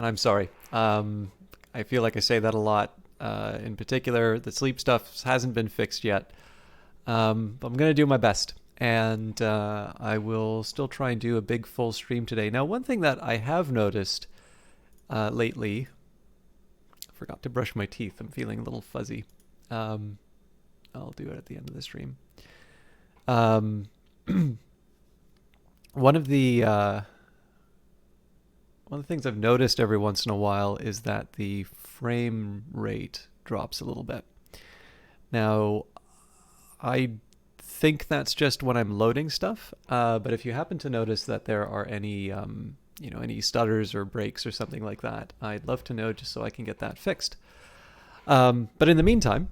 and I'm sorry. I feel like I say that a lot. In particular, the sleep stuff hasn't been fixed yet. But I'm going to do my best. And I will still try and do a big full stream today. Now, one thing that I have noticed lately, I forgot to brush my teeth. I'm feeling a little fuzzy. I'll do it at the end of the stream. One of the things I've noticed every once in a while is that the frame rate drops a little bit. Now, I think that's just when I'm loading stuff, but if you happen to notice that there are any any stutters or breaks or something like that, I'd love to know just so I can get that fixed. But in the meantime,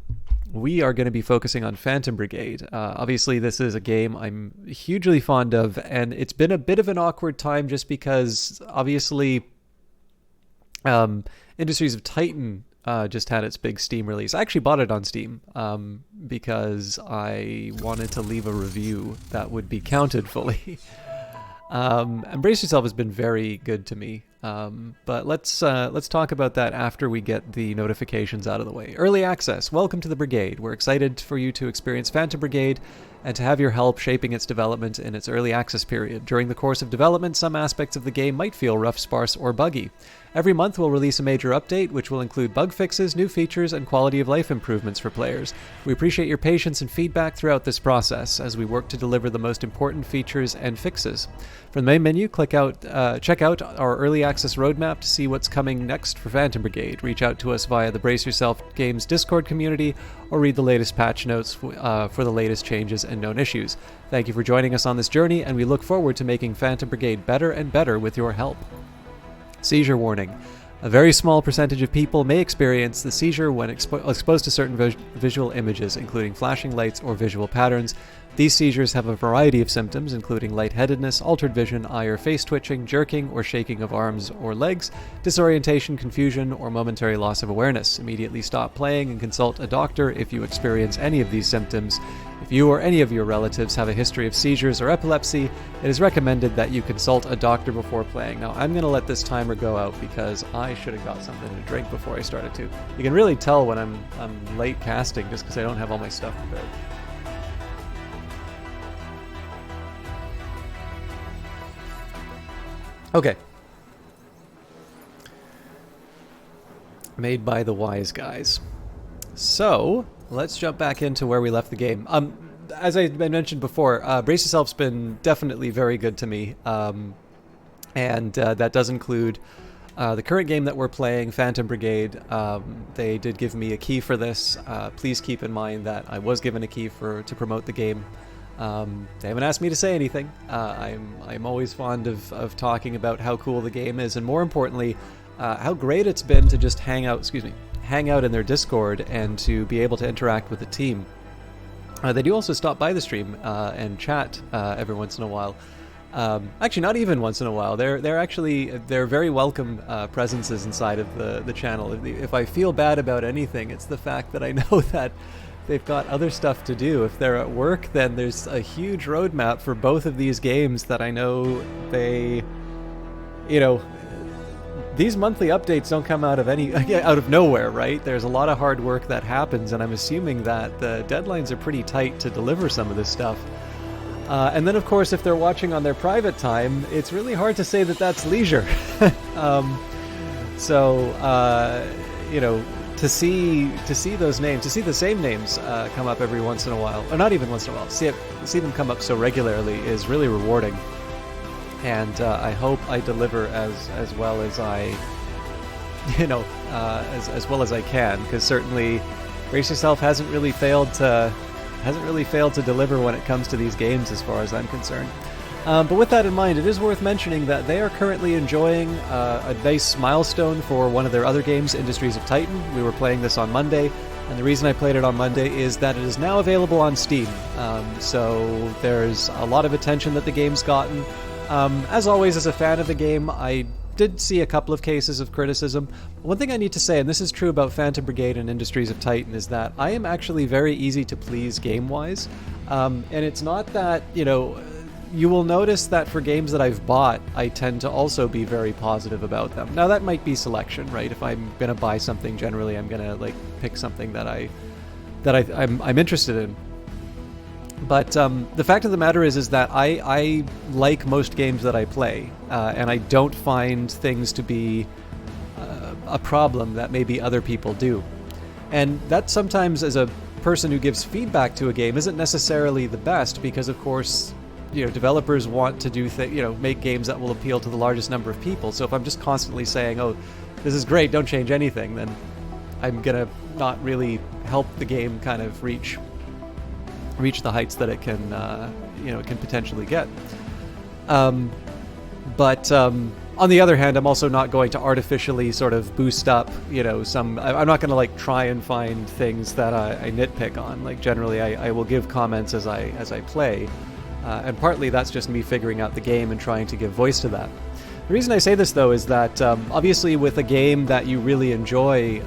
we are going to be focusing on Phantom Brigade. Obviously, this is a game I'm hugely fond of, and it's been a bit of an awkward time just because, obviously, Industries of Titan just had its big Steam release. I actually bought it on Steam because I wanted to leave a review that would be counted fully. And Brace Yourself has been very good to me. But let's talk about that after we get the notifications out of the way. Early access. Welcome to the Brigade. We're excited for you to experience Phantom Brigade and to have your help shaping its development in its early access period. During the course of development, some aspects of the game might feel rough, sparse, or buggy. Every month we'll release a major update, which will include bug fixes, new features, and quality of life improvements for players. We appreciate your patience and feedback throughout this process as we work to deliver the most important features and fixes. From the main menu, check out our early access roadmap to see what's coming next for Phantom Brigade. Reach out to us via the Brace Yourself Games Discord community or read the latest patch notes for the latest changes and known issues. Thank you for joining us on this journey, and we look forward to making Phantom Brigade better and better with your help. Seizure warning. A very small percentage of people may experience the seizure when exposed to certain visual images, including flashing lights or visual patterns. These seizures have a variety of symptoms, including lightheadedness, altered vision, eye or face twitching, jerking or shaking of arms or legs, disorientation, confusion, or momentary loss of awareness. Immediately stop playing and consult a doctor if you experience any of these symptoms. If you or any of your relatives have a history of seizures or epilepsy, it is recommended that you consult a doctor before playing. Now, I'm going to let this timer go out because I should have got something to drink before I started to. You can really tell when I'm late casting just because I don't have all my stuff prepared. Okay. Made by the wise guys. So, let's jump back into where we left the game. As I mentioned before, Brace Yourself's been definitely very good to me. And that does include the current game that we're playing, Phantom Brigade. They did give me a key for this. Please keep in mind that I was given a key to promote the game. They haven't asked me to say anything. I'm always fond of talking about how cool the game is, and more importantly, how great it's been to just hang out in their Discord and to be able to interact with the team. They do also stop by the stream and chat every once in a while. Actually, not even once in a while. They're very welcome presences inside of the channel. If I feel bad about anything, it's the fact that I know that they've got other stuff to do. If they're at work, then there's a huge roadmap for both of these games that I know they, these monthly updates don't come out of nowhere, right? There's a lot of hard work that happens, and I'm assuming that the deadlines are pretty tight to deliver some of this stuff. And then, of course, if they're watching on their private time, it's really hard to say that that's leisure. To see those names, to see the same names come up every once in a while, or not even once in a while, see them come up so regularly is really rewarding. And I hope I deliver as well as I, as well as I can, because certainly Brace Yourself hasn't really failed to deliver when it comes to these games, as far as I'm concerned. But with that in mind, it is worth mentioning that they are currently enjoying a nice milestone for one of their other games, Industries of Titan. We were playing this on Monday, and the reason I played it on Monday is that it is now available on Steam. So there's a lot of attention that the game's gotten. As always, as a fan of the game, I did see a couple of cases of criticism. One thing I need to say, and this is true about Phantom Brigade and Industries of Titan, is that I am actually very easy to please game-wise. And it's not that, you will notice that for games that I've bought, I tend to also be very positive about them. Now that might be selection, right? If I'm gonna buy something, generally I'm gonna like pick something that I'm interested in. But the fact of the matter is that I like most games that I play, and I don't find things to be a problem that maybe other people do. And that sometimes, as a person who gives feedback to a game, isn't necessarily the best, because of course, developers want to do make games that will appeal to the largest number of people. So if I'm just constantly saying, "Oh, this is great, don't change anything," then I'm gonna not really help the game kind of reach the heights that it can it can potentially get. But on the other hand, I'm also not going to artificially sort of boost up, I'm not going to like try and find things that I nitpick on. Like generally, I will give comments as I play, and partly that's just me figuring out the game and trying to give voice to that. The reason I say this, though, is that obviously with a game that you really enjoy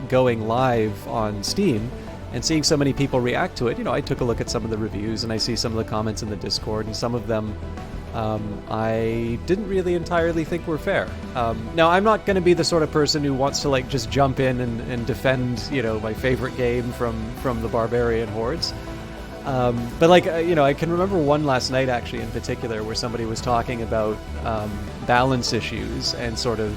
going live on Steam and seeing so many people react to it, I took a look at some of the reviews and I see some of the comments in the Discord, and some of them I didn't really entirely think were fair. Now, I'm not going to be the sort of person who wants to like just jump in and defend, my favorite game from the barbarian hordes. But like, I can remember one last night actually in particular where somebody was talking about balance issues and sort of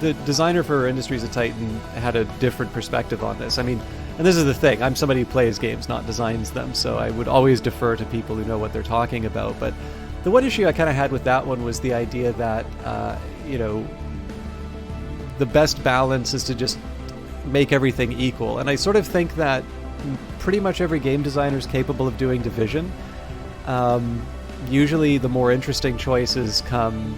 the designer for Industries of Titan had a different perspective on this. I mean, and this is the thing, I'm somebody who plays games, not designs them, so I would always defer to people who know what they're talking about. But the one issue I kind of had with that one was the idea that, the best balance is to just make everything equal. And I sort of think that pretty much every game designer is capable of doing division. Usually the more interesting choices come...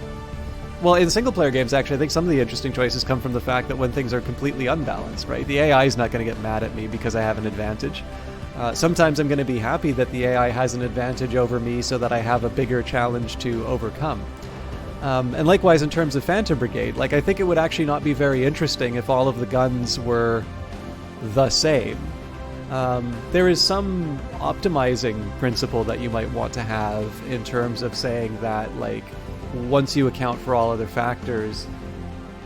Well, in single-player games, actually, I think some of the interesting choices come from the fact that when things are completely unbalanced, right? The AI is not going to get mad at me because I have an advantage. Sometimes I'm going to be happy that the AI has an advantage over me so that I have a bigger challenge to overcome. And likewise, in terms of Phantom Brigade, like, I think it would actually not be very interesting if all of the guns were the same. There is some optimizing principle that you might want to have in terms of saying that, like, once you account for all other factors,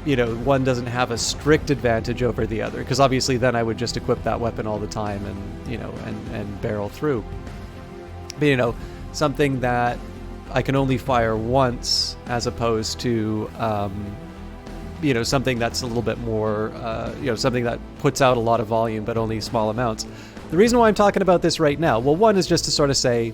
one doesn't have a strict advantage over the other, because obviously then I would just equip that weapon all the time and, and barrel through. But, something that I can only fire once as opposed to, something that's a little bit more, something that puts out a lot of volume but only small amounts. The reason why I'm talking about this right now, well, one is just to sort of say,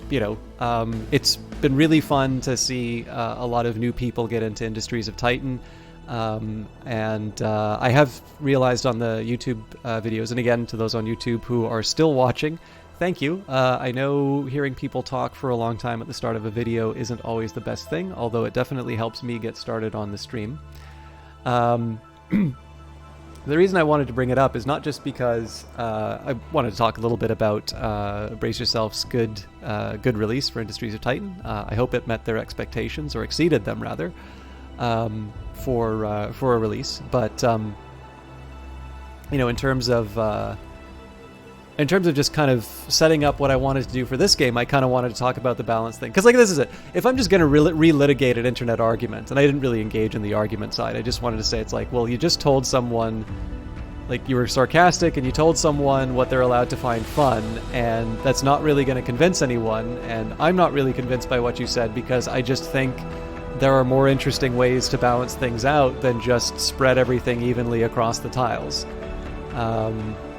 it's been really fun to see a lot of new people get into Industries of Titan. And I have realized on the YouTube videos, and again, to those on YouTube who are still watching, thank you. I know hearing people talk for a long time at the start of a video isn't always the best thing, although it definitely helps me get started on the stream. The reason I wanted to bring it up is not just because I wanted to talk a little bit about Brace Yourself's good release for Industries of Titan. I hope it met their expectations, or exceeded them rather, for a release. But in terms of just kind of setting up what I wanted to do for this game, I kind of wanted to talk about the balance thing. Because, like, this is it. If I'm just going to relitigate an internet argument, and I didn't really engage in the argument side, I just wanted to say, it's like, well, you just told someone, like, you were sarcastic, and you told someone what they're allowed to find fun, and that's not really going to convince anyone, and I'm not really convinced by what you said, because I just think there are more interesting ways to balance things out than just spread everything evenly across the tiles.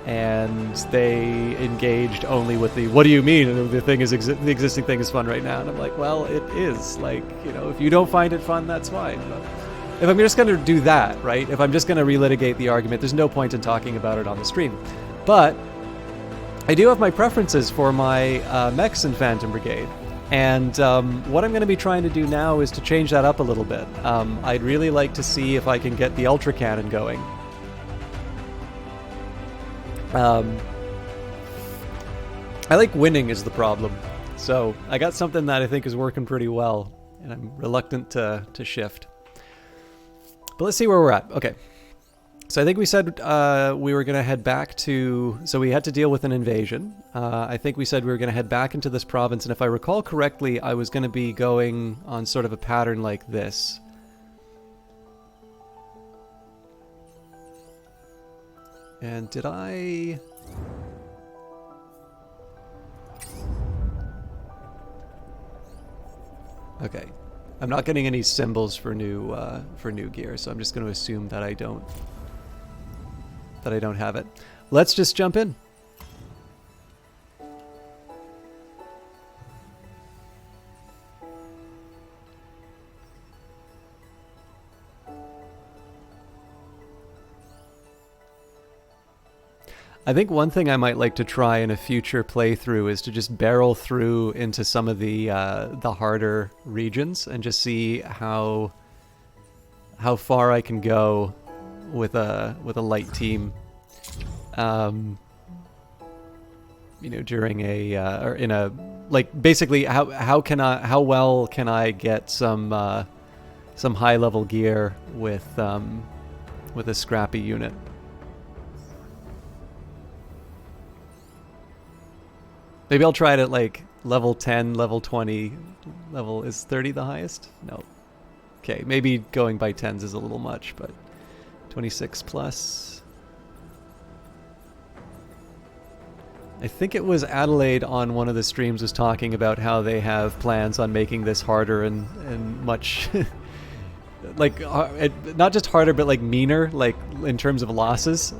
And they engaged only with the, what do you mean? And the thing is, the existing thing is fun right now. And I'm like, well, it is. Like, if you don't find it fun, that's fine. But if I'm just going to do that, right? If I'm just going to relitigate the argument, there's no point in talking about it on the stream. But I do have my preferences for my mechs in Phantom Brigade. And what I'm going to be trying to do now is to change that up a little bit. I'd really like to see if I can get the Ultra Cannon going. I like winning is the problem. So I got something that I think is working pretty well, and I'm reluctant to shift. But let's see where we're at. Okay. So I think we said we were going to head back to... So we had to deal with an invasion. I think we said we were going to head back into this province, and if I recall correctly, I was going to be going on sort of a pattern like this. And did I... Okay. I'm not getting any symbols for new gear, so I'm just going to assume that I don't have it. Let's just jump in. I think one thing I might like to try in a future playthrough is to just barrel through into some of the harder regions and just see how far I can go with a light team. You know, during a or in a, like, basically how well can I get some high level gear with a scrappy unit. Maybe I'll try it at like level 10, level 20, is 30 the highest? No. Okay, maybe going by 10s is a little much, but 26 plus. I think it was Adelaide on one of the streams was talking about how they have plans on making this harder and much... like, not just harder, but like meaner, like in terms of losses,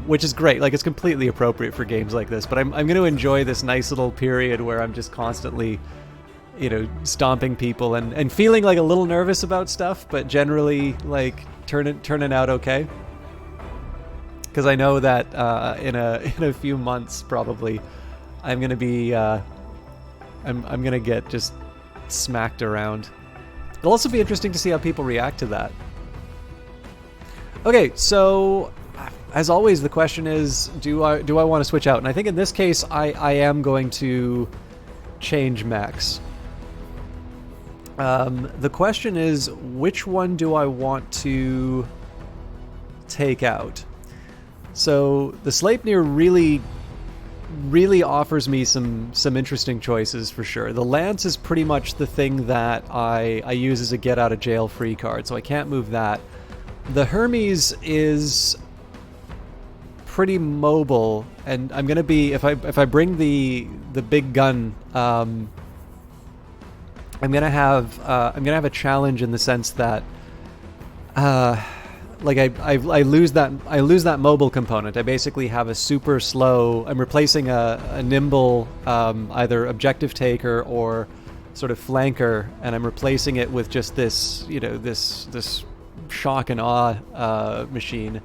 which is great. Like, it's completely appropriate for games like this. But I'm going to enjoy this nice little period where I'm just constantly, you know, stomping people and feeling like a little nervous about stuff, but generally like turning out okay. Because I know that in a few months probably, I'm going to be I'm going to get just smacked around. It'll also be interesting to see how people react to that. Okay, so as always, the question is, do I want to switch out? And I think in this case, I am going to change mechs. The question is, which one do I want to take out? So the Sleipnir really offers me some interesting choices for sure. The Lance is pretty much the thing that I use as a get out of jail free card, so I can't move that. The Hermes is pretty mobile, and I'm gonna be, if I bring the big gun, I'm gonna have a challenge in the sense that like I lose that mobile component. I basically have a super slow. I'm replacing a nimble either objective taker or sort of flanker, and I'm replacing it with just this, you know, this shock and awe machine.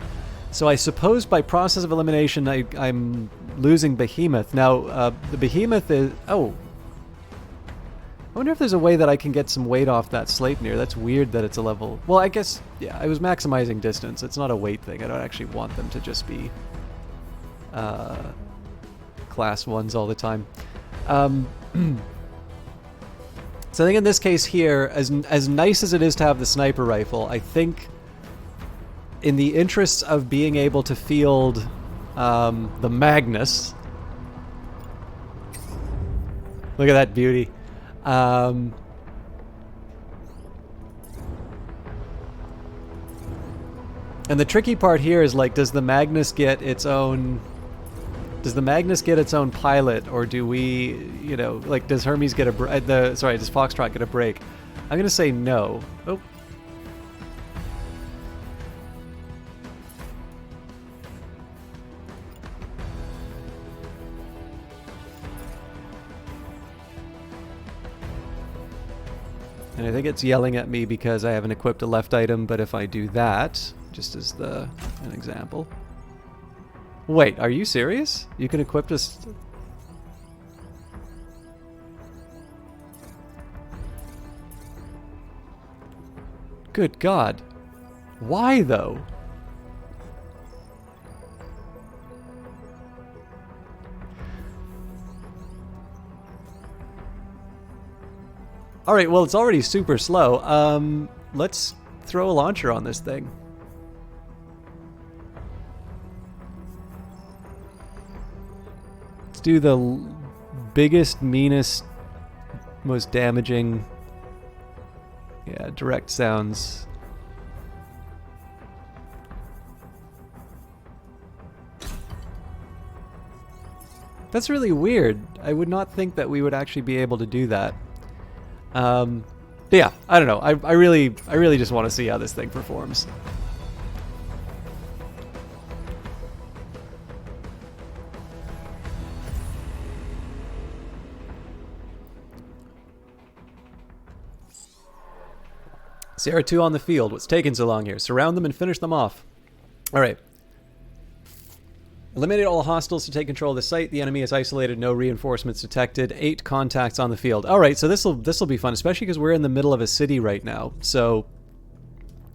So I suppose by process of elimination, I'm losing Behemoth. Now the Behemoth is I wonder if there's a way that I can get some weight off that Sleipnir. That's weird that it's a level... Well, I guess, yeah, I was maximizing distance. It's not a weight thing. I don't actually want them to just be class 1s all the time. So I think in this case here, as nice as it is to have the sniper rifle, I think in the interests of being able to field the Magnus... Look at that beauty. And the tricky part here is, like, does the Magnus get its own pilot, or do we, you know, like, does Hermes get does Foxtrot get a break? I'm gonna say no. Oh. And I think it's yelling at me because I haven't equipped a left item, but if I do that, just as an example. Wait, are you serious? You can equip this... Good God. Why, though? Alright, well, it's already super slow. Let's throw a launcher on this thing. do the biggest, meanest, most damaging, yeah, direct sounds. That's really weird. I would not think that we would actually be able to do that. But yeah, I don't know. I really just want to see how this thing performs. Sierra 2 on the field. What's taking so long here? Surround them and finish them off. All right. Eliminate all hostiles to take control of the site. The enemy is isolated. No reinforcements detected. 8 contacts on the field. All right, so this will be fun, especially because we're in the middle of a city right now. So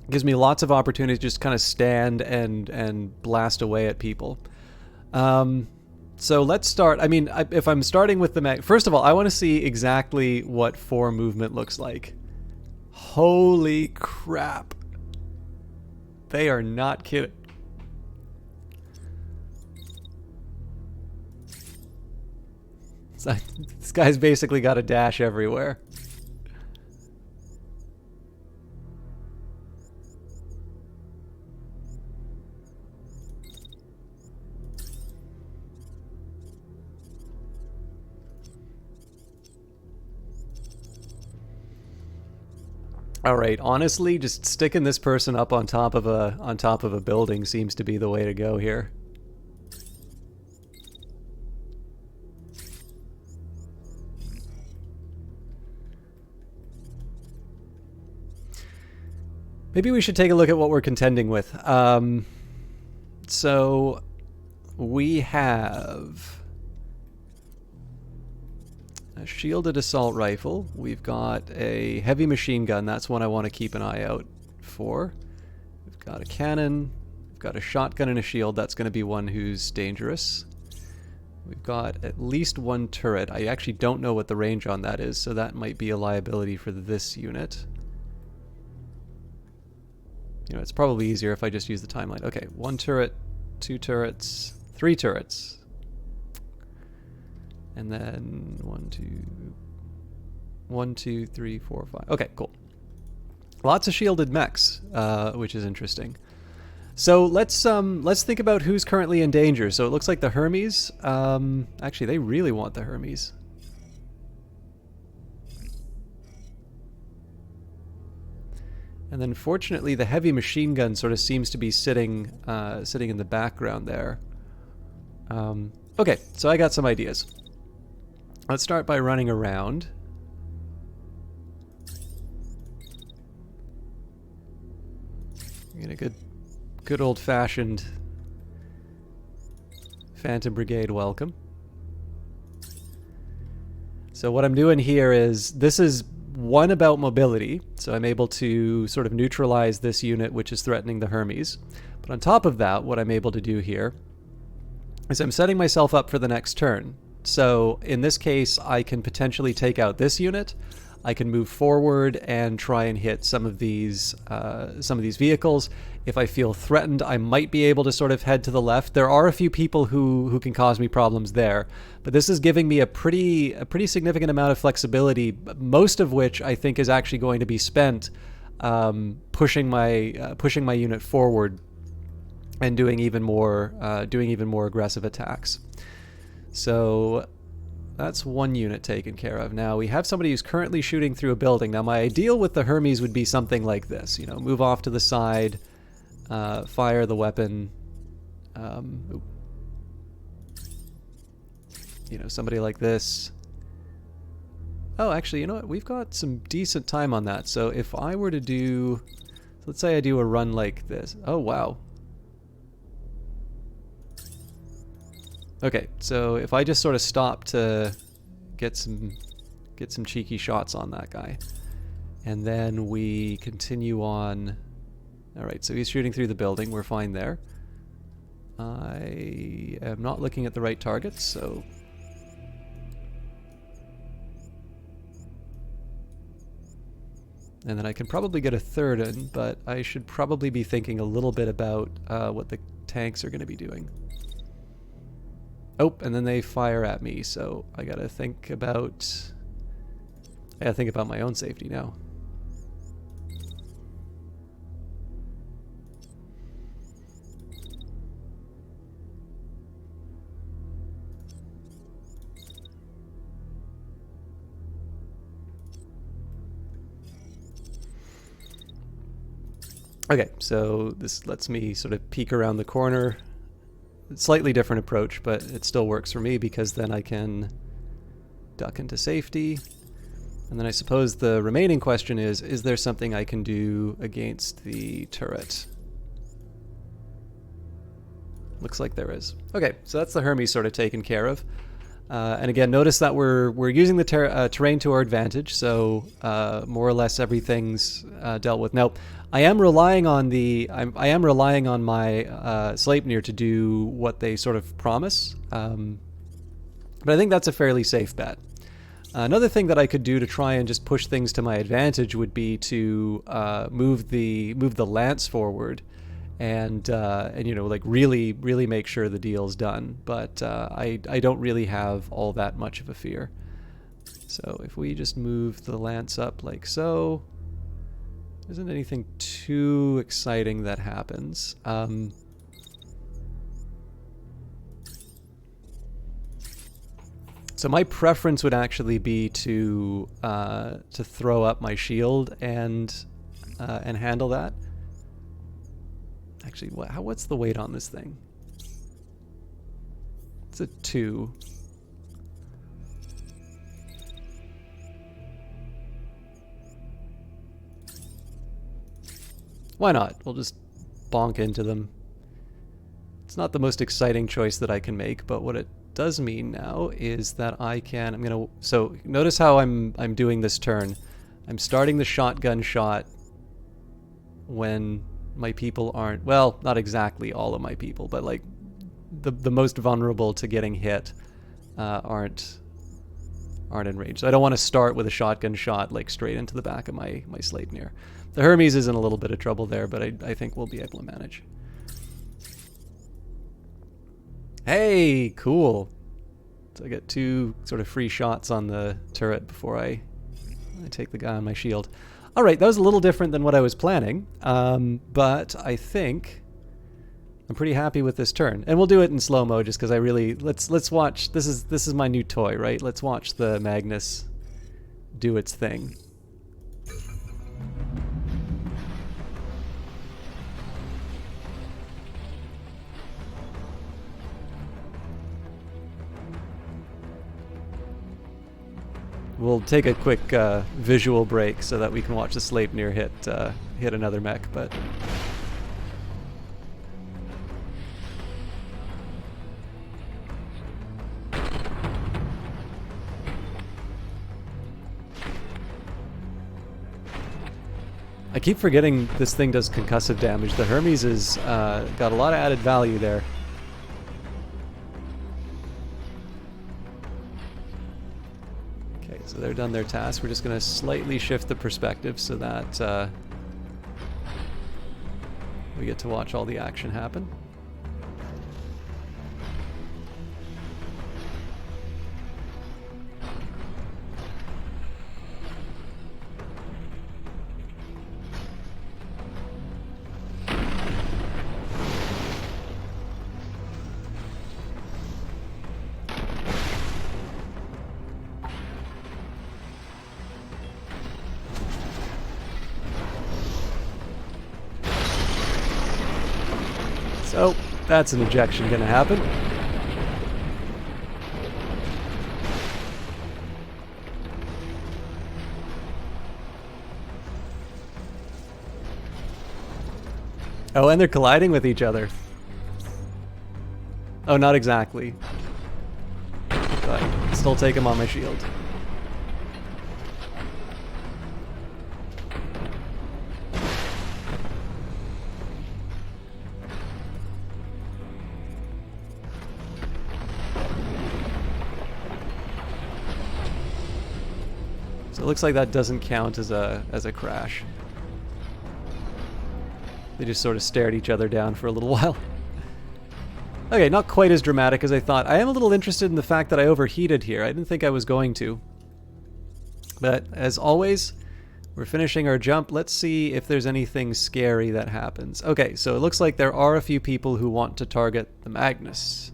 it gives me lots of opportunities to just kind of stand and blast away at people. So let's start. I mean, if I'm starting with the mech, first of all, I want to see exactly what 4 movement looks like. Holy crap. They are not kidding. This guy's basically got a dash everywhere. All right, honestly, just sticking this person up on top of a building seems to be the way to go here. Maybe we should take a look at what we're contending with. So we have a shielded assault rifle. We've got a heavy machine gun. That's one I want to keep an eye out for. We've got a cannon. We've got a shotgun and a shield. That's going to be one who's dangerous. We've got at least 1 turret. I actually don't know what the range on that is, so that might be a liability for this unit. You know, it's probably easier if I just use the timeline. Okay, 1 turret, 2 turrets, 3 turrets. And then 1, 2, 3, 4, 5. Okay, cool. Lots of shielded mechs, which is interesting. So let's think about who's currently in danger. So it looks like the Hermes. Actually, they really want the Hermes. And then, fortunately, the heavy machine gun sort of seems to be sitting in the background there. Okay, so I got some ideas. Let's start by running around. Get a good old-fashioned Phantom Brigade welcome. So what I'm doing here is, this is one about mobility, so I'm able to sort of neutralize this unit which is threatening the Hermes. But on top of that, what I'm able to do here is I'm setting myself up for the next turn. So in this case, I can potentially take out this unit. I can move forward and try and hit some of these vehicles. If I feel threatened, I might be able to sort of head to the left. There are a few people who can cause me problems there, but this is giving me a pretty significant amount of flexibility, most of which I think is actually going to be spent pushing my unit forward and doing even more aggressive attacks. So that's one unit taken care of. Now we have somebody who's currently shooting through a building. Now my ideal with the Hermes would be something like this. You know, move off to the side, fire the weapon. You know, somebody like this. Oh, actually, you know what? We've got some decent time on that. So if I were to do, let's say I do a run like this. Oh, wow. Okay, so if I just sort of stop to get some cheeky shots on that guy, and then we continue on. All right, so he's shooting through the building. We're fine there. I am not looking at the right targets, so. And then I can probably get a third in, but I should probably be thinking a little bit about what the tanks are going to be doing. Oh, and then they fire at me, so I gotta think about my own safety now. Okay, so this lets me sort of peek around the corner. Slightly different approach, but it still works for me because then I can duck into safety. And then I suppose the remaining question is there something I can do against the turret? Looks like there is. Okay, so that's the Hermes sort of taken care of. And again, notice that we're using the terrain to our advantage, so more or less everything's dealt with. Now, I am relying on I am relying on my Sleipnir to do what they sort of promise, but I think that's a fairly safe bet. Another thing that I could do to try and just push things to my advantage would be to move the lance forward, and you know, like really make sure the deal's done. But I don't really have all that much of a fear. So if we just move the lance up like so, there isn't anything too exciting that happens. So my preference would actually be to throw up my shield and handle that. Actually, what's the weight on this thing? It's a 2. Why not? We'll just bonk into them. It's not the most exciting choice that I can make, but what it does mean now is that so notice how I'm doing this turn. I'm starting the shotgun shot when my people aren't, well, not exactly all of my people, but like the most vulnerable to getting hit aren't in range. So I don't want to start with a shotgun shot like straight into the back of my Sleipnir. The Hermes is in a little bit of trouble there, but I think we'll be able to manage. Hey, cool. So I get 2 sort of free shots on the turret before I take the guy on my shield. All right, that was a little different than what I was planning, but I think I'm pretty happy with this turn. And we'll do it in slow-mo just because I really... Let's watch... This is my new toy, right? Let's watch the Magnus do its thing. We'll take a quick visual break so that we can watch the Sleipnir hit another mech, but... I keep forgetting this thing does concussive damage. The Hermes has got a lot of added value there. So they're done their task. We're just going to slightly shift the perspective so that we get to watch all the action happen. So, that's an ejection gonna happen. Oh, and they're colliding with each other. Oh, not exactly. But still take him on my shield. So it looks like that doesn't count as a crash. They just sort of stared each other down for a little while. Okay, not quite as dramatic as I thought. I am a little interested in the fact that I overheated here. I didn't think I was going to. But as always, we're finishing our jump. Let's see if there's anything scary that happens. Okay, so it looks like there are a few people who want to target the Magnus.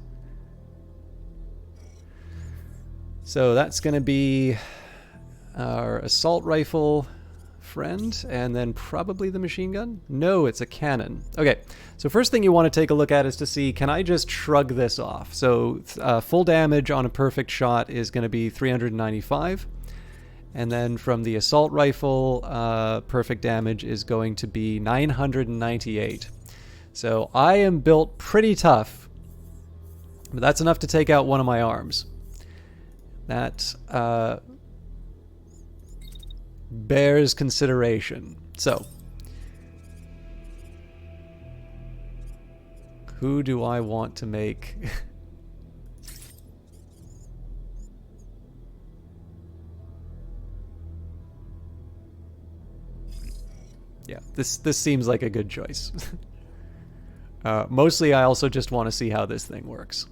So that's going to be our assault rifle friend, and then probably the machine gun? No, it's a cannon. Okay, so first thing you want to take a look at is to see, can I just shrug this off? So full damage on a perfect shot is going to be 395. And then from the assault rifle, perfect damage is going to be 998. So I am built pretty tough, but that's enough to take out one of my arms. That bears consideration. So, who do I want to make? Yeah, this seems like a good choice. Mostly I also just want to see how this thing works.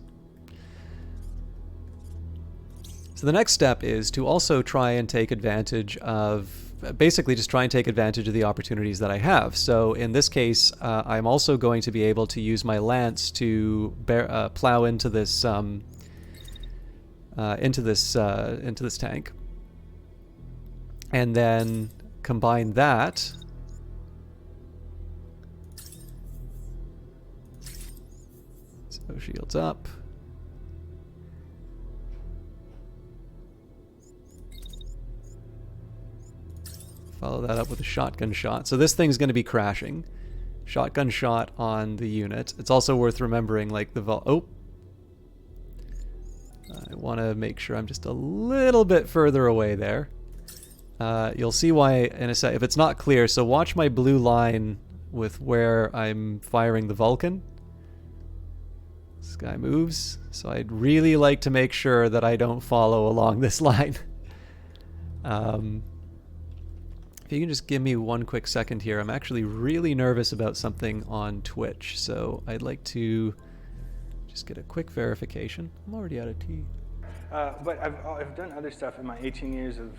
So the next step is to also try and take advantage of, basically just try and take advantage of the opportunities that I have. So in this case, I'm also going to be able to use my lance to plow into this tank, and then combine that. So shields up. Follow that up with a shotgun shot. So this thing's going to be crashing. Shotgun shot on the unit. It's also worth remembering, like, the oh! I want to make sure I'm just a little bit further away there. You'll see why in a sec. If it's not clear, so watch my blue line with where I'm firing the Vulcan. This guy moves, so I'd really like to make sure that I don't follow along this line. If you can just give me one quick second here. I'm actually really nervous about something on Twitch, so I'd like to just get a quick verification. I'm already out of tea. But I've done other stuff in my 18 years of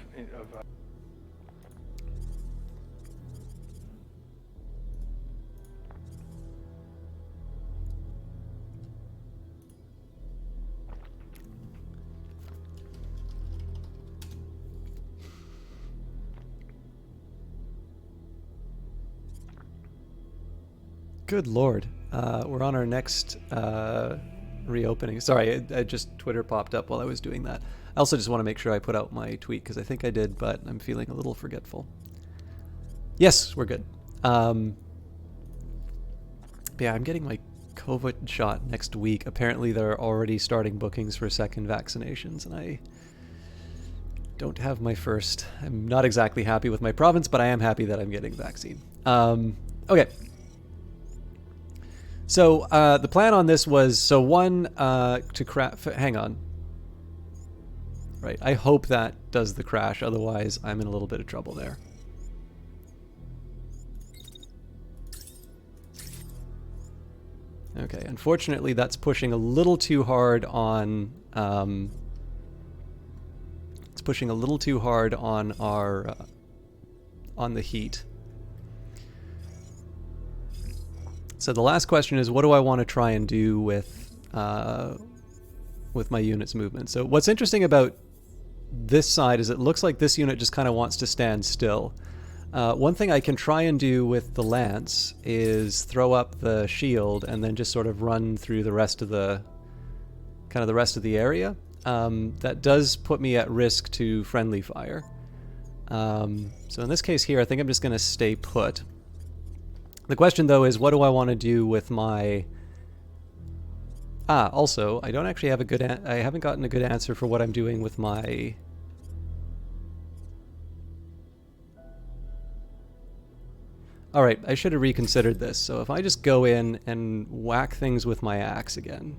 Good Lord. We're on our next reopening. Sorry, I just Twitter popped up while I was doing that. I also just want to make sure I put out my tweet, because I think I did, but I'm feeling a little forgetful. Yes, we're good. Yeah, I'm getting my COVID shot next week. Apparently they're already starting bookings for second vaccinations, and I don't have my first. I'm not exactly happy with my province, but I am happy that I'm getting the vaccine. Okay. So the plan on this was, so one, to craft, hang on. Right, I hope that does the crash, otherwise I'm in a little bit of trouble there. Okay, unfortunately that's pushing a little too hard on, it's pushing a little too hard on our, on the heat. So the last question is, what do I want to try and do with my unit's movement? So what's interesting about this side is it looks like this unit just kind of wants to stand still. One thing I can try and do with the lance is throw up the shield and then just sort of run through the rest of the area. That does put me at risk to friendly fire. So in this case here, I think I'm just going to stay put. The question, though, is what do I want to do with my... also, I don't actually have a good... I haven't gotten a good answer for what I'm doing with my... Alright, I should have reconsidered this. So if I just go in and whack things with my axe again,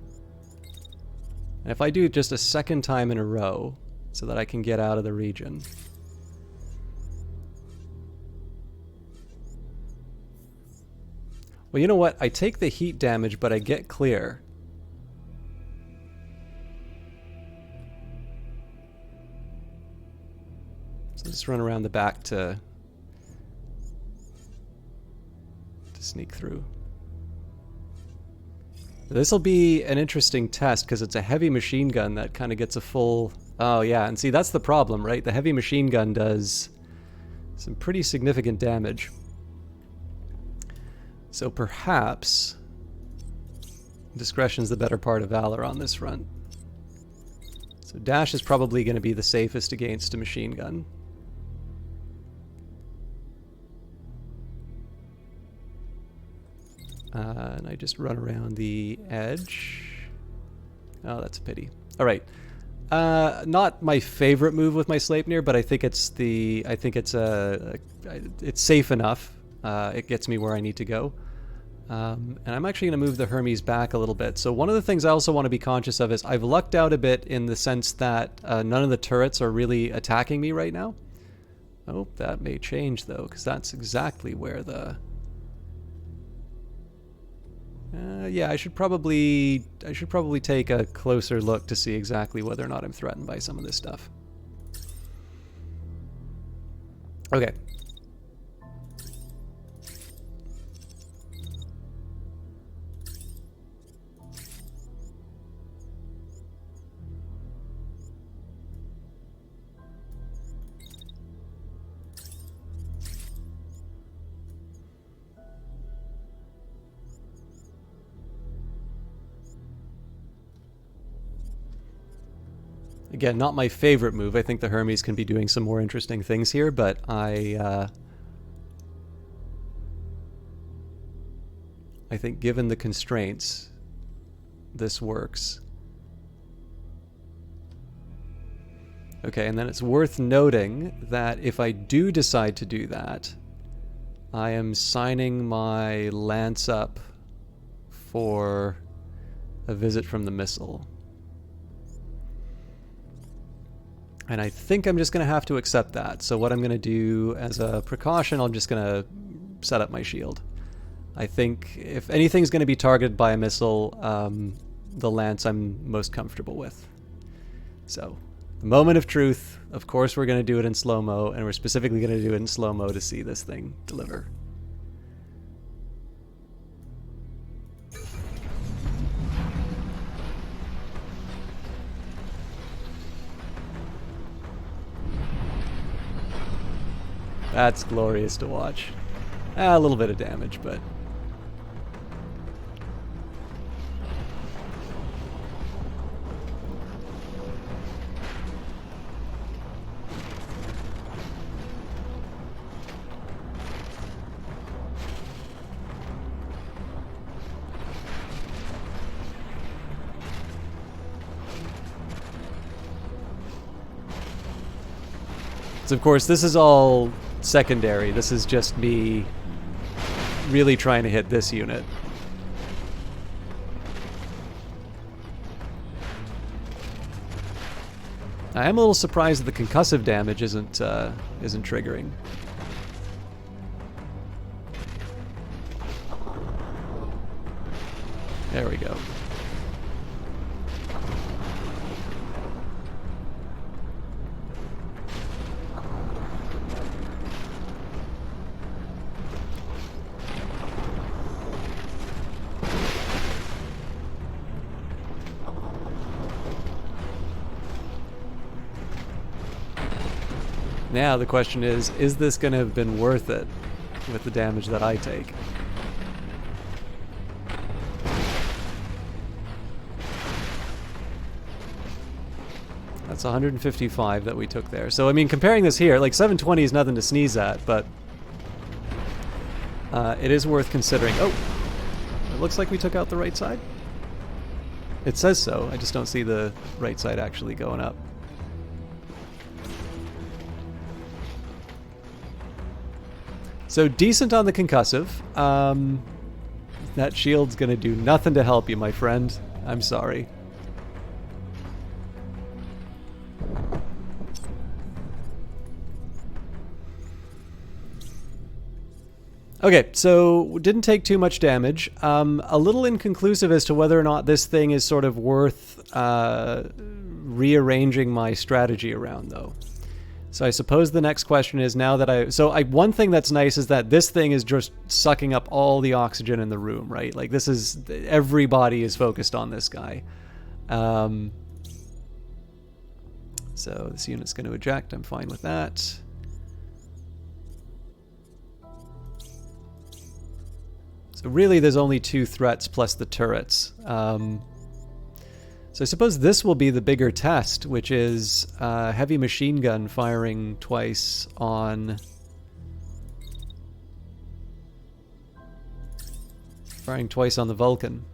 and if I do just a second time in a row so that I can get out of the region... Well, you know what? I take the heat damage, but I get clear. Just run around the back to sneak through. This will be an interesting test because it's a heavy machine gun that kind of gets a full... Oh yeah, and see, that's the problem, right? The heavy machine gun does some pretty significant damage. So perhaps discretion's the better part of valor on this front. So dash is probably going to be the safest against a machine gun. And I just run around the edge. Oh, that's a pity. All right. Not my favorite move with my Sleipnir, but I think it's it's safe enough. It gets me where I need to go. And I'm actually going to move the Hermes back a little bit. So one of the things I also want to be conscious of is I've lucked out a bit in the sense that none of the turrets are really attacking me right now. Oh, that may change though, because that's exactly where the... yeah, I should probably take a closer look to see exactly whether or not I'm threatened by some of this stuff. Okay. Again, not my favorite move. I think the Hermes can be doing some more interesting things here, but I think given the constraints, this works. Okay, and then it's worth noting that if I do decide to do that, I am signing my lance up for a visit from the missile. And I think I'm just going to have to accept that. So what I'm going to do as a precaution, I'm just going to set up my shield. I think if anything's going to be targeted by a missile, the lance I'm most comfortable with. So, the moment of truth, of course we're going to do it in slow-mo, and we're specifically going to do it in slow-mo to see this thing deliver. That's glorious to watch. A little bit of damage, but... So of course, this is all secondary. This is just me really trying to hit this unit. I am a little surprised that the concussive damage isn't triggering. There we go. Now the question is this going to have been worth it with the damage that I take? That's 155 that we took there. So, I mean, comparing this here, like 720 is nothing to sneeze at, but it is worth considering. Oh, it looks like we took out the right side. It says so. I just don't see the right side actually going up. So decent on the concussive. That shield's gonna do nothing to help you, my friend. I'm sorry. Okay, so didn't take too much damage. A little inconclusive as to whether or not this thing is sort of worth rearranging my strategy around, though. So I suppose the next question is, now that one thing that's nice is that this thing is just sucking up all the oxygen in the room, right? Like this is, everybody is focused on this guy. So this unit's going to eject. I'm fine with that. So really there's only 2 threats plus the turrets. So I suppose this will be the bigger test, which is heavy machine gun firing twice on... Firing twice on the Vulcan.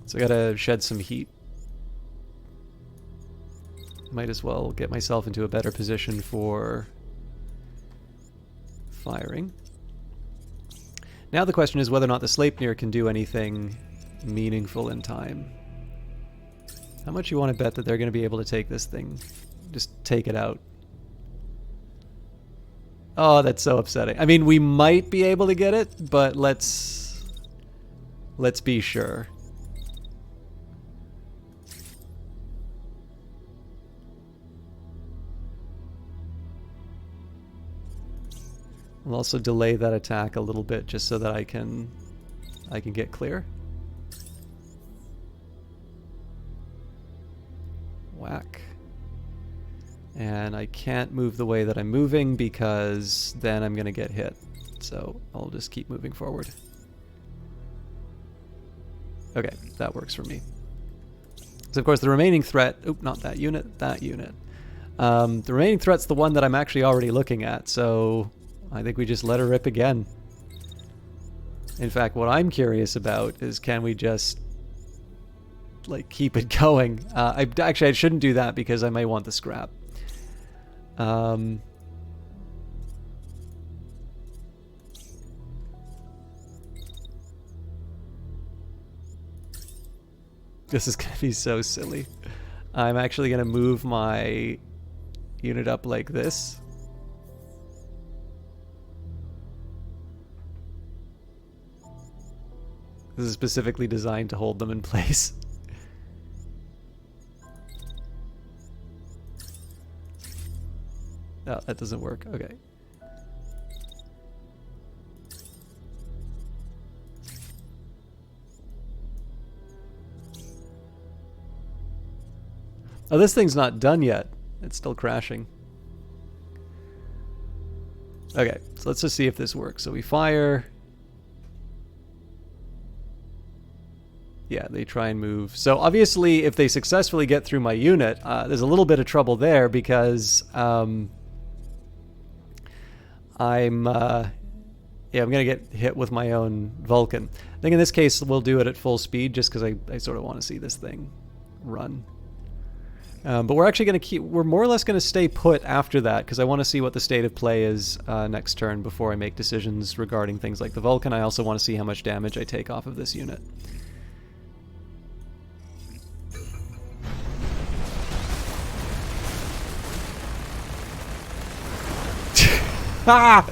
So I gotta shed some heat. Might as well get myself into a better position for firing. Now the question is whether or not the Sleipnir can do anything meaningful in time. How much you want to bet that they're going to be able to take this thing? Just take it out. Oh, that's so upsetting. I mean, we might be able to get it, but let's be sure. I'll also delay that attack a little bit just so that I can get clear. Whack. And I can't move the way that I'm moving because then I'm going to get hit. So I'll just keep moving forward. Okay, that works for me. So of course the remaining threat... Oop, not that unit, that unit. The remaining threat's the one that I'm actually already looking at, so... I think we just let her rip again. In fact, what I'm curious about is, can we just like keep it going? I shouldn't do that because I may want the scrap. This is gonna be so silly. I'm actually gonna move my unit up like this. This is specifically designed to hold them in place. Oh, that doesn't work. Okay. Oh, this thing's not done yet. It's still crashing. Okay, so let's just see if this works. So we fire... Yeah, they try and move. So obviously, if they successfully get through my unit, there's a little bit of trouble there because I'm gonna get hit with my own Vulcan. I think in this case we'll do it at full speed just because I sort of want to see this thing run. But we're actually going to we're more or less going to stay put after that because I want to see what the state of play is next turn before I make decisions regarding things like the Vulcan. I also want to see how much damage I take off of this unit. Ah!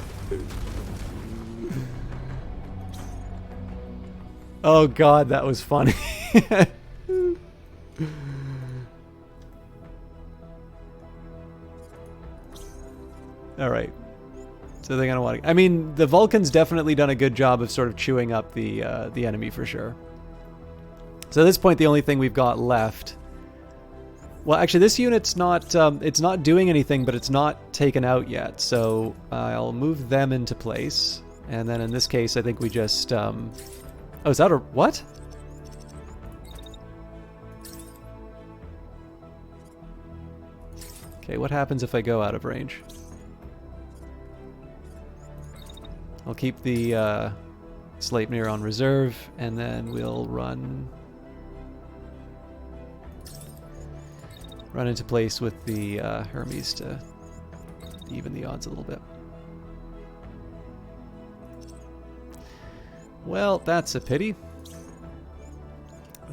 Oh god, that was funny. Alright. So they're gonna want to... I mean, the Vulcan's definitely done a good job of sort of chewing up the enemy for sure. So at this point, the only thing we've got left... Well, actually, this unit's not... it's not doing anything, but it's not taken out yet. So I'll move them into place. And then in this case, I think we just... Oh, is that a... What? Okay, what happens if I go out of range? I'll keep the Sleipnir on reserve, and then we'll run into place with the Hermes to even the odds a little bit. Well, that's a pity.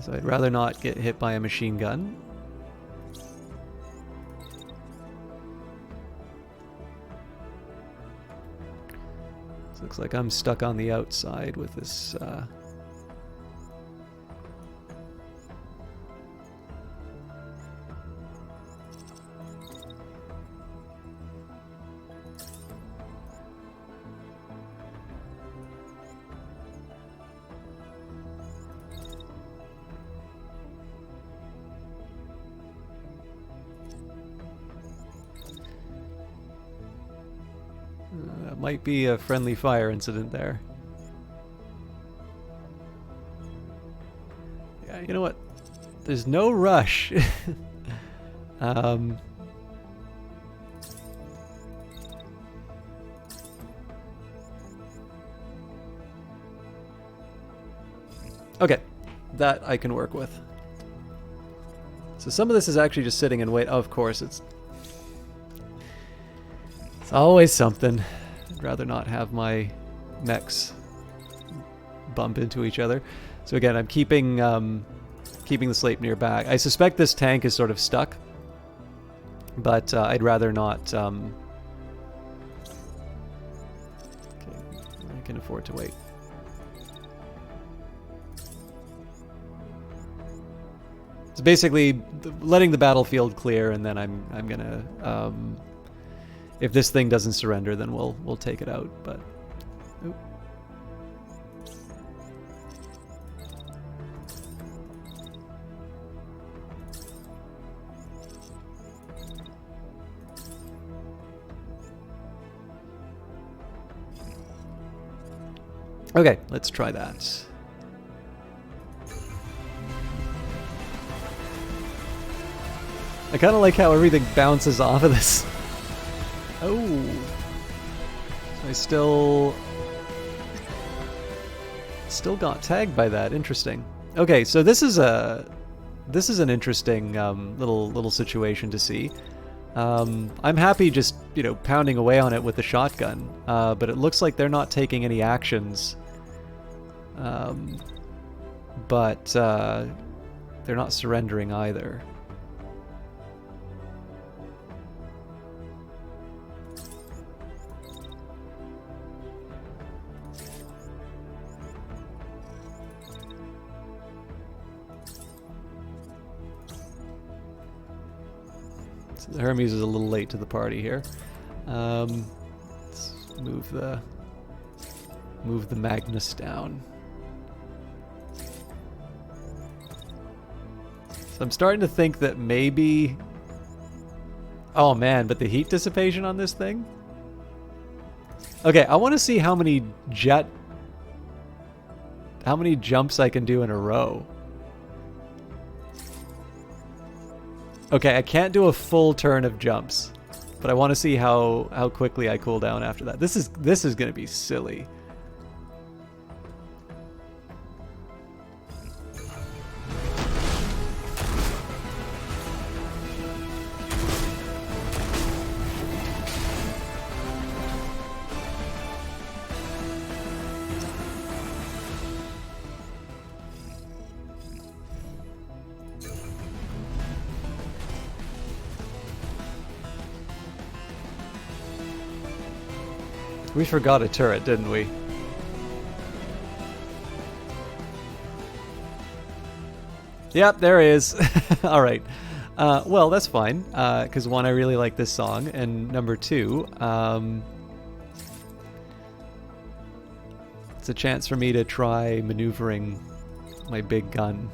So I'd rather not get hit by a machine gun. This looks like I'm stuck on the outside with this... That might be a friendly fire incident there. Yeah, you know what? There's no rush. Okay, that I can work with. So some of this is actually just sitting and wait. Oh, of course, it's always something. I'd rather not have my mechs bump into each other. So again, I'm keeping keeping the Sleipnir back. I suspect this tank is sort of stuck, but I'd rather not. Okay, I can afford to wait. It's basically letting the battlefield clear, and then I'm gonna. If this thing doesn't surrender, then we'll take it out. But oop. Okay, let's try that. I kind of like how everything bounces off of this. Oh, so I still got tagged by that. Interesting. Okay, so this is an interesting little situation to see. I'm happy just pounding away on it with the shotgun, but it looks like they're not taking any actions. But they're not surrendering either. So the Hermes is a little late to the party here. Let's move the Magnus down. So I'm starting to think that maybe... Oh man, but the heat dissipation on this thing? Okay, I want to see how many jumps I can do in a row. Okay, I can't do a full turn of jumps, but I want to see how quickly I cool down after that. This is going to be silly. We forgot a turret, didn't we? Yep, there is. All right. Well, that's fine, because one, I really like this song, and number two, it's a chance for me to try maneuvering my big gun.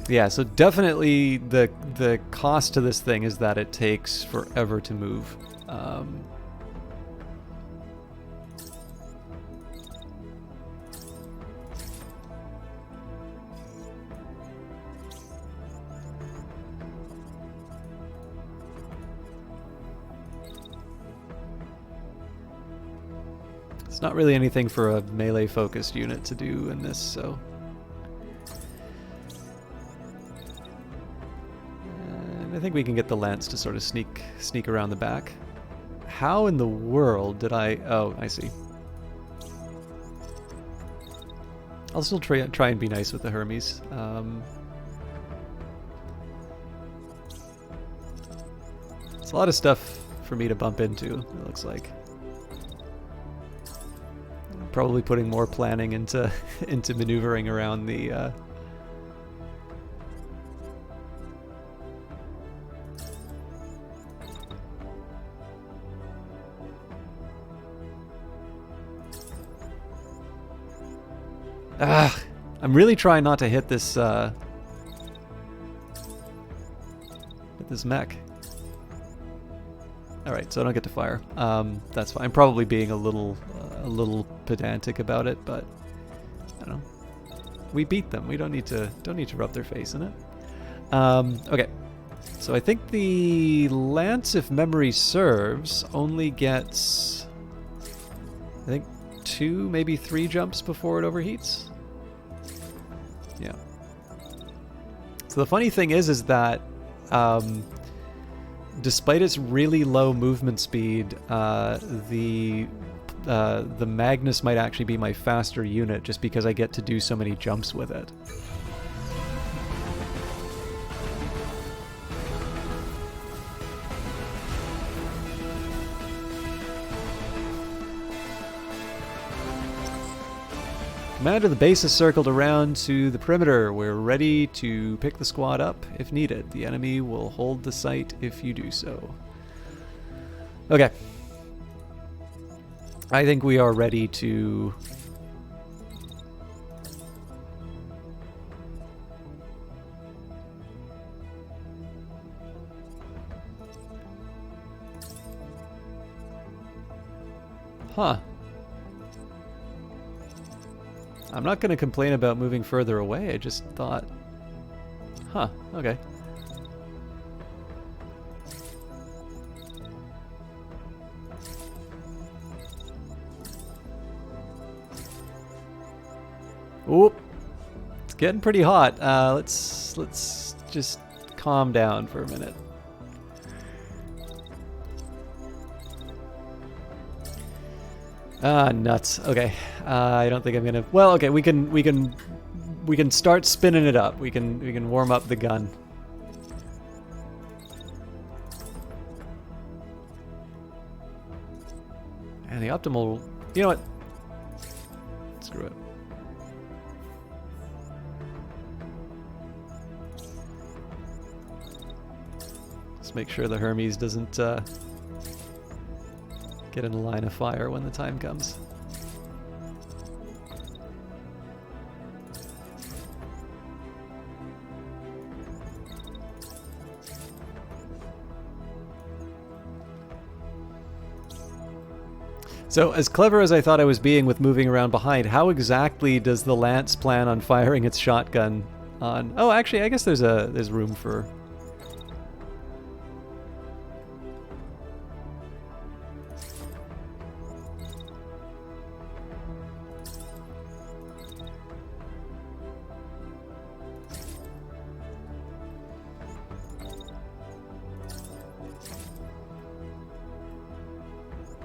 Yeah, so definitely the cost to this thing is that it takes forever to move. It's not really anything for a melee-focused unit to do in this, so... we can get the lance to sort of sneak around the back. How in the world did I... Oh, I see. I'll still try and be nice with the Hermes. It's a lot of stuff for me to bump into, it looks like. Probably putting more planning into into maneuvering around the I'm really trying not to hit this mech. All right, so I don't get to fire. That's fine. I'm probably being a little pedantic about it, but I don't know. We beat them. We don't need to rub their face in it. Okay, so I think the lance, if memory serves, only gets, I think, 2, maybe 3 jumps before it overheats. Yeah. So the funny thing is that despite its really low movement speed, the Magnus might actually be my faster unit just because I get to do so many jumps with it. Commander, the base is circled around to the perimeter. We're ready to pick the squad up if needed. The enemy will hold the site if you do so. Okay. I think we are ready to... Huh. I'm not going to complain about moving further away. I just thought... Huh, okay. Oop. It's getting pretty hot. Let's just calm down for a minute. Ah, nuts. Okay. I don't think I'm gonna... Well, okay, we can start spinning it up. We can warm up the gun. And the optimal... You know what? Screw it. Let's make sure the Hermes doesn't get in a line of fire when the time comes. So, as clever as I thought I was being with moving around behind, how exactly does the Lance plan on firing its shotgun on... Oh, actually, I guess there's room for...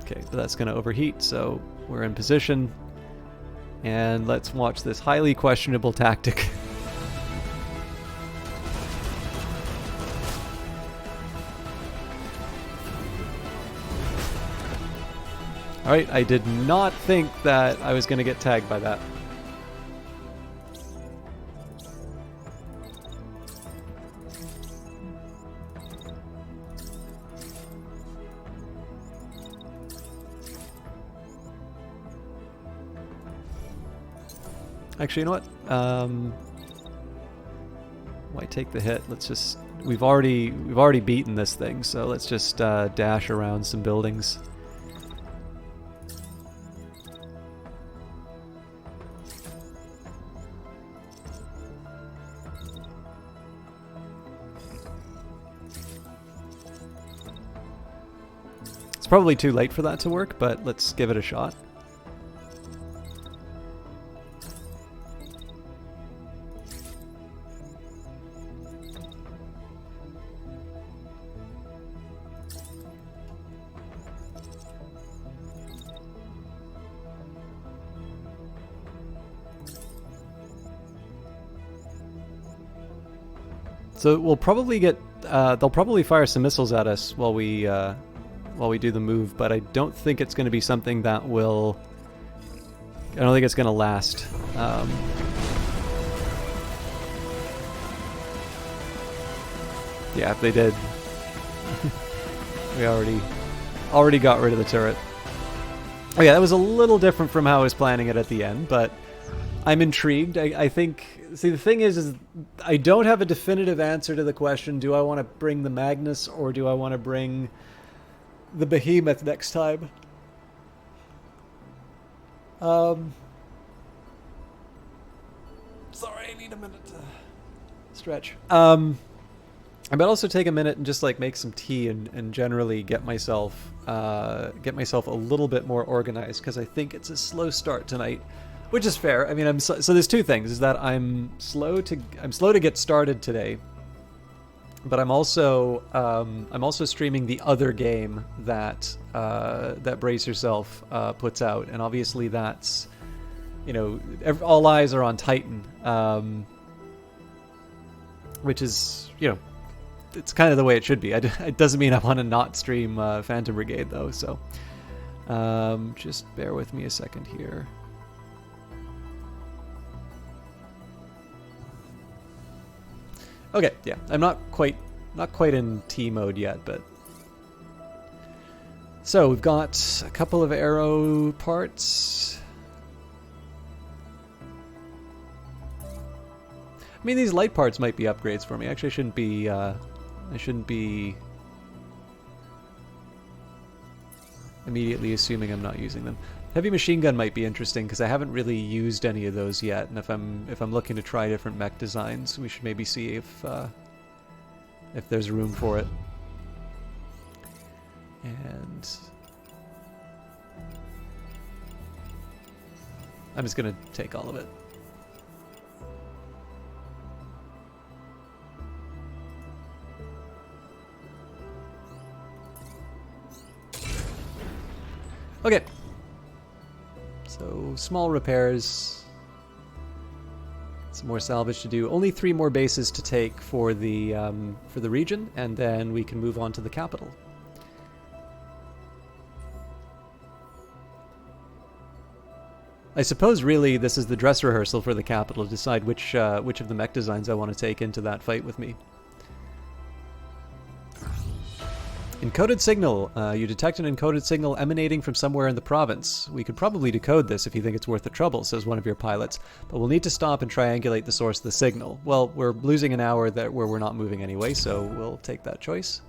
Okay, but that's going to overheat, so we're in position. And let's watch this highly questionable tactic. Alright, I did not think that I was going to get tagged by that. Actually, you know what? Why take the hit? Let's just... We've already beaten this thing, so let's just dash around some buildings. It's probably too late for that to work, but let's give it a shot. So we'll probably get... they'll probably fire some missiles at us while we do the move, but I don't think it's going to be something that will... I don't think it's going to last. Yeah, if they did... we already got rid of the turret. Oh yeah, that was a little different from how I was planning it at the end, but I'm intrigued. I think... See, the thing is I don't have a definitive answer to the question, do I want to bring the Magnus or do I want to bring the Behemoth next time? Sorry, I need a minute to stretch. I might also take a minute and just like make some tea and generally get myself a little bit more organized, because I think it's a slow start tonight, which is fair. I mean, so there's two things: is that I'm slow to get started today, but I'm also streaming the other game that that Brace Yourself puts out, and obviously that's, you know, all eyes are on Titan, which is, you know, it's kind of the way it should be. It doesn't mean I want to not stream Phantom Brigade though, so just bear with me a second here. Okay, yeah, I'm not quite in T mode yet, but so we've got a couple of arrow parts. I mean, these light parts might be upgrades for me. Actually, I shouldn't be immediately assuming I'm not using them. Heavy machine gun might be interesting because I haven't really used any of those yet, and if I'm looking to try different mech designs, we should maybe see if there's room for it. And I'm just gonna take all of it. Okay. So, small repairs. Some more salvage to do. Only 3 more bases to take for the region, and then we can move on to the capital. I suppose really this is the dress rehearsal for the capital to decide which of the mech designs I want to take into that fight with me. Encoded signal. You detect an encoded signal emanating from somewhere in the province. We could probably decode this if you think it's worth the trouble, says one of your pilots, but we'll need to stop and triangulate the source of the signal. Well, we're losing an hour where we're not moving anyway, so we'll take that choice.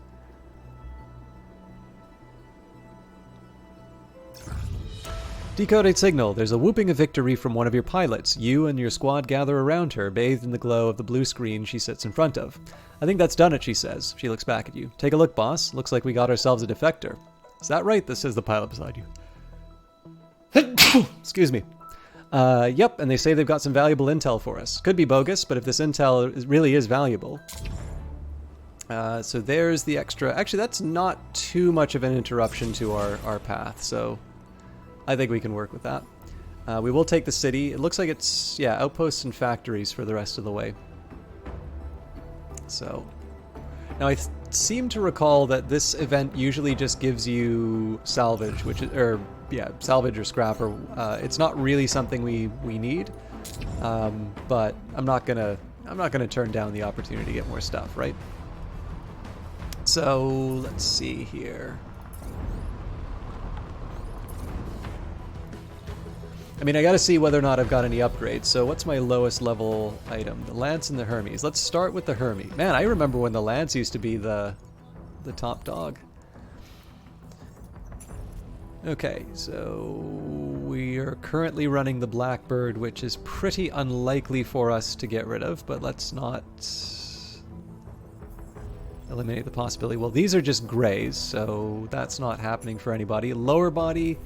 Decoded signal. There's a whooping of victory from one of your pilots. You and your squad gather around her, bathed in the glow of the blue screen she sits in front of. I think that's done it, she says. She looks back at you. Take a look, boss. Looks like we got ourselves a defector. Is that right? This says the pilot beside you. Excuse me. Yep, and they say they've got some valuable intel for us. Could be bogus, but if this intel really is valuable... so there's the extra... Actually, that's not too much of an interruption to our path, so... I think we can work with that. We will take the city. It looks like it's, yeah, outposts and factories for the rest of the way. So, now I seem to recall that this event usually just gives you salvage, which is, or yeah, salvage or scrap, or it's not really something we need. But I'm not gonna turn down the opportunity to get more stuff, right? So let's see here. I mean, I gotta see whether or not I've got any upgrades. So what's my lowest level item? The Lance and the Hermes. Let's start with the Hermes. Man, I remember when the Lance used to be the top dog. Okay, so we are currently running the Blackbird, which is pretty unlikely for us to get rid of, but let's not eliminate the possibility. Well, these are just grays, so that's not happening for anybody. Lower body,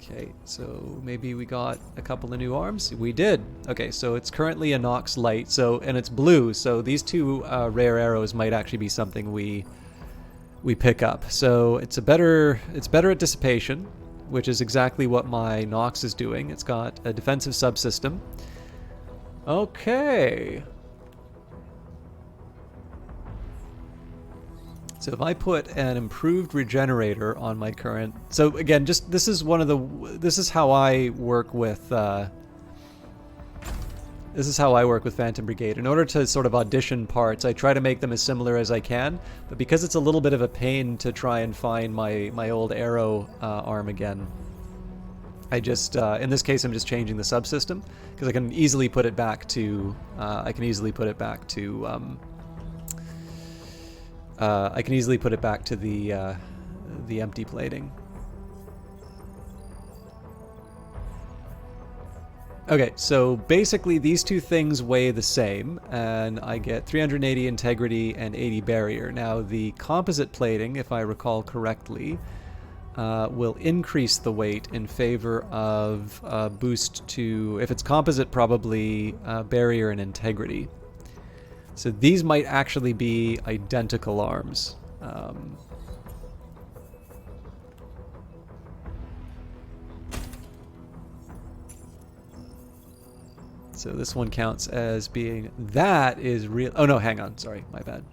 okay, so maybe we got a couple of new arms. We did. Okay, so it's currently a Nox Light, so, and it's blue, so these two rare arrows might actually be something we pick up. So it's better at dissipation, which is exactly what my Nox is doing. It's got a defensive subsystem. Okay. So if I put an improved regenerator on my current, so again, just this is how I work with Phantom Brigade. In order to sort of audition parts, I try to make them as similar as I can, but because it's a little bit of a pain to try and find my old arrow arm again, I just in this case I'm just changing the subsystem because I can easily put it back to the empty plating. Okay, so basically these two things weigh the same, and I get 380 integrity and 80 barrier. Now the composite plating, if I recall correctly, will increase the weight in favor of boost to, if it's composite, probably barrier and integrity. So these might actually be identical arms. So this one counts as being, that is real. Oh no, hang on, sorry, my bad.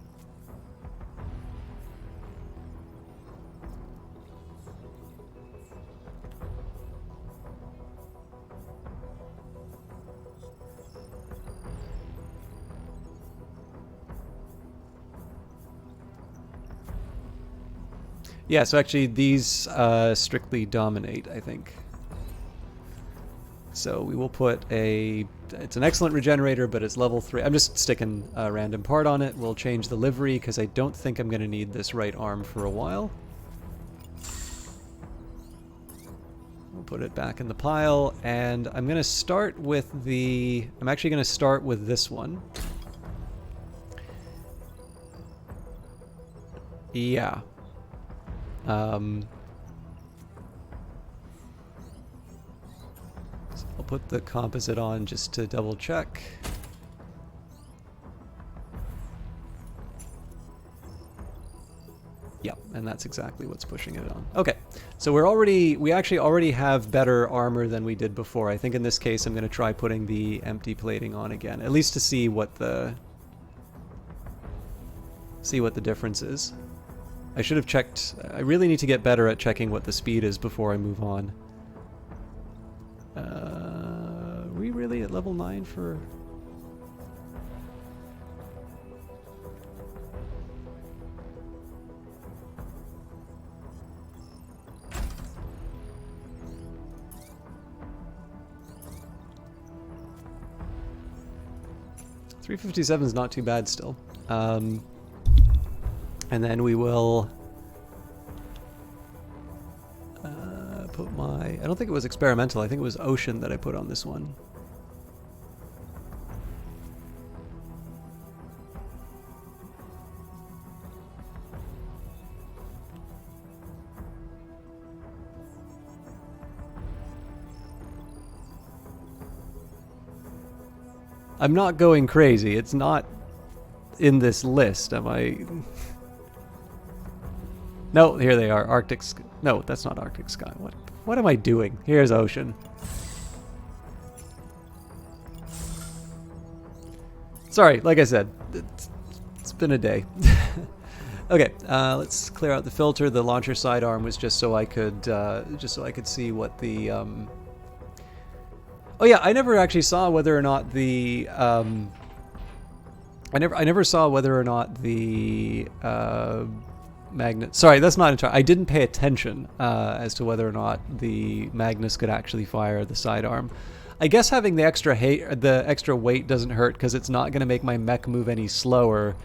Yeah, so actually these strictly dominate, I think. So we will put it's an excellent regenerator, but it's level 3. I'm just sticking a random part on it. We'll change the livery because I don't think I'm going to need this right arm for a while. We'll put it back in the pile, and I'm going to start with I'm actually going to start with this one. Yeah. So I'll put the composite on just to double check. Yep, and that's exactly what's pushing it on. Okay, so we actually already have better armor than we did before. I think in this case I'm going to try putting the empty plating on again, at least to see what the difference is. I should have checked. I really need to get better at checking what the speed is before I move on. Are we really at level 9 for... $357 is not too bad still. And then we will put I don't think it was experimental, I think it was ocean that I put on this one. I'm not going crazy, it's not in this list, am I? No, here they are. Arctic. No, that's not Arctic sky. What am I doing? Here's ocean. Sorry, like I said, it's been a day. Okay, let's clear out the filter. The launcher sidearm was just so I could see what the. Oh yeah, I never actually saw whether or not the. I never saw whether or not the. Magnet. Sorry, that's not entirely. I didn't pay attention as to whether or not the Magnus could actually fire the sidearm. I guess having the extra weight doesn't hurt because it's not going to make my mech move any slower,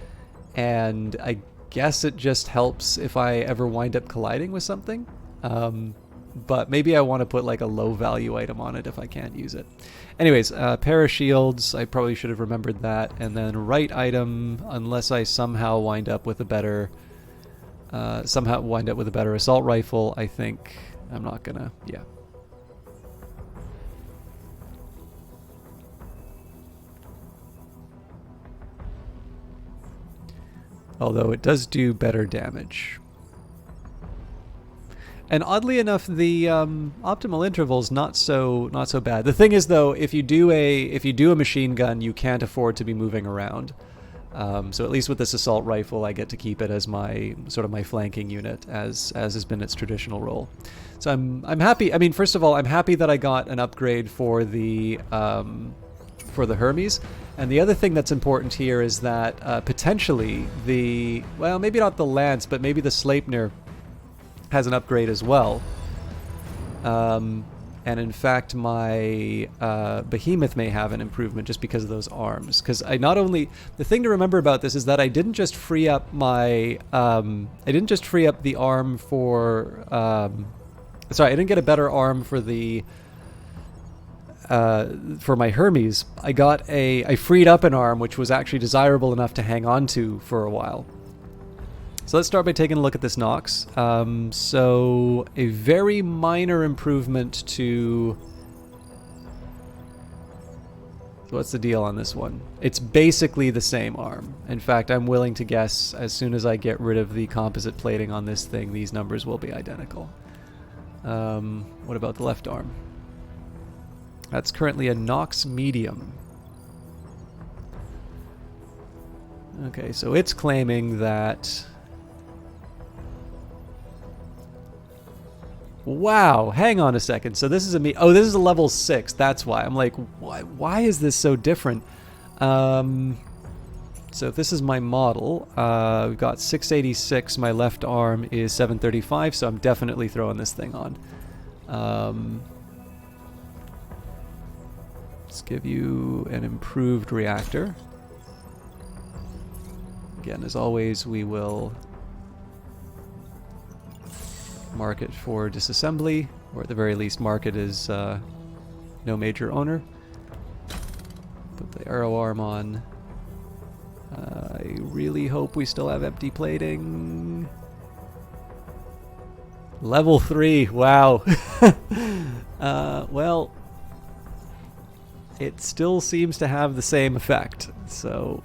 and I guess it just helps if I ever wind up colliding with something. But maybe I want to put like a low value item on it if I can't use it. Anyways, pair of shields. I probably should have remembered that, and then right item unless I somehow wind up with a better. Assault rifle, I think. I'm not gonna, yeah. Although it does do better damage. And oddly enough, the optimal interval's not so bad. The thing is though, if you do a machine gun, you can't afford to be moving around. So at least with this assault rifle, I get to keep it as my sort of my flanking unit, as has been its traditional role. So I'm happy. I mean, first of all, I'm happy that I got an upgrade for the Hermes. And the other thing that's important here is that potentially well, maybe not the Lance, but maybe the Sleipnir has an upgrade as well. And in fact, my Behemoth may have an improvement just because of those arms. Because the thing to remember about this is that I didn't just free up the arm for, sorry, I didn't get a better arm for my Hermes. I freed up an arm which was actually desirable enough to hang on to for a while. So let's start by taking a look at this Nox. So a very minor improvement to... What's the deal on this one? It's basically the same arm. In fact, I'm willing to guess as soon as I get rid of the composite plating on this thing, these numbers will be identical. What about the left arm? That's currently a Nox medium. Okay, so it's claiming that... Wow, hang on a second. So this is this is a level 6. That's why. I'm like, why is this so different? So if this is my model, we've got 686. My left arm is 735, so I'm definitely throwing this thing on. Let's give you an improved reactor. Again, as always, we will mark it for disassembly, or at the very least mark it as no major owner. Put the arrow arm on. I really hope we still have empty plating. Level 3, wow. Well, it still seems to have the same effect, so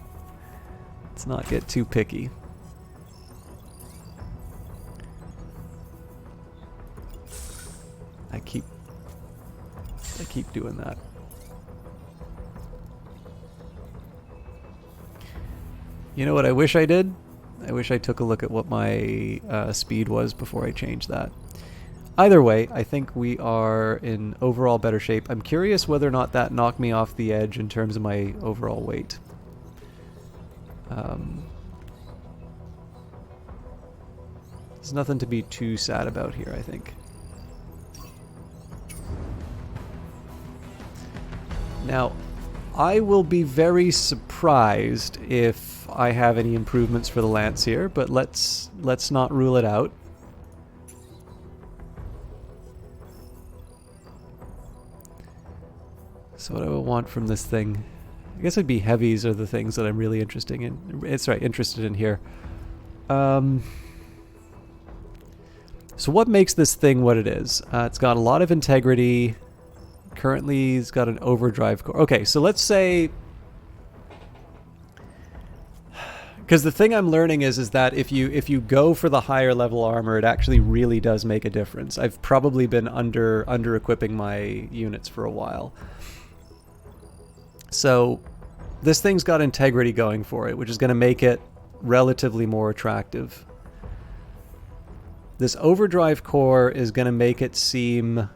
let's not get too picky. I keep doing that. You know what I wish I did? I wish I took a look at what my speed was before I changed that. Either way, I think we are in overall better shape. I'm curious whether or not that knocked me off the edge in terms of my overall weight. There's nothing to be too sad about here, I think. Now, I will be very surprised if I have any improvements for the Lance here, but let's not rule it out. So what do I want from this thing? I guess it'd be heavies are the things that I'm really interested in here. So what makes this thing what it is? It's got a lot of integrity. Currently, it's got an overdrive core. Okay, so let's say... Because the thing I'm learning is that if you go for the higher level armor, it actually really does make a difference. I've probably been under equipping my units for a while. So this thing's got integrity going for it, which is going to make it relatively more attractive. This overdrive core is going to make it seem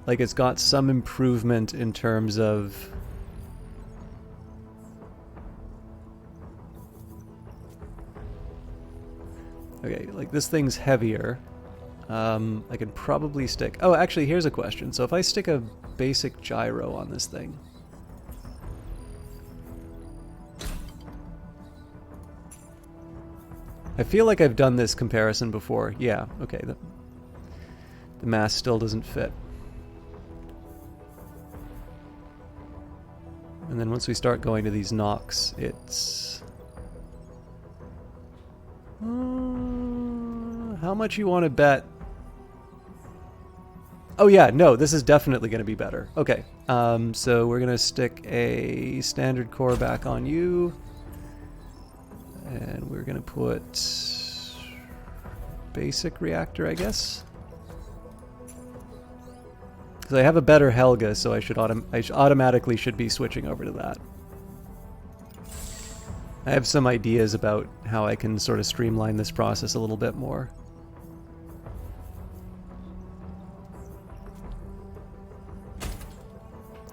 like it's got some improvement in terms of... Okay, like this thing's heavier. I can probably stick... Oh, actually, here's a question. So if I stick a basic gyro on this thing... I feel like I've done this comparison before. Yeah, okay. The mass still doesn't fit. And then once we start going to these Nox, it's... how much you want to bet? Oh yeah, no, this is definitely going to be better. Okay, so we're going to stick a standard core back on you. And we're going to put basic reactor, I guess. Because I have a better Helga, so I automatically should be switching over to that. I have some ideas about how I can sort of streamline this process a little bit more.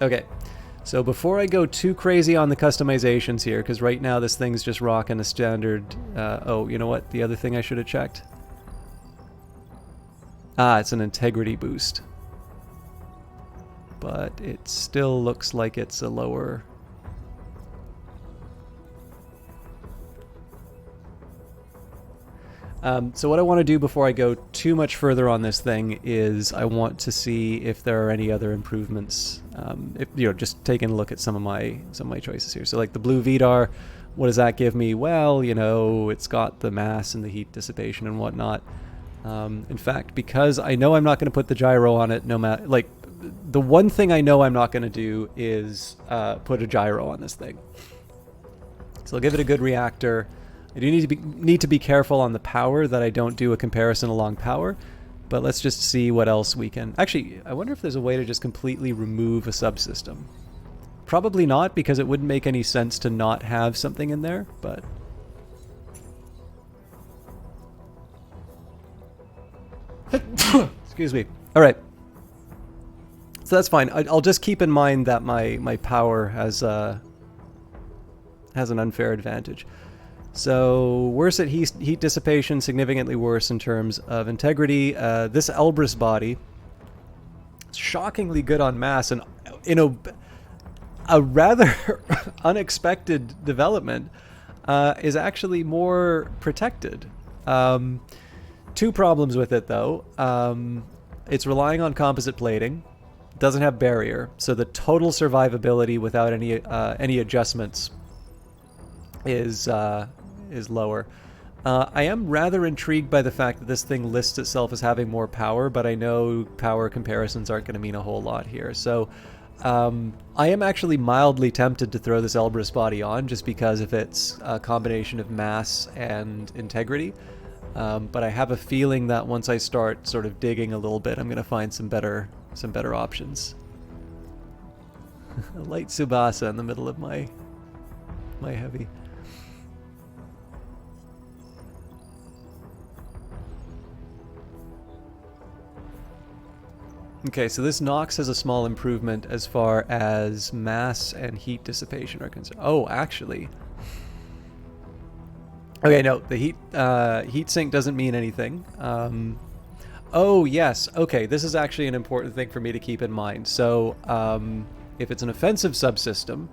Okay, so before I go too crazy on the customizations here, because right now this thing's just rocking a standard... oh, you know what? The other thing I should have checked? Ah, it's an integrity boost. But it still looks like it's a lower... so what I want to do before I go too much further on this thing is I want to see if there are any other improvements. If, you know, just taking a look at some of my choices here. So like the blue VDAR, what does that give me? Well, you know, it's got the mass and the heat dissipation and whatnot. In fact, because I know I'm not going to put the gyro on it, no matter, like, the one thing I know I'm not going to do is put a gyro on this thing. So I'll give it a good reactor. I do need to be careful on the power that I don't do a comparison along power, but let's just see what else we can... Actually, I wonder if there's a way to just completely remove a subsystem. Probably not, because it wouldn't make any sense to not have something in there, but... Excuse me. Alright. So that's fine. I'll just keep in mind that my power has an unfair advantage. So worse at heat dissipation, significantly worse in terms of integrity. This Elbrus body, shockingly good on mass, and in a rather unexpected development, is actually more protected. Two problems with it though. It's relying on composite plating, doesn't have barrier, so the total survivability without any adjustments is lower. I am rather intrigued by the fact that this thing lists itself as having more power, but I know power comparisons aren't going to mean a whole lot here. So I am actually mildly tempted to throw this Elbrus body on just because of its combination of mass and integrity. But I have a feeling that once I start sort of digging a little bit, I'm going to find some better options. A light Tsubasa in the middle of my heavy. Okay, so this Nox has a small improvement as far as mass and heat dissipation are concerned. Oh, actually. Okay, no, the heat sink doesn't mean anything. Oh, yes. Okay, this is actually an important thing for me to keep in mind. So, if it's an offensive subsystem,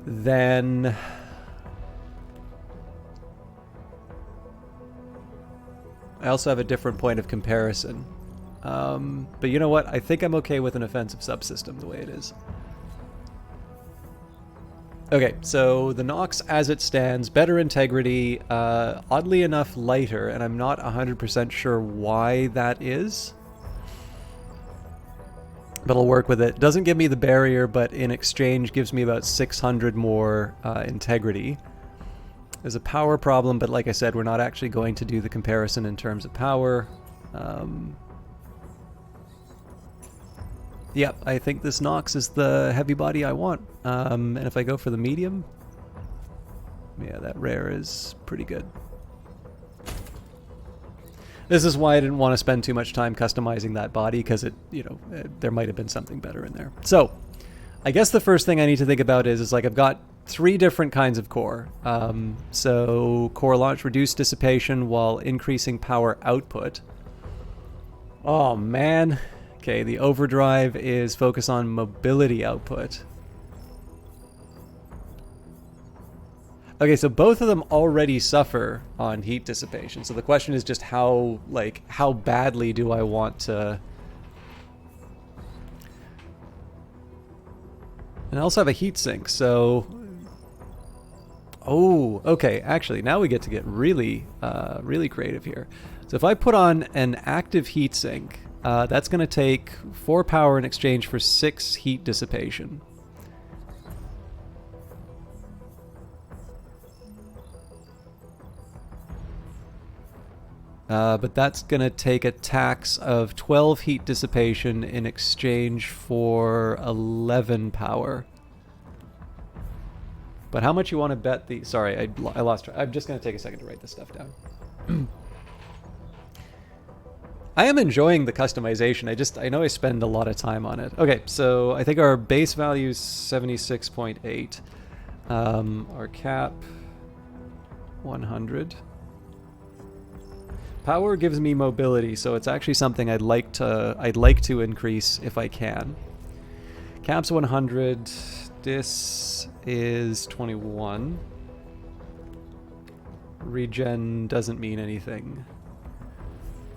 then... I also have a different point of comparison. But you know what? I think I'm okay with an offensive subsystem the way it is. Okay, so the Nox as it stands, better integrity, oddly enough lighter, and I'm not 100% sure why that is. But I'll work with it. Doesn't give me the barrier, but in exchange gives me about 600 more integrity. There's a power problem, but like I said, we're not actually going to do the comparison in terms of power. Yep, I think this Nox is the heavy body I want. And if I go for the medium, yeah, that rare is pretty good. This is why I didn't want to spend too much time customizing that body, because it, you know, there might have been something better in there. So, I guess the first thing I need to think about is like I've got 3 different kinds of core. So, core launch reduced dissipation while increasing power output. Oh man. Okay, the overdrive is focus on mobility output. Okay, so both of them already suffer on heat dissipation. So the question is just how badly do I want to... And I also have a heat sink, so... Oh, okay, actually, now we get to get really, really creative here. So if I put on an active heat sink, that's going to take 4 power in exchange for 6 heat dissipation. But that's going to take a tax of 12 heat dissipation in exchange for 11 power. But how much you want to bet the... Sorry, I lost track. I'm just going to take a second to write this stuff down. I am enjoying the customization. I know I spend a lot of time on it. Okay, so I think our base value is 76.8. Our cap, 100. Power gives me mobility, so it's actually something I'd like to increase if I can. Cap's 100. This is 21. Regen doesn't mean anything.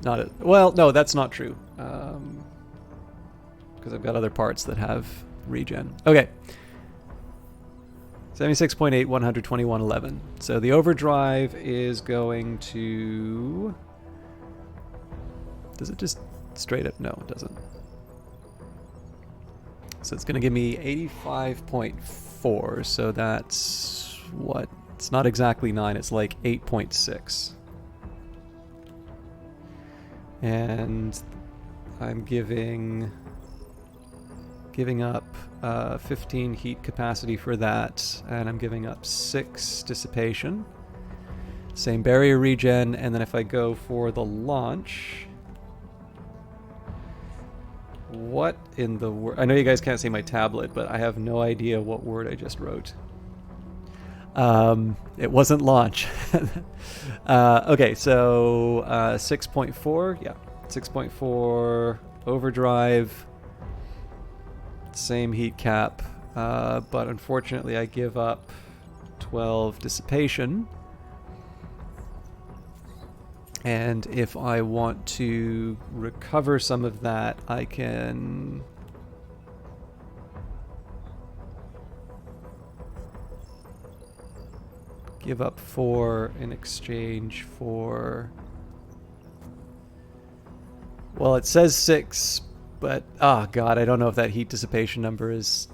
Well, no, that's not true. Because I've got other parts that have regen. Okay. 76.8, 121, 11. So the overdrive is going to... Does it just straight up? No, it doesn't. So it's going to give me 85.4. So that's what? It's not exactly 9. It's like 8.6. And I'm giving up 15 heat capacity for that, and I'm giving up 6 dissipation. Same barrier regen, and then if I go for the launch, what in the word? I know you guys can't see my tablet, but I have no idea what word I just wrote. It wasn't launch. Okay, so 6.4, yeah, 6.4 overdrive, same heat cap, but unfortunately I give up 12 dissipation. And if I want to recover some of that, I can... give up 4 in exchange for... Well, it says 6, but... Oh, God, I don't know if that heat dissipation number is...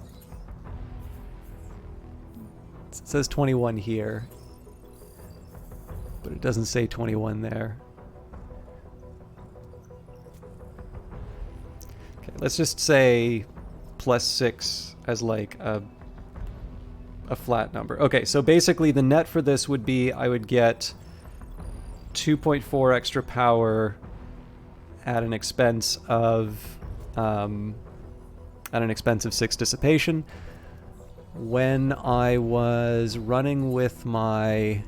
It says 21 here, but it doesn't say 21 there. Okay, let's just say plus 6 as like a flat number. Okay, so basically the net for this would be I would get 2.4 extra power at an expense of 6 dissipation. When I was running with my...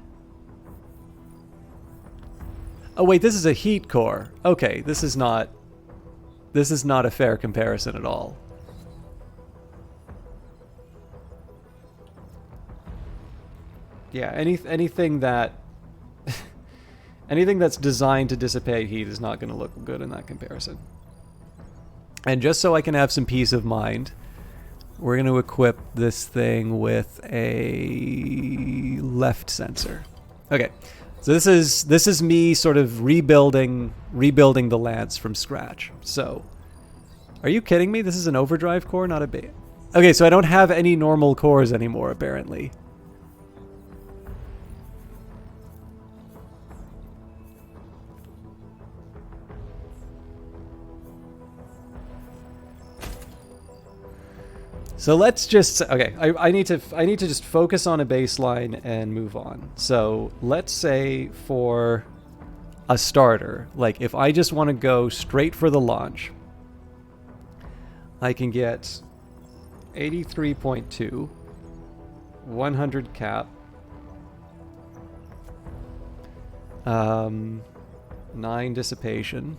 Oh wait, this is a heat core. Okay, this is not a fair comparison at all. Yeah, anything that anything that's designed to dissipate heat is not going to look good in that comparison. And just so I can have some peace of mind, we're going to equip this thing with a left sensor. Okay, so this is me sort of rebuilding the Lance from scratch. So, are you kidding me? This is an overdrive core, not a beta. Okay, so I don't have any normal cores anymore, apparently. So let's just, okay, I need to just focus on a baseline and move on. So let's say for a starter, like if I just want to go straight for the launch, I can get 83.2, 100 cap, 9 dissipation,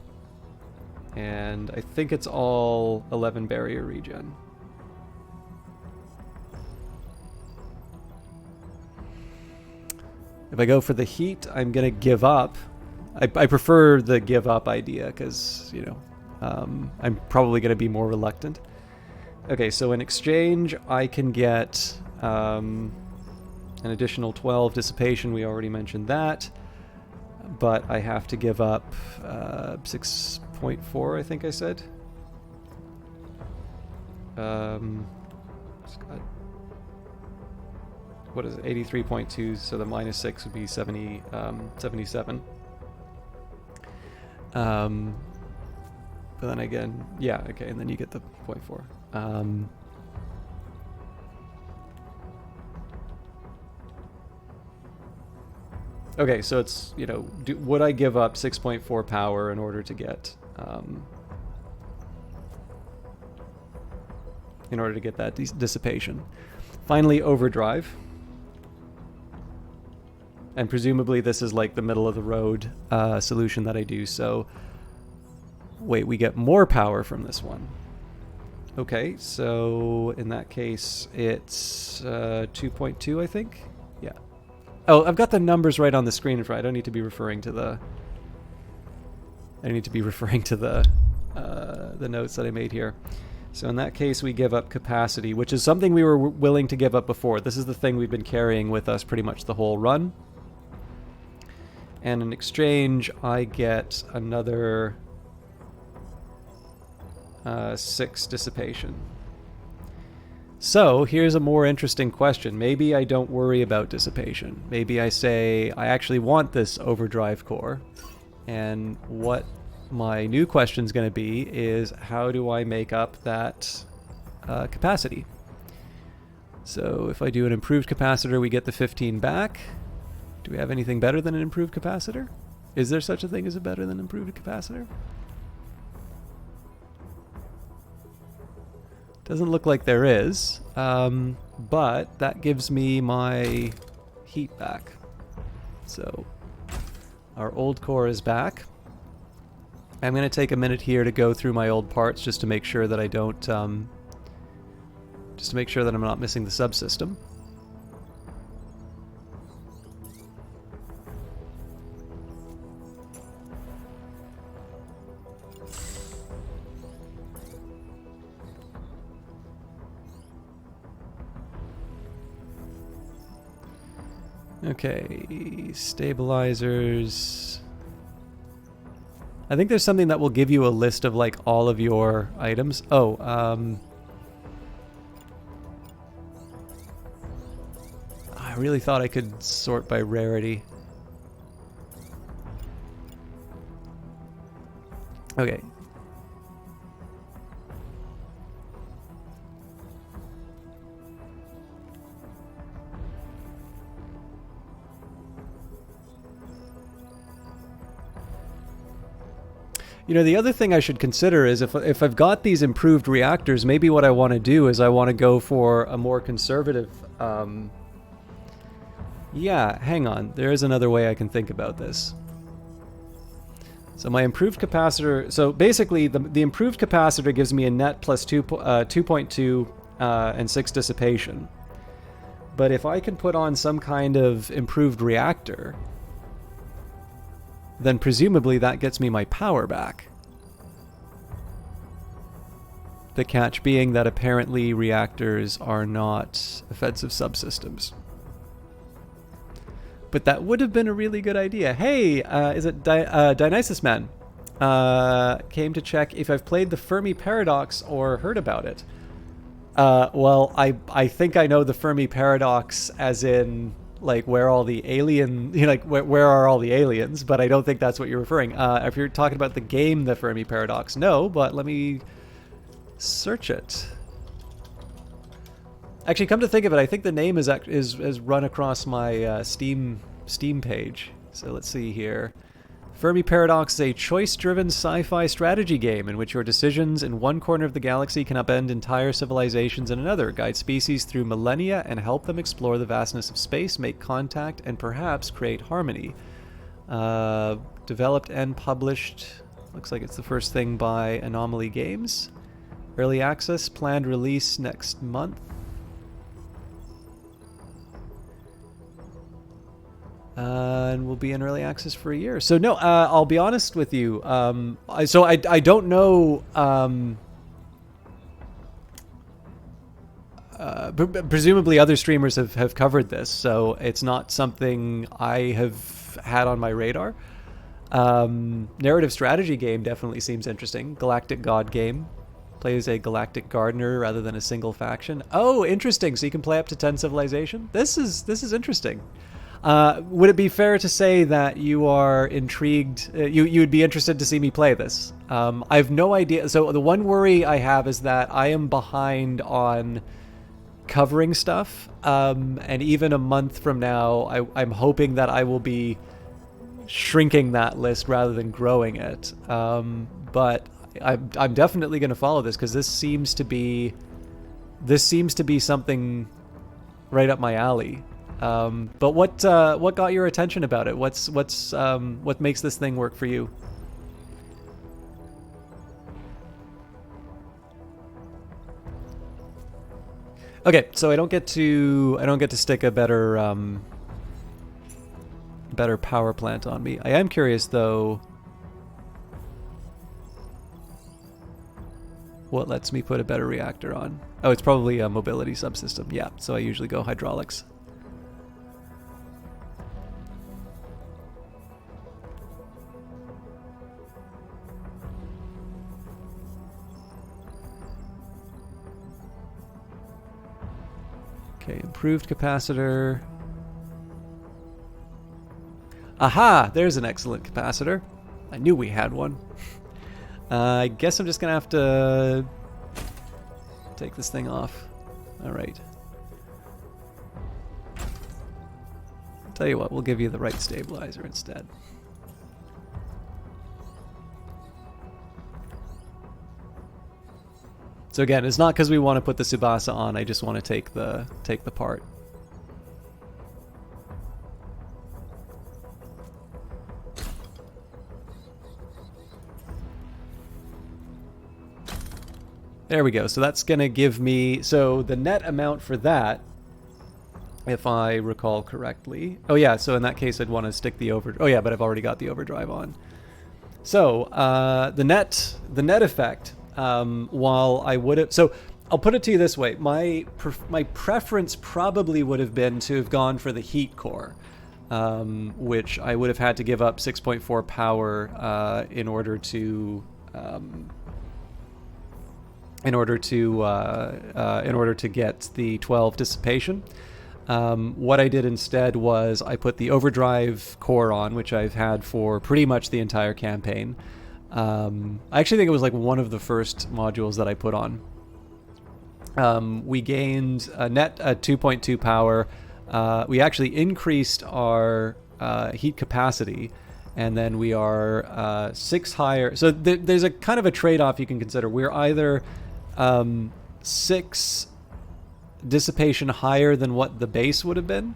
and I think it's all 11 barrier regen. If I go for the heat, I'm going to give up. I prefer the give up idea because, you know, I'm probably going to be more reluctant. Okay, so in exchange, I can get an additional 12 dissipation. We already mentioned that. But I have to give up 6.4, I think I said. What is it? 83.2, so the minus 6 would be 77. But then again, yeah, okay, and then you get the 0.4. Okay, so it's, you know, would I give up 6.4 power in order to get that dissipation? Finally, overdrive. And presumably this is like the middle of the road solution that I do. So, wait, we get more power from this one. Okay, so in that case, it's 2.2, I think. Yeah. Oh, I've got the numbers right on the screen. I don't need to be referring to the. I need to be referring to the notes that I made here. So in that case, we give up capacity, which is something we were willing to give up before. This is the thing we've been carrying with us pretty much the whole run. And in exchange, I get another 6 dissipation. So here's a more interesting question. Maybe I don't worry about dissipation. Maybe I say I actually want this overdrive core. And what my new question is going to be is, how do I make up that capacity? So if I do an improved capacitor, we get the 15 back. Do we have anything better than an improved capacitor? Is there such a thing as a better than improved capacitor? Doesn't look like there is, but that gives me my heat back. So our old core is back. I'm going to take a minute here to go through my old parts just to make sure that I don't, just to make sure that I'm not missing the subsystem. Okay, stabilizers. I think there's something that will give you a list of like all of your items. Oh, I really thought I could sort by rarity. Okay. You know, the other thing I should consider is if I've got these improved reactors, maybe what I want to do is I want to go for a more conservative... Yeah, hang on. There is another way I can think about this. So my improved capacitor... So basically, the improved capacitor gives me a net plus 2.2 and 6 dissipation. But if I can put on some kind of improved reactor, then presumably that gets me my power back. The catch being that apparently reactors are not offensive subsystems. But that would have been a really good idea. Hey, is it Dionysus Man? Came to check if I've played the Fermi Paradox or heard about it. Well, I think I know the Fermi Paradox as in... like where all the alien, you know, like where are all the aliens? But I don't think that's what you're referring. If you're talking about the game, the Fermi Paradox, no. But let me search it. Actually, come to think of it, I think the name is run across my Steam page. So let's see here. Fermi Paradox is a choice-driven sci-fi strategy game in which your decisions in one corner of the galaxy can upend entire civilizations in another, guide species through millennia, and help them explore the vastness of space, make contact, and perhaps create harmony. Developed and published, looks like it's the first thing by Anomaly Games. Early access, planned release next month. And we'll be in early access for a year. So no, I'll be honest with you. I don't know. Presumably other streamers have covered this, so it's not something I have had on my radar. Narrative strategy game definitely seems interesting. Galactic God game. Plays a galactic gardener rather than a single faction. Oh, interesting. So you can play up to 10 civilization. This is interesting. Would it be fair to say that you are intrigued? You would be interested to see me play this. I have no idea. So the one worry I have is that I am behind on covering stuff. And even a month from now, I'm hoping that I will be shrinking that list rather than growing it. But I'm definitely going to follow this because this seems to be something right up my alley. But what got your attention about it? What makes this thing work for you? Okay, so I don't get to stick a better power plant on me. I am curious though, what lets me put a better reactor on? Oh, it's probably a mobility subsystem. Yeah, so I usually go hydraulics. Okay, improved capacitor. Aha! There's an excellent capacitor. I knew we had one. I guess I'm just gonna have to take this thing off. Alright. Tell you what, we'll give you the right stabilizer instead. So again, it's not because we want to put the Tsubasa on, I just want to take the part. There we go. So that's going to give me... So the net amount for that, if I recall correctly... Oh yeah, so in that case I'd want to stick the over... Oh yeah, but I've already got the overdrive on. So the net effect, while I would have... So I'll put it to you this way. My preference probably would have been to have gone for the heat core, which I would have had to give up 6.4 power in order to get the 12 dissipation. What I did instead was I put the overdrive core on, which I've had for pretty much the entire campaign. I actually think it was like one of the first modules that I put on. We gained a net 2.2 power. We actually increased our heat capacity, and then we are 6 higher. So there's a kind of a trade-off you can consider. We're either 6 dissipation higher than what the base would have been,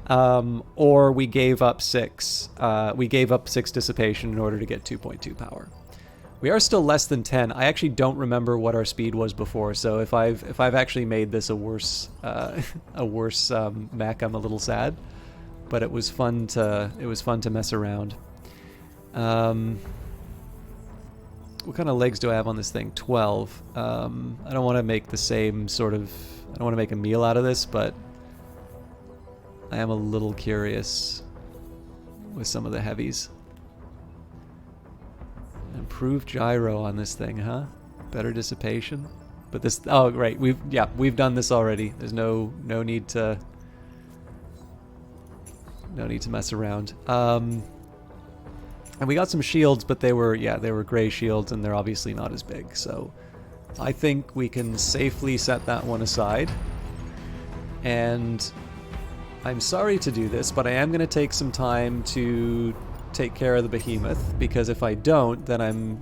or we gave up 6. We gave up 6 dissipation in order to get 2.2 power. We are still less than 10. I actually don't remember what our speed was before, so if I've actually made this a worse mech, I'm a little sad. But it was fun to mess around. What kind of legs do I have on this thing? 12. I don't want to make the same sort of... I don't want to make a meal out of this, but I am a little curious with some of the heavies. Improved gyro on this thing, huh? Better dissipation. But this... Oh, right. We've done this already. There's no need to... No need to mess around. And we got some shields, but they were gray shields, and they're obviously not as big. So I think we can safely set that one aside. And I'm sorry to do this, but I am going to take some time to take care of the behemoth, because if I don't, then I'm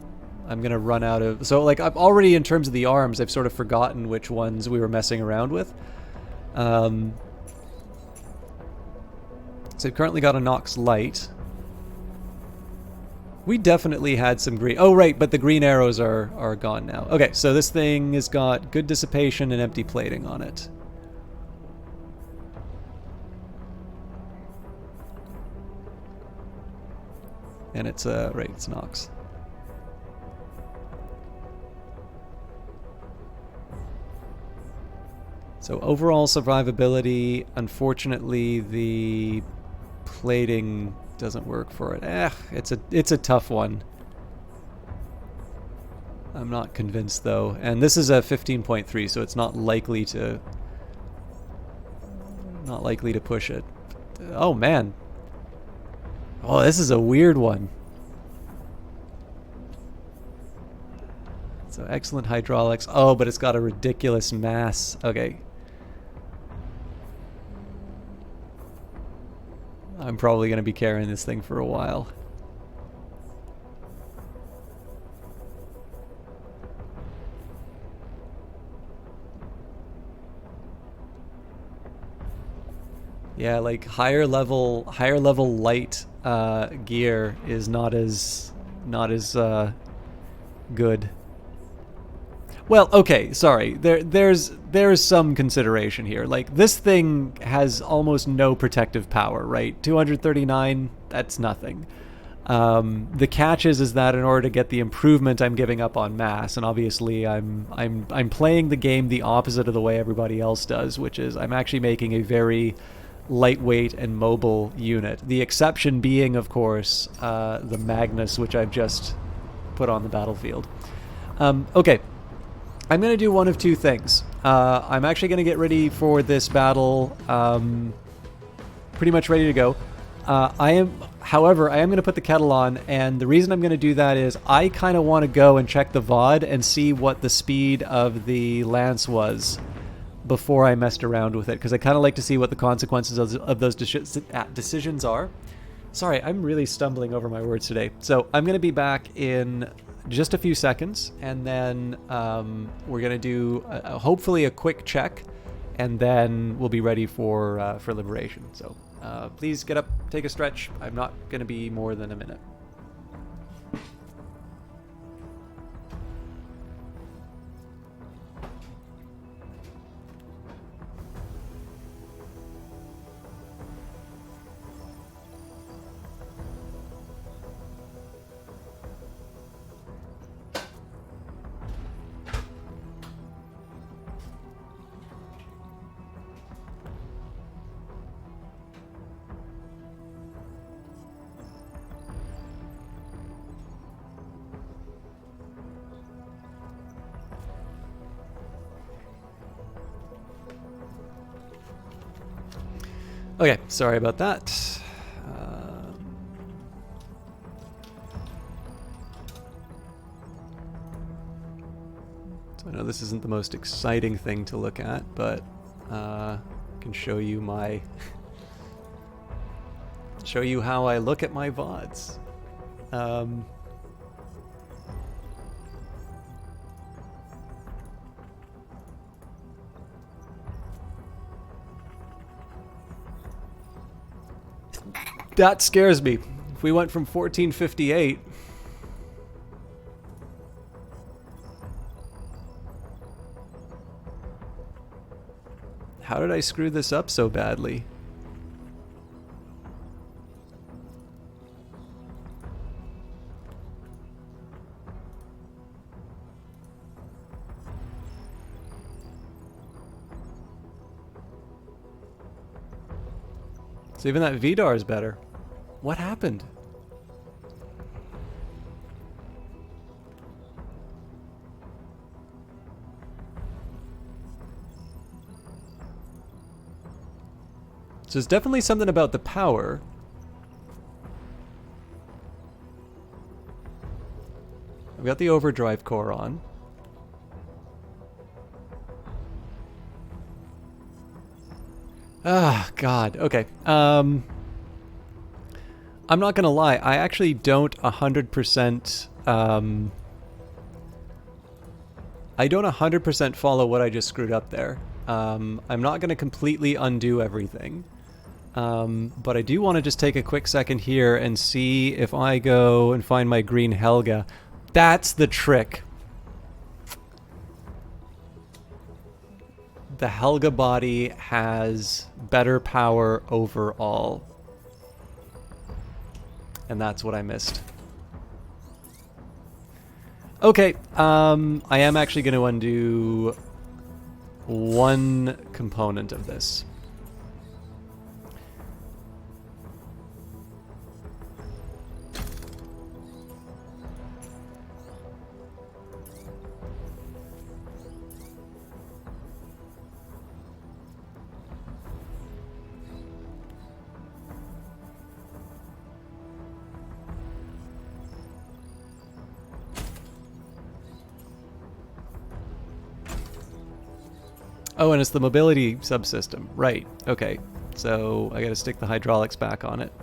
going to run out of... So, like, I've already, in terms of the arms, I've sort of forgotten which ones we were messing around with. So I've currently got a Nox Light. We definitely had some green... Oh, right, but the green arrows are gone now. Okay, so this thing has got good dissipation and empty plating on it. And it's, right, it's Nox. So overall survivability, unfortunately, the plating doesn't work for it. It's a tough one. I'm not convinced though. And this is a 15.3, so it's not likely to push it. Oh man. Oh, this is a weird one. So excellent hydraulics. Oh, but it's got a ridiculous mass. Okay. I'm probably going to be carrying this thing for a while. Yeah, like higher level light gear is not as good. Well, okay, sorry. There's some consideration here. Like this thing has almost no protective power, right? 239, that's nothing. The catch is that in order to get the improvement, I'm giving up on mass, and obviously I'm playing the game the opposite of the way everybody else does, which is I'm actually making a very lightweight and mobile unit. The exception being, of course, the Magnus, which I've just put on the battlefield. Okay, I'm going to do one of two things. I'm actually going to get ready for this battle, pretty much ready to go. However, I am going to put the kettle on, and the reason I'm going to do that is I kind of want to go and check the VOD and see what the speed of the Lance was before I messed around with it, because I kind of like to see what the consequences of those decisions are. Sorry, I'm really stumbling over my words today. So I'm going to be back in just a few seconds, and then we're going to do hopefully a quick check, and then we'll be ready for liberation. So please get up, take a stretch. I'm not going to be more than a minute. Okay, sorry about that. So I know this isn't the most exciting thing to look at, but I can show you my show you how I look at my VODs. That scares me. If we went from 1458... How did I screw this up so badly? So even that Vidar is better. What happened? So there's definitely something about the power. I've got the overdrive core on. Ah, God. Okay. I'm not gonna lie. I actually don't 100%. I don't 100% follow what I just screwed up there. I'm not gonna completely undo everything. But I do want to just take a quick second here and see if I go and find my green Helga. That's the trick. The Helga body has better power overall. And that's what I missed. Okay, I am actually going to undo one component of this. Oh, and it's the mobility subsystem. Right. Okay. So I gotta stick the hydraulics back on it.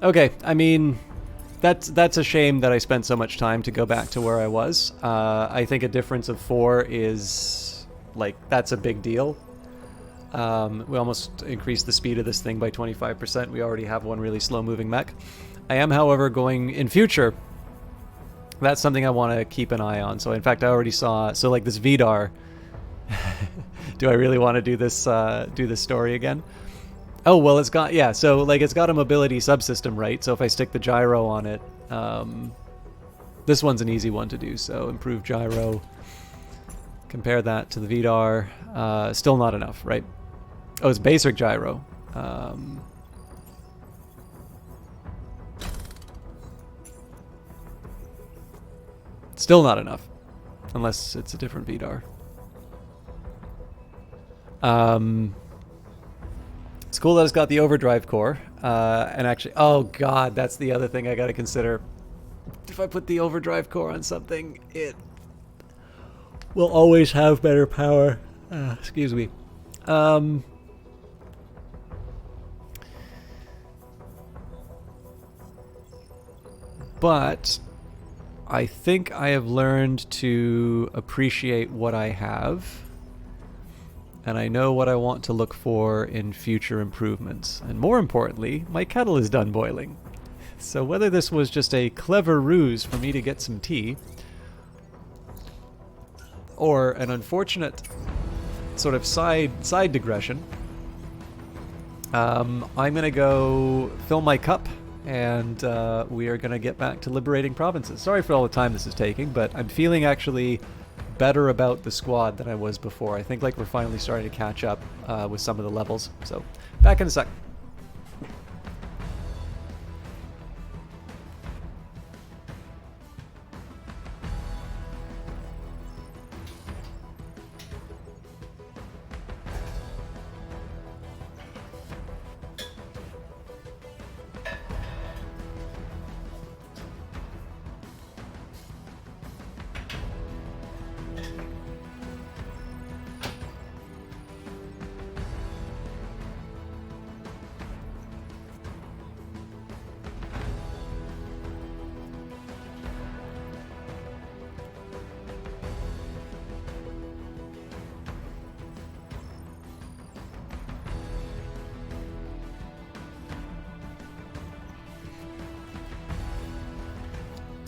Okay, I mean, that's a shame that I spent so much time to go back to where I was. I think a difference of 4 is, like, that's a big deal. We almost increased the speed of this thing by 25%. We already have one really slow-moving mech. I am, however, going in future. That's something I want to keep an eye on. So, in fact, I already saw. So, like this VDAR. Do I really want to do this story again? Oh well, it's got So like it's got a mobility subsystem, right? So if I stick the gyro on it, this one's an easy one to do. So improve gyro. Compare that to the VDAR. Still not enough, right? Oh, it's basic gyro. Still not enough, unless it's a different VDAR. It's cool that it's got the overdrive core. And actually, oh god, that's the other thing I gotta consider. If I put the overdrive core on something, it will always have better power. Excuse me. But I think I have learned to appreciate what I have. And I know what I want to look for in future improvements. And more importantly, my kettle is done boiling. So whether this was just a clever ruse for me to get some tea, or an unfortunate sort of side digression, I'm going to go fill my cup, and we are going to get back to liberating provinces. Sorry for all the time this is taking, but I'm feeling actually better about the squad than I was before. I think like we're finally starting to catch up with some of the levels. So back in a sec.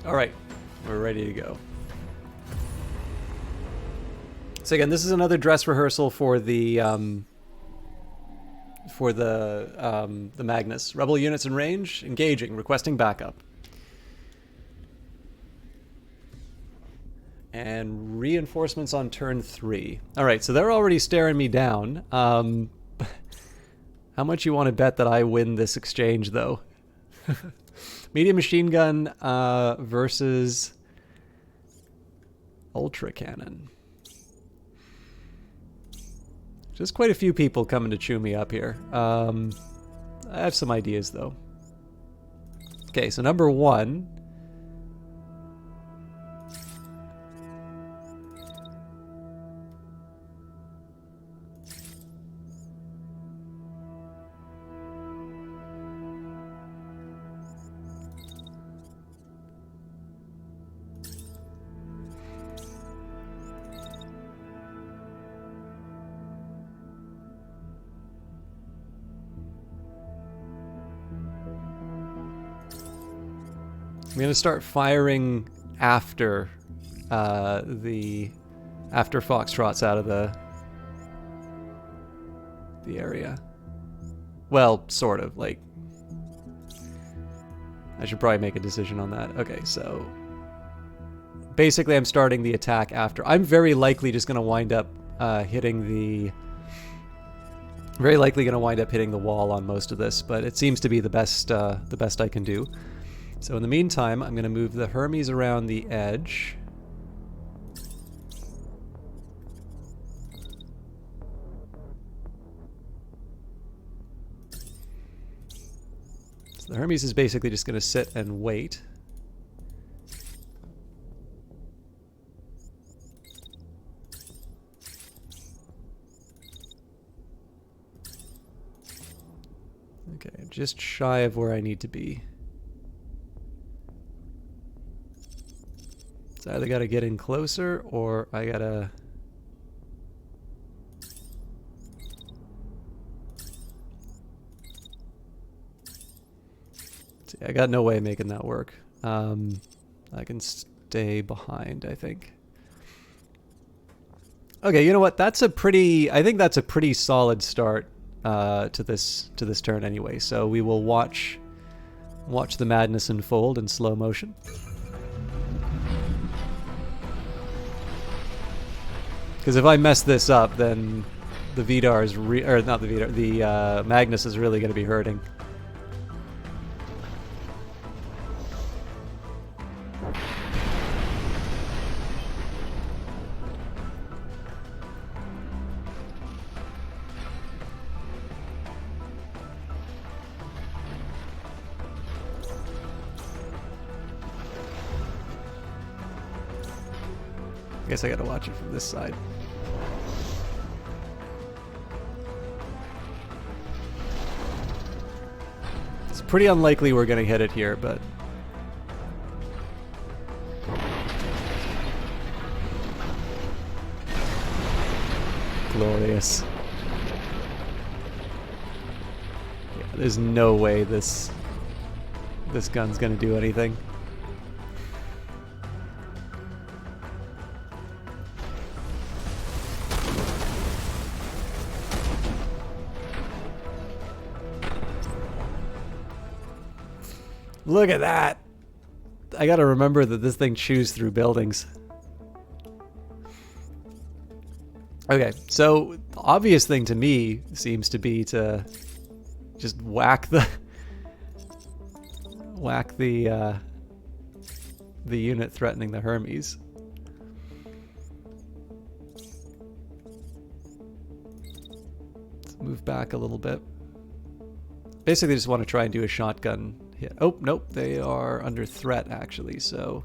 All right, we're ready to go. So again, this is another dress rehearsal for the Magnus. Rebel units in range, engaging, requesting backup. And reinforcements on turn 3. All right, so they're already staring me down. How much you want to bet that I win this exchange, though? Medium machine gun versus ultra cannon. Just quite a few people coming to chew me up here. I have some ideas, though. Okay, so number 1. I'm gonna start firing after after Foxtrot's out of the area. Well, sort of, like, I should probably make a decision on that. Okay, so basically I'm starting the attack after. I'm very likely just gonna wind up hitting the wall on most of this, but it seems to be the best I can do. So in the meantime, I'm going to move the Hermes around the edge. So the Hermes is basically just going to sit and wait. Okay, just shy of where I need to be. So I either got to get in closer or I got to... See, I got no way of making that work. I can stay behind, I think. Okay, you know what? That's a pretty... I think that's a pretty solid start to this turn anyway. So we will watch the madness unfold in slow motion. Because if I mess this up, then the Vidar is or not the Vidar, the Magnus is really going to be hurting. I guess I gotta watch it from this side. It's pretty unlikely we're gonna hit it here, but... Glorious. Yeah, there's no way this gun's gonna do anything. Look at that! I gotta remember that this thing chews through buildings. Okay, so the obvious thing to me seems to be to just whack the unit threatening the Hermes. Let's move back a little bit. Basically just want to try and do a shotgun hit. Oh, nope, they are under threat actually, so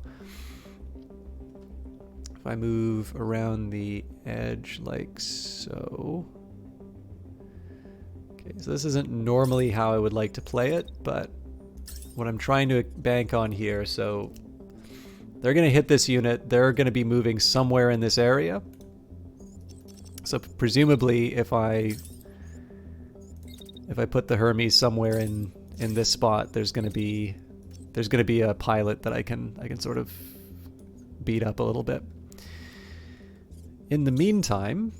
if I move around the edge like so. Okay, so this isn't normally how I would like to play it, but what I'm trying to bank on here, so they're going to hit this unit, they're going to be moving somewhere in this area. So presumably if I put the Hermes somewhere in this spot, there's going to be a pilot that I can sort of beat up a little bit. In the meantime,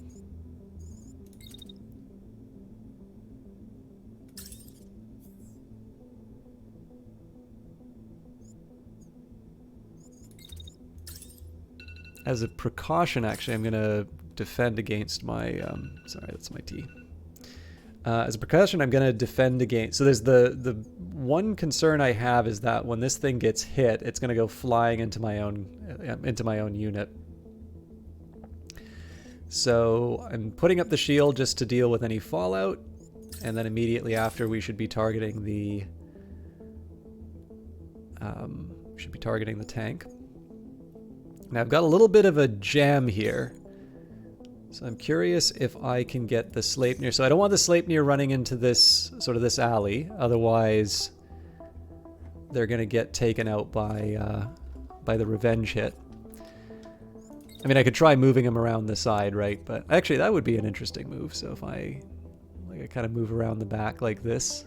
as a precaution, actually, I'm going to defend against my... sorry, that's my T. As a precaution, I'm going to defend against... So there's the one concern I have is that when this thing gets hit, it's going to go flying into my own unit. So I'm putting up the shield just to deal with any fallout, and then immediately after we should be targeting the tank. Now I've got a little bit of a jam here. So I'm curious if I can get the Sleipnir. So I don't want the Sleipnir running into this alley, otherwise they're going to get taken out by the revenge hit. I mean, I could try moving them around the side, right? But actually, that would be an interesting move. So if I kind of move around the back like this,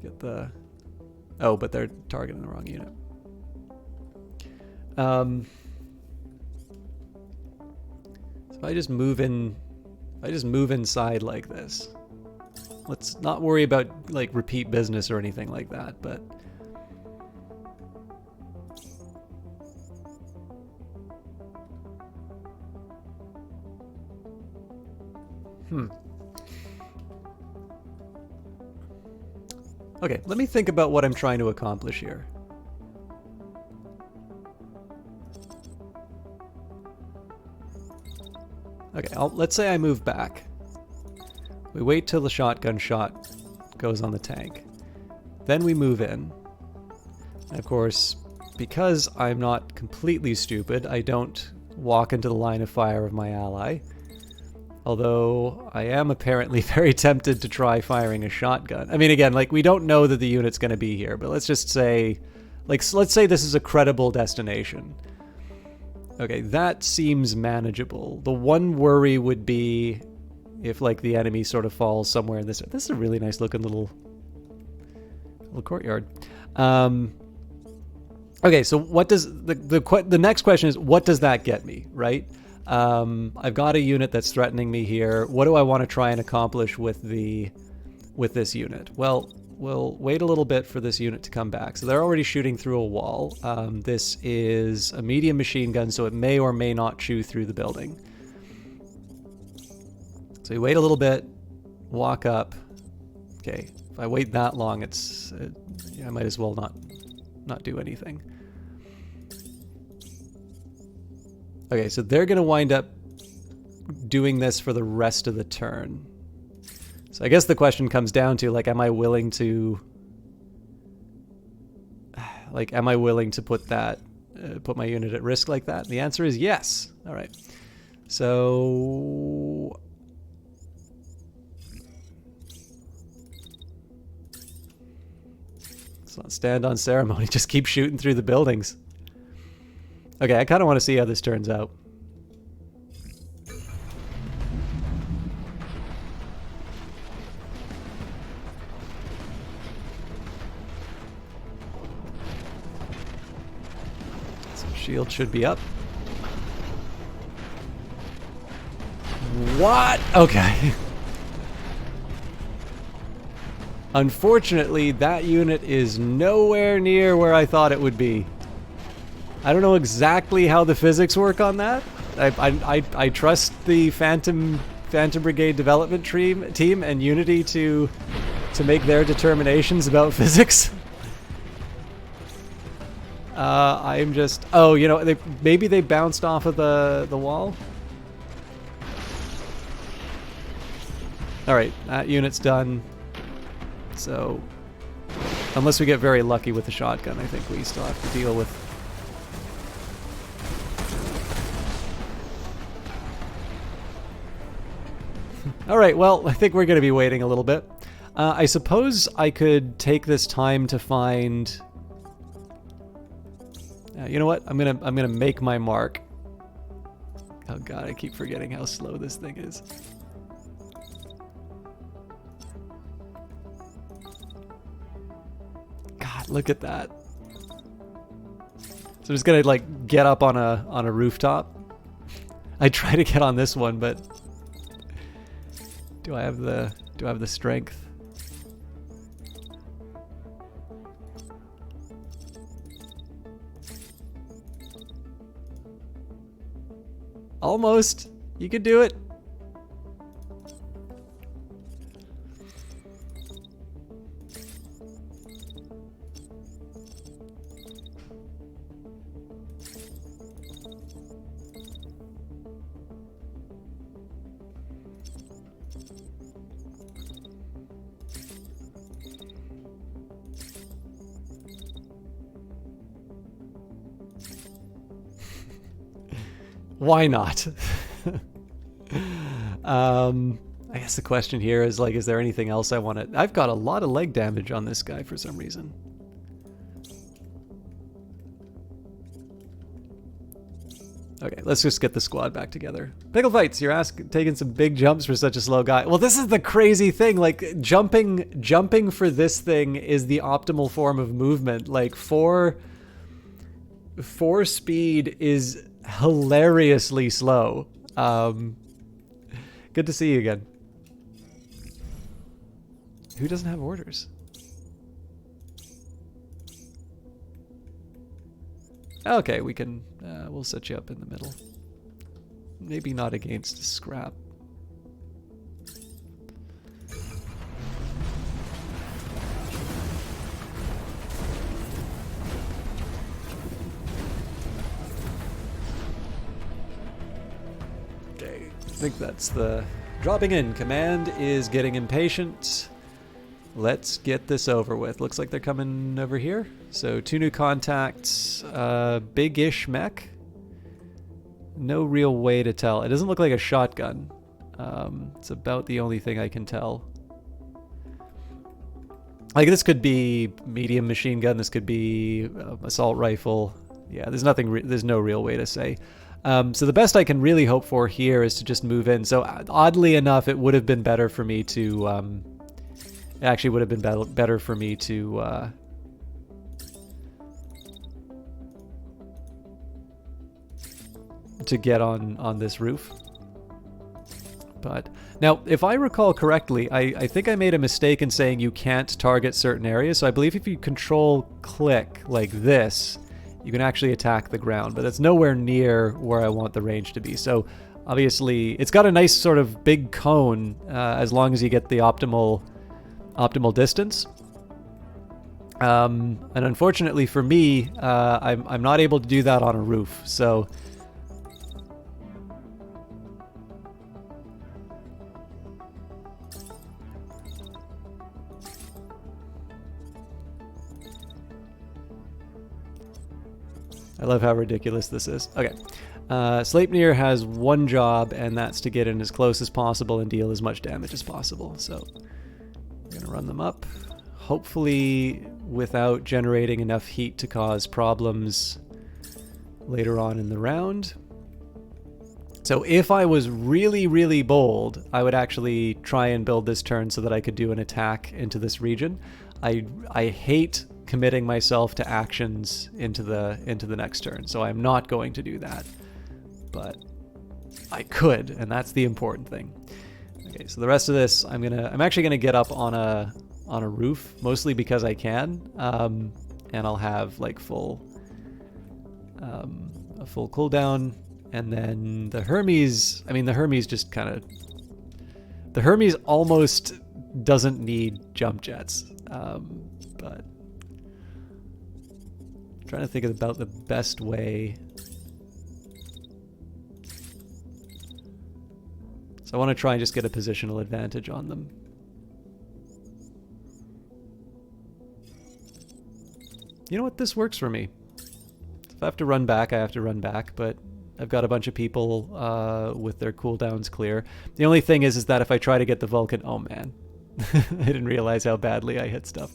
get the... Oh, but they're targeting the wrong unit. So if I just move inside like this. Let's not worry about like repeat business or anything like that, but okay, let me think about what I'm trying to accomplish here. Okay, let's say I move back. We wait till the shotgun shot goes on the tank. Then we move in. And of course, because I'm not completely stupid, I don't walk into the line of fire of my ally. Although I am apparently very tempted to try firing a shotgun. I mean, again, like, we don't know that the unit's going to be here, but let's just say, like, let's say this is a credible destination. Okay, that seems manageable. The one worry would be if, like, the enemy sort of falls somewhere in this. This is a really nice looking little courtyard. Okay, so what does the next question is, what does that get me, right? I've got a unit that's threatening me here. What do I want to try and accomplish with this unit? Well, we'll wait a little bit for this unit to come back. So they're already shooting through a wall. This is a medium machine gun, so it may or may not chew through the building. So you wait a little bit, walk up. Okay, if I wait that long, I might as well not do anything. Okay, so they're going to wind up doing this for the rest of the turn. So I guess the question comes down to, like, am I willing to put my unit at risk like that? And the answer is yes. All right. So let's not stand on ceremony. Just keep shooting through the buildings. Okay, I kind of want to see how this turns out. So shield should be up. What? Okay. Unfortunately, that unit is nowhere near where I thought it would be. I don't know exactly how the physics work on that. I trust the Phantom Brigade development team and Unity to make their determinations about physics. I'm just... Oh, you know, maybe they bounced off of the wall? Alright, that unit's done. So, unless we get very lucky with the shotgun, I think we still have to deal with... Alright, well, I think we're going to be waiting a little bit. I suppose I could take this time to find... you know what? I'm gonna make my mark. Oh god, I keep forgetting how slow this thing is. God, look at that. So I'm just gonna, like, get up on a rooftop. I try to get on this one, but do I have the strength? Almost. You could do it. Why not? I guess the question here is, like, is there anything else I want to... I've got a lot of leg damage on this guy for some reason. Okay, let's just get the squad back together. Pickle fights, you're taking some big jumps for such a slow guy. Well, this is the crazy thing. Like, jumping for this thing is the optimal form of movement. Like, 4 speed is hilariously slow. Good to see you again. Who doesn't have orders? Okay, we can, we'll set you up in the middle. Maybe not against scrap. Okay, I think that's the... Dropping in. Command is getting impatient. Let's get this over with. Looks like they're coming over here. So 2 new contacts, big-ish mech. No real way to tell. It doesn't look like a shotgun. It's about the only thing I can tell. Like, this could be medium machine gun. This could be assault rifle. Yeah, there's nothing. There's no real way to say. So the best I can really hope for here is to just move in. So oddly enough, it would have been better for me to. It actually would have been better for me to. To get on this roof. But now, if I recall correctly, I think I made a mistake in saying you can't target certain areas. So I believe if you control click like this, you can actually attack the ground, but it's nowhere near where I want the range to be. So obviously, it's got a nice sort of big cone as long as you get the optimal distance. And unfortunately for me, I'm not able to do that on a roof. So. I love how ridiculous this is. Okay. Sleipnir has one job, and that's to get in as close as possible and deal as much damage as possible. So we're going to run them up. Hopefully without generating enough heat to cause problems later on in the round. So if I was really, really bold, I would actually try and build this turn so that I could do an attack into this region. I hate committing myself to actions into the next turn, so I'm not going to do that, but I could, and that's the important thing. Okay, so the rest of this, I'm actually gonna get up on a roof, mostly because I can, and I'll have like a full cooldown, and then the Hermes. I mean, the Hermes just kind of. The Hermes almost doesn't need jump jets, but. Trying to think about the best way. So I want to try and just get a positional advantage on them. You know what? This works for me. If I have to run back, I have to run back, but I've got a bunch of people with their cooldowns clear. The only thing is that if I try to get the Vulcan... Oh, man. I didn't realize how badly I hit stuff.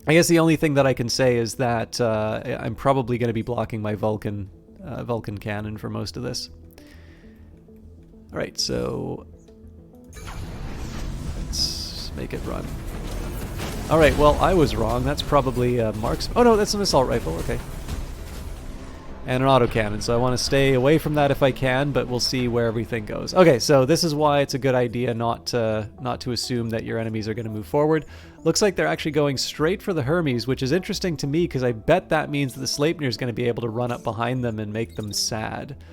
I guess the only thing that I can say is that I'm probably going to be blocking my Vulcan cannon for most of this. All right, so let's make it run. All right, well, I was wrong. That's probably a marks. Oh no, that's an assault rifle. Okay, and an autocannon. So I want to stay away from that if I can, but we'll see where everything goes. Okay, so this is why it's a good idea not to assume that your enemies are going to move forward. Looks like they're actually going straight for the Hermes, which is interesting to me because I bet that means that the Sleipnir is going to be able to run up behind them and make them sad.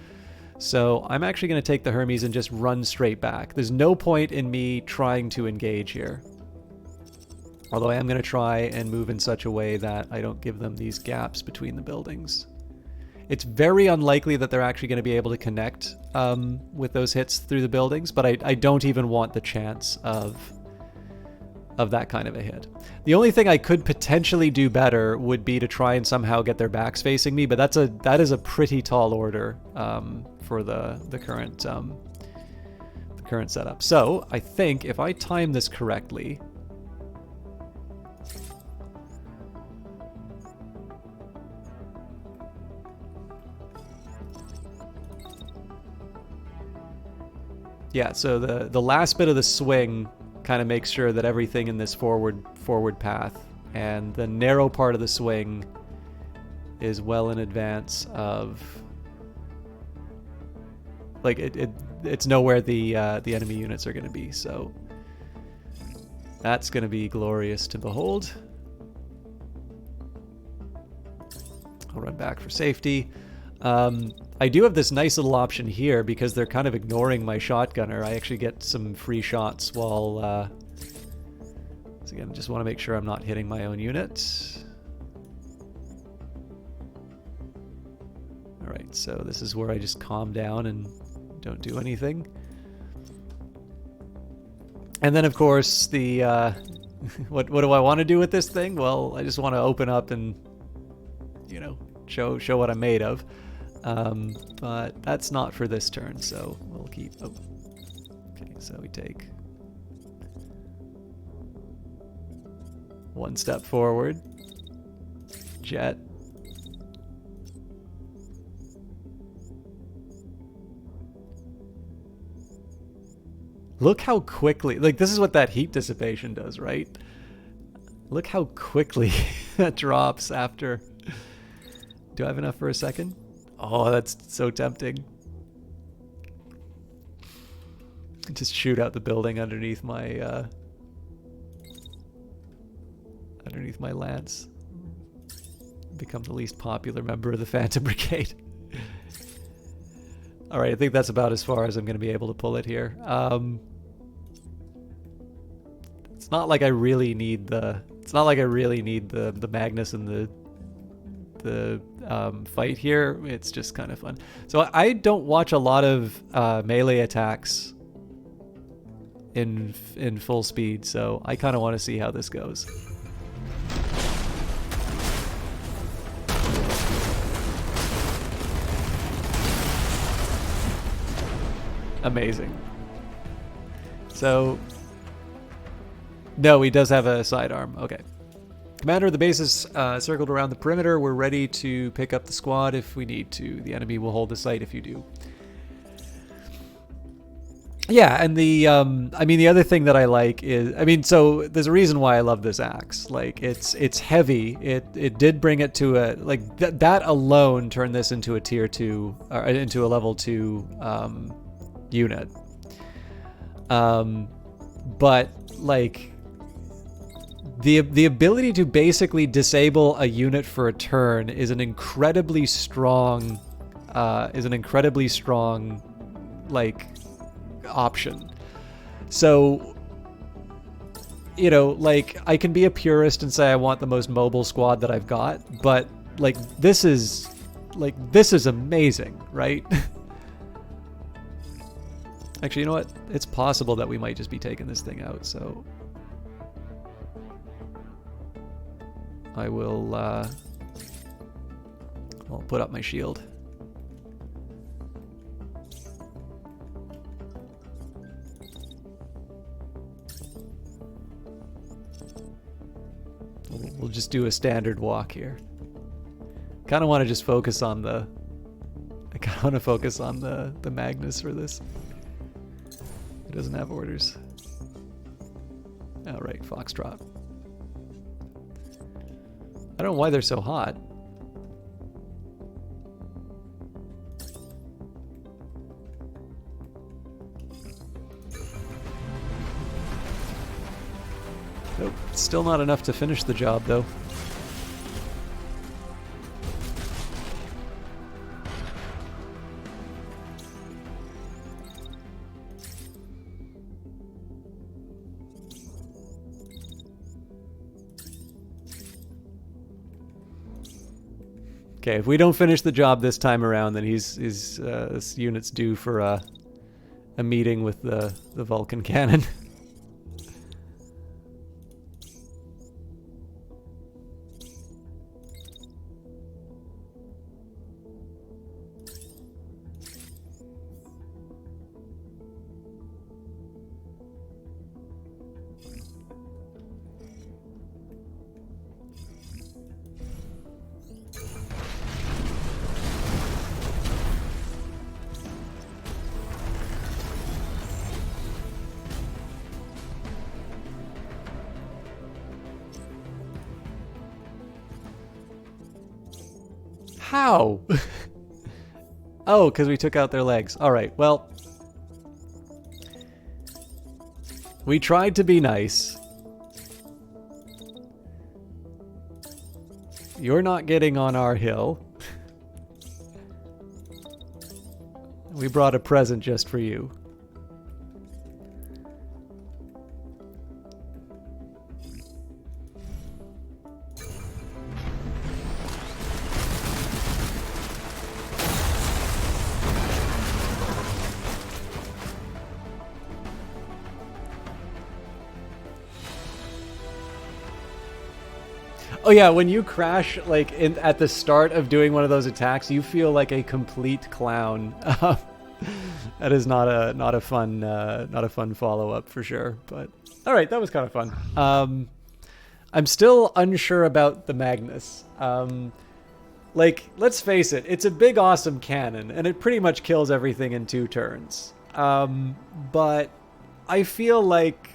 So I'm actually going to take the Hermes and just run straight back. There's no point in me trying to engage here. Although I am going to try and move in such a way that I don't give them these gaps between the buildings. It's very unlikely that they're actually going to be able to connect with those hits through the buildings, but I don't even want the chance of that kind of a hit. The only thing I could potentially do better would be to try and somehow get their backs facing me, but that is a pretty tall order for the current setup. So I think if I time this correctly, yeah. So the last bit of the swing kind of makes sure that everything in this forward path, and the narrow part of the swing is well in advance of, like, it's nowhere the enemy units are going to be, so that's going to be glorious to behold. I'll run back for safety. I do have this nice little option here because they're kind of ignoring my shotgunner. I actually get some free shots while... so again, just want to make sure I'm not hitting my own unit. Alright, so this is where I just calm down and don't do anything. And then, of course, the what do I want to do with this thing? Well, I just want to open up and, you know, show what I'm made of. But that's not for this turn, so we'll keep... Oh. Okay, so we take one step forward. Jet. Look how quickly... Like, this is what that heat dissipation does, right? Look how quickly that drops after... Do I have enough for a second? Oh, that's so tempting. Just shoot out the building underneath my lance. Become the least popular member of the Phantom Brigade. All right, I think that's about as far as I'm going to be able to pull it here. It's not like I really need the. It's not like I really need the Magnus and the fight here. It's just kind of fun. So I don't watch a lot of melee attacks in full speed, so I kind of want to see how this goes. Amazing. So, no, he does have a sidearm. Okay. Commander of the base is circled around the perimeter. We're ready to pick up the squad if we need to. The enemy will hold the site if you do. Yeah, and the I mean, the other thing that I like is, I mean, so there's a reason why I love this axe. Like, it's heavy. It did bring it to a, like, that alone turned this into a tier 2 or into a level 2 unit. But like the ability to basically disable a unit for a turn is an incredibly strong like option. So, you know, like, I can be a purist and say I want the most mobile squad that I've got, but like this is amazing, right? Actually, you know what? It's possible that we might just be taking this thing out, so I will I'll put up my shield. We'll just do a standard walk here. Kind of want to just focus on the Magnus for this. He doesn't have orders. Oh, right, Foxtrot. I don't know why they're so hot. Nope, still not enough to finish the job, though. Okay, if we don't finish the job this time around, then this unit's due for a meeting with the Vulcan cannon. How? Oh, because we took out their legs. All right, well, we tried to be nice. You're not getting on our hill. We brought a present just for you. Oh yeah, when you crash like at the start of doing one of those attacks, you feel like a complete clown. That is not a fun follow up for sure. But all right, that was kind of fun. I'm still unsure about the Magnus. Like, let's face it, it's a big, awesome cannon, and it pretty much kills everything in 2 turns. But I feel like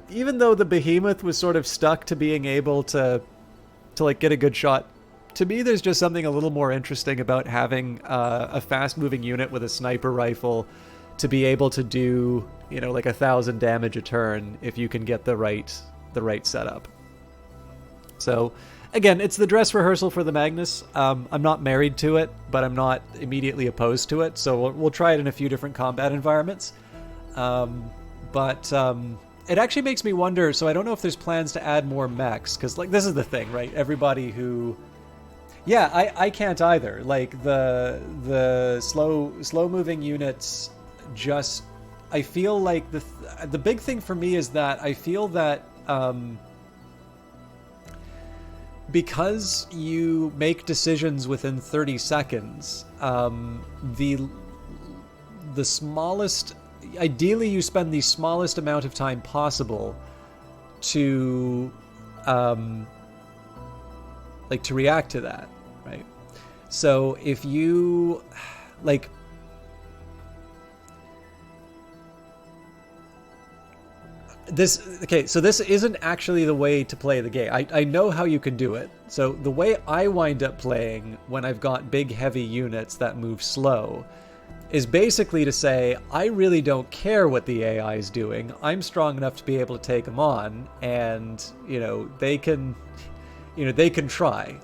even though the behemoth was sort of stuck to being able to like get a good shot, to me there's just something a little more interesting about having a fast-moving unit with a sniper rifle to be able to do, you know, like 1,000 damage a turn if you can get the right setup. So again, it's the dress rehearsal for the Magnus. I'm not married to it, but I'm not immediately opposed to it, so we'll try it in a few different combat environments. But it actually makes me wonder, so I don't know if there's plans to add more mechs, because like this is the thing, right? Everybody who... Yeah, I can't either. Like the slow moving units just... I feel like the big thing for me is that I feel that because you make decisions within 30 seconds, the smallest... Ideally, you spend the smallest amount of time possible to like to react to that, right? So if you like this, okay, so this isn't actually the way to play the game. I know how you can do it. So the way I wind up playing when I've got big heavy units that move slow is basically to say, I really don't care what the AI is doing. I'm strong enough to be able to take them on, and, you know, they can try.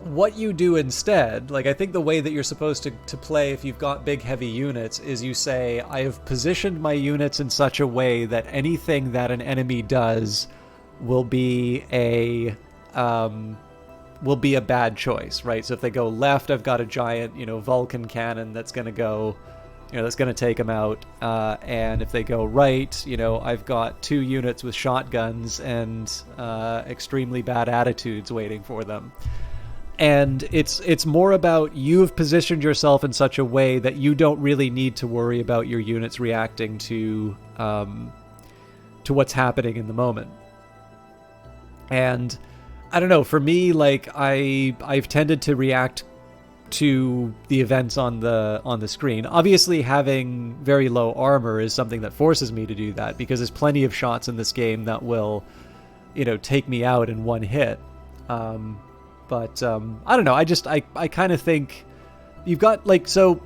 What you do instead, like I think the way that you're supposed to play if you've got big heavy units is you say, I have positioned my units in such a way that anything that an enemy does will be a bad choice, right? So if they go left, I've got a giant, you know, Vulcan cannon that's going to go, you know, that's going to take them out. And if they go right, you know, I've got 2 units with shotguns and extremely bad attitudes waiting for them. And it's more about you've positioned yourself in such a way that you don't really need to worry about your units reacting to what's happening in the moment. And I don't know, for me, like I've tended to react to the events on the screen. Obviously, having very low armor is something that forces me to do that, because there's plenty of shots in this game that will, you know, take me out in one hit. But I don't know. I kind of think you've got like so.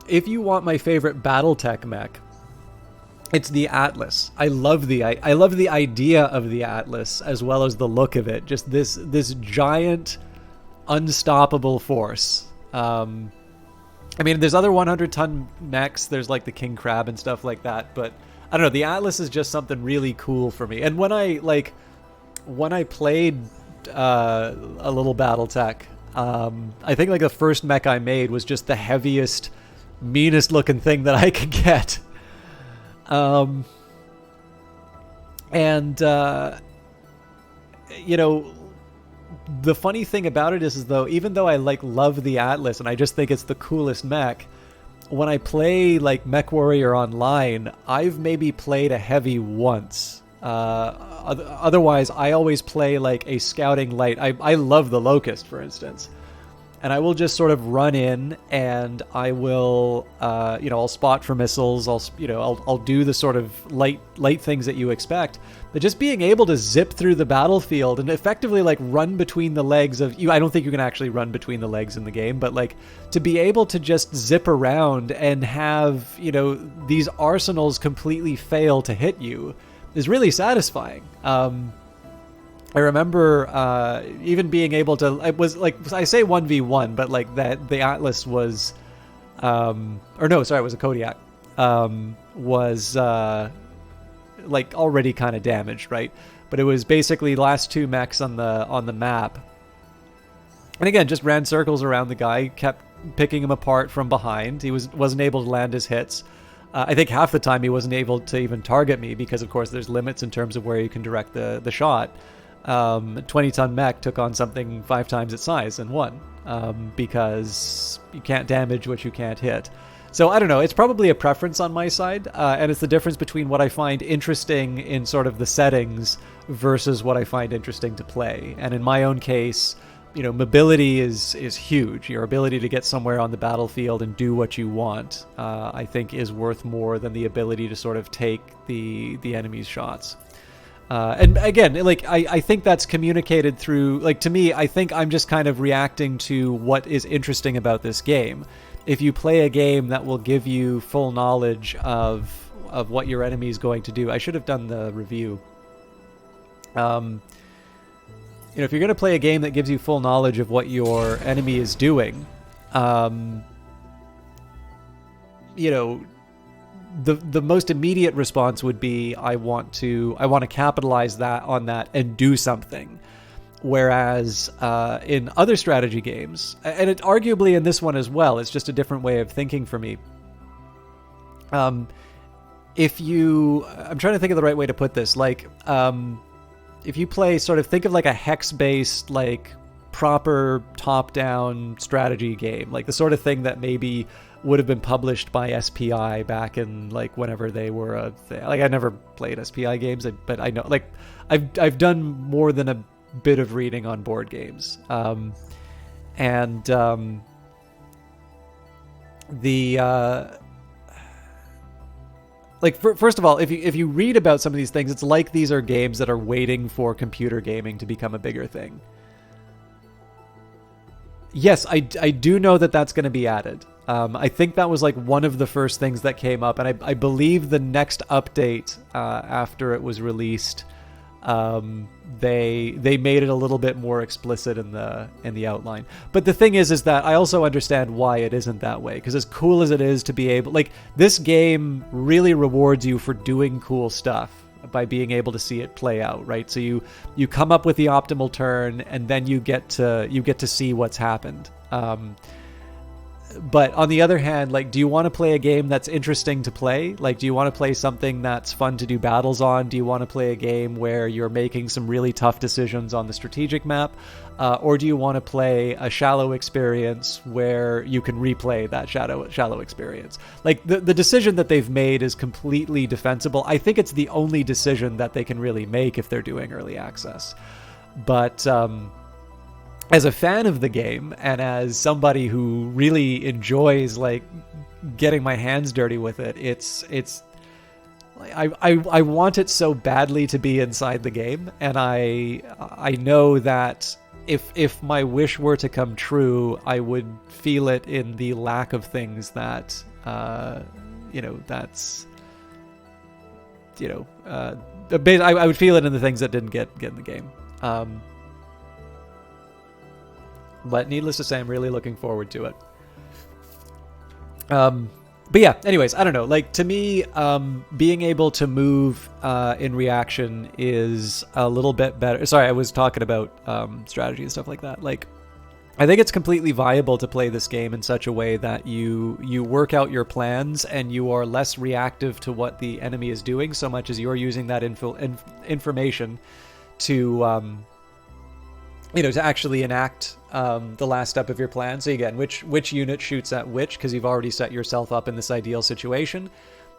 If you want my favorite BattleTech mech, it's the Atlas. I love the idea of the Atlas as well as the look of it. Just this giant, unstoppable force. I mean, there's other 100-ton mechs. There's like the King Crab and stuff like that. But I don't know. The Atlas is just something really cool for me. And when I played a little BattleTech, I think like the first mech I made was just the heaviest, meanest looking thing that I could get. You know, the funny thing about it is though, even though I like love the Atlas and I just think it's the coolest mech, when I play like MechWarrior Online, I've maybe played a heavy once. Otherwise, I always play like a scouting light. I love the Locust, for instance. And I will just sort of run in and I will, you know, I'll spot for missiles. I'll do the sort of light things that you expect. But just being able to zip through the battlefield and effectively like run between the legs of you. I don't think you can actually run between the legs in the game, but like to be able to just zip around and have, you know, these arsenals completely fail to hit you is really satisfying. I remember even being able to, it was like, I say 1v1, but like that the Atlas was, or no, sorry, it was a Kodiak, was like already kind of damaged, right? But it was basically last 2 mechs on the map. And again, just ran circles around the guy, kept picking him apart from behind. He wasn't able to land his hits. I think half the time he wasn't able to even target me because, of course, there's limits in terms of where you can direct the shot. 20-ton mech took on something 5 times its size and won because you can't damage what you can't hit. So I don't know, it's probably a preference on my side, and it's the difference between what I find interesting in sort of the settings versus what I find interesting to play. And in my own case, mobility is huge. Your ability to get somewhere on the battlefield and do what you want, I think, is worth more than the ability to sort of take the enemy's shots. And again, I think that's communicated through, to me, I think I'm just kind of reacting to what is interesting about this game. If you play a game that will give you full knowledge of what your enemy is going to do, I should have done the review. If you're going to play a game that gives you full knowledge of what your enemy is doing, the most immediate response would be I want to capitalize on that and do something. Whereas in other strategy games, and it arguably in this one as well, it's just a different way of thinking for me. I'm trying to think of the right way to put this. If you play think of like a hex-based, proper top-down strategy game, the sort of thing that maybe would have been published by SPI back in whenever they were a thing. I never played SPI games, but I know I've done more than a bit of reading on board games, first of all, if you read about some of these things, it's like these are games that are waiting for computer gaming to become a bigger thing. Yes, I do know that that's going to be added. I think that was one of the first things that came up, and I believe the next update after it was released, they made it a little bit more explicit in the outline. But the thing is that I also understand why it isn't that way, because as cool as it is to be able, this game really rewards you for doing cool stuff by being able to see it play out, right? So you come up with the optimal turn, and then you get to see what's happened. But on the other hand, do you want to play a game that's interesting to play? Do you want to play something that's fun to do battles on? Do you want to play a game where you're making some really tough decisions on the strategic map? Or do you want to play a shallow experience where you can replay that shallow experience? The decision that they've made is completely defensible. I think it's the only decision that they can really make if they're doing early access. But as a fan of the game, and as somebody who really enjoys getting my hands dirty with it, I want it so badly to be inside the game, and I know that if my wish were to come true, I would feel it in the lack of things that I would feel it in the things that didn't get in the game. But needless to say, I'm really looking forward to it. But yeah, anyways, I don't know. To me, being able to move in reaction is a little bit better. Sorry, I was talking about strategy and stuff like that. I think it's completely viable to play this game in such a way that you work out your plans and you are less reactive to what the enemy is doing, so much as you're using that information to to actually enact the last step of your plan. So again, which unit shoots at which, because you've already set yourself up in this ideal situation.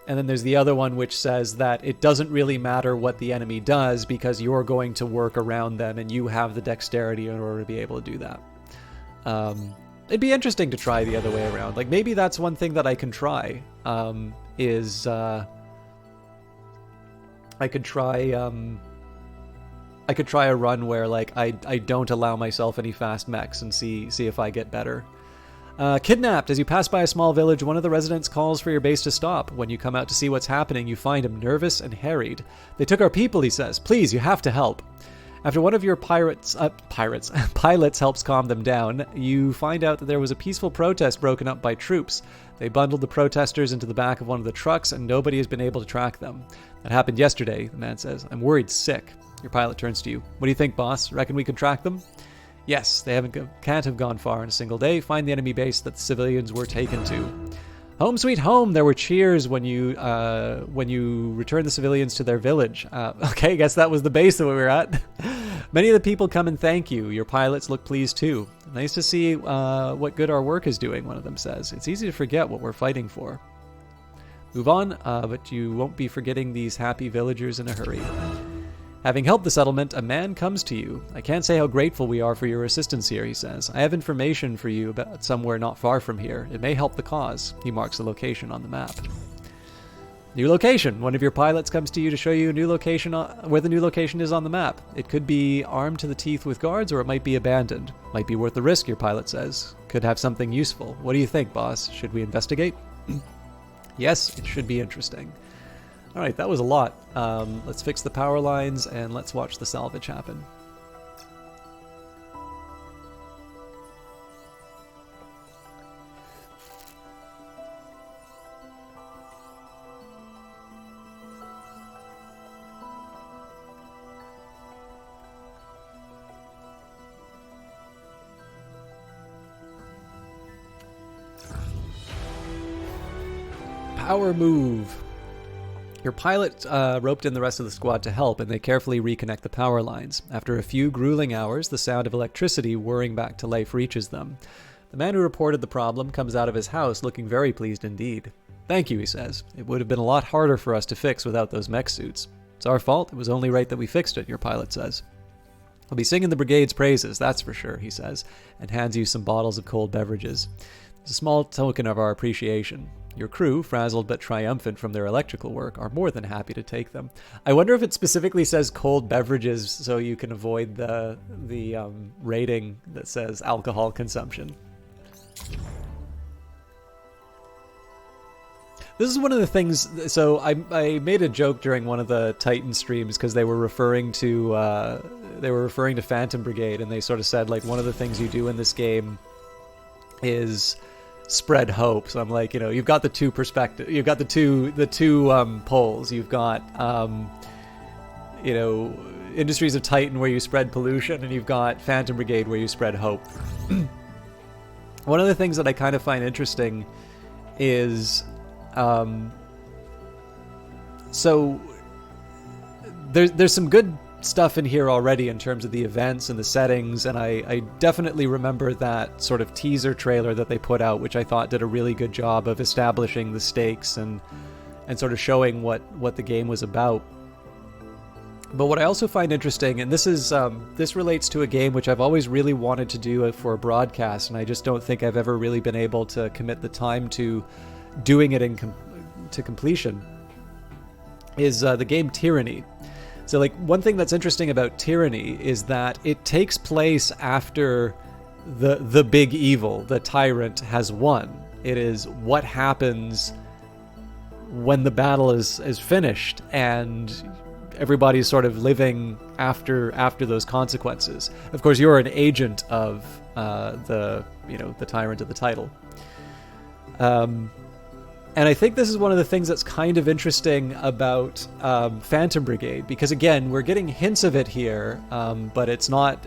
And then there's the other one which says that it doesn't really matter what the enemy does because you're going to work around them and you have the dexterity in order to be able to do that. It'd be interesting to try the other way around. Maybe that's one thing that I can try, is I could try a run where I don't allow myself any fast mechs and see if I get better. Kidnapped. As you pass by a small village, one of the residents calls for your base to stop. When you come out to see what's happening, you find him nervous and harried. They took our people, he says. Please, you have to help. After one of your pilots helps calm them down, you find out that there was a peaceful protest broken up by troops. They bundled the protesters into the back of one of the trucks, and nobody has been able to track them. That happened yesterday, the man says. I'm worried sick. Your pilot turns to you. What do you think, boss? Reckon we could track them? Yes, they can't have gone far in a single day. Find the enemy base that the civilians were taken to. Home sweet home. There were cheers when you returned the civilians to their village. Okay, I guess that was the base that we were at. Many of the people come and thank you. Your pilots look pleased too. Nice to see what good our work is doing, one of them says. It's easy to forget what we're fighting for. Move on, but you won't be forgetting these happy villagers in a hurry. Having helped the settlement, a man comes to you. I can't say how grateful we are for your assistance here, he says. I have information for you about somewhere not far from here. It may help the cause. He marks the location on the map. New location. One of your pilots comes to you to show you a new location where the new location is on the map. It could be armed to the teeth with guards, or it might be abandoned. Might be worth the risk, your pilot says. Could have something useful. What do you think, boss? Should we investigate? Yes, it should be interesting. All right, that was a lot. Let's fix the power lines and let's watch the salvage happen. Power move. Your pilot roped in the rest of the squad to help, and they carefully reconnect the power lines. After a few grueling hours, the sound of electricity whirring back to life reaches them. The man who reported the problem comes out of his house looking very pleased indeed. Thank you, he says. It would have been a lot harder for us to fix without those mech suits. It's our fault. It was only right that we fixed it, your pilot says. I'll be singing the Brigade's praises, that's for sure, he says, and hands you some bottles of cold beverages. It's a small token of our appreciation. Your crew, frazzled but triumphant from their electrical work, are more than happy to take them. I wonder if it specifically says cold beverages so you can avoid the rating that says alcohol consumption. This is one of the things. So I made a joke during one of the Titan streams because they were referring to Phantom Brigade, and they sort of said like one of the things you do in this game is spread hope. So I'm like, you've got the two perspectives. You've got the two poles. You've got Industries of Titan where you spread pollution, and you've got Phantom Brigade where you spread hope. One of the things that I kind of find interesting is so there's some good stuff in here already in terms of the events and the settings, and I definitely remember that sort of teaser trailer that they put out, which I thought did a really good job of establishing the stakes and sort of showing what the game was about. But what I also find interesting, and this relates to a game which I've always really wanted to do for a broadcast, and I just don't think I've ever really been able to commit the time to doing it to completion, is the game Tyranny. So like one thing that's interesting about Tyranny is that it takes place after the big evil, the tyrant, has won. It is what happens when the battle is finished and everybody's sort of living after those consequences. Of course, you're an agent of the tyrant of the title. And I think this is one of the things that's kind of interesting about Phantom Brigade, because again, we're getting hints of it here, but it's not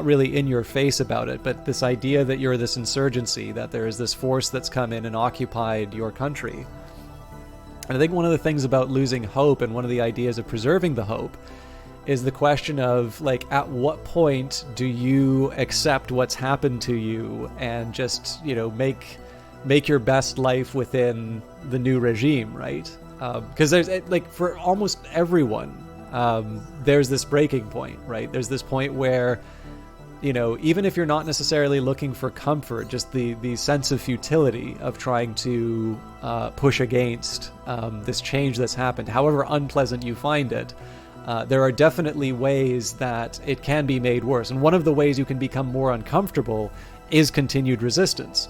really in your face about it. But this idea that you're this insurgency, that there is this force that's come in and occupied your country. And I think one of the things about losing hope, and one of the ideas of preserving the hope, is the question of like, at what point do you accept what's happened to you and just make your best life within the new regime, right? Because there's like for almost everyone, there's this breaking point, right? There's this point where, even if you're not necessarily looking for comfort, just the sense of futility of trying to push against this change that's happened, however unpleasant you find it, there are definitely ways that it can be made worse. And one of the ways you can become more uncomfortable is continued resistance.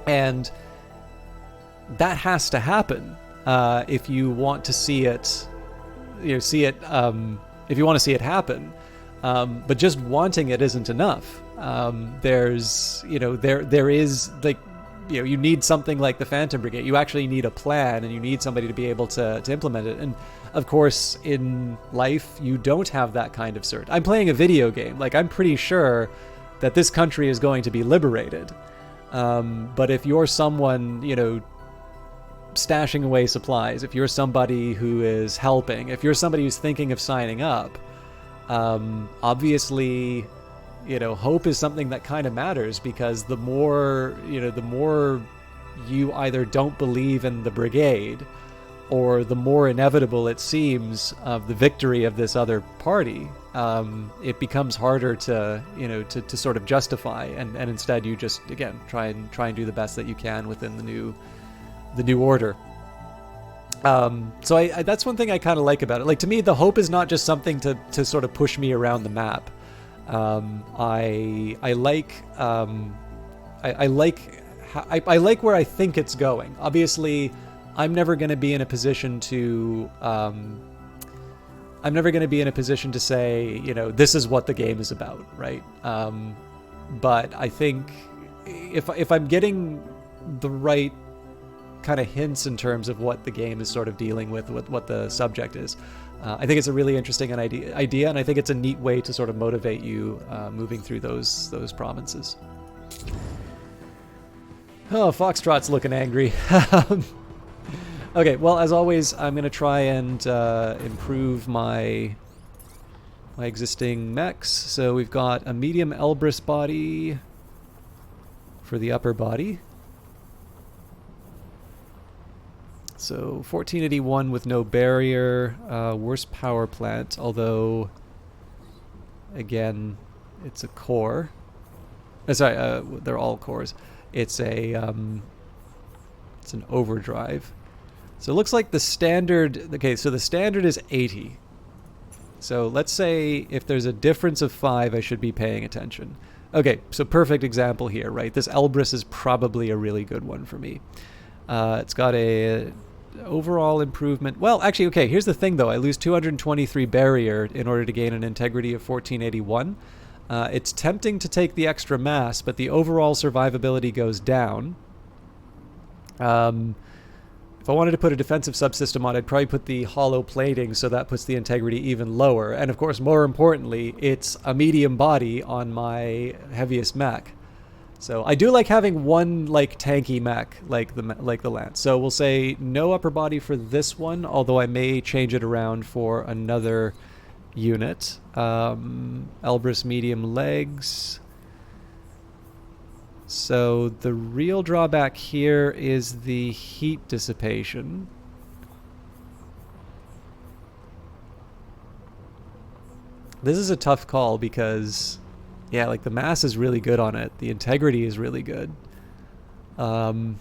And that has to happen if you want to see it, if you want to see it happen. But just wanting it isn't enough. There is like you need something like the Phantom Brigade. You actually need a plan, and you need somebody to be able to implement it. And of course, in life, you don't have that kind of cert. I'm playing a video game. Like, I'm pretty sure that this country is going to be liberated. But if you're someone, stashing away supplies, if you're somebody who is helping, if you're somebody who's thinking of signing up, obviously, hope is something that kind of matters, because the more you either don't believe in the brigade, or the more inevitable it seems of the victory of this other party, it becomes harder to sort of justify, and instead you just, again, try and do the best that you can within the new order. So I that's one thing I kind of like about it. Like, to me, the hope is not just something to sort of push me around the map. I like where I think it's going. Obviously, I'm never going to be in a position to say, this is what the game is about, right? But I think if I'm getting the right kind of hints in terms of what the game is sort of dealing with, what the subject is, I think it's a really interesting idea, and I think it's a neat way to sort of motivate you moving through those provinces. Oh, Foxtrot's looking angry. Okay, well, as always, I'm going to try and improve my existing mechs. So we've got a medium Elbrus body for the upper body. So 1481 with no barrier, worse power plant, although, again, it's a core. Sorry, they're all cores. It's an overdrive. So it looks like the standard, okay, so the standard is 80. So let's say if there's a difference of 5, I should be paying attention. Okay, so perfect example here, right? This Elbrus is probably a really good one for me. It's got a overall improvement. Well, actually, okay, here's the thing, though. I lose 223 barrier in order to gain an integrity of 1481. It's tempting to take the extra mass, but the overall survivability goes down. If I wanted to put a defensive subsystem on, I'd probably put the hollow plating, so that puts the integrity even lower. And of course, more importantly, it's a medium body on my heaviest mech. So I do like having one tanky mech like the Lance. So we'll say no upper body for this one, although I may change it around for another unit. Elbrus medium legs. So the real drawback here is the heat dissipation. This is a tough call because, yeah, like the mass is really good on it. The integrity is really good. I'm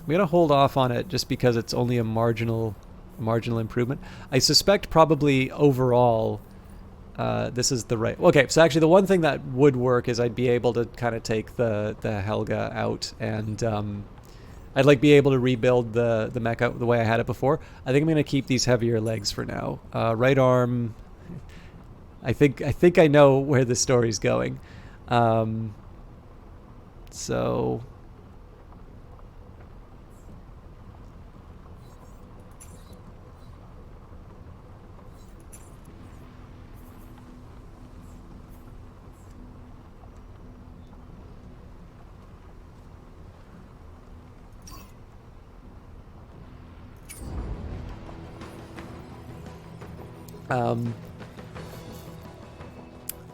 gonna hold off on it just because it's only a marginal improvement. I suspect probably overall this is the right... Okay, so actually the one thing that would work is I'd be able to kind of take the Helga out, and I'd be able to rebuild the mech out the way I had it before. I think I'm going to keep these heavier legs for now. Right arm... I think I know where the story's going. So...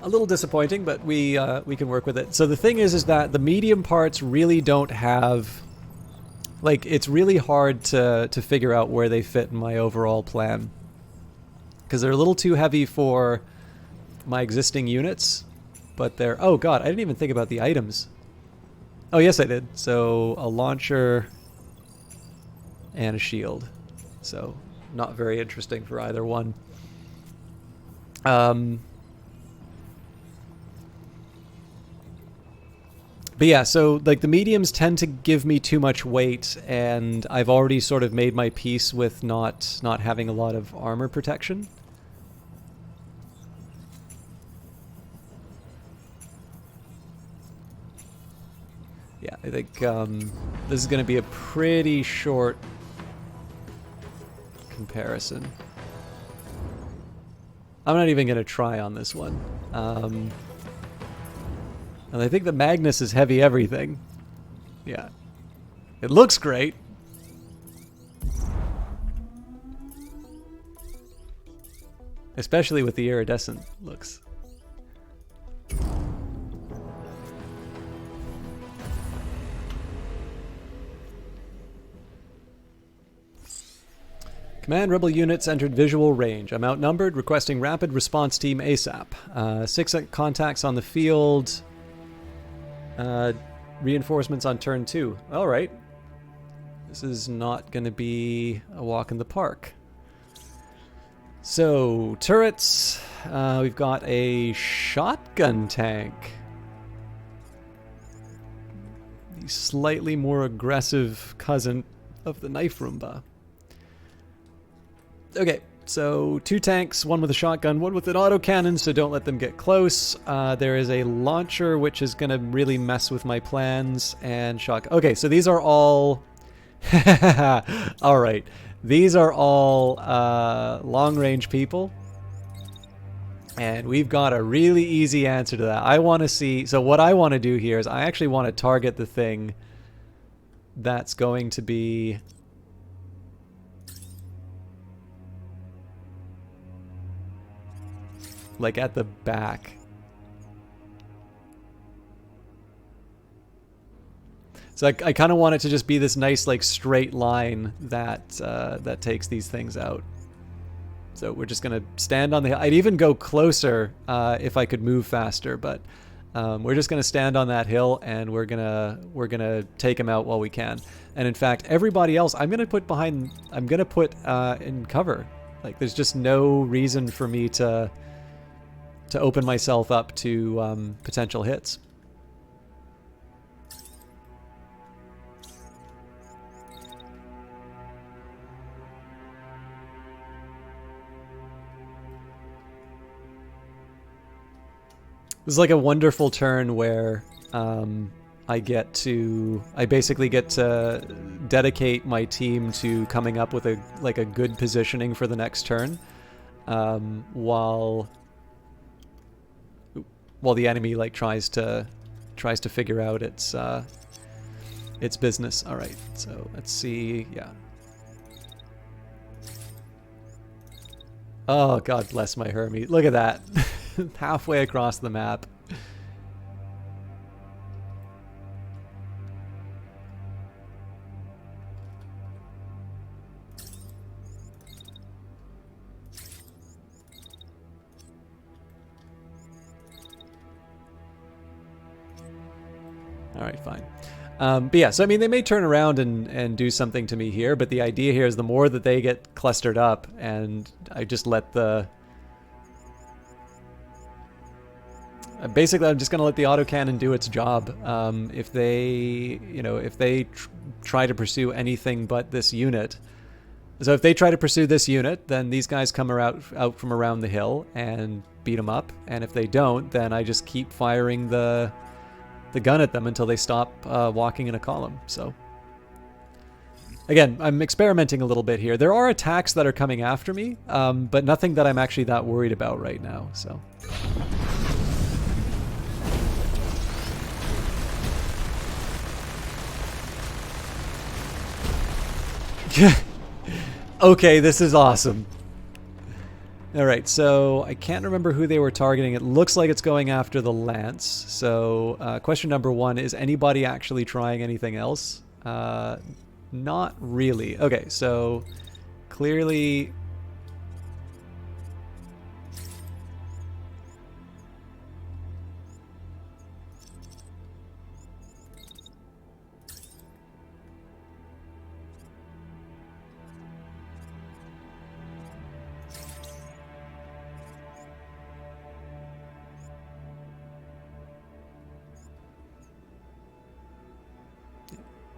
a little disappointing, but we can work with it. So the thing is that the medium parts really don't have... it's really hard to figure out where they fit in my overall plan. Because they're a little too heavy for my existing units, but they're... Oh god, I didn't even think about the items. Oh yes, I did. So a launcher and a shield. So not very interesting for either one. But yeah, so the mediums tend to give me too much weight, and I've already sort of made my peace with not having a lot of armor protection. I think this is going to be a pretty short comparison. I'm not even going to try on this one. And I think the Magnus is heavy everything. Yeah. It looks great. Especially with the iridescent looks. Command rebel units entered visual range. I'm outnumbered, requesting rapid response team ASAP. 6 contacts on the field. Reinforcements on turn 2. Alright. This is not going to be a walk in the park. So, turrets. We've got a shotgun tank. The slightly more aggressive cousin of the knife Roomba. Okay, so 2 tanks, 1 with a shotgun, 1 with an autocannon, so don't let them get close. There is a launcher, which is going to really mess with my plans, and shotgun. Okay, so these are all... Alright, these are all long-range people. And we've got a really easy answer to that. I want to see... So what I want to do here is I actually want to target the thing that's going to be... like at the back. So I kind of want it to just be this nice like straight line that that takes these things out. So we're just gonna stand on the hill. I'd even go closer if I could move faster, but we're just gonna stand on that hill and we're gonna take him out while we can. And in fact, everybody else I'm gonna put in cover. Like there's just no reason for me to open myself up to potential hits. This is like a wonderful turn where I basically get to dedicate my team to coming up with a good positioning for the next turn, while the enemy like tries to figure out its business. All right, so let's see. Yeah. Oh, God bless my Hermes. Look at that. Halfway across the map. All right, fine. But yeah, so I mean, they may turn around and do something to me here, but the idea here is the more that they get clustered up, and I just let the... Basically, I'm just going to let the autocannon do its job. If they try to pursue anything but this unit... So if they try to pursue this unit, then these guys come out from around the hill and beat them up. And if they don't, then I just keep firing the gun at them until they stop walking in a column. So again, I'm experimenting a little bit here. There are attacks that are coming after me, but nothing that I'm actually that worried about right now. So okay, this is awesome. Alright, so I can't remember who they were targeting. It looks like it's going after the Lance. So question number 1, is anybody actually trying anything else? Not really. Okay, so clearly...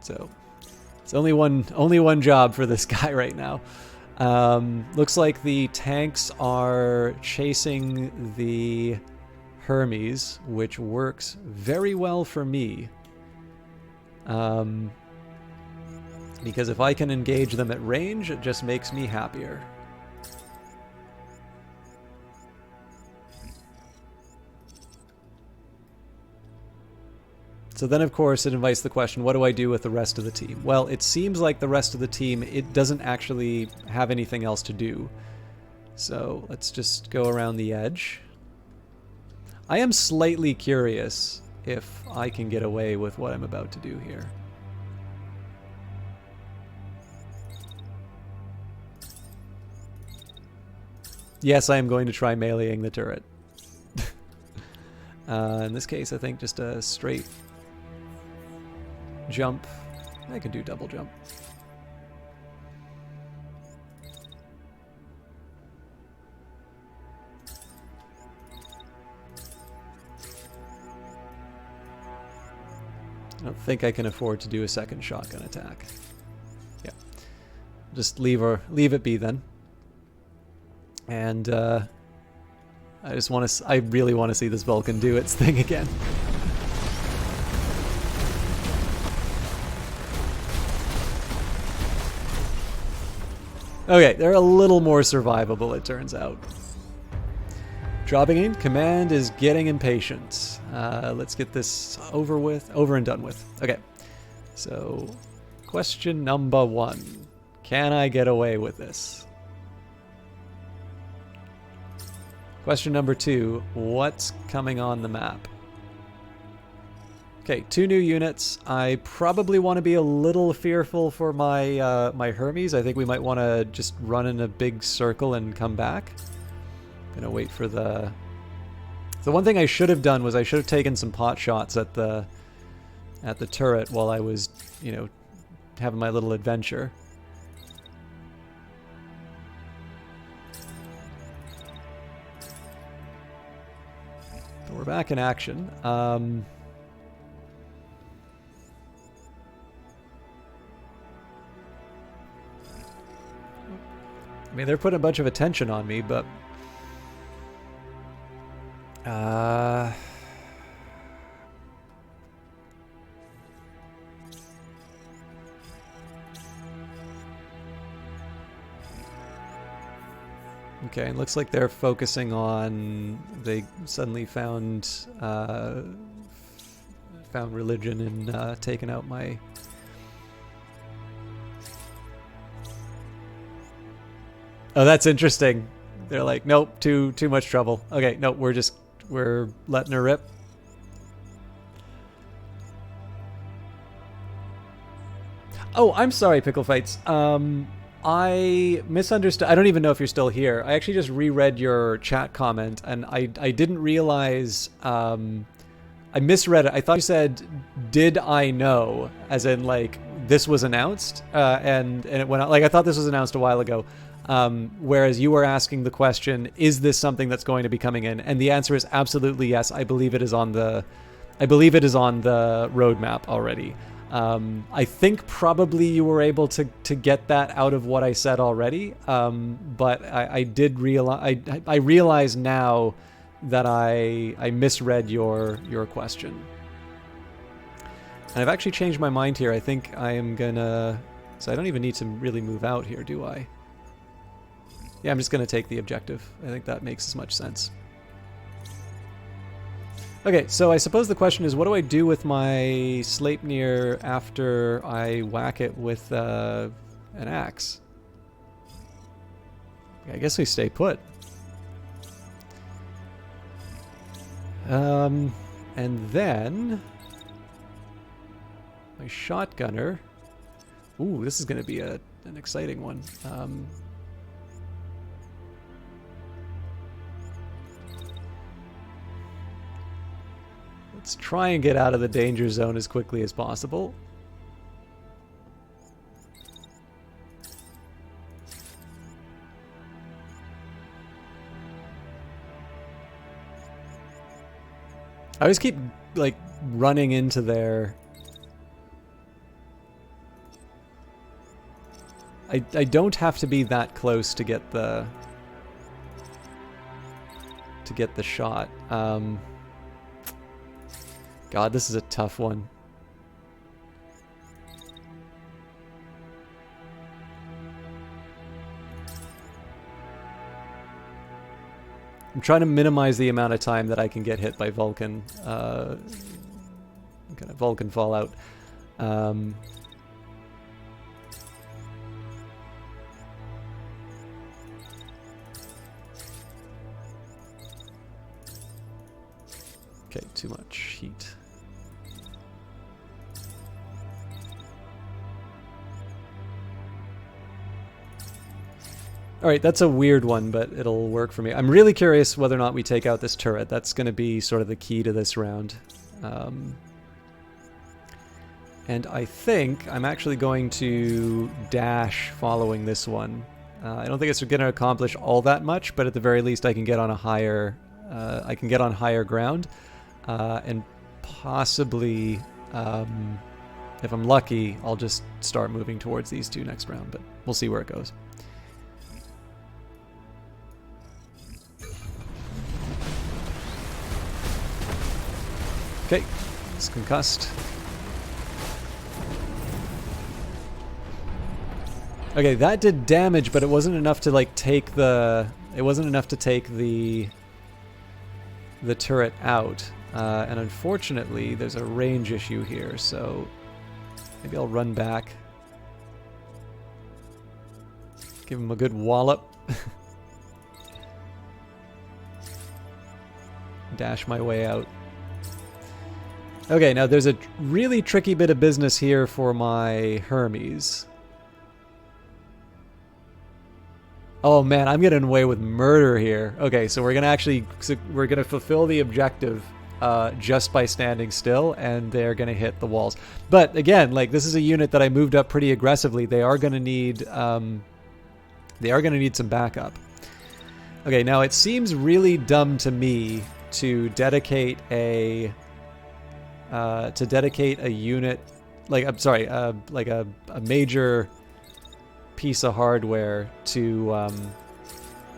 So it's only one job for this guy right now. Looks like the tanks are chasing the Hermes, which works very well for me. Because if I can engage them at range, it just makes me happier. So then, of course, it invites the question, what do I do with the rest of the team? Well, it seems like the rest of the team, it doesn't actually have anything else to do. So let's just go around the edge. I am slightly curious if I can get away with what I'm about to do here. Yes, I am going to try meleeing the turret. In this case, I think just a straight jump. I can do double jump. I don't think I can afford to do a second shotgun attack. Yeah. Just leave it be then. And I really want to see this Vulcan do its thing again. Okay, they're a little more survivable, it turns out. Dropping in, command is getting impatient. Let's get this over and done with. Okay, so question number 1. Can I get away with this? Question number 2, what's coming on the map? Okay, 2 new units. I probably want to be a little fearful for my my Hermes. I think we might want to just run in a big circle and come back. Gonna wait for the one thing I should have done was I should have taken some pot shots at the turret while I was, you know, having my little adventure. But we're back in action. I mean, they're putting a bunch of attention on me, but okay, it looks like they're focusing on, they suddenly found religion in taking out my... Oh, that's interesting. They're like, nope, too much trouble. Okay, nope, we're letting her rip. Oh, I'm sorry, Pickle Fights. I misunderstood. I don't even know if you're still here. I actually just reread your chat comment, and I didn't realize. I misread it. I thought you said, "Did I know?" As in, like, this was announced, and it went out. Like, I thought this was announced a while ago. Whereas you were asking the question, is this something that's going to be coming in? And the answer is absolutely yes. I believe it is on the roadmap already. I think probably you were able to get that out of what I said already. But I did realize, I realize now that I misread your question. And I've actually changed my mind here. I think I am gonna, so I don't even need to really move out here, do I? Yeah, I'm just going to take the objective. I think that makes as much sense. Okay, so I suppose the question is, what do I do with my Sleipnir after I whack it with an axe? I guess we stay put. And then my shotgunner. Ooh, this is going to be an exciting one. Let's try and get out of the danger zone as quickly as possible. I always keep, like, running into their... I don't have to be that close to get the... shot. God, this is a tough one. I'm trying to minimize the amount of time that I can get hit by Vulcan. Kind of Vulcan fallout. Okay, too much heat. Alright, that's a weird one, but it'll work for me. I'm really curious whether or not we take out this turret. That's going to be sort of the key to this round. And I think I'm actually going to dash following this one. I don't think it's going to accomplish all that much, but at the very least I can get on a higher... I can get on higher ground. And possibly, if I'm lucky, I'll just start moving towards these two next round, but we'll see where it goes. Okay, it's concussed. Okay, that did damage, but it wasn't enough to like take the... It wasn't enough to take the turret out. And unfortunately, there's a range issue here, so maybe I'll run back. Give him a good wallop. Dash my way out. Okay, now there's a really tricky bit of business here for my Hermes. Oh man, I'm getting away with murder here. Okay, so we're gonna fulfill the objective just by standing still, and they're gonna hit the walls. But again, like this is a unit that I moved up pretty aggressively. They are gonna need some backup. Okay, now it seems really dumb to me to dedicate a unit, like I'm sorry, like a major piece of hardware to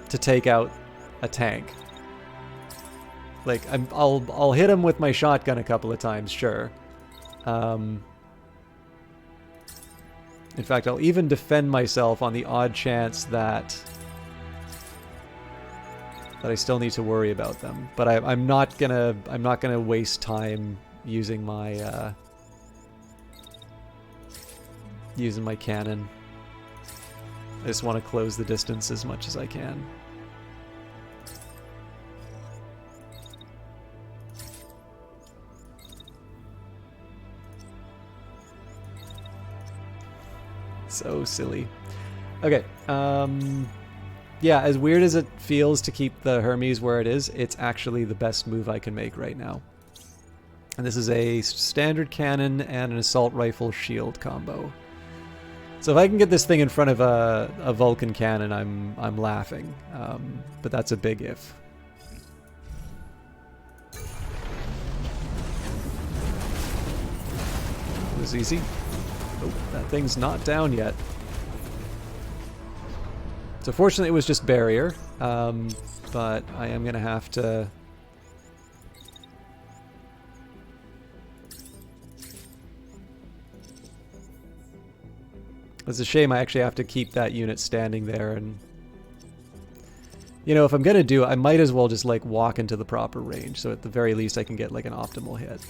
take out a tank. Like I'll hit him with my shotgun a couple of times, sure. In fact, I'll even defend myself on the odd chance that I still need to worry about them. But I'm not gonna waste time using my cannon. I just want to close the distance as much as I can. So silly. Okay, yeah, as weird as it feels to keep the Hermes where it is, it's actually the best move I can make right now. And this is a standard cannon and an assault rifle shield combo. So if I can get this thing in front of a Vulcan cannon, I'm laughing. But that's a big if. It was easy. Oh, that thing's not down yet. So fortunately it was just barrier, but I am going to have to... It's a shame I actually have to keep that unit standing there, and... You know, if I'm going to do it, I might as well just like walk into the proper range, so at the very least I can get like an optimal hit.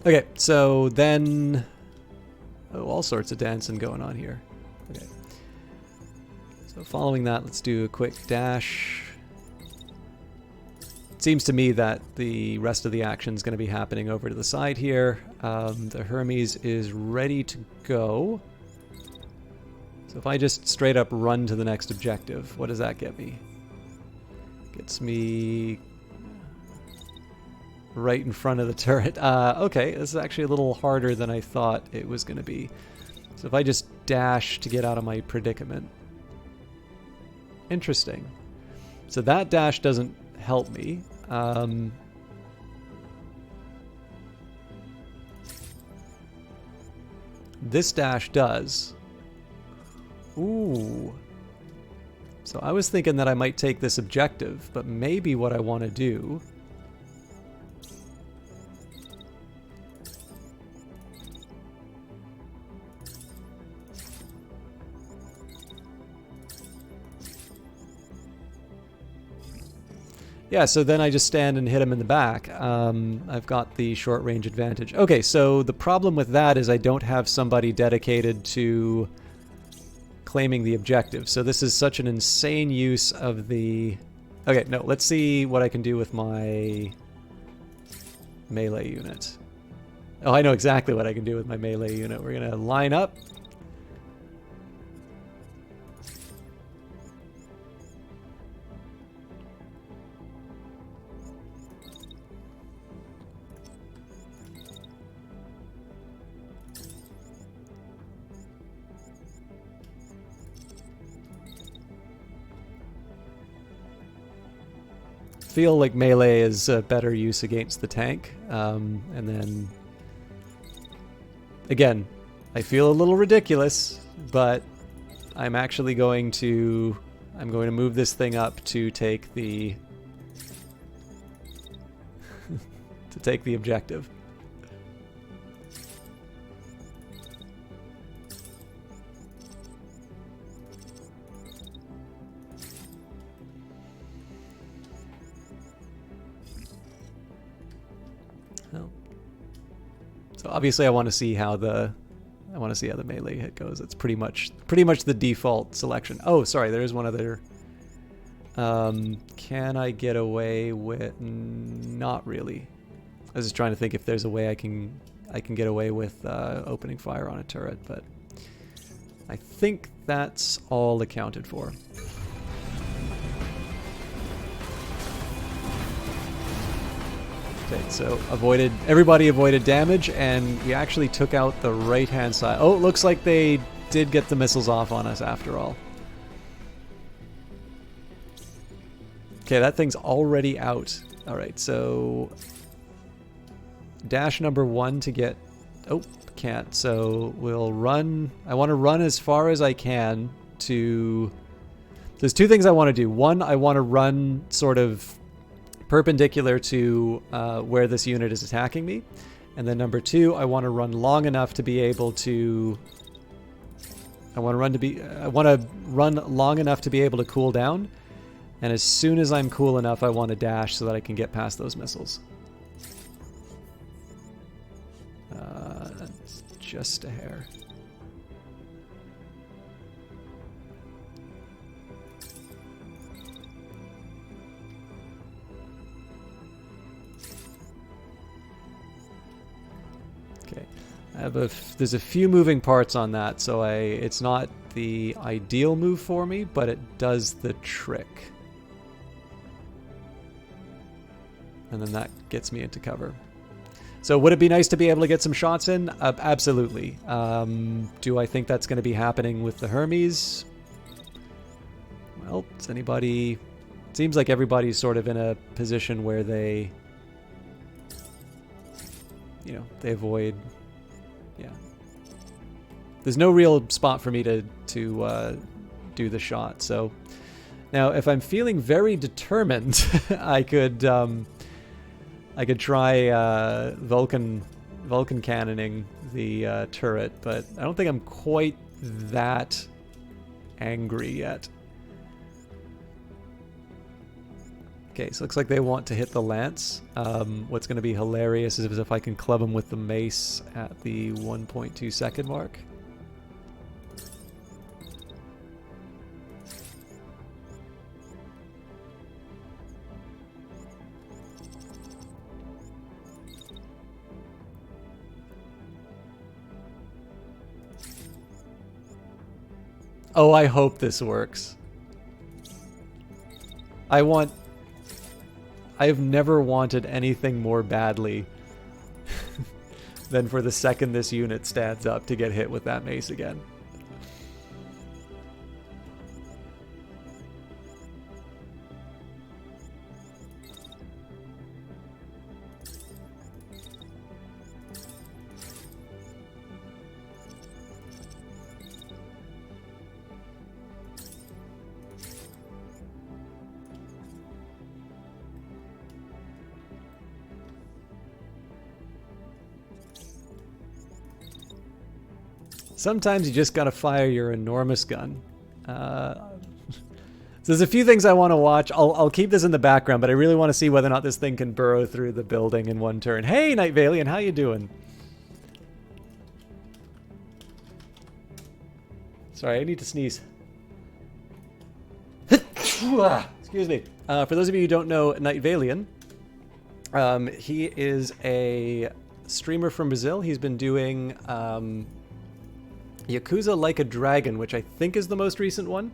Okay, so then... Oh, all sorts of dancing going on here. Okay. So following that, let's do a quick dash. It seems to me that the rest of the action is going to be happening over to the side here. The Hermes is ready to go. So if I just straight up run to the next objective, what does that get me? Gets me... right in front of the turret. Okay, this is actually a little harder than I thought it was going to be. So if I just dash to get out of my predicament. Interesting. So that dash doesn't help me. This dash does. Ooh. So I was thinking that I might take this objective, but maybe what I want to do Yeah, so then I just stand and hit him in the back. I've got the short range advantage. Okay, so the problem with that is I don't have somebody dedicated to claiming the objective. So this is such an insane use of the... Okay, no, let's see what I can do with my melee unit. Oh, I know exactly what I can do with my melee unit. We're going to line up. Feel like melee is a better use against the tank. And then, again, I feel a little ridiculous, but I'm actually going to move this thing up to take the to take the objective. So obviously I want to see how the melee hit goes. It's pretty much the default selection. Oh, sorry, there is one other. Can I get away with? Not really. I was just trying to think if there's a way I can get away with opening fire on a turret, but I think that's all accounted for. Okay, so everybody avoided damage, and we actually took out the right-hand side. Oh, it looks like they did get the missiles off on us after all. Okay, that thing's already out. Alright, so... Dash number 1 to get... Oh, can't. So we'll run... I want to run as far as I can to... There's two things I want to do. One, I want to run sort of perpendicular to where this unit is attacking me. And then number 2, I want to run long enough to be able to... I want to run long enough to be able to cool down. And as soon as I'm cool enough, I want to dash so that I can get past those missiles. That's just a hair. Okay, there's a few moving parts on that, so it's not the ideal move for me, but it does the trick. And then that gets me into cover. So would it be nice to be able to get some shots in? Absolutely. Do I think that's going to be happening with the Hermes? Well, it seems like everybody's sort of in a position where they avoid, yeah. There's no real spot for me to do the shot. So now if I'm feeling very determined, I could try Vulcan cannoning the turret, but I don't think I'm quite that angry yet. Okay, so it looks like they want to hit the lance. What's going to be hilarious is if I can club them with the mace at the 1.2 second mark. Oh, I hope this works. I've never wanted anything more badly than for the second this unit stands up to get hit with that mace again. Sometimes you just gotta fire your enormous gun. So there's a few things I want to watch. I'll keep this in the background, but I really want to see whether or not this thing can burrow through the building in one turn. Hey, Night Valiant, how you doing? Sorry, I need to sneeze. Excuse me. For those of you who don't know Night Valiant, he is a streamer from Brazil. He's been doing Yakuza Like a Dragon, which I think is the most recent one.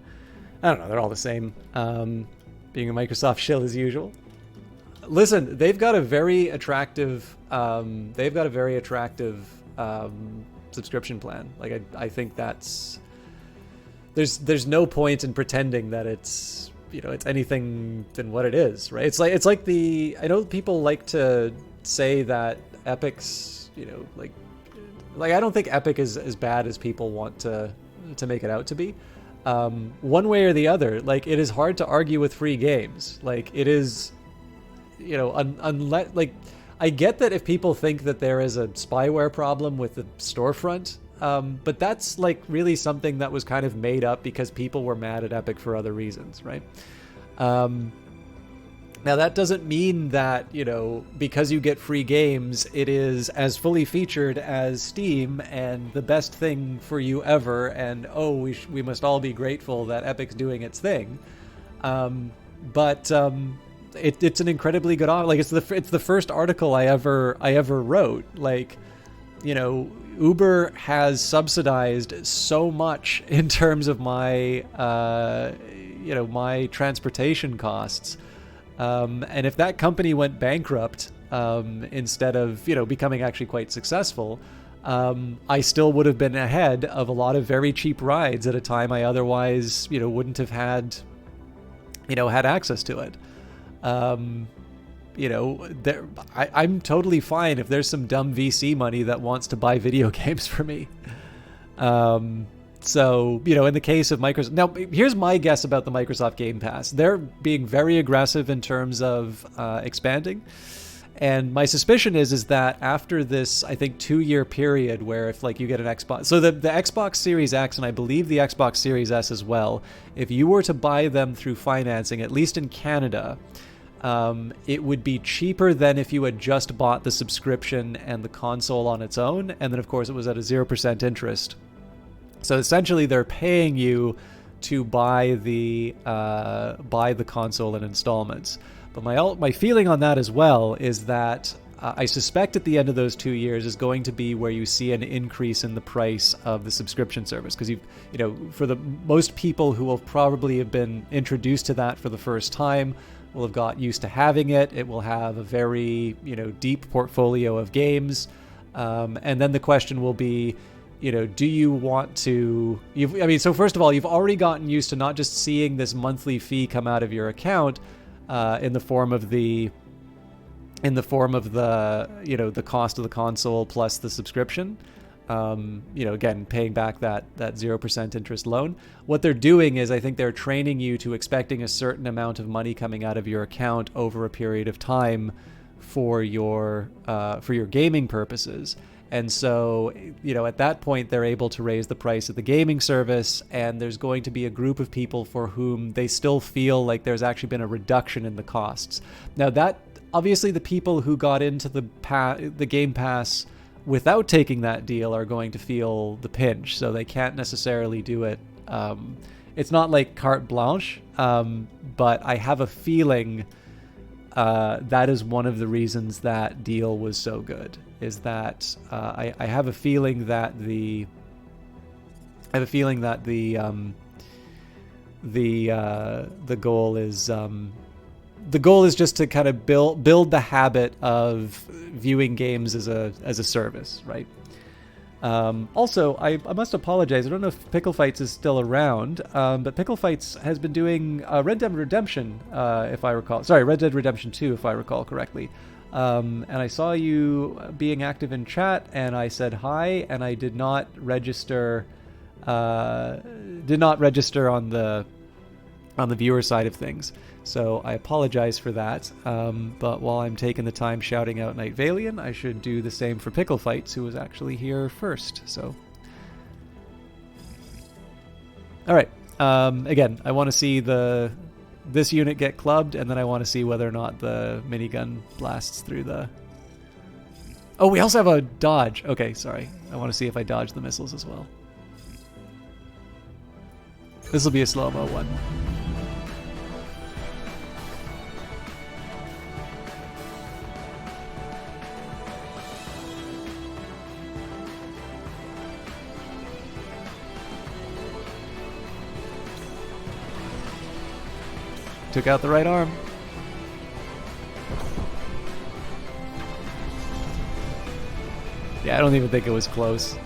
I don't know, they're all the same. Being a Microsoft shill as usual. Listen, they've got a very attractive subscription plan. Like I think that's there's no point in pretending that it's it's anything than what it is, right? It's like I know people like to say that Epic's like I don't think Epic is as bad as people want to make it out to be. One way or the other, like it is hard to argue with free games. Like it is, unless like I get that if people think that there is a spyware problem with the storefront, but that's like really something that was kind of made up because people were mad at Epic for other reasons, right? Now that doesn't mean that, because you get free games, it is as fully featured as Steam and the best thing for you ever. And we must all be grateful that Epic's doing its thing. But it's an incredibly good like it's the first article I ever wrote. Like, Uber has subsidized so much in terms of my my transportation costs. And if that company went bankrupt instead of becoming actually quite successful, I still would have been ahead of a lot of very cheap rides at a time I otherwise wouldn't have had had access to it. I'm totally fine if there's some dumb VC money that wants to buy video games for me. So, in the case of Microsoft... Now, here's my guess about the Microsoft Game Pass. They're being very aggressive in terms of expanding. And my suspicion is that after this, I think, 2-year period where if, you get an Xbox... So the Xbox Series X, and I believe the Xbox Series S as well, if you were to buy them through financing, at least in Canada, it would be cheaper than if you had just bought the subscription and the console on its own. And then, of course, it was at a 0% interest. So essentially, they're paying you to buy the console in installments. But my feeling on that as well is that I suspect at the end of those 2 years is going to be where you see an increase in the price of the subscription service, because for the most people who will probably have been introduced to that for the first time will have got used to having it. It will have a very deep portfolio of games, and then the question will be, do you want to... So first of all, you've already gotten used to not just seeing this monthly fee come out of your account in the form of the the cost of the console plus the subscription. Again, paying back that 0% interest loan. What they're doing is, I think they're training you to expecting a certain amount of money coming out of your account over a period of time for your gaming purposes. And so, at that point, they're able to raise the price of the gaming service, and there's going to be a group of people for whom they still feel like there's actually been a reduction in the costs. Now, that obviously the people who got into the Game Pass without taking that deal are going to feel the pinch, so they can't necessarily do it. It's not like carte blanche, but I have a feeling that is one of the reasons that deal was so good. Is that I have a feeling that the goal is just to kind of build the habit of viewing games as a service, right? Also, I must apologize. I don't know if Pickle Fights is still around, but Pickle Fights has been doing Red Dead Redemption, if I recall. Sorry, Red Dead Redemption 2, if I recall correctly. And I saw you being active in chat, and I said hi, and I did not register on the viewer side of things. So I apologize for that. But while I'm taking the time shouting out Night Valiant, I should do the same for Pickle Fights, who was actually here first. So, all right. Again, I want to see this unit get clubbed, and then I want to see whether or not the minigun blasts through the... Oh, we also have a dodge. Okay, sorry. I want to see if I dodge the missiles as well. This will be a slow-mo one. Took out the right arm. Yeah, I don't even think it was close.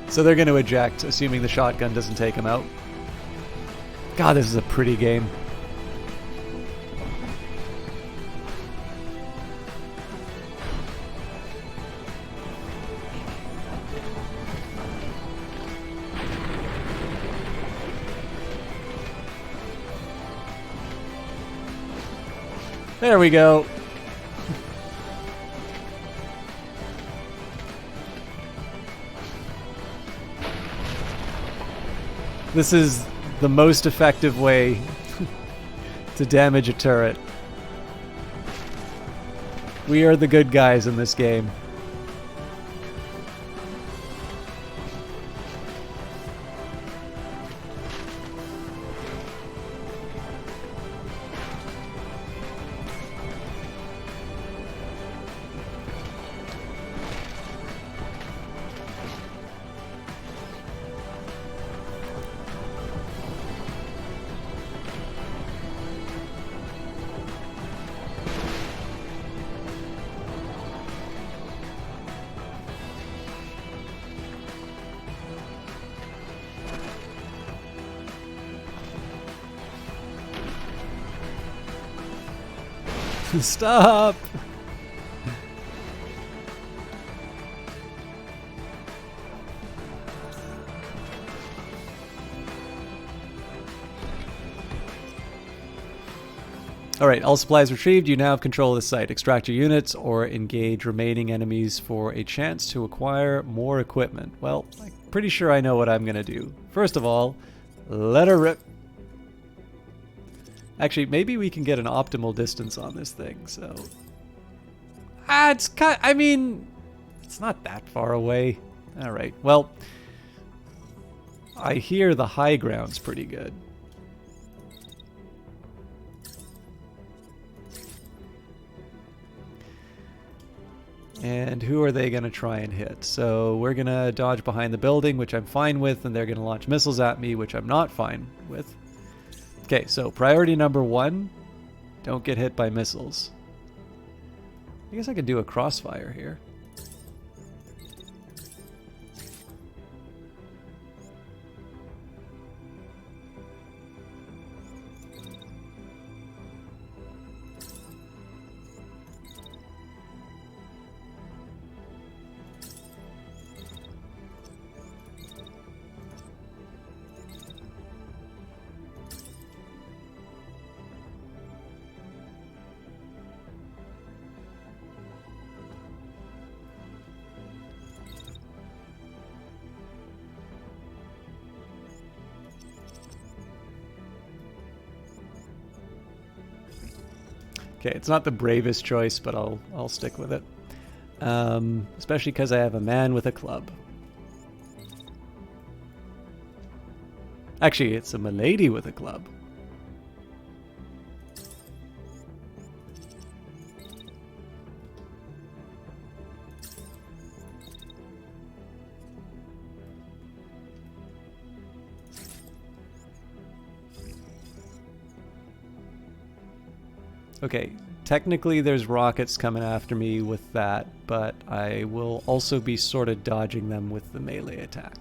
So they're going to eject, assuming the shotgun doesn't take him out. God, this is a pretty game. There we go. This is the most effective way to damage a turret. We are the good guys in this game. Stop! Alright, all supplies retrieved. You now have control of the site. Extract your units or engage remaining enemies for a chance to acquire more equipment. Well, I'm pretty sure I know what I'm gonna do. First of all, let her rip. Actually, maybe we can get an optimal distance on this thing, so... it's kind... I mean, it's not that far away. Alright, well... I hear the high ground's pretty good. And who are they going to try and hit? So we're going to dodge behind the building, which I'm fine with, and they're going to launch missiles at me, which I'm not fine with. Okay, so priority number 1, don't get hit by missiles. I guess I could do a crossfire here. Okay, it's not the bravest choice, but I'll stick with it. Especially because I have a man with a club. Actually, it's a milady with a club. Okay, technically there's rockets coming after me with that, but I will also be sort of dodging them with the melee attack.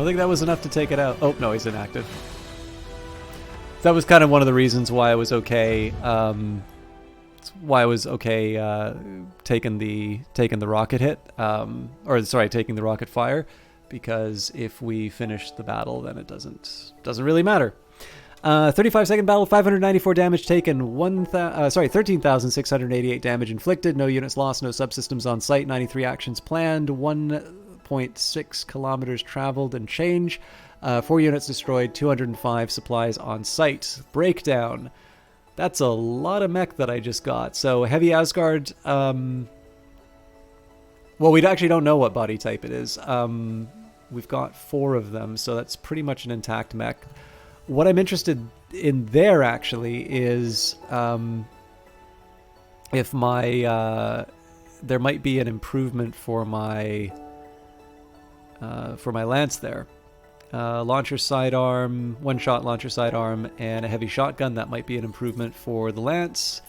don't think that was enough to take it out. Oh, no, he's inactive. That was kind of one of the reasons why I was okay. Taking the rocket hit, taking the rocket fire, because if we finish the battle, then it doesn't really matter. 35-second battle, 594 damage taken, 13,688 damage inflicted, no units lost, no subsystems on site, 93 actions planned, 1.6 kilometers traveled and change, 4 units destroyed, 205 supplies on site. Breakdown. That's a lot of mech that I just got. So heavy Asgard, well, we actually don't know what body type it is. We've got 4 of them, so that's pretty much an intact mech. What I'm interested in there actually is if my there might be an improvement for my lance there. Launcher sidearm, one-shot launcher sidearm, and a heavy shotgun. That might be an improvement for the lance.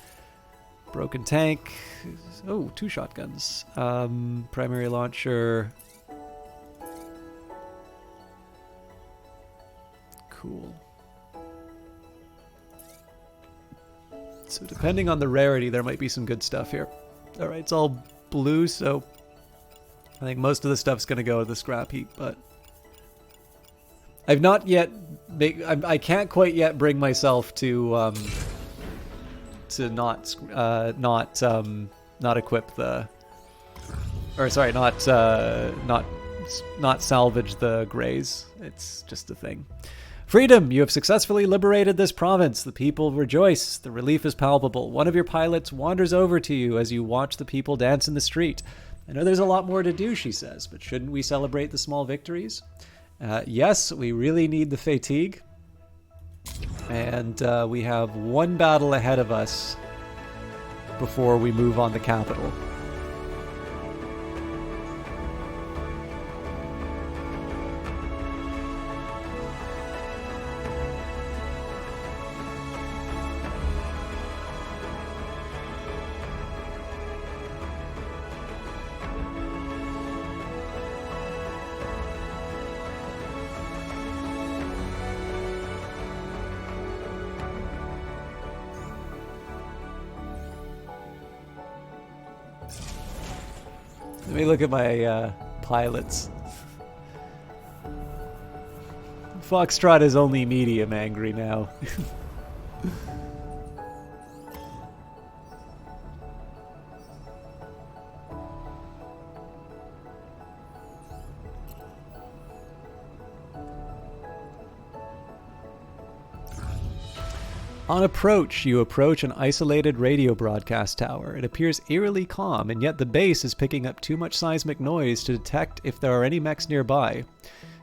Broken tank. Oh, 2 shotguns. Primary launcher. Cool. So depending on the rarity, there might be some good stuff here. All right, it's all blue, so I think most of the stuff's going to go to the scrap heap, but I've not yet. I can't quite yet bring myself to not equip the, or sorry, not salvage the grays. It's just a thing. Freedom! You have successfully liberated this province. The people rejoice. The relief is palpable. One of your pilots wanders over to you as you watch the people dance in the street. I know there's a lot more to do, she says, but shouldn't we celebrate the small victories? Yes, we really need the fatigue. And we have 1 battle ahead of us before we move on the capital. Let me look at my pilots. Foxtrot is only medium angry now. On approach, you approach an isolated radio broadcast tower. It appears eerily calm, and yet the base is picking up too much seismic noise to detect if there are any mechs nearby.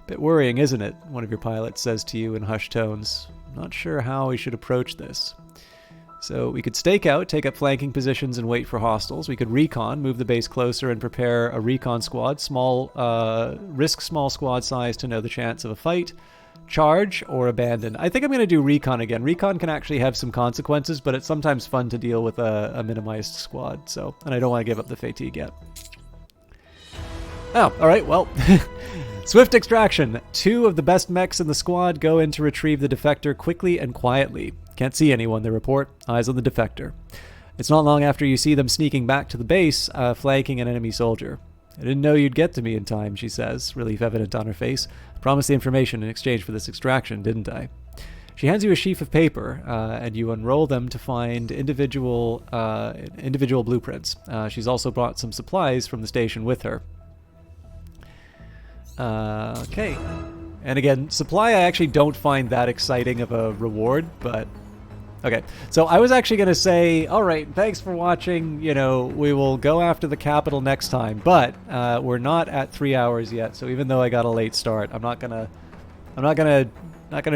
Bit worrying, isn't it? One of your pilots says to you in hushed tones. Not sure how we should approach this. So we could stake out, take up flanking positions, and wait for hostiles. We could recon, move the base closer, and prepare a recon squad. Risk small squad size to know the chance of a fight. Charge or abandon. I think I'm going to do recon again. Recon can actually have some consequences, but it's sometimes fun to deal with a minimized squad. So, and I don't want to give up the fatigue yet. Oh, all right. Well, swift extraction. 2 of the best mechs in the squad go in to retrieve the defector quickly and quietly. Can't see anyone, they report. Eyes on the defector. It's not long after you see them sneaking back to the base, flanking an enemy soldier. I didn't know you'd get to me in time, she says, relief evident on her face. I promised the information in exchange for this extraction, didn't I? She hands you a sheaf of paper, and you unroll them to find individual blueprints. She's also brought some supplies from the station with her. Okay. And again, supply I actually don't find that exciting of a reward, but okay. So I was actually going to say, all right, thanks for watching. You know, we will go after the capital next time, but we're not at 3 hours yet. So even though I got a late start, I'm not gonna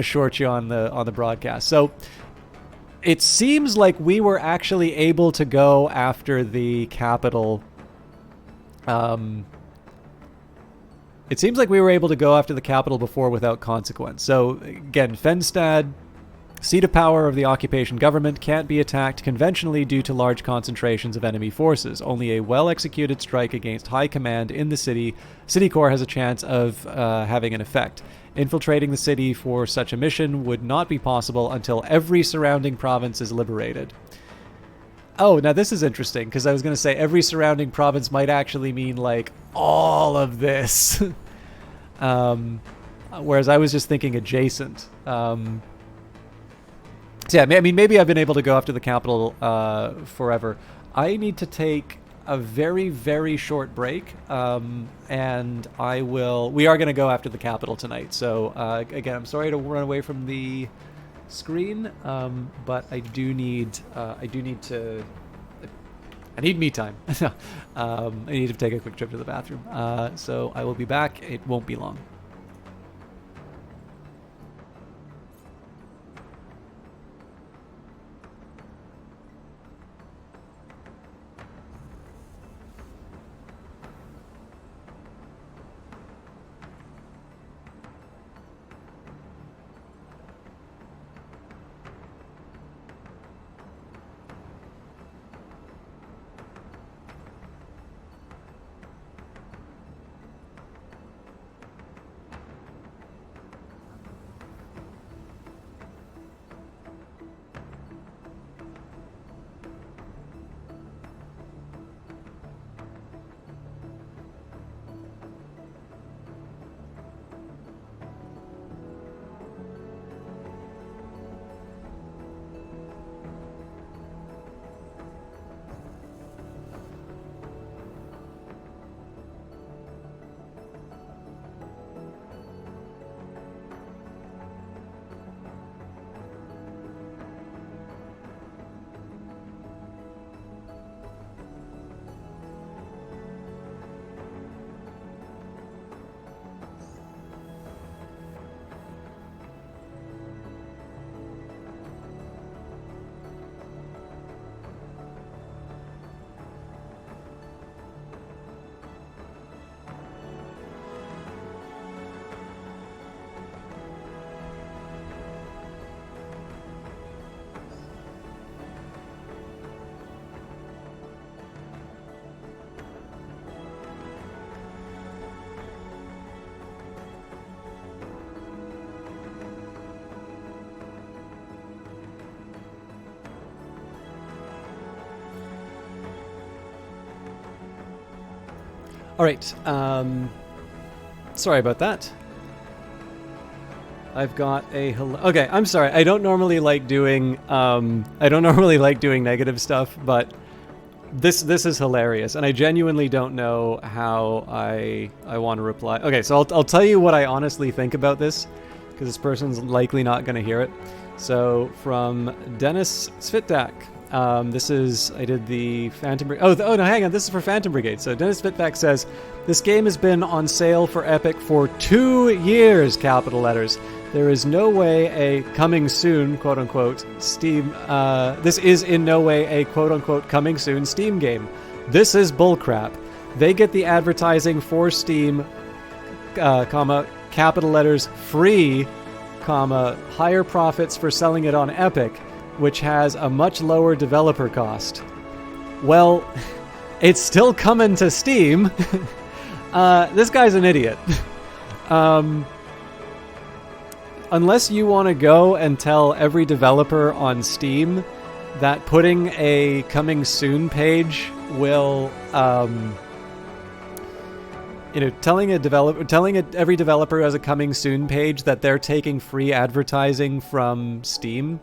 short you on the broadcast. So it seems like we were actually able to go after the capital. It seems like we were able to go after the capital before without consequence. So again, Fenstad Seat of power of the occupation government can't be attacked conventionally due to large concentrations of enemy forces. Only a well-executed strike against high command in the city core has a chance of having an effect. Infiltrating the city for such a mission would not be possible until every surrounding province is liberated. Oh, now this is interesting, because I was going to say every surrounding province might actually mean, like, all of this. Whereas I was just thinking adjacent. So yeah, I mean, maybe I've been able to go after the capital forever. I need to take a very, very short break, and we are going to go after the capital tonight. So again, I'm sorry to run away from the screen, but I need me time. I need to take a quick trip to the bathroom. So I will be back. It won't be long. All right. Sorry about that. I've got a okay. I'm sorry. I don't normally like doing negative stuff, but this is hilarious, and I genuinely don't know how I want to reply. Okay, so I'll tell you what I honestly think about this, because this person's likely not going to hear it. So from Dennis Svitdak. I did the Phantom Brigade. Oh, no, hang on. This is for Phantom Brigade. So Dennis Spitback says, this game has been on sale for Epic for 2 years, capital letters. There is no way a coming soon, quote unquote, Steam, this is in no way a quote unquote coming soon Steam game. This is bullcrap. They get the advertising for Steam, capital letters, free, higher profits for selling it on Epic, which has a much lower developer cost. Well, it's still coming to Steam. This guy's an idiot. Unless you want to go and tell every developer on Steam that putting a coming soon page will, telling every developer who has a coming soon page that they're taking free advertising from Steam.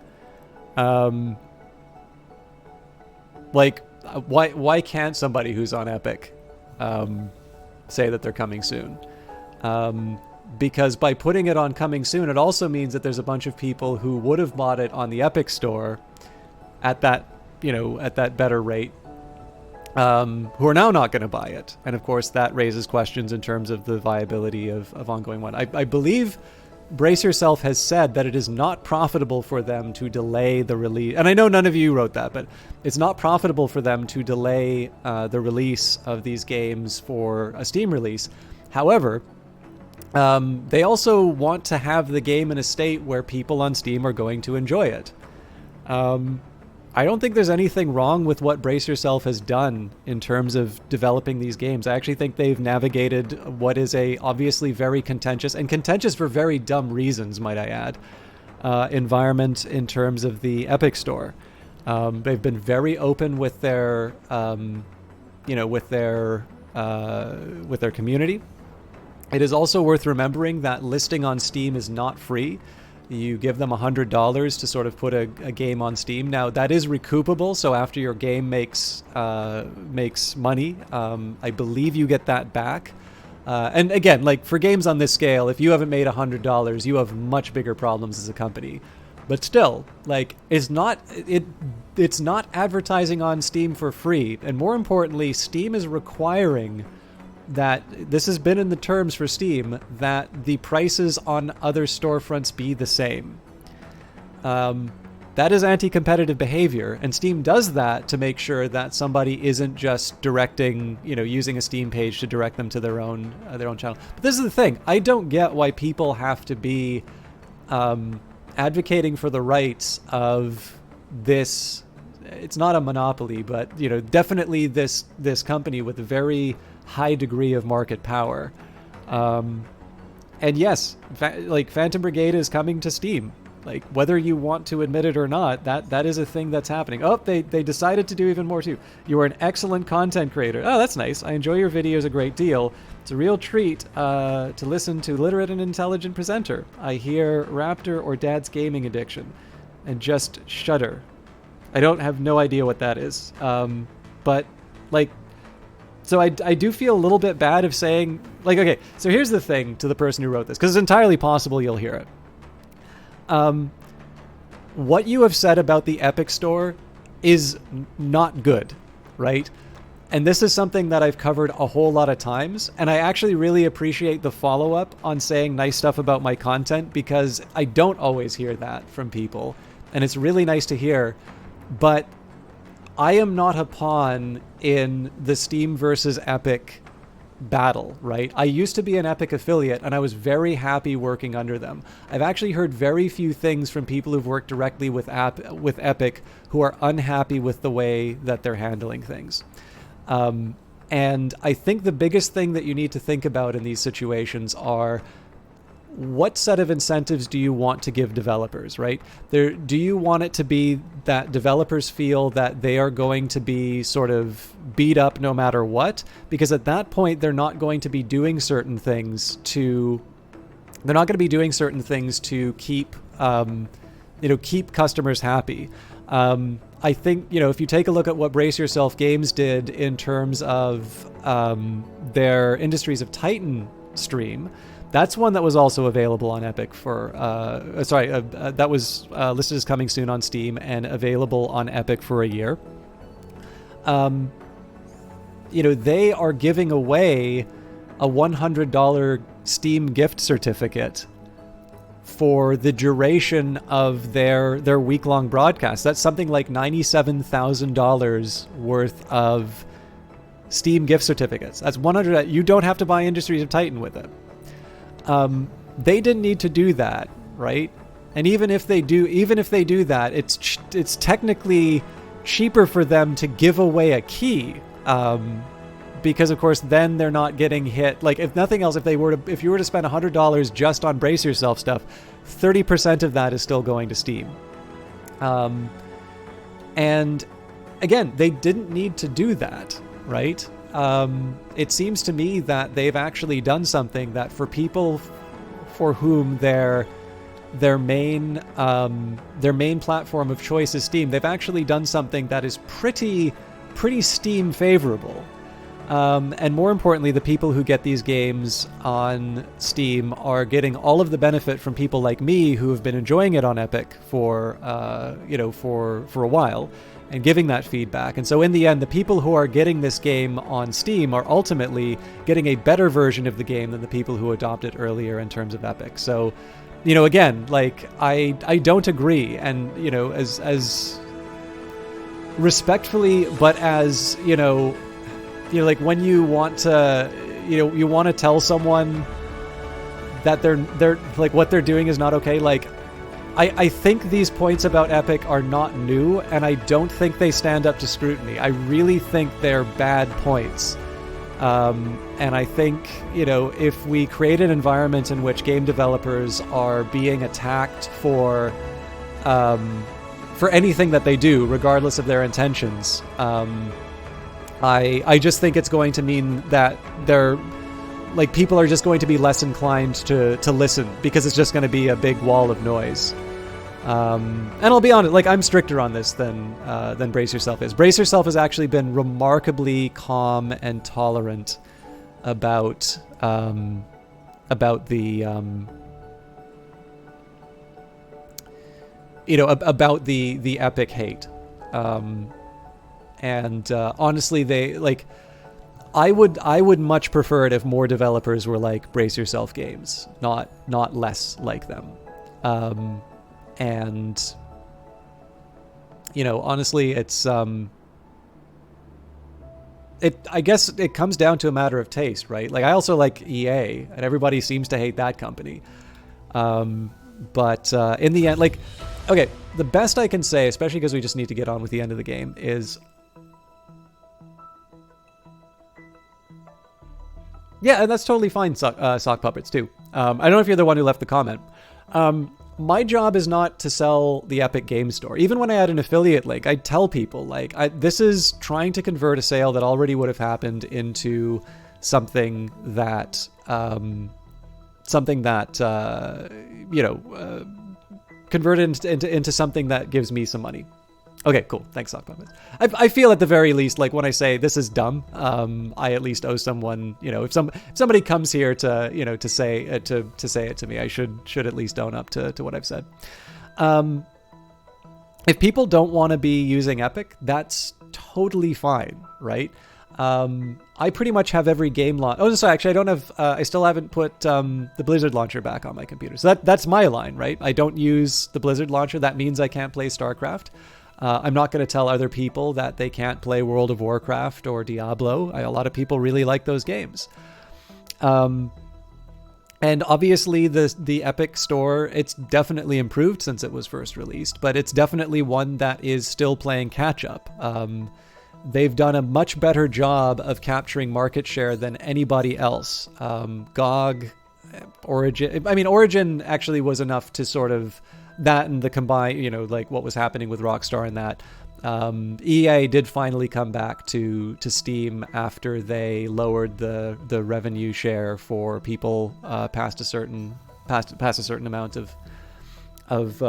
Why can't somebody who's on Epic say that they're coming soon? Because by putting it on coming soon, it also means that there's a bunch of people who would have bought it on the Epic store at that better rate, who are now not going to buy it. And of course that raises questions in terms of the viability of ongoing one. I believe Brace Yourself has said that it is not profitable for them to delay the release. And I know none of you wrote that, but it's not profitable for them to delay the release of these games for a Steam release. However, They also want to have the game in a state where people on Steam are going to enjoy it. I don't think there's anything wrong with what Brace Yourself has done in terms of developing these games. I actually think they've navigated what is a obviously very contentious, and contentious for very dumb reasons, might I add, environment in terms of the Epic Store. They've been very open with their, with their community. It is also worth remembering that listing on Steam is not free. You give them $100 to sort of put a game on Steam. Now that is recoupable, so after your game makes money, I believe you get that back. And again, like for games on this scale, if you haven't made $100, you have much bigger problems as a company. But still, like it's not advertising on Steam for free, and more importantly, Steam is requiring that this has been in the terms for Steam that the prices on other storefronts be the same. That is anti-competitive behavior, and Steam does that to make sure that somebody isn't just directing, using a Steam page to direct them to their own channel. But this is the thing: I don't get why people have to be advocating for the rights of this. It's not a monopoly, but definitely this company with a very high degree of market power. And yes, Phantom Brigade is coming to Steam. Like, whether you want to admit it or not, that is a thing that's happening. Oh, they decided to do even more too. You are an excellent content creator. Oh, that's nice. I enjoy your videos a great deal. It's a real treat to listen to literate and intelligent presenter. I hear Raptor or Dad's gaming addiction and just shudder. I don't have no idea what that is. But like, so I do feel a little bit bad of saying, like, okay, so here's the thing to the person who wrote this, because it's entirely possible you'll hear it. What you have said about the Epic Store is not good, right? And this is something that I've covered a whole lot of times, and I actually really appreciate the follow-up on saying nice stuff about my content, because I don't always hear that from people, and it's really nice to hear. But I am not a pawn in the Steam versus Epic battle, right? I used to be an Epic affiliate, and I was very happy working under them. I've actually heard very few things from people who've worked directly with Epic who are unhappy with the way that they're handling things. And I think the biggest thing that you need to think about in these situations are, what set of incentives do you want to give developers, right? Do you want it to be that developers feel that they are going to be sort of beat up no matter what? Because at that point, they're not going to be doing certain things to keep, keep customers happy. I think, if you take a look at what Brace Yourself Games did in terms of their Industries of Titan stream, that's one that was also available on Epic for, that was listed as coming soon on Steam and available on Epic for a year. They are giving away a $100 Steam gift certificate for the duration of their week-long broadcast. That's something like $97,000 worth of Steam gift certificates. That's $100. You don't have to buy Industries of Titan with it. They didn't need to do that, right? And even if they do that, it's technically cheaper for them to give away a key, because of course then they're not getting hit. Like, if nothing else, if you were to spend $100 just on Brace Yourself stuff, 30% of that is still going to Steam. And again, they didn't need to do that, right? It seems to me that they've actually done something that, for people for whom their main platform of choice is Steam, they've actually done something that is pretty Steam favorable. And more importantly, the people who get these games on Steam are getting all of the benefit from people like me who have been enjoying it on Epic for a while, and giving that feedback. And so in the end, the people who are getting this game on Steam are ultimately getting a better version of the game than the people who adopted it earlier in terms of Epic. So, again, like, I don't agree. And, as respectfully, but as, like, when you want to, you want to tell someone, that they're like what they're doing is not okay. Like, I think these points about Epic are not new, and I don't think they stand up to scrutiny. I really think they're bad points. And I think, you know, if we create an environment in which game developers are being attacked for anything that they do, regardless of their intentions, I just think it's going to mean that they're like people are just going to be less inclined to listen, because it's just going to be a big wall of noise. And I'll be honest, like, I'm stricter on this than Brace Yourself is. Brace Yourself has actually been remarkably calm and tolerant about the about the Epic hate. And honestly, they like. I would much prefer it if more developers were like Brace Yourself Games, not less like them. And you know, honestly, it's I guess it comes down to a matter of taste, right? Like, I also like EA, and everybody seems to hate that company. But in the end, like, okay, the best I can say, especially because we just need to get on with the end of the game, is yeah, and that's totally fine, Sock Puppets, too. I don't know if you're the one who left the comment. My job is not to sell the Epic Game Store. Even when I add an affiliate link, I tell people, like, this is trying to convert a sale that already would have happened into something that, converted into something that gives me some money. Okay, cool. Thanks, Sock Puppets. I feel at the very least, like, when I say this is dumb, I at least owe someone, you know, if somebody comes here to, you know, to say it to me, I should at least own up to what I've said. If people don't want to be using Epic, that's totally fine, right? I pretty much have every game launch. Oh, sorry, actually, I don't have. I still haven't put the Blizzard launcher back on my computer, so that's my line, right? I don't use the Blizzard launcher. That means I can't play StarCraft. I'm not going to tell other people that they can't play World of Warcraft or Diablo. A lot of people really like those games. And obviously the Epic Store, it's definitely improved since it was first released, but it's definitely one that is still playing catch up. They've done a much better job of capturing market share than anybody else. GOG, Origin actually was enough to sort of that, and the combined, you know, like what was happening with Rockstar and that. EA did finally come back to Steam after they lowered the revenue share for people past a certain amount of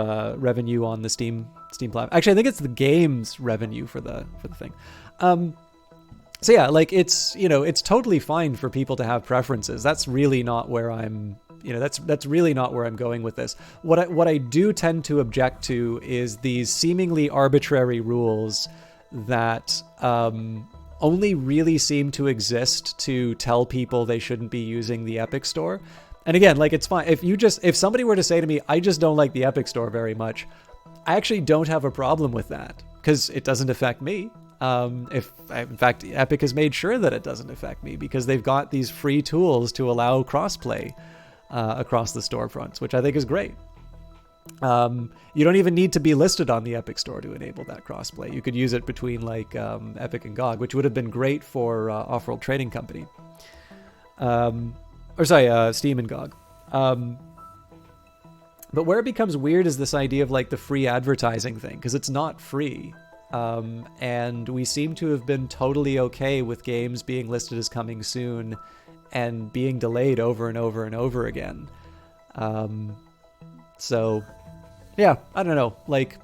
revenue on the Steam platform. Actually, I think it's the game's revenue for the thing. So yeah, like, it's, you know, it's totally fine for people to have preferences. That's really not where I'm, you know, that's really not where I'm going with this. What I do tend to object to is these seemingly arbitrary rules that only really seem to exist to tell people they shouldn't be using the Epic Store. And again, like, it's fine if somebody were to say to me, I just don't like the Epic Store very much, I actually don't have a problem with that, because it doesn't affect me. In fact, Epic has made sure that it doesn't affect me, because they've got these free tools to allow crossplay across the storefronts, which I think is great. You don't even need to be listed on the Epic Store to enable that crossplay. You could use it between, like, Epic and GOG, which would have been great for Off-World Trading Company. Steam and GOG. But where it becomes weird is this idea of, like, the free advertising thing, because it's not free. And we seem to have been totally okay with games being listed as coming soon and being delayed over and over and over again. So, yeah, I don't know. Like,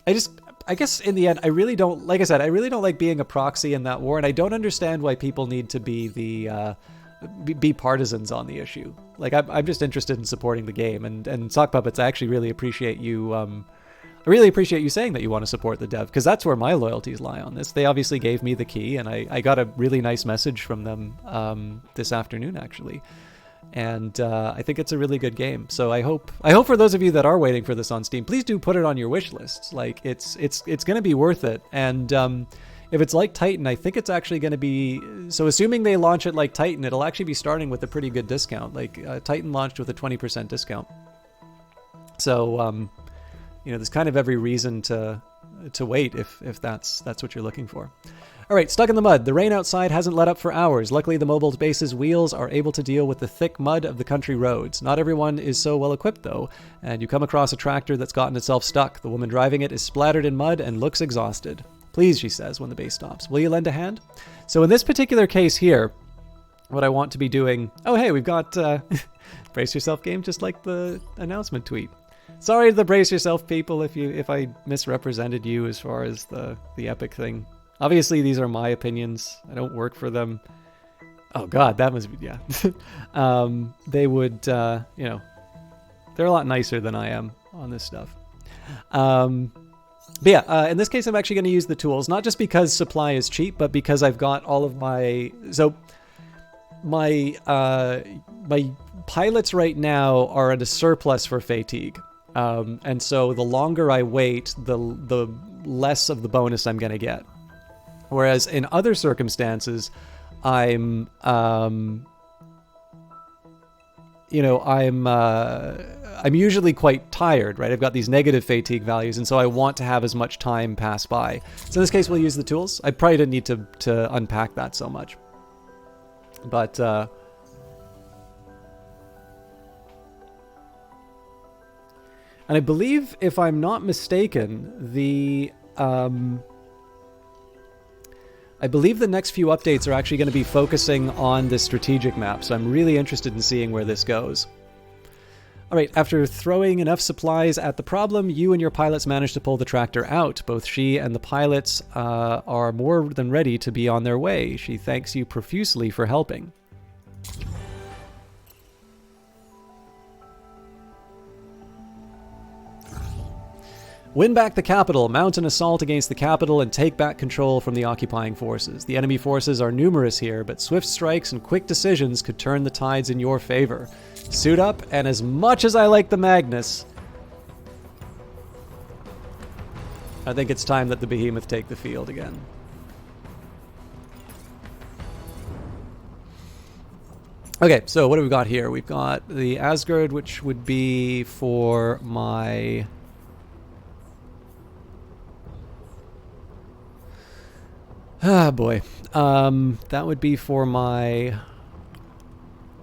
I guess in the end, I really don't, like I said, I really don't like being a proxy in that war, and I don't understand why people need to be be partisans on the issue. Like, I'm just interested in supporting the game, and Sock Puppets, I actually really appreciate you. I really appreciate you saying that you want to support the dev, because that's where my loyalties lie on this. They obviously gave me the key, and I got a really nice message from them this afternoon, actually. And I think it's a really good game. So I hope for those of you that are waiting for this on Steam, please do put it on your wish lists. Like, it's going to be worth it. And if it's like Titan, I think it's actually going to be... So assuming they launch it like Titan, it'll actually be starting with a pretty good discount. Like, Titan launched with a 20% discount. So, you know, there's kind of every reason to wait if that's what you're looking for. All right, stuck in the mud. The rain outside hasn't let up for hours. Luckily, the mobile base's wheels are able to deal with the thick mud of the country roads. Not everyone is so well equipped, though, and you come across a tractor that's gotten itself stuck. The woman driving it is splattered in mud and looks exhausted. Please, she says when the base stops. Will you lend a hand? So in this particular case here, what I want to be doing... Oh, hey, we've got Brace Yourself game, just like the announcement tweet. Sorry to the Brace Yourself people if I misrepresented you as far as the epic thing. Obviously, these are my opinions. I don't work for them. Oh, God, that must be... Yeah. They would, you know... They're a lot nicer than I am on this stuff. But yeah, in this case, I'm actually going to use the tools. Not just because supply is cheap, but because I've got all of my... So, my pilots right now are at a surplus for fatigue. And so the longer I wait, the less of the bonus I'm going to get. Whereas in other circumstances, I'm usually quite tired, right? I've got these negative fatigue values, and so I want to have as much time pass by. So in this case, we'll use the tools. I probably didn't need to unpack that so much. But, and I believe, if I'm not mistaken, I believe the next few updates are actually going to be focusing on this strategic map, so I'm really interested in seeing where this goes. Alright, after throwing enough supplies at the problem, you and your pilots manage to pull the tractor out. Both she and the pilots are more than ready to be on their way. She thanks you profusely for helping. Win back the capital, mount an assault against the capital, and take back control from the occupying forces. The enemy forces are numerous here, but swift strikes and quick decisions could turn the tides in your favor. Suit up, and as much as I like the Magnus, I think it's time that the Behemoth take the field again. Okay, so what do we got here? We've got the Asgard, which would be for my... Ah, boy. That would be for my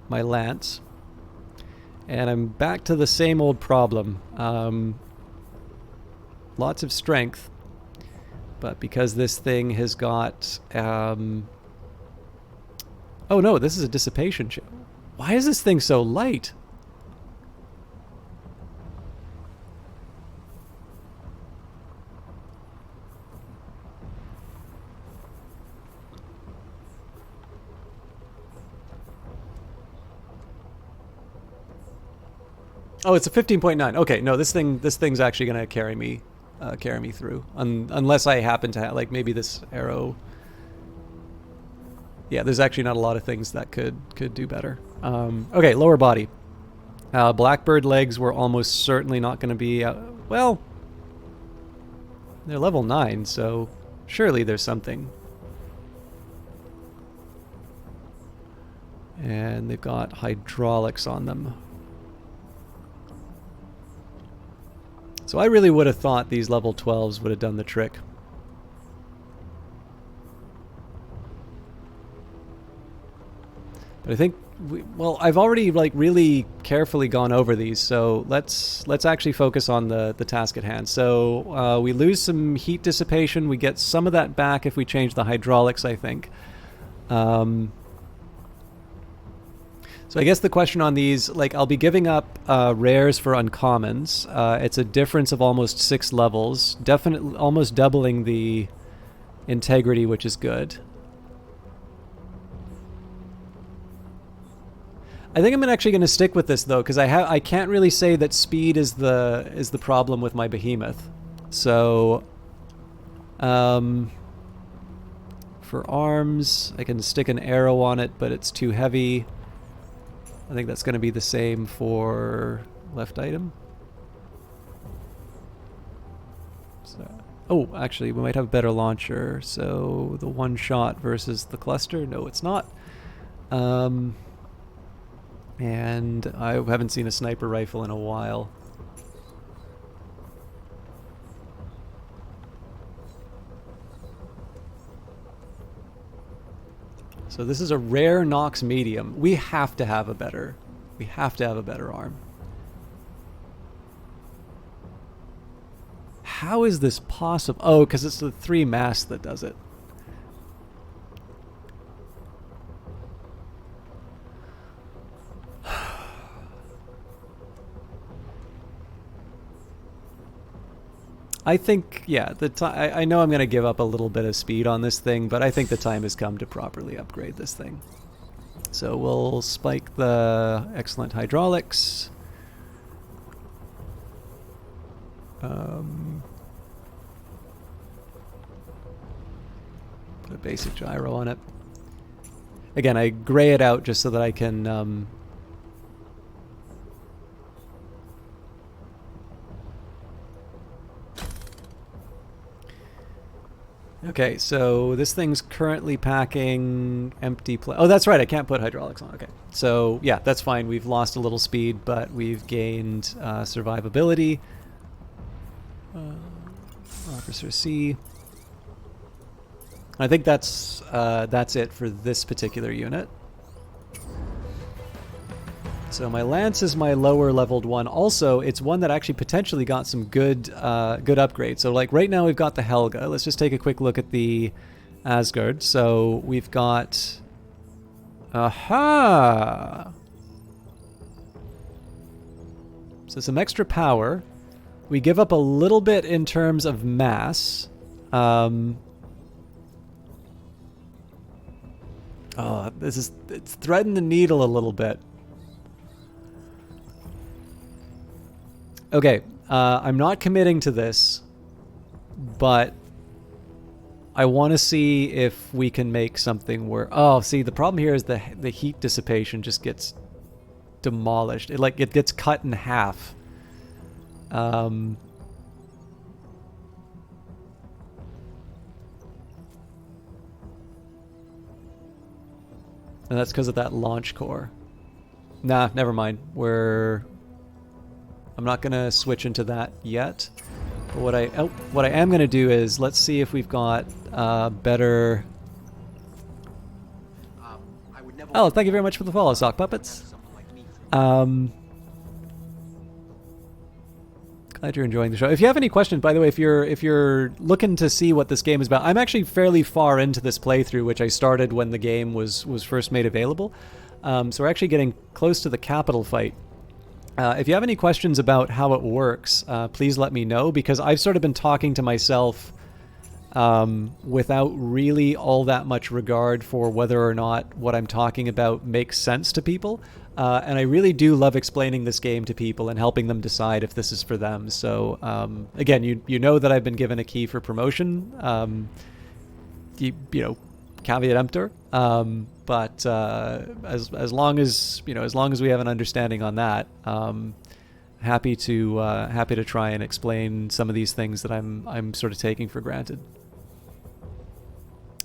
lance. And I'm back to the same old problem. Lots of strength. But because this thing has got... Oh no, this is a dissipation chip. Why is this thing so light? Oh, it's a 15.9. Okay, no, this thing's actually gonna carry me through, unless I happen to have, like, maybe this arrow. Yeah, there's actually not a lot of things that could do better. Okay, lower body. Blackbird legs were almost certainly not going to be. Well, they're level 9, so surely there's something. And they've got hydraulics on them. So I really would have thought these level 12s would have done the trick. But I think, well, I've already like really carefully gone over these, so let's actually focus on the task at hand. So we lose some heat dissipation. We get some of that back if we change the hydraulics, I think. So I guess the question on these, like, I'll be giving up rares for uncommons. It's a difference of almost 6 levels, definitely almost doubling the integrity, which is good. I think I'm actually going to stick with this though, because I can't really say that speed is the problem with my behemoth. So, for arms, I can stick an arrow on it, but it's too heavy. I think that's going to be the same for left item. So, oh, actually, we might have a better launcher. So the one shot versus the cluster. No, it's not. And I haven't seen a sniper rifle in a while. So this is a rare Nox medium. We have to have a better. We have to have a better arm. How is this possible? Oh, because it's the 3 mass that does it. I think, yeah, the time. I know I'm going to give up a little bit of speed on this thing, but I think the time has come to properly upgrade this thing. So we'll spike the excellent hydraulics. Put a basic gyro on it. Again, I gray it out just so that I can... Okay, so this thing's currently packing empty... Oh, that's right, I can't put hydraulics on. Okay, so yeah, that's fine. We've lost a little speed, but we've gained survivability. Officer C. I think that's it for this particular unit. So my Lance is my lower leveled one. Also, it's one that actually potentially got some good good upgrades. So like right now we've got the Helga. Let's just take a quick look at the Asgard. So we've got... Aha! So some extra power. We give up a little bit in terms of mass. Oh, it's threading the needle a little bit. Okay, I'm not committing to this, but I want to see if we can make something work. Oh, see, the problem here is the heat dissipation just gets demolished. It gets cut in half. And that's because of that launch core. Nah, never mind. I'm not gonna switch into that yet. But what I am gonna do is let's see if we've got better. Oh, thank you very much for the follow, Sock Puppets. Glad you're enjoying the show. If you have any questions, by the way, if you're looking to see what this game is about, I'm actually fairly far into this playthrough, which I started when the game was first made available. So we're actually getting close to the capital fight. If you have any questions about how it works, please let me know, because I've sort of been talking to myself without really all that much regard for whether or not what I'm talking about makes sense to people. And I really do love explaining this game to people and helping them decide if this is for them. So again, you know that I've been given a key for promotion. You know, caveat emptor. But as long as we have an understanding on that, happy to try and explain some of these things that I'm sort of taking for granted.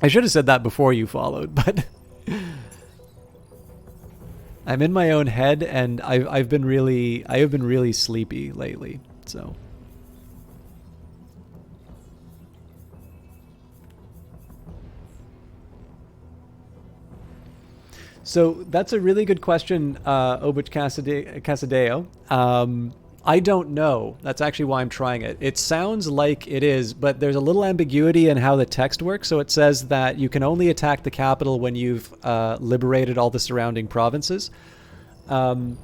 I should have said that before you followed, but I'm in my own head, and I have been really sleepy lately, so. So that's a really good question, Obuch Casadeo. I don't know. That's actually why I'm trying it. It sounds like it is, but there's a little ambiguity in how the text works. So it says that you can only attack the capital when you've liberated all the surrounding provinces. So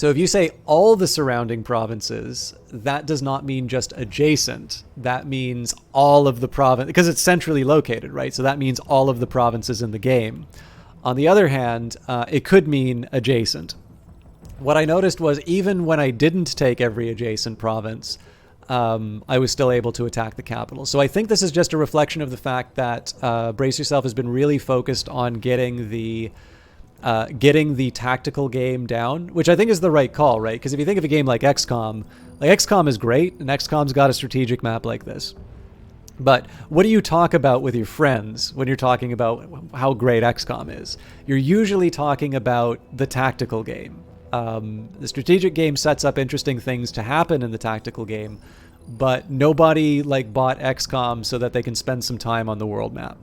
if you say all the surrounding provinces, that does not mean just adjacent. That means all of the province, because it's centrally located, right? So that means all of the provinces in the game. On the other hand, it could mean adjacent. What I noticed was even when I didn't take every adjacent province, I was still able to attack the capital. So I think this is just a reflection of the fact that Brace Yourself has been really focused on getting the getting the tactical game down, which I think is the right call, right? Because if you think of a game like XCOM is great, and XCOM's got a strategic map like this. But what do you talk about with your friends when you're talking about how great XCOM is? You're usually talking about the tactical game. The strategic game sets up interesting things to happen in the tactical game, but nobody like bought XCOM so that they can spend some time on the world map.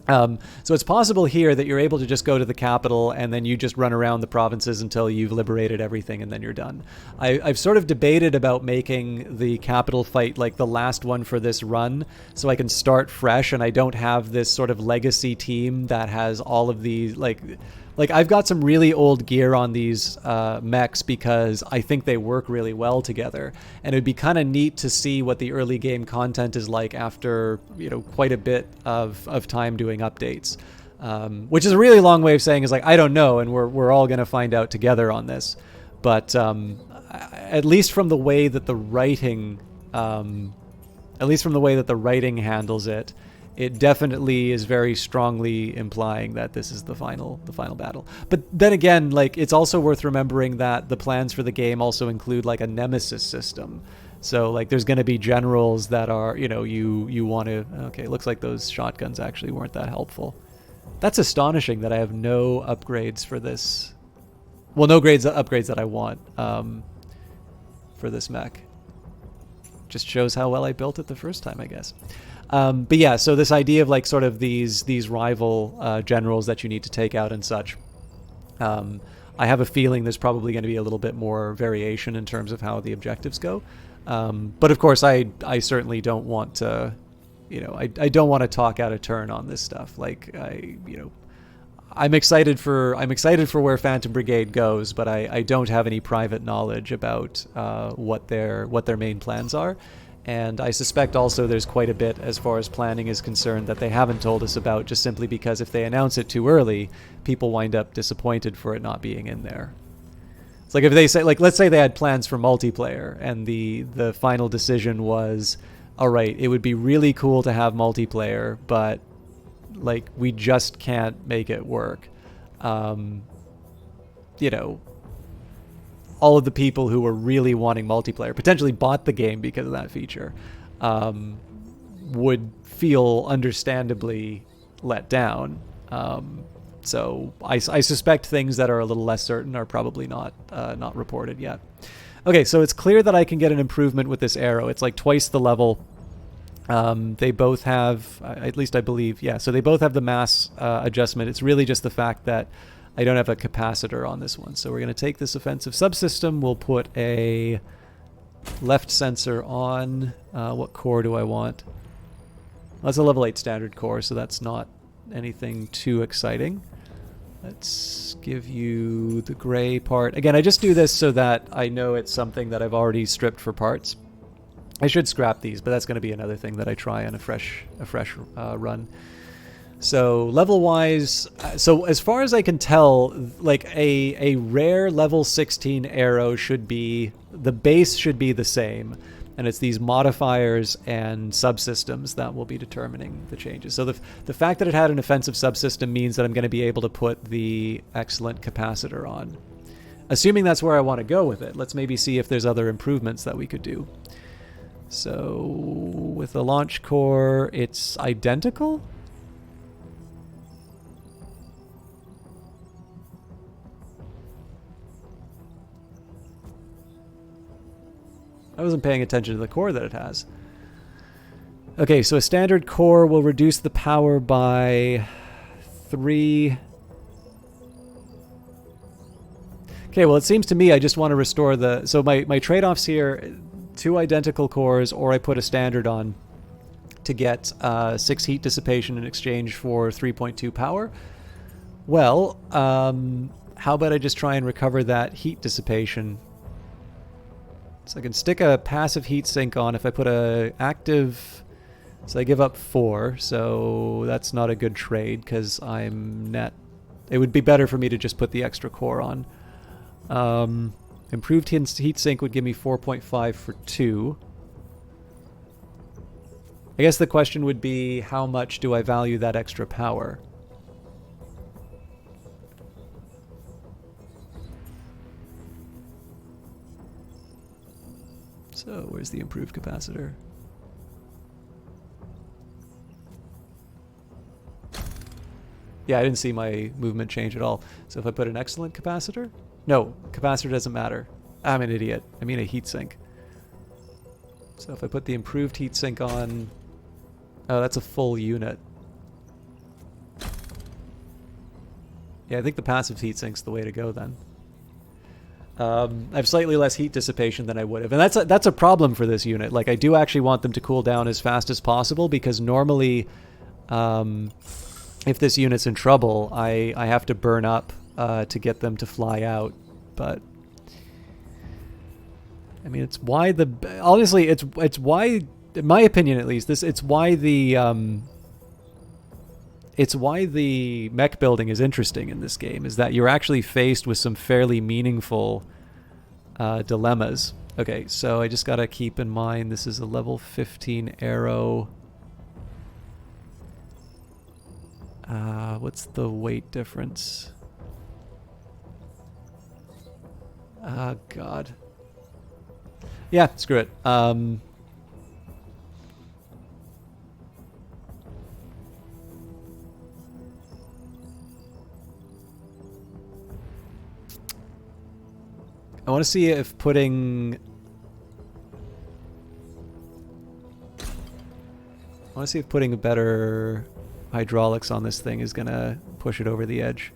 So it's possible here that you're able to just go to the capital and then you just run around the provinces until you've liberated everything and then you're done. I've sort of debated about making the capital fight like the last one for this run so I can start fresh and I don't have this sort of legacy team that has all of these like I've got some really old gear on these mechs because I think they work really well together, and it'd be kind of neat to see what the early game content is like after quite a bit of time doing updates, which is a really long way of saying is like I don't know, and we're all gonna find out together on this, but at least from the way that the writing, handles it. It definitely is very strongly implying that this is the final battle. But then again, like it's also worth remembering that the plans for the game also include like a nemesis system. So like there's going to be generals that are, you want to, okay, it looks like those shotguns actually weren't that helpful. That's astonishing that I have no upgrades for this. Well, no upgrades that I want for this mech. Just shows how well I built it the first time, I guess. But yeah, so this idea of like sort of these rival generals that you need to take out and such, I have a feeling there's probably going to be a little bit more variation in terms of how the objectives go. But of course, I certainly don't want to, I don't want to talk out of turn on this stuff. Like I'm excited for where Phantom Brigade goes, but I don't have any private knowledge about what their main plans are. And I suspect also there's quite a bit as far as planning is concerned that they haven't told us about, just simply because if they announce it too early, people wind up disappointed for it not being in there. It's like if they say, like, let's say they had plans for multiplayer and the final decision was, all right, it would be really cool to have multiplayer, but like we just can't make it work. All of the people who were really wanting multiplayer, potentially bought the game because of that feature, would feel understandably let down. So I suspect things that are a little less certain are probably not reported yet. Okay, so it's clear that I can get an improvement with this arrow. It's like twice the level. They both have, at least I believe, yeah, so they both have the mass adjustment. It's really just the fact that I don't have a capacitor on this one. So we're going to take this offensive subsystem. We'll put a left sensor on. What core do I want? Well, that's a level 8 standard core, so that's not anything too exciting. Let's give you the gray part. Again, I just do this so that I know it's something that I've already stripped for parts. I should scrap these, but that's going to be another thing that I try on a fresh run. So level-wise, so as far as I can tell, like a rare level 16 arrow should be, the base should be the same, and it's these modifiers and subsystems that will be determining the changes. So the fact that it had an offensive subsystem means that I'm going to be able to put the excellent capacitor on. Assuming that's where I want to go with it, let's maybe see if there's other improvements that we could do. So with the launch core, it's identical? I wasn't paying attention to the core that it has. Okay, so a standard core will reduce the power by 3. Okay, well it seems to me I just want to restore the... So my trade-offs here, 2 identical cores, or I put a standard on to get 6 heat dissipation in exchange for 3.2 power. Well, how about I just try and recover that heat dissipation? So I can stick a passive heat sink on if I put a active, so I give up 4, so that's not a good trade because I'm net. It would be better for me to just put the extra core on. Improved heat sink would give me 4.5 for 2. I guess the question would be, how much do I value that extra power? So where's the improved capacitor? Yeah, I didn't see my movement change at all. So if I put an excellent capacitor? No, capacitor doesn't matter. I'm an idiot. I mean a heatsink. So if I put the improved heatsink on... Oh, that's a full unit. Yeah, I think the passive heatsink's the way to go then. I have slightly less heat dissipation than I would have. And that's a problem for this unit. Like, I do actually want them to cool down as fast as possible, because normally... if this unit's in trouble, I have to burn up to get them to fly out. But I mean, it's why the honestly, it's why, in my opinion at least, it's why the mech building is interesting in this game, is that you're actually faced with some fairly meaningful dilemmas. Okay, so I just gotta keep in mind this is a level 15 arrow. What's the weight difference? God. Yeah, screw it. I want to see if putting... a better hydraulics on this thing is going to push it over the edge.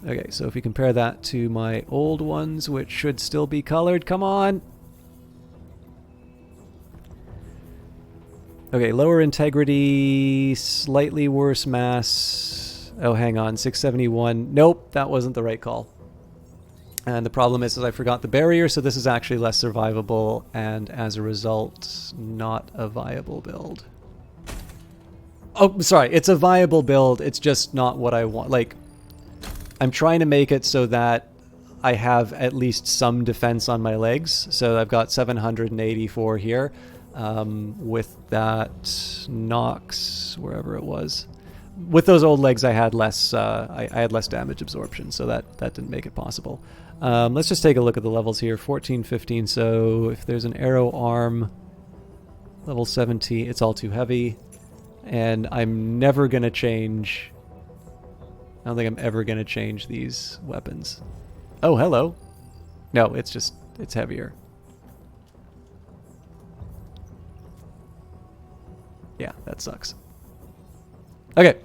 Okay, so if we compare that to my old ones, which should still be colored, come on! Okay, lower integrity, slightly worse mass. Oh, hang on, 671. Nope, that wasn't the right call. And the problem is I forgot the barrier, so this is actually less survivable, and as a result, not a viable build. Oh, sorry, it's a viable build, it's just not what I want. Like, I'm trying to make it so that I have at least some defense on my legs. So I've got 784 here. With that Nox, wherever it was. With those old legs, I had less. I had less damage absorption, so that didn't make it possible. Let's just take a look at the levels here. 14, 15. So if there's an arrow arm, level 17, it's all too heavy, and I'm never gonna change. I don't think I'm ever gonna change these weapons. Oh, hello. No, it's heavier. Yeah, that sucks. Okay.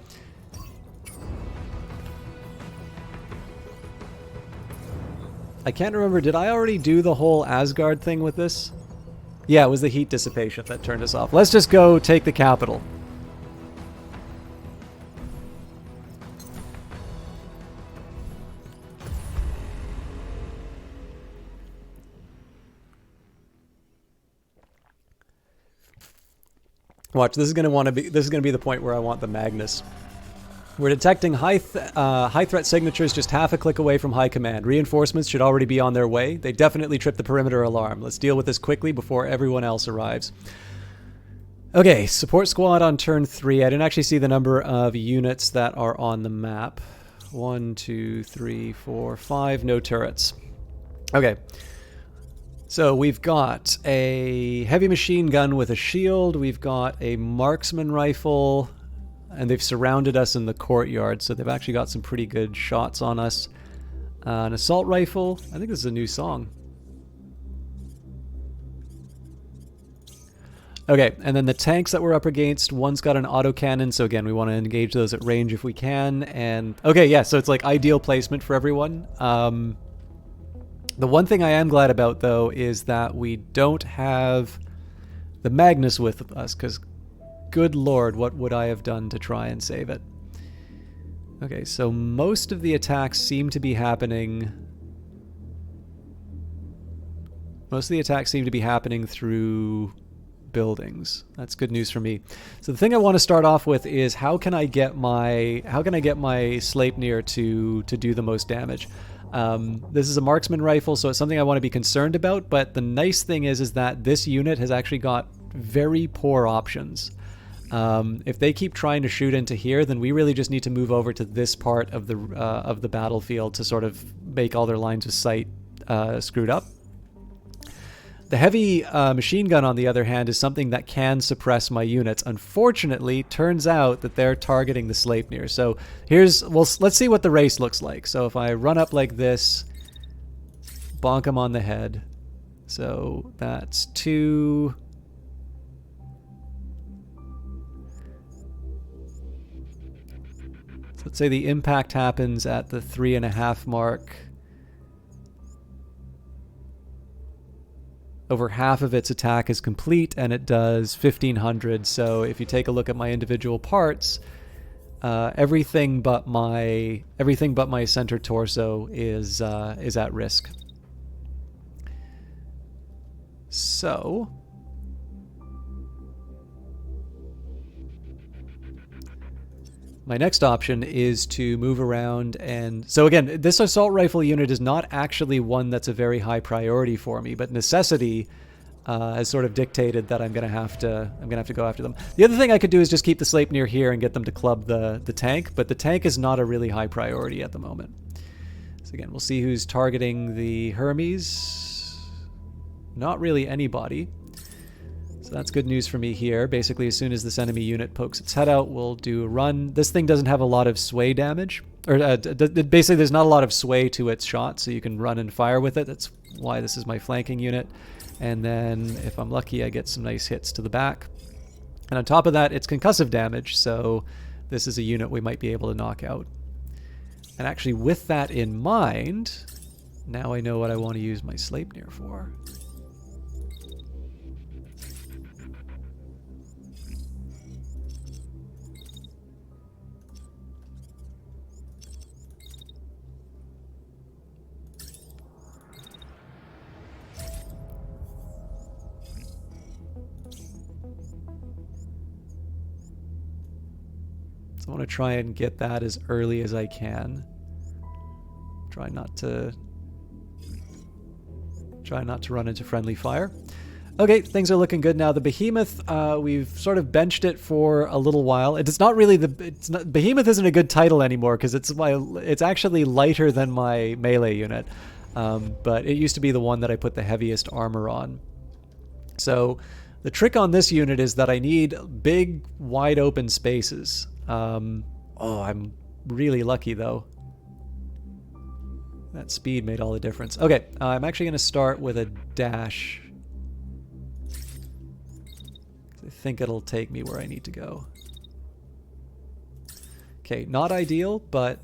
I can't remember, did I already do the whole Asgard thing with this? Yeah, it was the heat dissipation that turned us off. Let's just go take the capital. Watch, this is going to be the point where I want the Magnus. We're detecting high threat signatures just half a click away from high command. Reinforcements should already be on their way. They definitely tripped the perimeter alarm. Let's deal with this quickly before everyone else arrives. Okay, support squad on turn 3. I didn't actually see the number of units that are on the map. 1, 2, 3, 4, 5. No turrets. Okay. So we've got a heavy machine gun with a shield. We've got a marksman rifle. And they've surrounded us in the courtyard, so they've actually got some pretty good shots on us. An assault rifle. I think this is a new song. Okay, and then the tanks that we're up against, one's got an autocannon, so again, we want to engage those at range if we can. And okay, yeah, so it's like ideal placement for everyone. The one thing I am glad about, though, is that we don't have the Magnus with us, because good lord, what would I have done to try and save it? Okay, so most of the attacks seem to be happening... Most of the attacks seem to be happening through buildings. That's good news for me. So the thing I want to start off with is how can I get my Sleipnir to do the most damage? This is a marksman rifle, so it's something I want to be concerned about, but the nice thing is that this unit has actually got very poor options. If they keep trying to shoot into here, then we really just need to move over to this part of the battlefield to sort of make all their lines of sight screwed up. The heavy machine gun, on the other hand, is something that can suppress my units. Unfortunately, turns out that they're targeting the Sleipnir. So let's see what the race looks like. So if I run up like this, bonk him on the head. So that's 2. So let's say the impact happens at the 3.5 mark. Over half of its attack is complete, and it does 1,500. So if you take a look at my individual parts, everything but my center torso is at risk. So my next option is to move around, and so again, this assault rifle unit is not actually one that's a very high priority for me, but necessity has sort of dictated that I'm gonna have to go after them. The other thing I could do is just keep the Sleipnir here and get them to club the tank, but the tank is not a really high priority at the moment. So again, we'll see who's targeting the Hermes. Not really anybody. So that's good news for me here. Basically, as soon as this enemy unit pokes its head out, we'll do a run. This thing doesn't have a lot of sway damage. Or basically, there's not a lot of sway to its shot, so you can run and fire with it. That's why this is my flanking unit. And then, if I'm lucky, I get some nice hits to the back. And on top of that, it's concussive damage, so this is a unit we might be able to knock out. And actually, with that in mind, now I know what I want to use my Sleipnir for. So I want to try and get that as early as I can. Try not to run into friendly fire. Okay, things are looking good now. The Behemoth, we've sort of benched it for a little while. It's not really Behemoth isn't a good title anymore because it's actually lighter than my melee unit. But it used to be the one that I put the heaviest armor on. So the trick on this unit is that I need big, wide open spaces. I'm really lucky though. That speed made all the difference. Okay, I'm actually going to start with a dash. I think it'll take me where I need to go. Okay, not ideal, but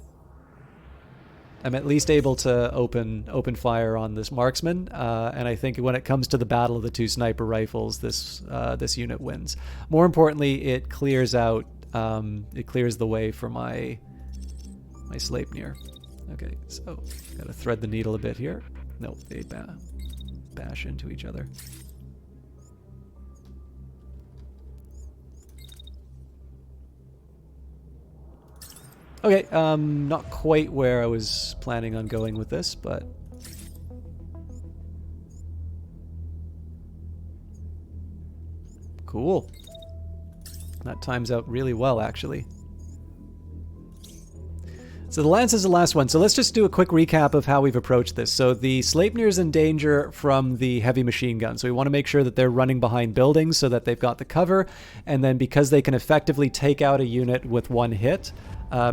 I'm at least able to open fire on this marksman, and I think when it comes to the battle of the two sniper rifles, this unit wins. More importantly, it clears out. It clears the way for my Sleipnir. Okay, so gotta thread the needle a bit here. Nope, they bash into each other. Okay, not quite where I was planning on going with this, but cool. That times out really well, actually. So the lance is the last one. So let's just do a quick recap of how we've approached this. So the Sleipnir is in danger from the heavy machine gun. So we want to make sure that they're running behind buildings so that they've got the cover. And then because they can effectively take out a unit with one hit,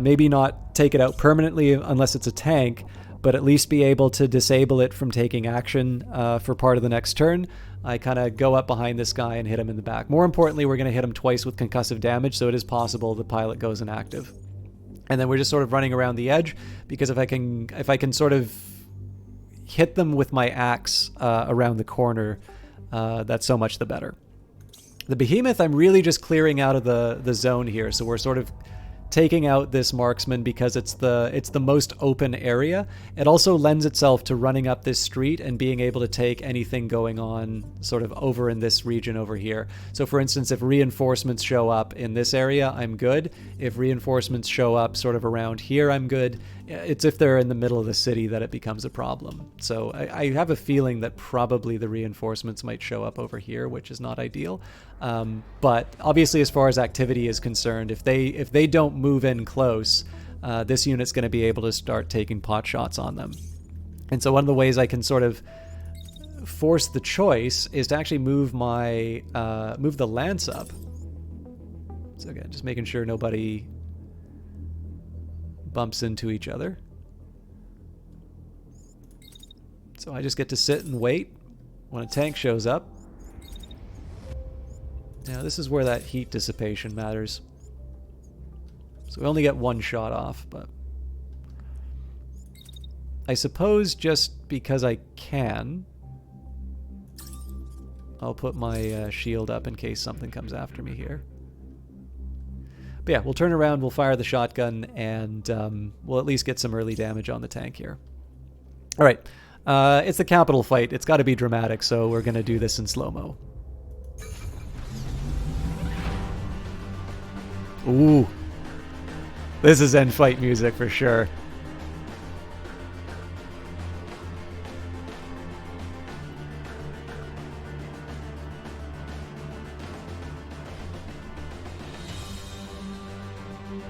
maybe not take it out permanently unless it's a tank, but at least be able to disable it from taking action for part of the next turn. I kind of go up behind this guy and hit him in the back. More importantly, we're going to hit him twice with concussive damage, so it is possible the pilot goes inactive. And then we're just sort of running around the edge, because if I can sort of hit them with my axe around the corner, that's so much the better. The Behemoth, I'm really just clearing out of the zone here, so we're sort of taking out this marksman because it's the most open area. It also lends itself to running up this street and being able to take anything going on sort of over in this region over here. So for instance, if reinforcements show up in this area, I'm good. If reinforcements show up sort of around here, I'm good. it's if they're in the middle of the city that it becomes a problem. So I have a feeling that probably the reinforcements might show up over here, which is not ideal. But obviously, as far as activity is concerned, if they don't move in close, this unit's going to be able to start taking pot shots on them. And so one of the ways I can sort of force the choice is to actually move my move the lance up. So again, just making sure nobody bumps into each other. So I just get to sit and wait when a tank shows up. Now this is where that heat dissipation matters. So we only get one shot off, but I suppose just because I can, I'll put my shield up in case something comes after me here. But yeah, we'll turn around, we'll fire the shotgun, and we'll at least get some early damage on the tank here. All right, it's the capital fight. It's got to be dramatic, so we're going to do this in slow-mo. Ooh. This is end fight music for sure.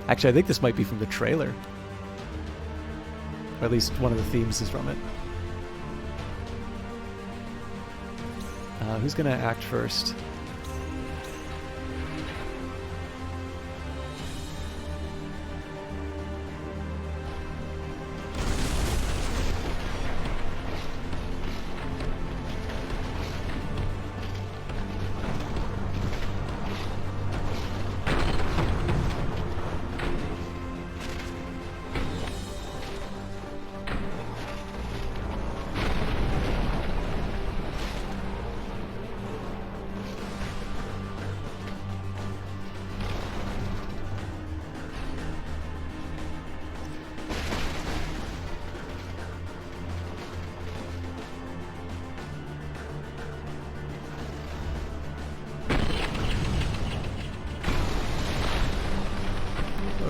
Actually, I think this might be from the trailer. Or at least one of the themes is from it. Who's going to act first?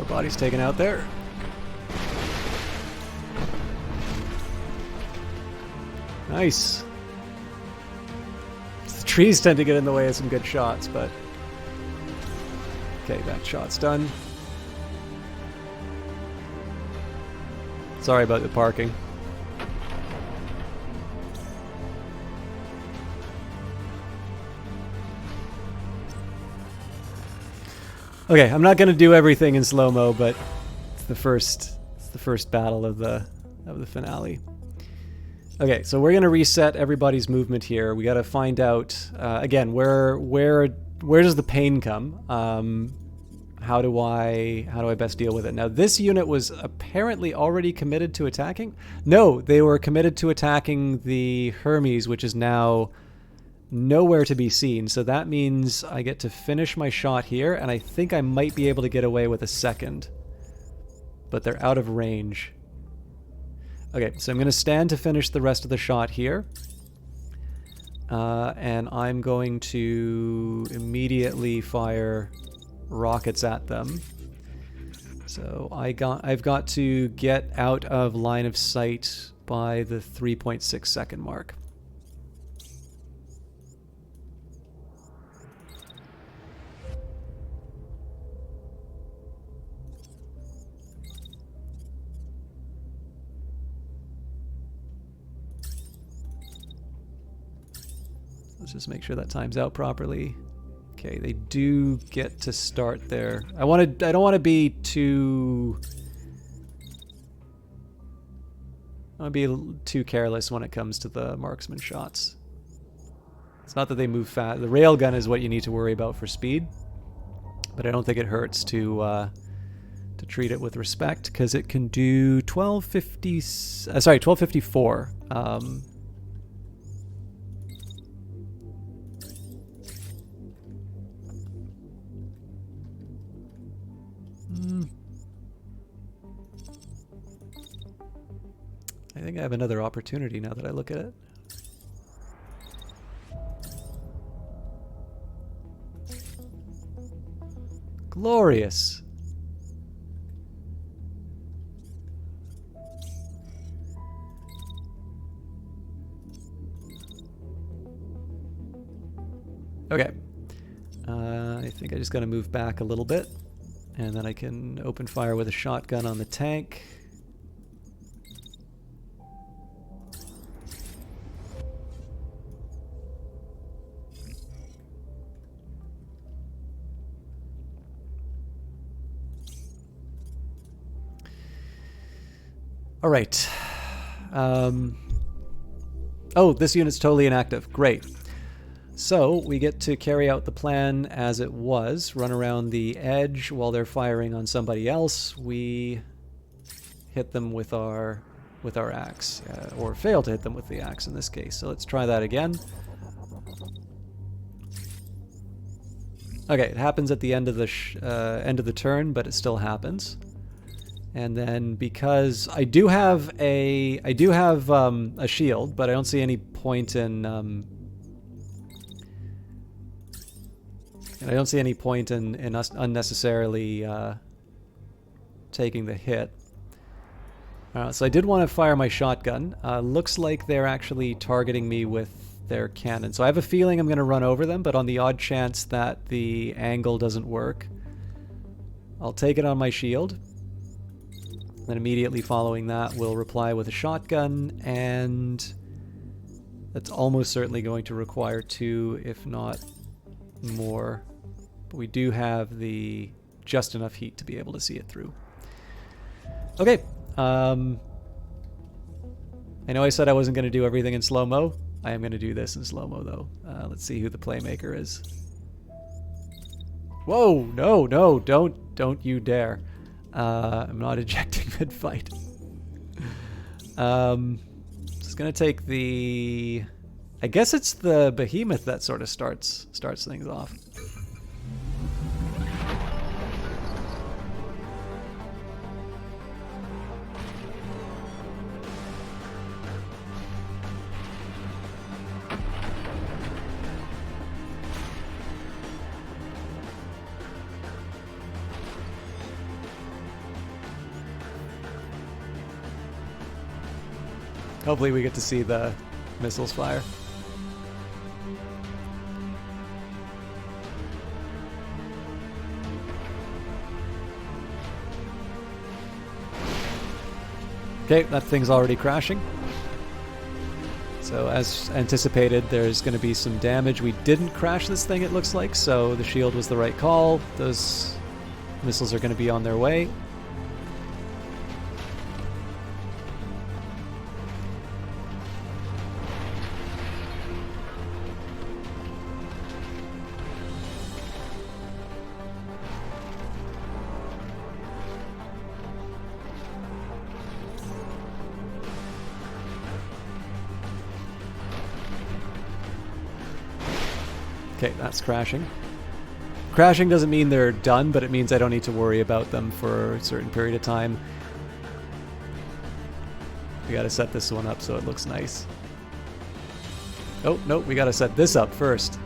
Body's taken out there. Nice. The trees tend to get in the way of some good shots, but... Okay, that shot's done. Sorry about the parking. Okay, I'm not going to do everything in slow-mo, but it's the first battle of the finale. Okay, so we're going to reset everybody's movement here. We got to find out again where does the pain come? How do I best deal with it? Now, this unit was apparently already committed to attacking. No, they were committed to attacking the Hermes, which is now nowhere to be seen, so that means I get to finish my shot here, and I think I might be able to get away with a second. But they're out of range. Okay, so I'm going to stand to finish the rest of the shot here. And I'm going to immediately fire rockets at them. So I've got to get out of line of sight by the 3.6 second mark. Let's just make sure that times out properly. Okay, they do get to start there. I don't want to be too... I don't want to be too careless when it comes to the marksman shots. It's not that they move fast. The railgun is what you need to worry about for speed, but I don't think it hurts to treat it with respect, because it can do 1254. I think I have another opportunity now that I look at it. Glorious. Okay. I think I just got to move back a little bit, and then I can open fire with a shotgun on the tank. All right. Oh, this unit's totally inactive. Great. So we get to carry out the plan as it was. Run around the edge while they're firing on somebody else. We hit them with our axe, or fail to hit them with the axe in this case. So let's try that again. Okay, it happens at the end of the turn, but it still happens. And then because I do have a shield, but I don't see any point in us unnecessarily taking the hit. So I did want to fire my shotgun. Looks like they're actually targeting me with their cannon. So I have a feeling I'm going to run over them, but on the odd chance that the angle doesn't work, I'll take it on my shield. Then immediately following that, we'll reply with a shotgun, and that's almost certainly going to require 2, if not more. But we do have the just enough heat to be able to see it through. Okay. I know I said I wasn't going to do everything in slow-mo. I am going to do this in slow-mo, though. Let's see who the playmaker is. Whoa! No, don't you dare. I'm not ejecting mid-fight. Just gonna take the... I guess it's the behemoth that sort of starts things off. Hopefully we get to see the missiles fire. Okay, that thing's already crashing. So as anticipated, there's going to be some damage. We didn't crash this thing, it looks like, so the shield was the right call. Those missiles are going to be on their way. Okay, that's crashing. Crashing doesn't mean they're done, but it means I don't need to worry about them for a certain period of time. We gotta set this one up so it looks nice. Oh, no, we gotta set this up first.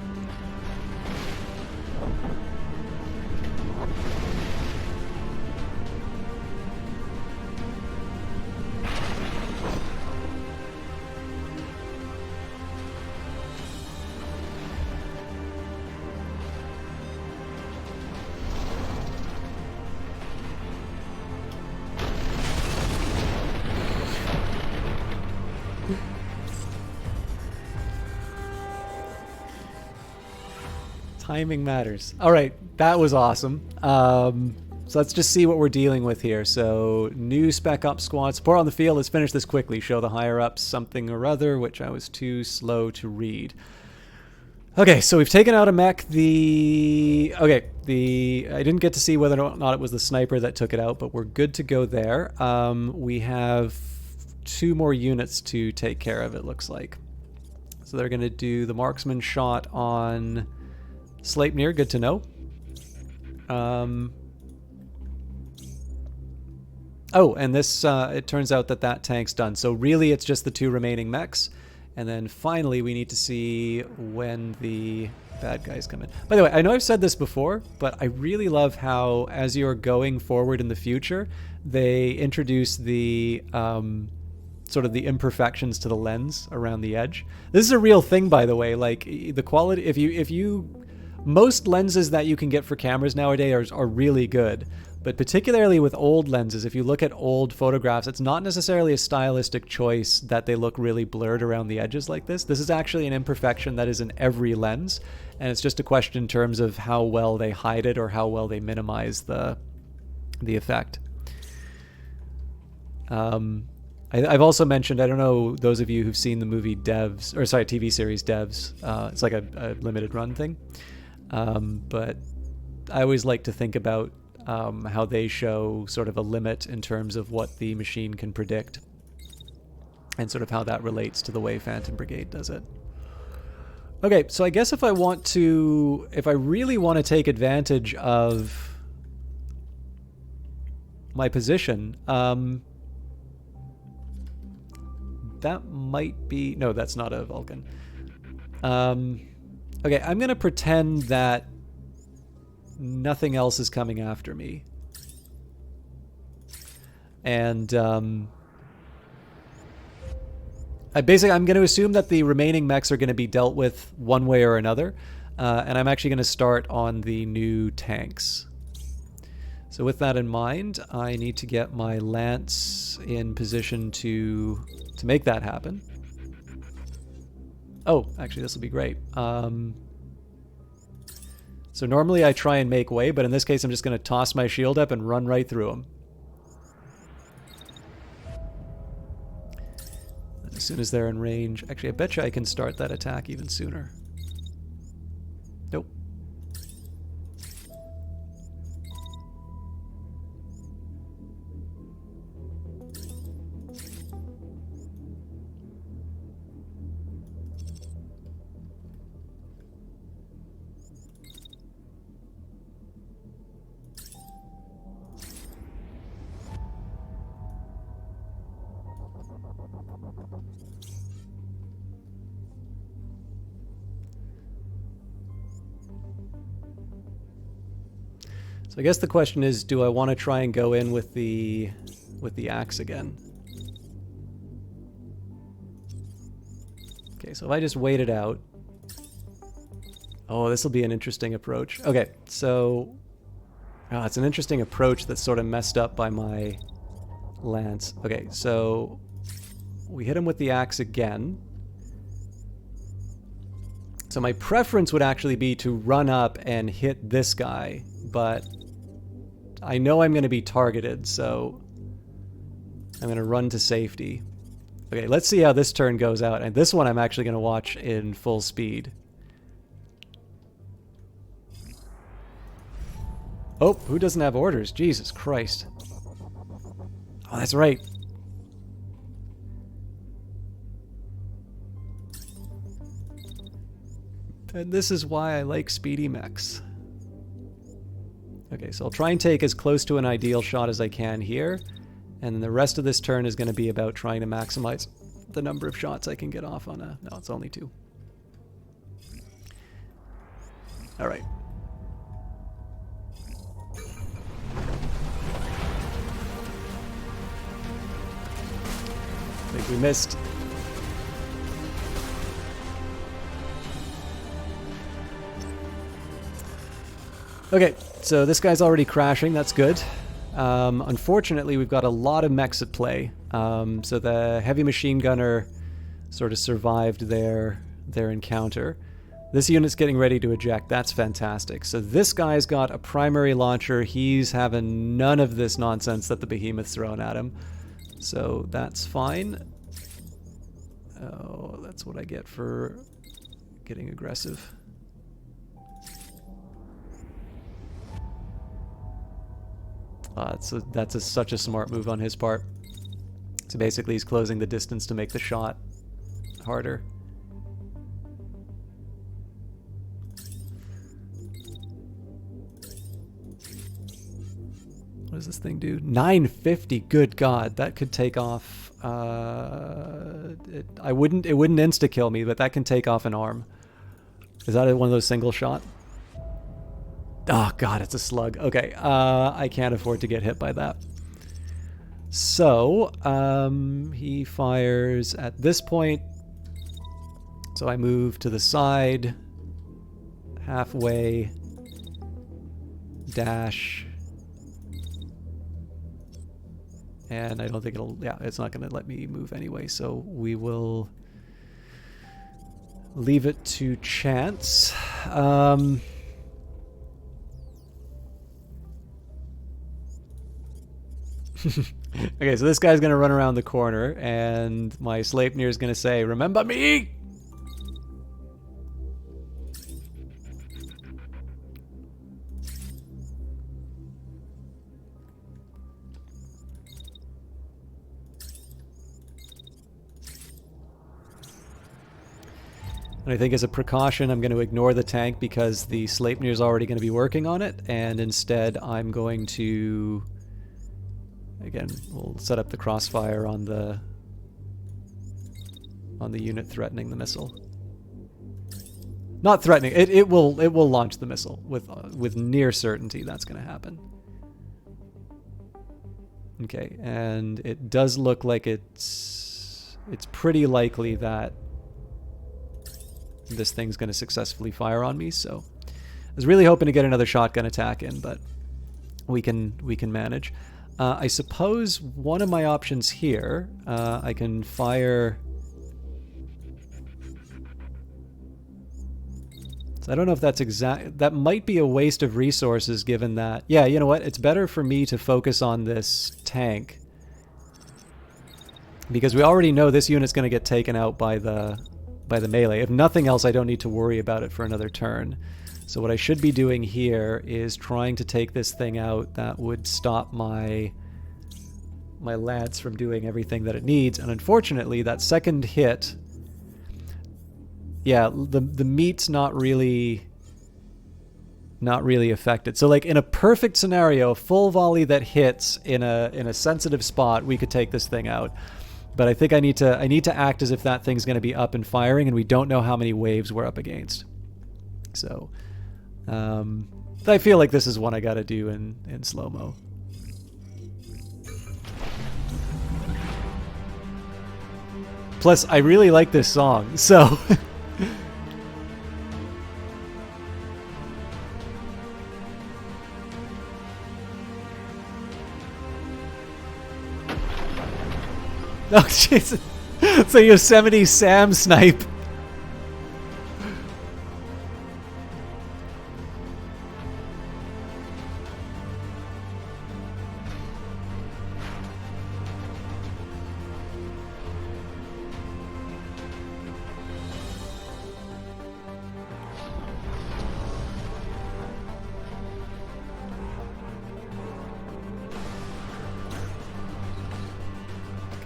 Timing matters. All right, that was awesome. So let's just see what we're dealing with here. So new spec up squad support on the field. Let's finish this quickly. Show the higher ups something or other, which I was too slow to read. Okay, so we've taken out a mech. I didn't get to see whether or not it was the sniper that took it out, but we're good to go there. We have 2 more units to take care of, it looks like. So they're going to do the marksman shot on Sleipnir, good to know. Oh, and this, it turns out that tank's done. So really it's just the 2 remaining mechs. And then finally we need to see when the bad guys come in. By the way, I know I've said this before, but I really love how as you're going forward in the future, they introduce the sort of the imperfections to the lens around the edge. This is a real thing, by the way. Like the quality, if you most lenses that you can get for cameras nowadays are really good. But particularly with old lenses, if you look at old photographs, it's not necessarily a stylistic choice that they look really blurred around the edges like this. This is actually an imperfection that is in every lens, and it's just a question in terms of how well they hide it or how well they minimize the effect. I've also mentioned, I don't know those of you who've seen the movie Devs, or sorry, TV series Devs. It's like a limited run thing. But I always like to think about how they show sort of a limit in terms of what the machine can predict and sort of how that relates to the way Phantom Brigade does it. Okay, so I guess if I really want to take advantage of my position, that might be, no, that's not a Vulcan. Okay, I'm going to pretend that nothing else is coming after me. And I'm going to assume that the remaining mechs are going to be dealt with one way or another. And I'm actually going to start on the new tanks. So with that in mind, I need to get my lance in position to make that happen. Oh, actually, this will be great. So normally I try and make way, but in this case I'm just going to toss my shield up and run right through them. As soon as they're in range... Actually, I bet you I can start that attack even sooner. Nope. So I guess the question is, do I want to try and go in with the axe again? Okay, so if I just wait it out. Oh, this will be an interesting approach. Okay, so it's an interesting approach that's sort of messed up by my lance. Okay, so we hit him with the axe again. So my preference would actually be to run up and hit this guy, but I know I'm going to be targeted, so I'm going to run to safety. Okay, let's see how this turn goes out. And this one I'm actually going to watch in full speed. Oh, who doesn't have orders? Jesus Christ. Oh, that's right. And this is why I like speedy mechs. Okay, so I'll try and take as close to an ideal shot as I can here, and then the rest of this turn is going to be about trying to maximize the number of shots I can get off on a... No, it's only 2. Alright. I think we missed. Okay, so this guy's already crashing, that's good. Unfortunately, we've got a lot of mechs at play. So the heavy machine gunner sort of survived their encounter. This unit's getting ready to eject, that's fantastic. So this guy's got a primary launcher, he's having none of this nonsense that the behemoth's thrown at him. So that's fine. Oh, that's what I get for getting aggressive. That's such a smart move on his part. So basically he's closing the distance to make the shot harder. What does this thing do? 950, good God, that could take off, it wouldn't insta-kill me, but that can take off an arm. Is that one of those single shot? Oh God, it's a slug. Okay, I can't afford to get hit by that. So, he fires at this point. So I move to the side, halfway, dash, and I don't think it'll, yeah, it's not going to let me move anyway, so we will leave it to chance. Okay, so this guy's going to run around the corner, and my Sleipnir is going to say, "Remember me!" And I think as a precaution, I'm going to ignore the tank because the Sleipnir is already going to be working on it, and instead I'm going to... Again, we'll set up the crossfire on the unit threatening the missile. Not threatening. It will launch the missile with near certainty. That's going to happen. Okay, and it does look like it's pretty likely that this thing's going to successfully fire on me. So I was really hoping to get another shotgun attack in, but we can manage. I suppose one of my options here, I can fire... So I don't know if that's exact... That might be a waste of resources given that... Yeah, you know what? It's better for me to focus on this tank. Because we already know this unit's going to get taken out by the melee. If nothing else, I don't need to worry about it for another turn. So what I should be doing here is trying to take this thing out that would stop my lads from doing everything that it needs. And unfortunately, that second hit, yeah, the meat's not really affected. So like in a perfect scenario, a full volley that hits in a sensitive spot, we could take this thing out. But I think I need to act as if that thing's going to be up and firing, and we don't know how many waves we're up against. So I feel like this is one I got to do in slow-mo. Plus, I really like this song, so... Oh, jeez. It's a Yosemite Sam snipe.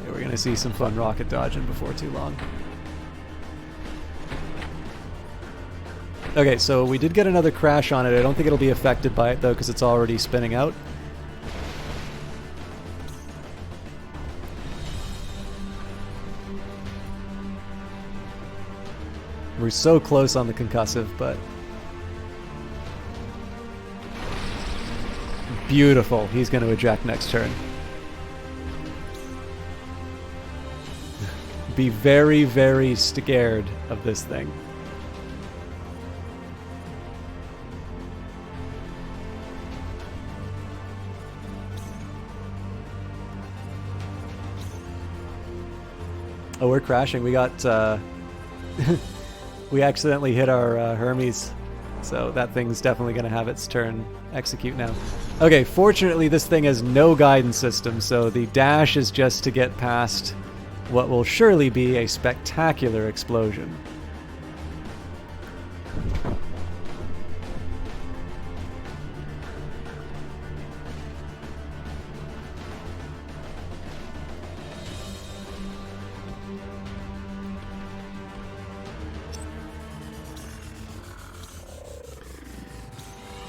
We're going to see some fun rocket dodging before too long. Okay, so we did get another crash on it. I don't think it'll be affected by it, though, because it's already spinning out. We're so close on the concussive, but... Beautiful. He's going to eject next turn. Be very, very scared of this thing. Oh, we're crashing. We got... we accidentally hit our Hermes, so that thing's definitely going to have its turn execute now. Okay, fortunately this thing has no guidance system, so the dash is just to get past what will surely be a spectacular explosion.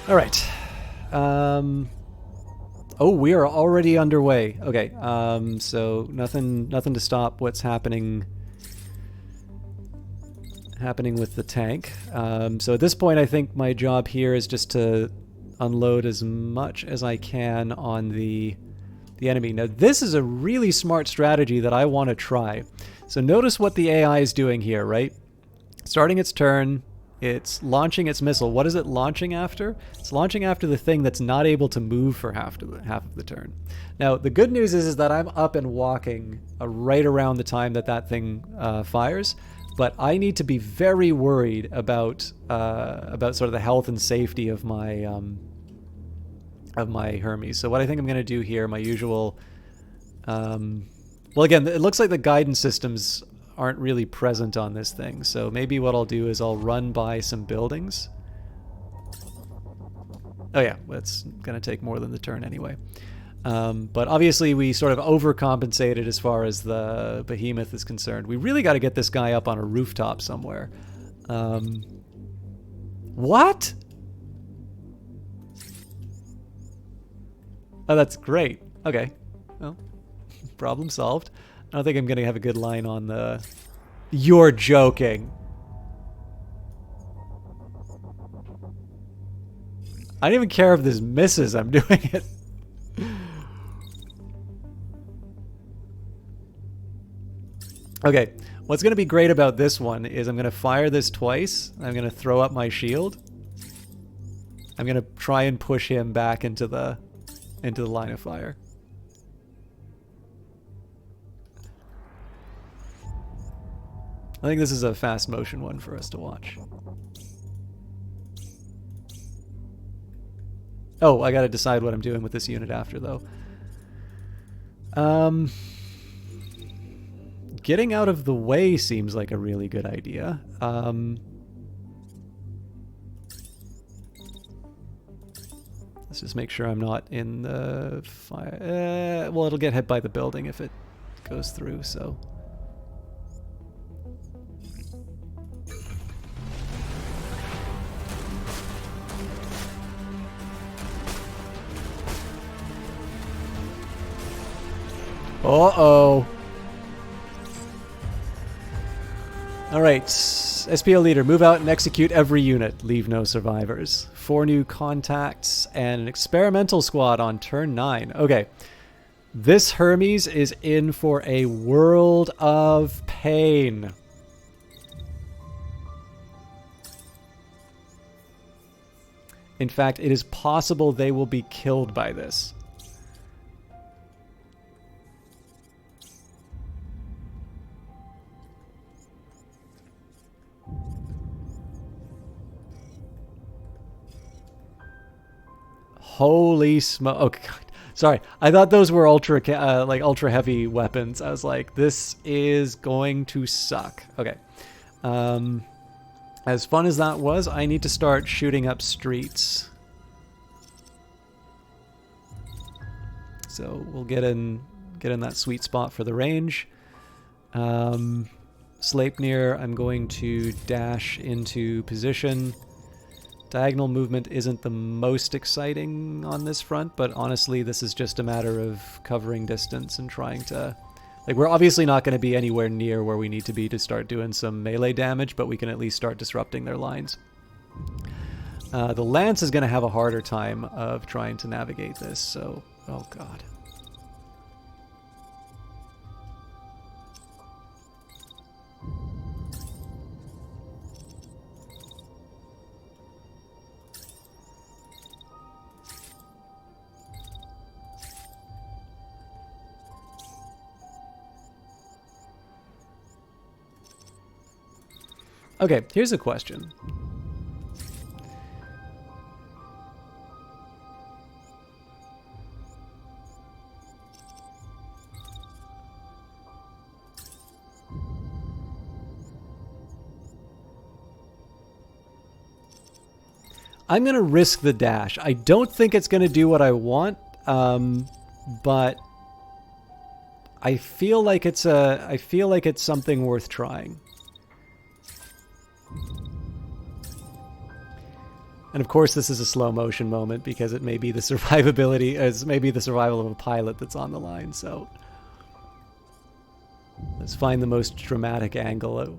All right. Oh, we are already underway. Okay. So nothing to stop what's happening with the tank. So at this point, I think my job here is just to unload as much as I can on the the enemy. Now, this is a really smart strategy that I want to try. So notice what the AI is doing here, right? Starting its turn, it's launching its missile. What is it launching after? It's launching after the thing that's not able to move for half of the turn. Now, the good news is that I'm up and walking right around the time that that thing fires, but I need to be very worried about sort of the health and safety of my Hermes. So what I think I'm going to do here, my usual... well, again, it looks like the guidance systems aren't really present on this thing. So maybe what I'll do is I'll run by some buildings. Oh yeah, that's going to take more than the turn anyway. But obviously we sort of overcompensated as far as the behemoth is concerned. We really got to get this guy up on a rooftop somewhere. What? Oh, that's great. Okay. Well, problem solved. I don't think I'm going to have a good line on the... You're joking. I don't even care if this misses. I'm doing it. Okay. What's going to be great about this one is I'm going to fire this twice. I'm going to throw up my shield. I'm going to try and push him back into the line of fire. I think this is a fast motion one for us to watch. Oh, I gotta decide what I'm doing with this unit after, though. Getting out of the way seems like a really good idea. Let's just make sure I'm not in the fire. Well, it'll get hit by the building if it goes through, so... Uh-oh. Alright, SPL leader, move out and execute every unit. Leave no survivors. 4 new contacts and an experimental squad on turn 9. Okay. This Hermes is in for a world of pain. In fact, it is possible they will be killed by this. Holy smoke! Oh god, sorry. I thought those were ultra heavy weapons. I was like, this is going to suck. Okay. As fun as that was, I need to start shooting up streets. So we'll get in that sweet spot for the range. Sleipnir, I'm going to dash into position. Diagonal movement isn't the most exciting on this front, but honestly, this is just a matter of covering distance and trying to... Like, we're obviously not going to be anywhere near where we need to be to start doing some melee damage, but we can at least start disrupting their lines. The Lance is going to have a harder time of trying to navigate this, so... Oh, God. Okay, here's a question. I'm going to risk the dash. I don't think it's going to do what I want, but I feel like it's something worth trying. And of course, this is a slow motion moment because it may be the survivability, as maybe the survival of a pilot that's on the line. So let's find the most dramatic angle.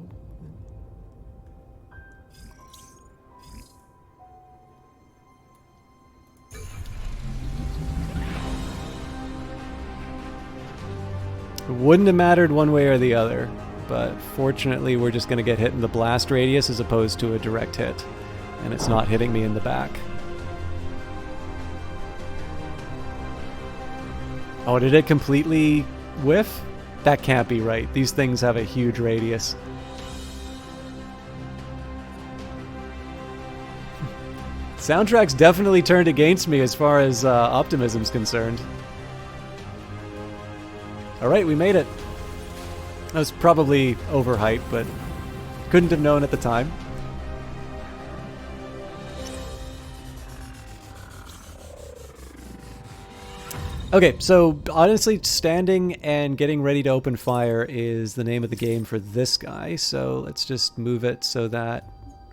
It wouldn't have mattered one way or the other, but fortunately we're just going to get hit in the blast radius as opposed to a direct hit, and it's not hitting me in the back. Oh, did it completely whiff? That can't be right. These things have a huge radius. Soundtrack's definitely turned against me as far as optimism's concerned. Alright, we made it. That was probably overhyped, but couldn't have known at the time. Okay, so honestly, standing and getting ready to open fire is the name of the game for this guy. So let's just move it so that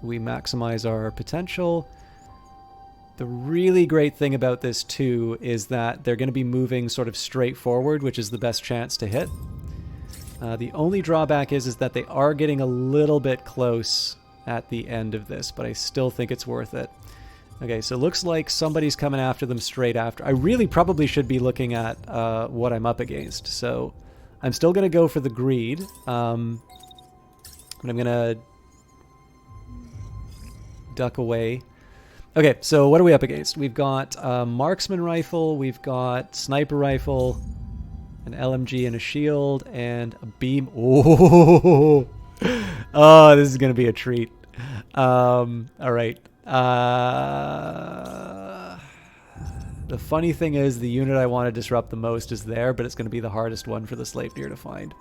we maximize our potential. The really great thing about this too is that they're going to be moving sort of straight forward, which is the best chance to hit. The only drawback is that they are getting a little bit close at the end of this, but I still think it's worth it. Okay, so it looks like somebody's coming after them straight after. I really probably should be looking at what I'm up against. So I'm still going to go for the greed. But I'm going to duck away. Okay, so what are we up against? We've got a marksman rifle, we've got sniper rifle, an LMG and a shield, and a beam. Oh, oh, this is going to be a treat. All right. The funny thing is the unit I want to disrupt the most is there, but it's going to be the hardest one for the Sleipnir to find.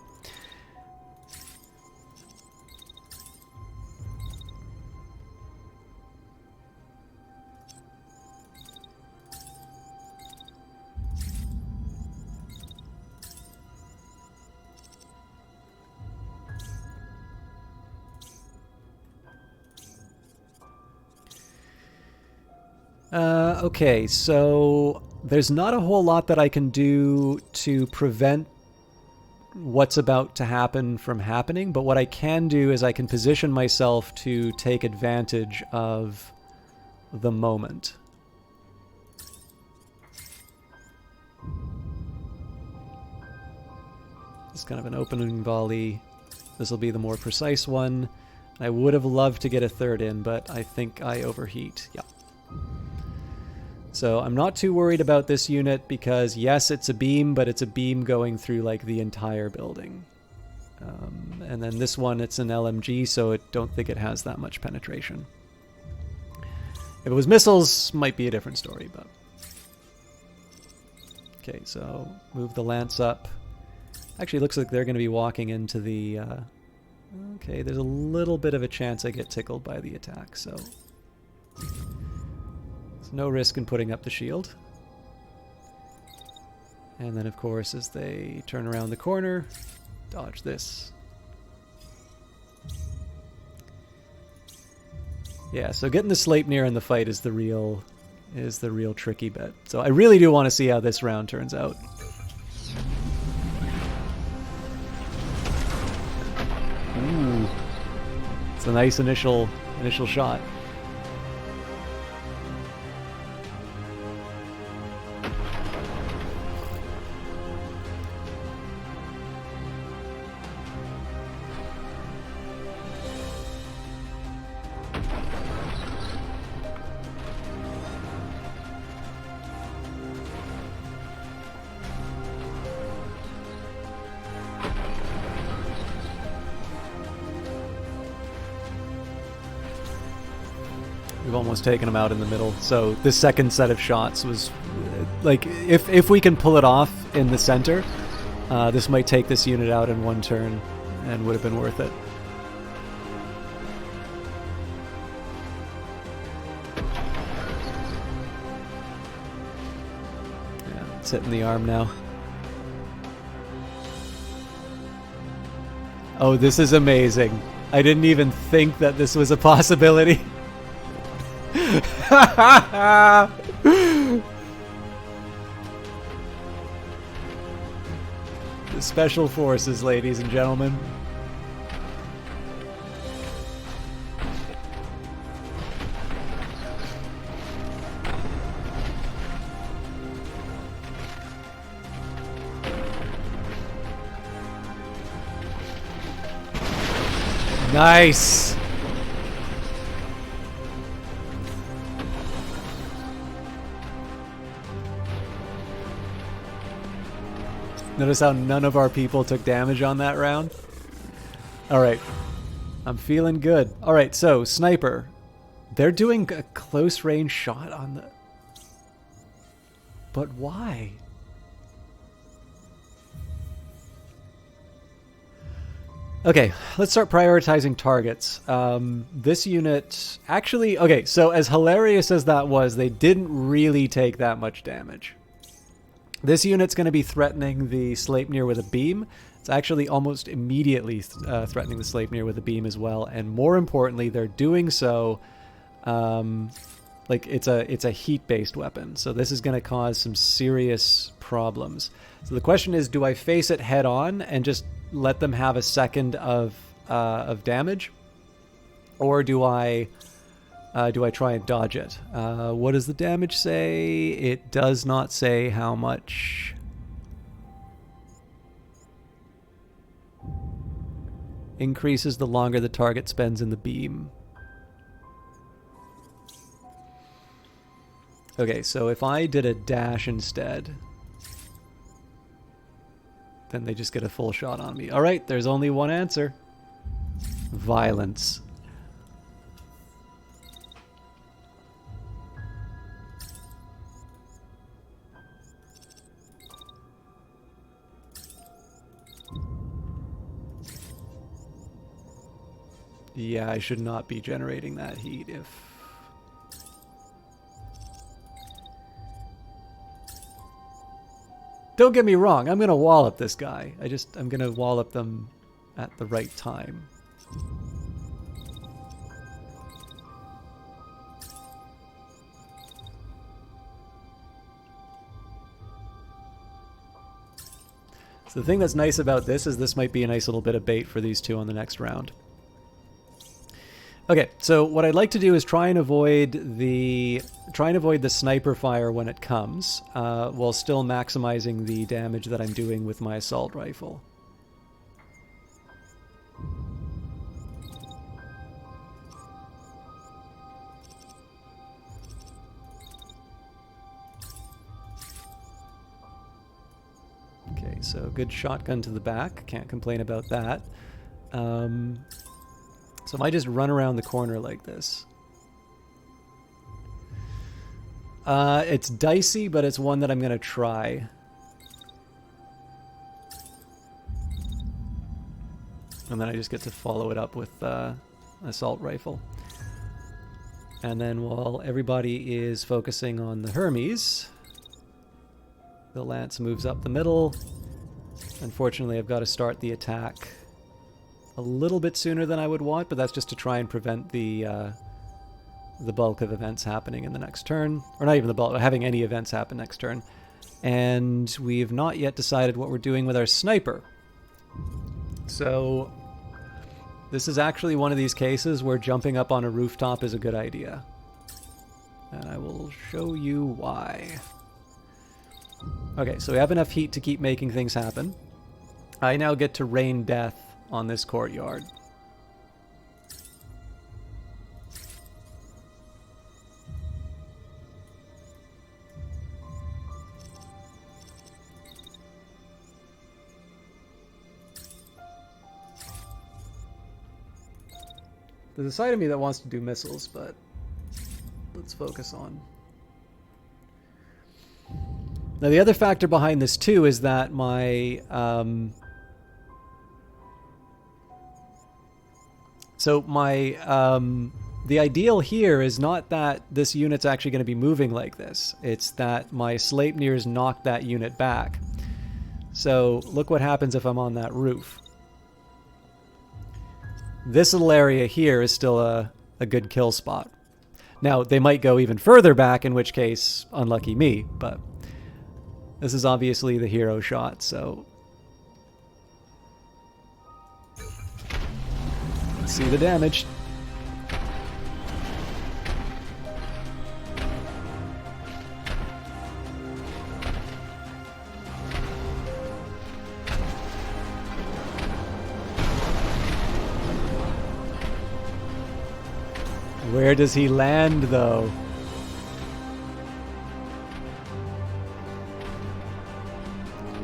Okay, so there's not a whole lot that I can do to prevent what's about to happen from happening, but what I can do is I can position myself to take advantage of the moment. It's kind of an opening volley. This will be the more precise one. I would have loved to get a third in, but I think I overheat. Yeah. So I'm not too worried about this unit because, yes, it's a beam, but it's a beam going through like the entire building. And then this one, it's an LMG, so I don't think it has that much penetration. If it was missiles, might be a different story, but... Okay, so move the lance up. Actually, it looks like they're going to be walking into the... Okay, there's a little bit of a chance I get tickled by the attack, so... No risk in putting up the shield. And then, of course, as they turn around the corner, dodge this. Yeah, so getting the Sleipnir in the fight is the real tricky bit. So I really do want to see how this round turns out. Ooh. It's a nice initial shot. We've almost taken him out in the middle. So this second set of shots was like, if we can pull it off in the center, this might take this unit out in one turn and would have been worth it. Yeah, it's hitting the arm now. Oh, this is amazing. I didn't even think that this was a possibility. The Special Forces, ladies and gentlemen. Nice! Notice how none of our people took damage on that round? Alright. I'm feeling good. Alright, so, sniper. They're doing a close range shot on the... But why? Okay, let's start prioritizing targets. This unit... Actually, okay, so as hilarious as that was, they didn't really take that much damage. This unit's going to be threatening the Sleipnir with a beam. It's actually almost immediately threatening the Sleipnir with a beam as well. And more importantly, they're doing so like it's a heat-based weapon. So this is going to cause some serious problems. So the question is, do I face it head on and just let them have a second of damage, or do I try and dodge it? What does the damage say? It does not say how much. Increases the longer the target spends in the beam. Okay, so if I did a dash instead, then they just get a full shot on me. Alright, there's only one answer. Violence. Yeah, I should not be generating that heat if... Don't get me wrong, I'm gonna wallop this guy. I'm gonna wallop them at the right time. So the thing that's nice about this is this might be a nice little bit of bait for these two on the next round. Okay, so what I'd like to do is try and avoid the sniper fire when it comes, while still maximizing the damage that I'm doing with my assault rifle. Okay, so good shotgun to the back. Can't complain about that. So if I just run around the corner like this. It's dicey, but it's one that I'm going to try. And then I just get to follow it up with assault rifle. And then while everybody is focusing on the Hermes, the lance moves up the middle. Unfortunately, I've got to start the attack a little bit sooner than I would want, but that's just to try and prevent the bulk of events happening in the next turn. Or not even the bulk, but having any events happen next turn. And we've not yet decided what we're doing with our sniper. So this is actually one of these cases where jumping up on a rooftop is a good idea. And I will show you why. Okay, so we have enough heat to keep making things happen. I now get to rain death on this courtyard. There's a side of me that wants to do missiles, but let's focus on... Now the other factor behind this too is that my... the ideal here is not that this unit's actually going to be moving like this. It's that my Sleipnirs knock that unit back. So look what happens if I'm on that roof. This little area here is still a good kill spot. Now, they might go even further back, in which case, unlucky me, but this is obviously the hero shot, so... Let's see the damage. Where does he land, though?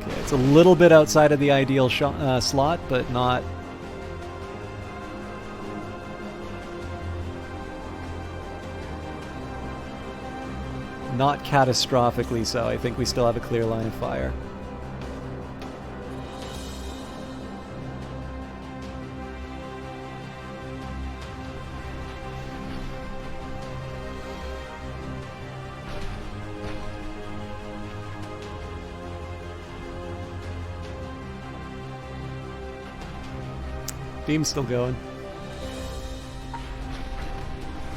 Okay, it's a little bit outside of the ideal slot, but not... not catastrophically so. I think we still have a clear line of fire. Beam's still going.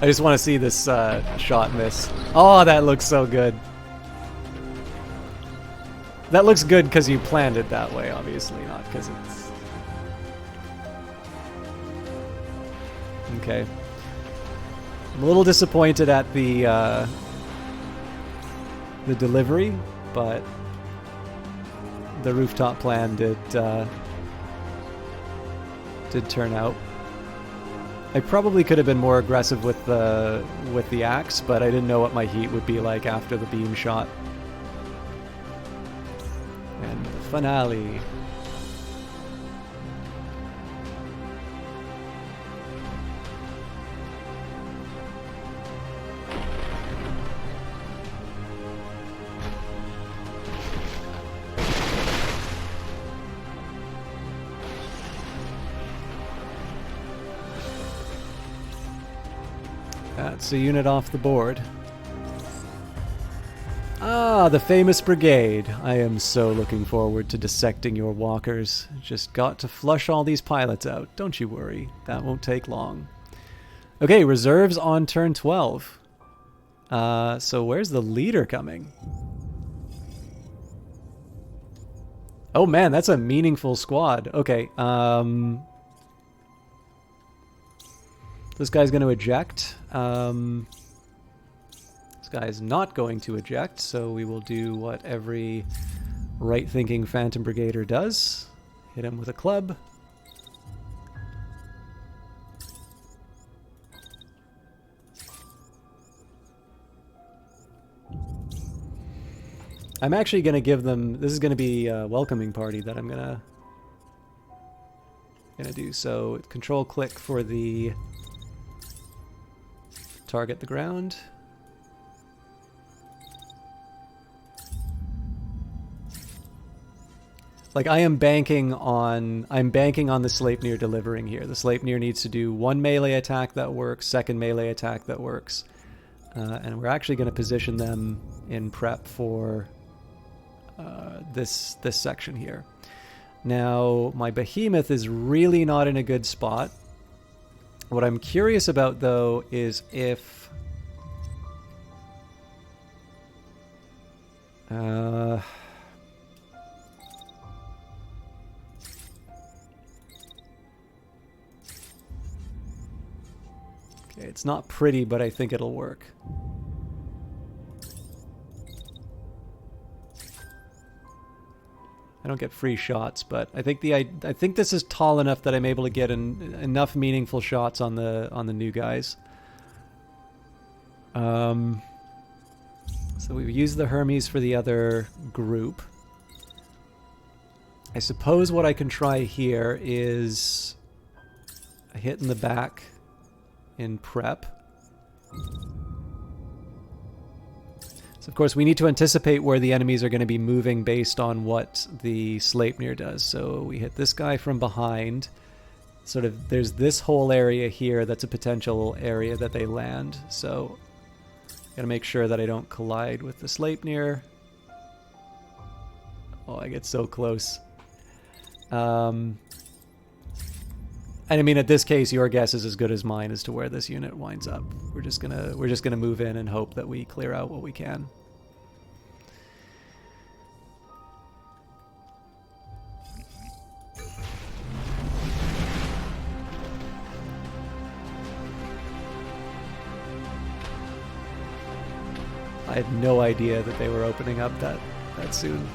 I just want to see this shot miss. Oh, that looks so good. That looks good because you planned it that way, obviously, not because it's... Okay. I'm a little disappointed at the delivery, but the rooftop plan did turn out. I probably could have been more aggressive with the axe, but I didn't know what my heat would be like after the beam shot. And the finale. That's a unit off the board. Ah, the famous Brigade. I am so looking forward to dissecting your walkers. Just got to flush all these pilots out. Don't you worry. That won't take long. Okay, reserves on turn 12. So where's the leader coming? Oh man, that's a meaningful squad. Okay, this guy's going to eject. This guy is not going to eject, so we will do what every right-thinking Phantom Brigader does. Hit him with a club. I'm actually going to give them... This is going to be a welcoming party that I'm going to do. So control-click for the... target the ground. Like I'm banking on the Sleipnir delivering here. The Sleipnir needs to do one melee attack that works, second melee attack that works. And we're actually going to position them in prep for this section here. Now, my behemoth is really not in a good spot. What I'm curious about, though, is if... Okay, it's not pretty, but I think it'll work. I don't get free shots, but I think I think this is tall enough that I'm able to get enough meaningful shots on the new guys. So we've used the Hermes for the other group. I suppose what I can try here is a hit in the back in prep. So of course we need to anticipate where the enemies are going to be moving based on what the Sleipnir does. So we hit this guy from behind. Sort of there's this whole area here that's a potential area that they land. So gotta make sure that I don't collide with the Sleipnir. Oh, I get so close. And I mean, at this case, your guess is as good as mine as to where this unit winds up. We're just gonna move in and hope that we clear out what we can. I had no idea that they were opening up that soon.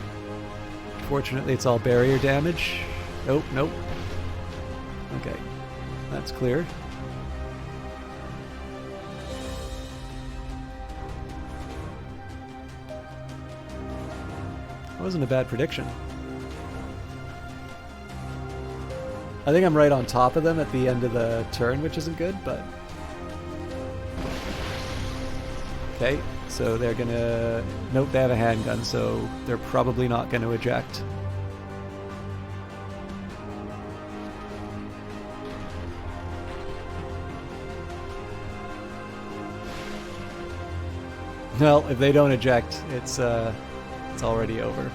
Fortunately, it's all barrier damage. Nope, nope. Okay, that's clear. wasn't a bad prediction. I think I'm right on top of them at the end of the turn, which isn't good, but... Okay, so they're gonna... Nope, they have a handgun, so they're probably not gonna eject. Well, if they don't eject, it's already over.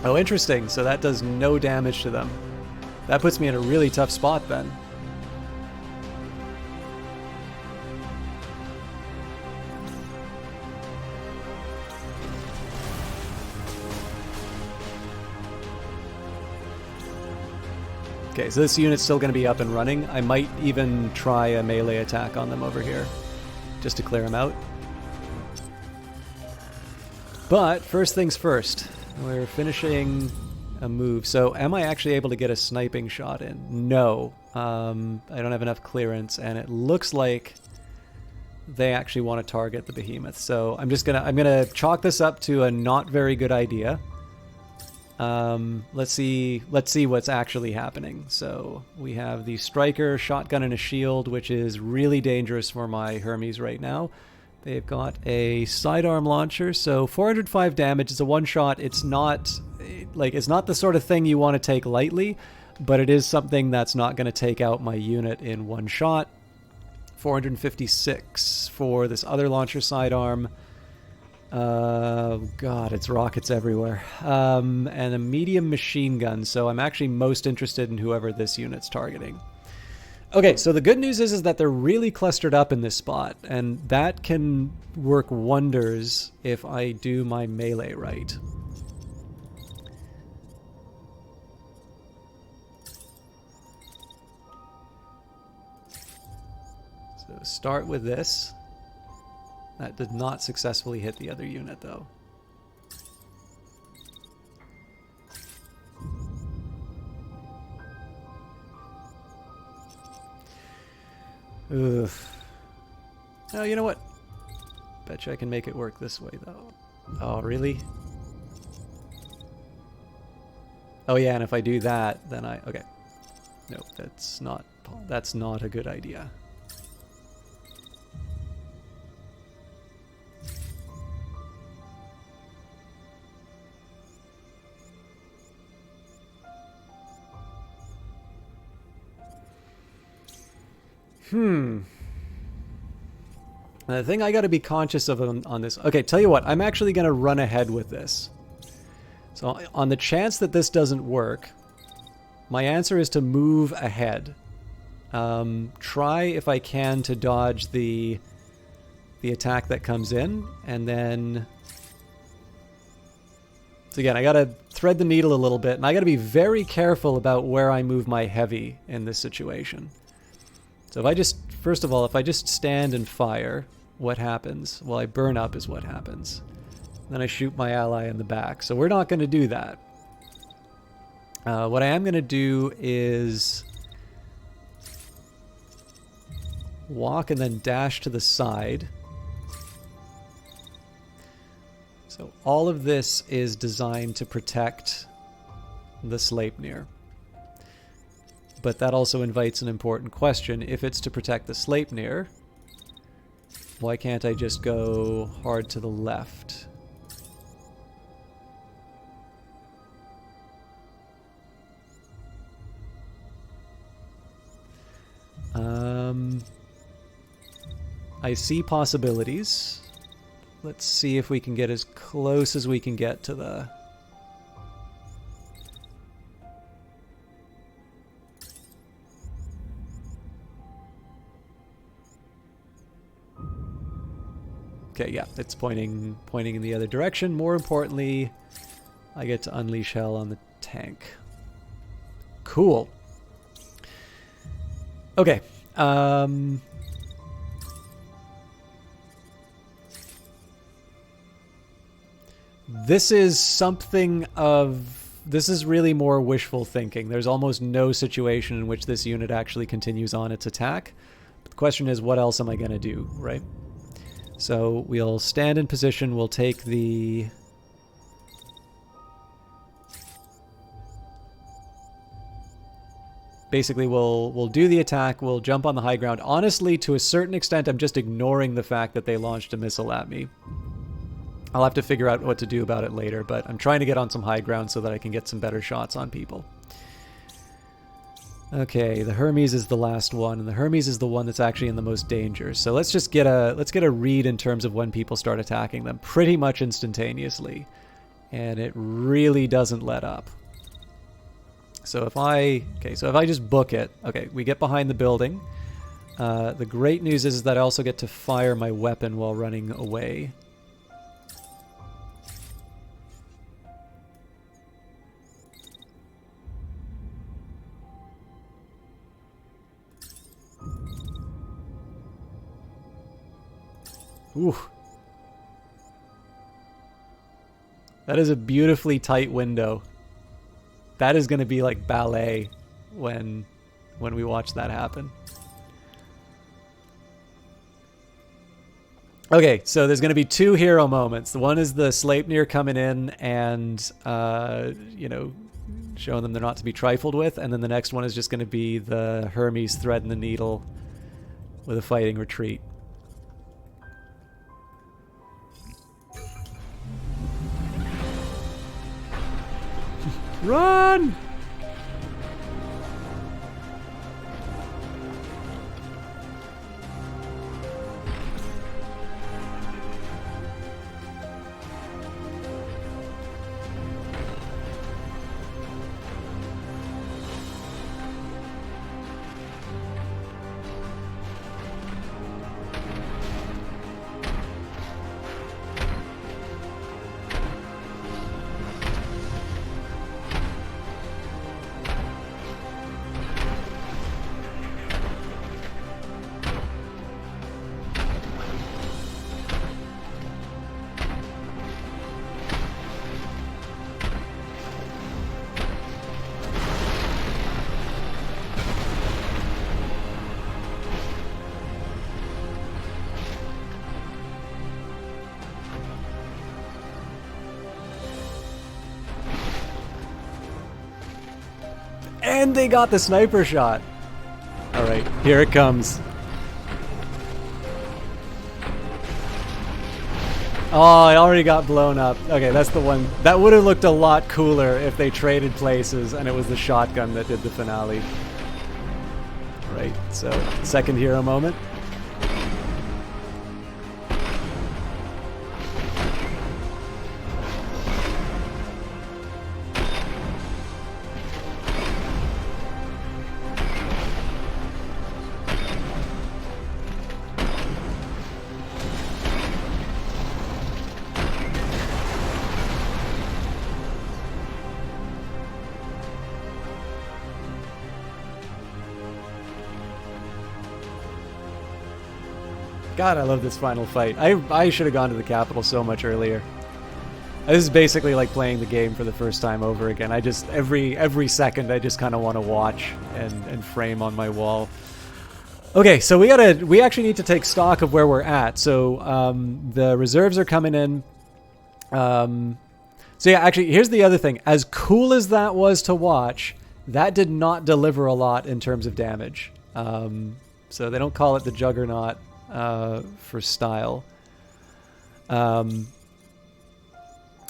Oh, interesting. So that does no damage to them. That puts me in a really tough spot then. Okay, so this unit's still going to be up and running. I might even try a melee attack on them over here, just to clear them out. But first things first, we're finishing a move. So am I actually able to get a sniping shot in? No. I don't have enough clearance, and it looks like they actually want to target the behemoth. So I'm gonna chalk this up to a not very good idea. Let's see what's actually happening. So we have the striker, shotgun, and a shield, which is really dangerous for my Hermes right now. They've got a sidearm launcher, so 405 damage is a one-shot. It's not the sort of thing you want to take lightly, but it is something that's not going to take out my unit in one shot. 456 for this other launcher sidearm. God, it's rockets everywhere. And a medium machine gun, so I'm actually most interested in whoever this unit's targeting. Okay, so the good news is that they're really clustered up in this spot, and that can work wonders if I do my melee right. So start with this. That did not successfully hit the other unit, though. Ugh. Oh, you know what? Betcha I can make it work this way, though. Oh, really? Oh, yeah, and if I do that, then okay. Nope, that's not a good idea. The thing I got to be conscious of on this... Okay, tell you what, I'm actually going to run ahead with this. So on the chance that this doesn't work, my answer is to move ahead. Try, if I can, to dodge the attack that comes in, and then... So again, I got to thread the needle a little bit, and I got to be very careful about where I move my heavy in this situation. So if I just, first of all, if I just stand and fire, what happens? Well, I burn up is what happens. Then I shoot my ally in the back. So we're not going to do that. What I am going to do is walk and then dash to the side. So all of this is designed to protect the Sleipnir. But that also invites an important question. If it's to protect the Sleipnir, why can't I just go hard to the left? I see possibilities. Let's see if we can get as close as we can get to the... Okay, yeah, it's pointing in the other direction. More importantly, I get to unleash hell on the tank. Cool. Okay. This is something of... This is really more wishful thinking. There's almost no situation in which this unit actually continues on its attack. But the question is, what else am I going to do, right? So we'll stand in position, we'll take the basically we'll do the attack, we'll jump on the high ground. Honestly, to a certain extent, I'm just ignoring the fact that they launched a missile at me. I'll have to figure out what to do about it later, but I'm trying to get on some high ground so that I can get some better shots on people. Okay, the Hermes is the last one, and the Hermes is the one that's actually in the most danger. So let's just get a read in terms of when people start attacking them, pretty much instantaneously, and it really doesn't let up. So if I just book it, okay, we get behind the building. The great news is that I also get to fire my weapon while running away. Ooh. That is a beautifully tight window. That is going to be like ballet when we watch that happen. Okay, so there's going to be two hero moments. The one is the Sleipnir coming in and, you know, showing them they're not to be trifled with. And then the next one is just going to be the Hermes threading the needle with a fighting retreat. Run! And they got the sniper shot. All right, here it comes. Oh, it already got blown up. Okay, that's the one. That would have looked a lot cooler if they traded places and it was the shotgun that did the finale. All right, so second hero moment. God, I love this final fight. I should have gone to the Capitol so much earlier. This is basically like playing the game for the first time over again. I just, every second, I just kind of want to watch and frame on my wall. Okay, so we actually need to take stock of where we're at. So the reserves are coming in. So yeah, actually, here's the other thing. As cool as that was to watch, that did not deliver a lot in terms of damage. So they don't call it the Juggernaut for style.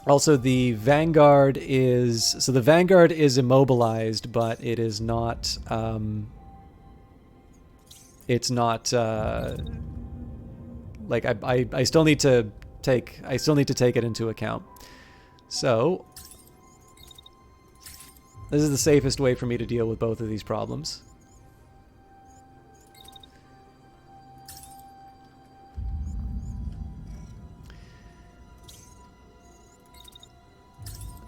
Also, the Vanguard is... So the Vanguard is immobilized, but it is not... it's not... like, I still need to take... I still need to take it into account. So... This is the safest way for me to deal with both of these problems.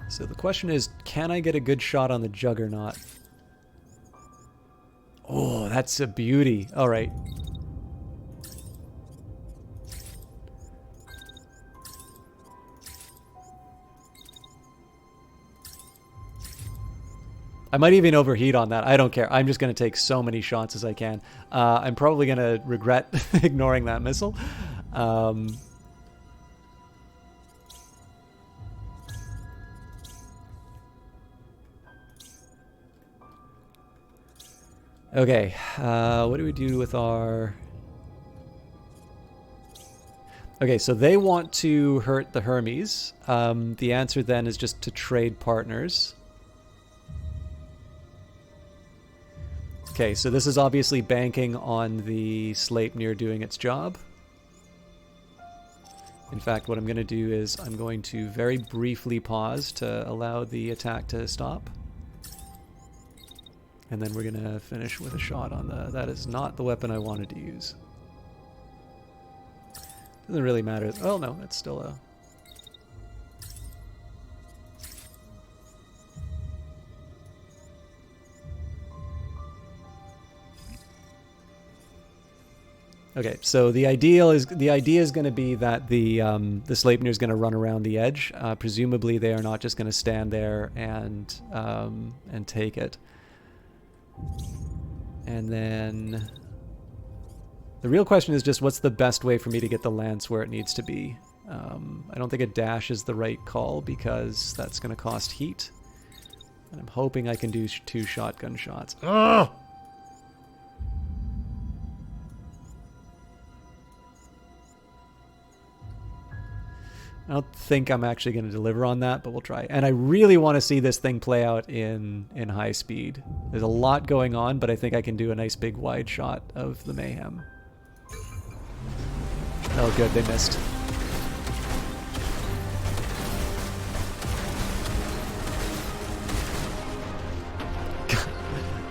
So the question is, can I get a good shot on the Juggernaut? Oh, that's a beauty. All right. I might even overheat on that. I don't care. I'm just going to take so many shots as I can. I'm probably going to regret ignoring that missile. Okay, what do we do with our... Okay, so they want to hurt the Hermes. The answer then is just to trade partners. Okay, so this is obviously banking on the Sleipnir doing its job. In fact, what I'm going to do is I'm going to very briefly pause to allow the attack to stop. And then we're going to finish with a shot on the... That is not the weapon I wanted to use. Doesn't really matter. Oh no, it's still a... Okay, so the idea is going to be that the Sleipnir is going to run around the edge. Presumably, they are not just going to stand there and take it. And then the real question is just what's the best way for me to get the lance where it needs to be. I don't think a dash is the right call because that's going to cost heat. And I'm hoping I can do 2 shotgun shots. Ugh! I don't think I'm actually going to deliver on that, but we'll try. And I really want to see this thing play out in high speed. There's a lot going on, but I think I can do a nice big wide shot of the mayhem. Oh, good, they missed.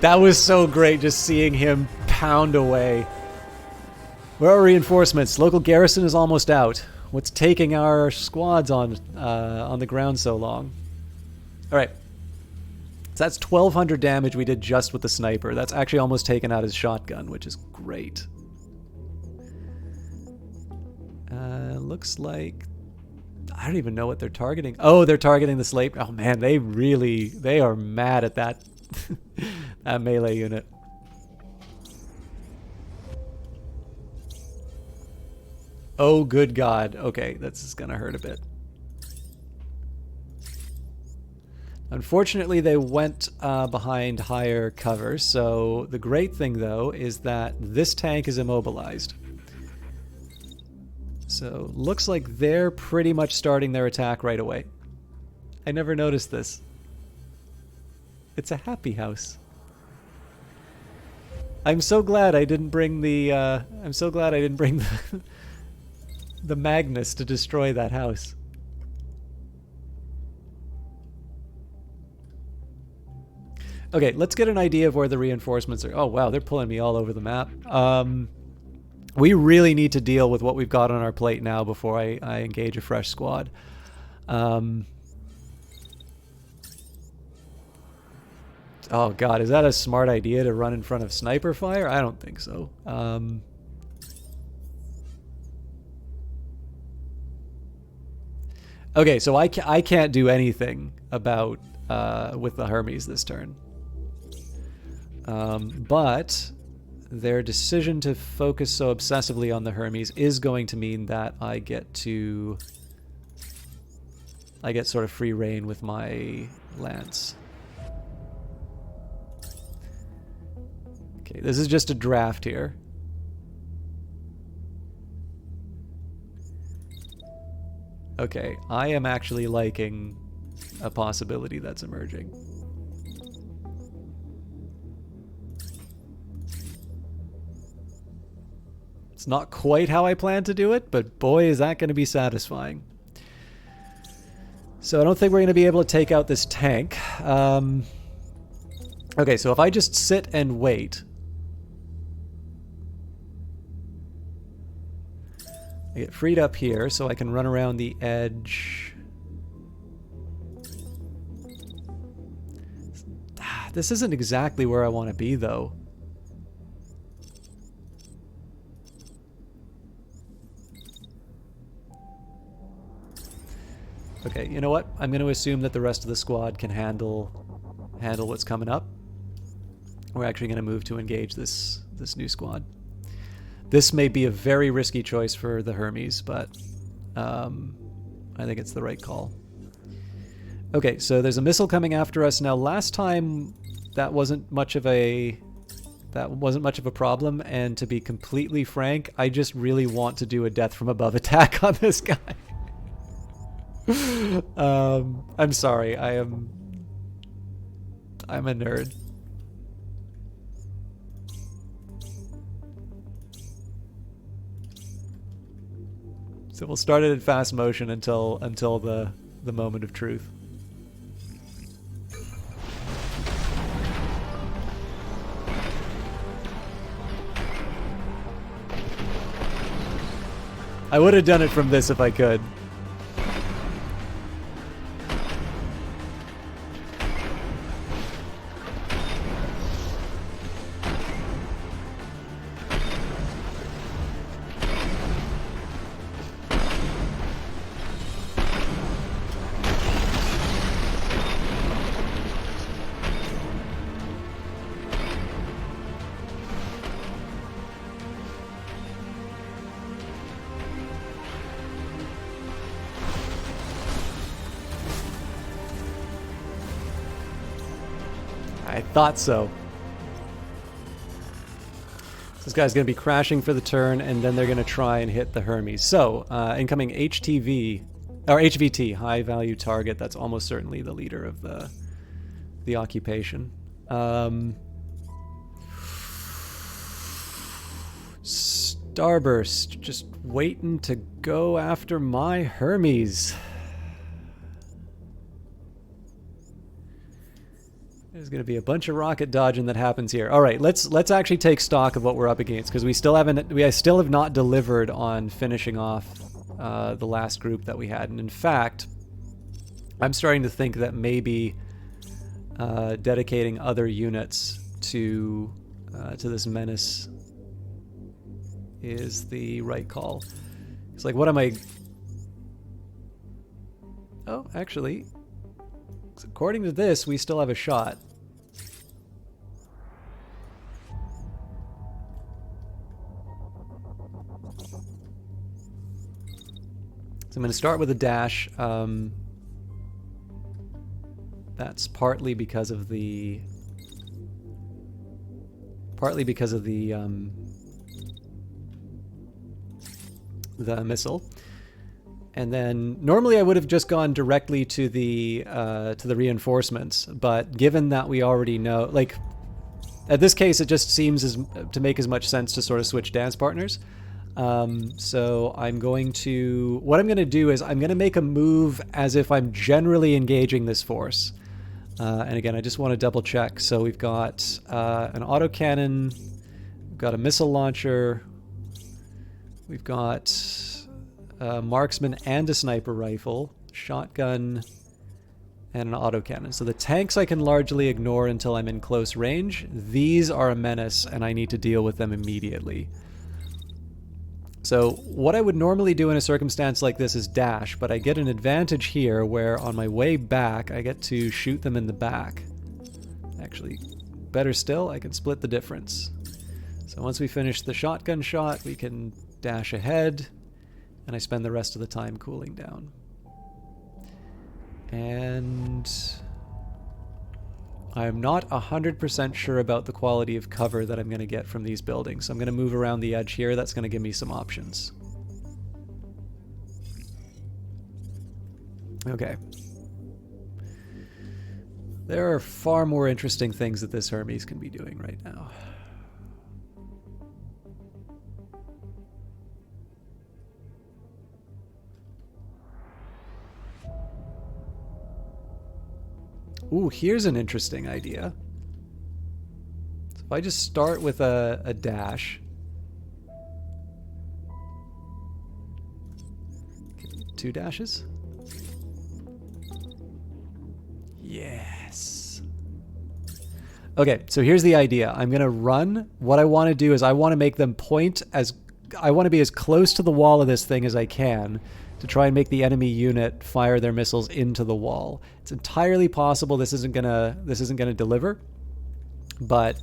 That was so great, just seeing him pound away. Where are reinforcements? Local garrison is almost out. What's taking our squads on the ground so long? All right. So that's 1,200 damage we did just with the sniper. That's actually almost taken out his shotgun, which is great. Looks like... I don't even know what they're targeting. Oh, they're targeting the Sleip. Oh man, they are mad at that, that melee unit. Oh, good God. Okay, that's gonna hurt a bit. Unfortunately, they went behind higher cover, so the great thing, though, is that this tank is immobilized. So, looks like they're pretty much starting their attack right away. I never noticed this. It's a happy house. I'm so glad I didn't bring the, the Magnus to destroy that house. Okay, let's get an idea of where the reinforcements are. Oh wow, they're pulling me all over the map. We really need to deal with what we've got on our plate now before I engage a fresh squad. Oh God, is that a smart idea to run in front of sniper fire? I don't think so. Okay, so I can't do anything about with the Hermes this turn. But their decision to focus so obsessively on the Hermes is going to mean that I get sort of free reign with my lance. Okay, this is just a draft here. Okay, I am actually liking a possibility that's emerging. It's not quite how I plan to do it, but boy, is that going to be satisfying. So I don't think we're going to be able to take out this tank. Okay, so if I just sit and wait... I get freed up here, so I can run around the edge. This isn't exactly where I want to be, though. Okay, you know what? I'm going to assume that the rest of the squad can handle what's coming up. We're actually going to move to engage this new squad. This may be a very risky choice for the Hermes, but I think it's the right call. Okay, so there's a missile coming after us. Now, last time that wasn't much of a That wasn't much of a problem, and to be completely frank, I just really want to do a death from above attack on this guy. I'm sorry, I'm a nerd. So we'll start it in fast motion until the moment of truth. I would have done it from this if I could. I thought so. This guy's going to be crashing for the turn, and then they're going to try and hit the Hermes. So, incoming HTV, or HVT, high value target. That's almost certainly the leader of the occupation. Starburst, just waiting to go after my Hermes. There's going to be a bunch of rocket dodging that happens here. All right, let's actually take stock of what we're up against, because we still have not delivered on finishing off the last group that we had. And in fact, I'm starting to think that maybe dedicating other units to this menace is the right call. It's like, what am I? Oh, actually, according to this, we still have a shot. So I'm going to start with a dash. That's partly because of the missile. And then normally I would have just gone directly to the reinforcements, but given that we already know, like, at this case, it just seems to make as much sense to sort of switch dance partners. So what I'm going to do is I'm going to make a move as if I'm generally engaging this force. And again, I just want to double check. So we've got an autocannon, we've got a missile launcher, we've got a marksman and a sniper rifle, shotgun, and an autocannon. So the tanks I can largely ignore until I'm in close range. These are a menace, and I need to deal with them immediately. So what I would normally do in a circumstance like this is dash, but I get an advantage here where on my way back I get to shoot them in the back. Actually, better still, I can split the difference. So once we finish the shotgun shot, we can dash ahead, and I spend the rest of the time cooling down. And I'm not 100% sure about the quality of cover that I'm going to get from these buildings. So I'm going to move around the edge here. That's going to give me some options. Okay. There are far more interesting things that this Hermes can be doing right now. Ooh, here's an interesting idea. So if I just start with a dash. Two dashes? Yes. Okay, so here's the idea. I'm going to run. What I want to do is I want to make them point as... I want to be as close to the wall of this thing as I can to try and make the enemy unit fire their missiles into the wall. It's entirely possible this isn't gonna deliver, but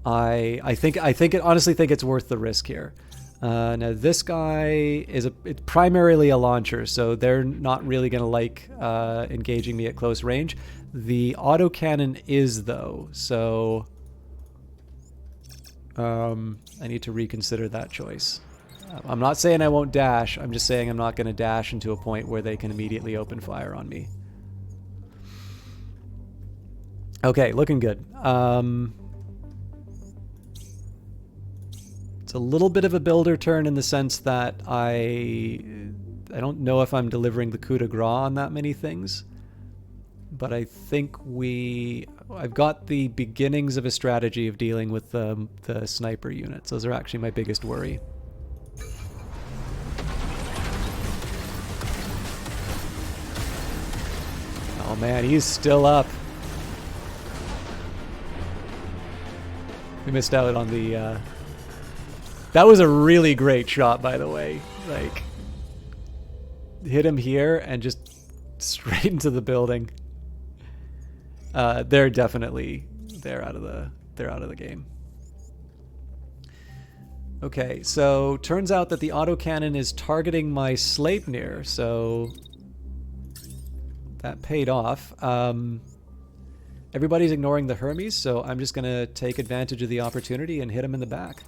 I honestly think it's worth the risk here. Now this guy is it's primarily a launcher, so they're not really gonna like engaging me at close range. The autocannon is though, so I need to reconsider that choice. I'm not saying I won't dash. I'm just saying I'm not going to dash into a point where they can immediately open fire on me. Okay, looking good. It's a little bit of a builder turn in the sense that I don't know if I'm delivering the coup de grace on that many things. But I think I've got the beginnings of a strategy of dealing with the sniper units. Those are actually my biggest worry. Oh man, he's still up. We missed out on the... That was a really great shot, by the way. Like, hit him here and just straight into the building. They're out of the game. Okay, so turns out that the autocannon is targeting my Sleipnir, so that paid off. Everybody's ignoring the Hermes, so I'm just gonna take advantage of the opportunity and hit him in the back.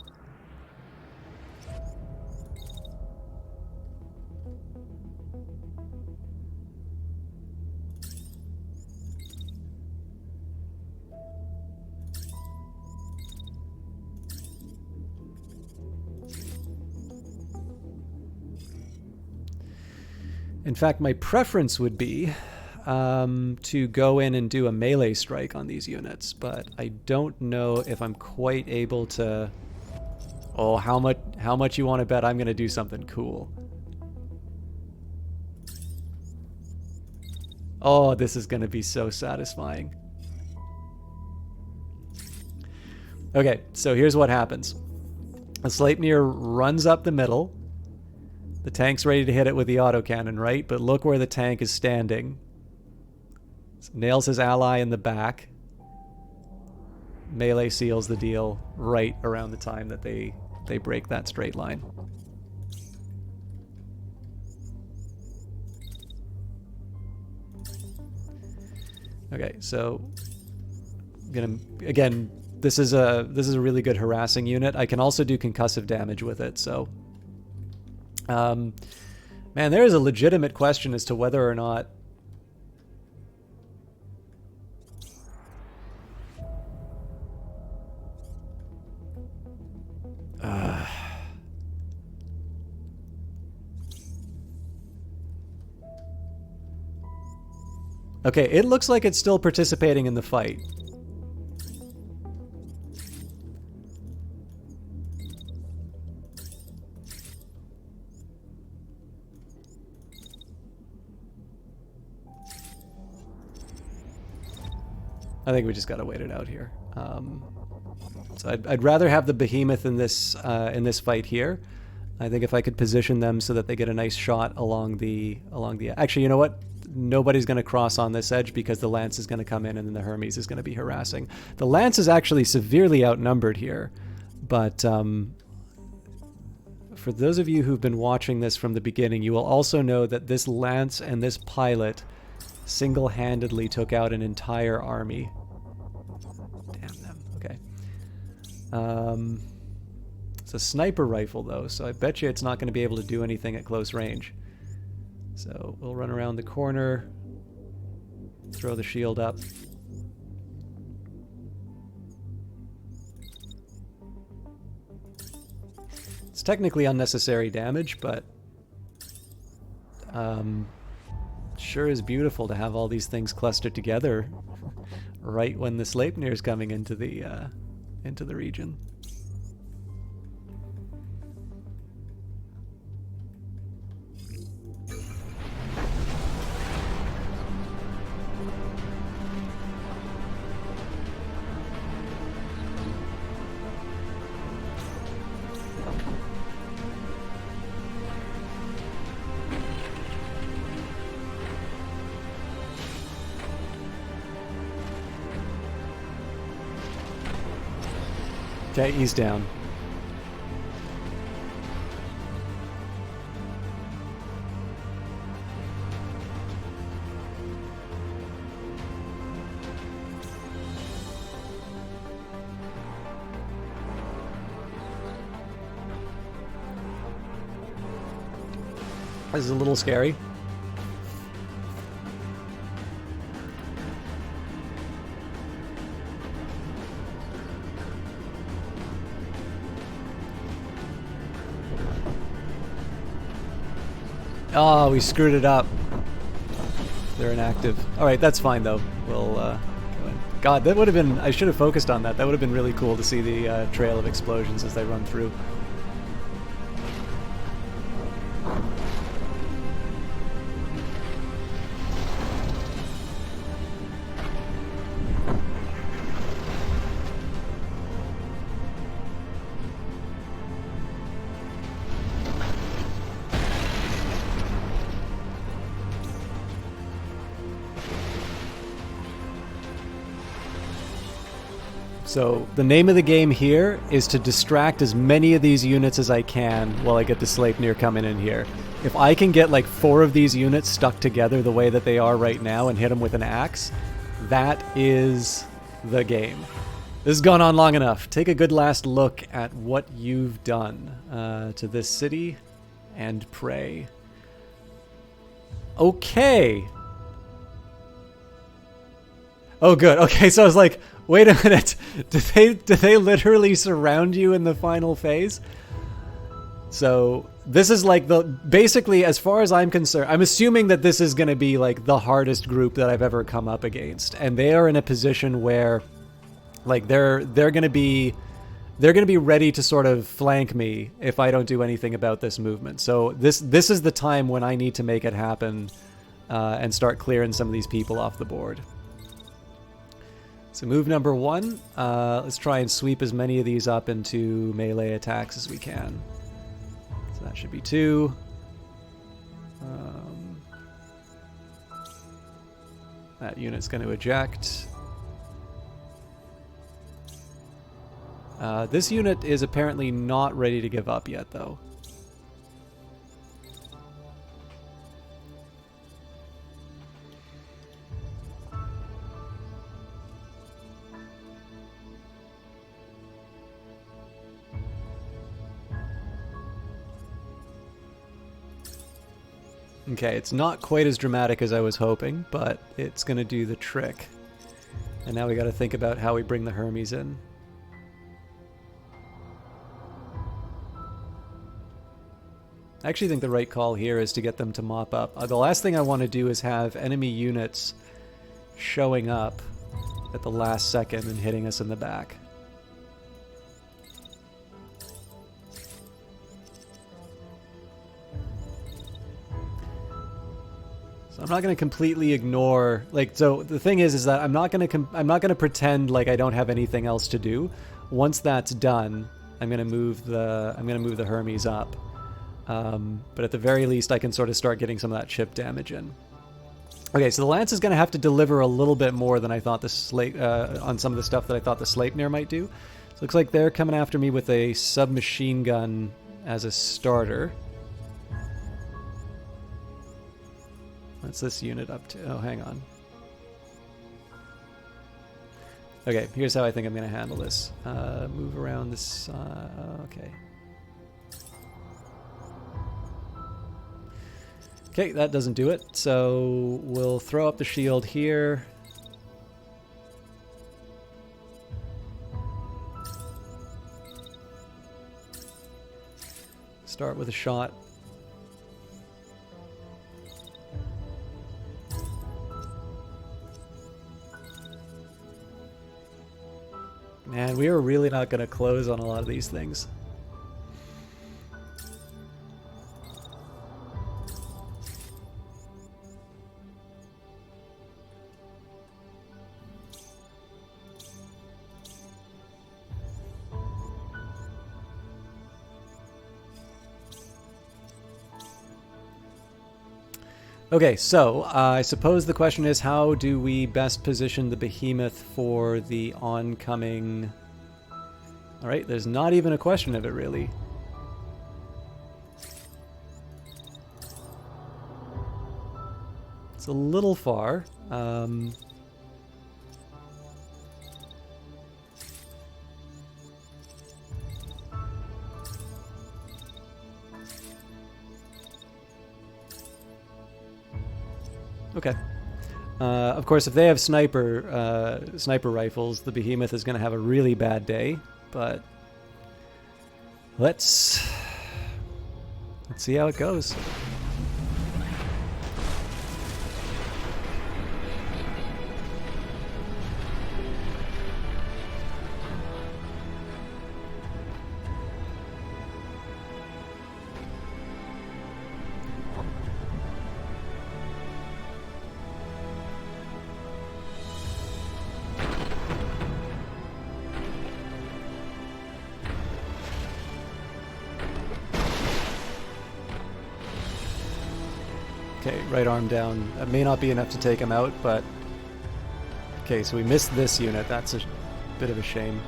In fact, my preference would be to go in and do a melee strike on these units, but I don't know if I'm quite able to... Oh, how much you want to bet I'm going to do something cool? Oh, this is going to be so satisfying. Okay, so here's what happens. A Sleipnir runs up the middle. The tank's ready to hit it with the autocannon, right? But look where the tank is standing. So nails his ally in the back. Melee seals the deal right around the time that they break that straight line. Okay, so again, this is a really good harassing unit. I can also do concussive damage with it, so man, there is a legitimate question as to whether or not okay, it looks like it's still participating in the fight. I think we just gotta wait it out here. So I'd rather have the behemoth in this fight here. I think if I could position them so that they get a nice shot along the actually, you know what? Nobody's going to cross on this edge because the lance is going to come in and then the Hermes is going to be harassing. The lance is actually severely outnumbered here, but for those of you who've been watching this from the beginning, you will also know that this lance and this pilot single-handedly took out an entire army. Damn them. Okay. It's a sniper rifle, though, so I bet you it's not going to be able to do anything at close range. So we'll run around the corner, throw the shield up. It's technically unnecessary damage, but sure is beautiful to have all these things clustered together right when the Sleipnir is coming into the region. Okay, he's down. This is a little scary. Oh, we screwed it up. They're inactive. Alright, that's fine though. We'll go in. God, that would have been... I should have focused on that. That would have been really cool to see the trail of explosions as they run through. So the name of the game here is to distract as many of these units as I can while I get the Sleipnir coming in here. If I can get like 4 of these units stuck together the way that they are right now and hit them with an axe, that is the game. This has gone on long enough. Take a good last look at what you've done to this city and pray. Okay. Oh, good. Okay, so I was like, wait a minute. Do they literally surround you in the final phase? So this is like basically, as far as I'm concerned, I'm assuming that this is going to be like the hardest group that I've ever come up against, and they are in a position where, like, they're going to be ready to sort of flank me if I don't do anything about this movement. So this is the time when I need to make it happen and start clearing some of these people off the board. So move number 1, let's try and sweep as many of these up into melee attacks as we can. So that should be 2. That unit's going to eject. This unit is apparently not ready to give up yet, though. Okay, it's not quite as dramatic as I was hoping, but it's going to do the trick. And now we got to think about how we bring the Hermes in. I actually think the right call here is to get them to mop up. The last thing I want to do is have enemy units showing up at the last second and hitting us in the back. So I'm not going to completely ignore, like, so the thing is that I'm not going to pretend like I don't have anything else to do. Once that's done, I'm going to move the Hermes up. But at the very least, I can sort of start getting some of that chip damage in. Okay, so the Lance is going to have to deliver a little bit more than I thought on some of the stuff that I thought the Sleipnir might do. So it looks like they're coming after me with a submachine gun as a starter. What's this unit up to? Oh, hang on. Okay, here's how I think I'm going to handle this. Move around this... okay. Okay, that doesn't do it, so we'll throw up the shield here. Start with a shot. Man, we are really not going to close on a lot of these things. Okay, so I suppose the question is, how do we best position the behemoth for the oncoming... Alright, there's not even a question of it, really. It's a little far. Okay. Of course, if they have sniper rifles, the behemoth is going to have a really bad day. But let's see how it goes. Okay, right arm down. That may not be enough to take him out, but... Okay, so we missed this unit. That's a bit of a shame.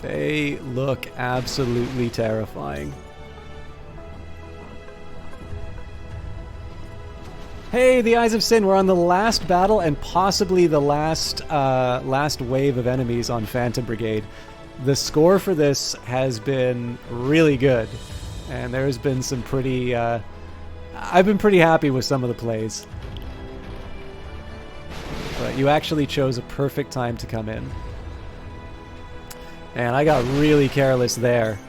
They look absolutely terrifying. Hey, the Eyes of Sin, we're on the last battle and possibly the last wave of enemies on Phantom Brigade. The score for this has been really good. And there's been some pretty... I've been pretty happy with some of the plays. But you actually chose a perfect time to come in. And I got really careless there.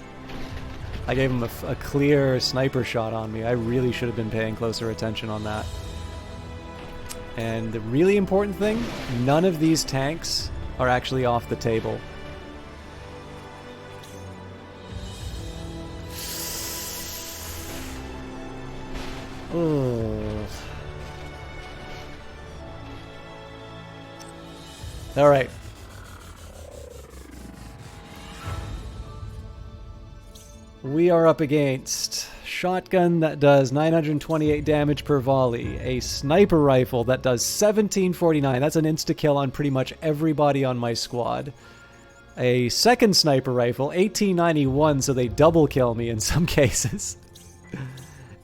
I gave him a clear sniper shot on me. I really should have been paying closer attention on that. And the really important thing, none of these tanks are actually off the table. Oh. All right. We are up against shotgun that does 928 damage per volley, a sniper rifle that does 1749. That's an insta-kill on pretty much everybody on my squad. A second sniper rifle, 1891, so they double kill me in some cases.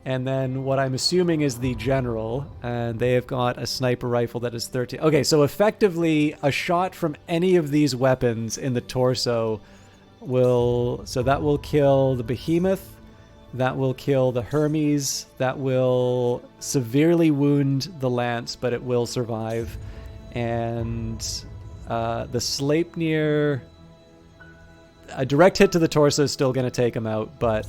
And then what I'm assuming is the general, and they have got a sniper rifle that is 13. Okay, so effectively a shot from any of these weapons in the torso that will kill the behemoth, that will kill the Hermes, that will severely wound the lance, but it will survive. And the Sleipnir, a direct hit to the torso is still going to take him out, but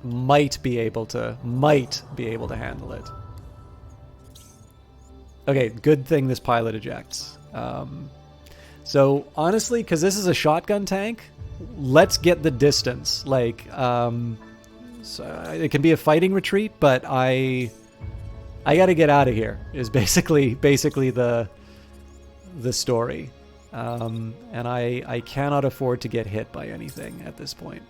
might be able to handle it. Okay, good thing this pilot ejects. So honestly, because this is a shotgun tank, let's get the distance. Like, so it can be a fighting retreat, but I got to get out of here. Is basically the story, and I cannot afford to get hit by anything at this point.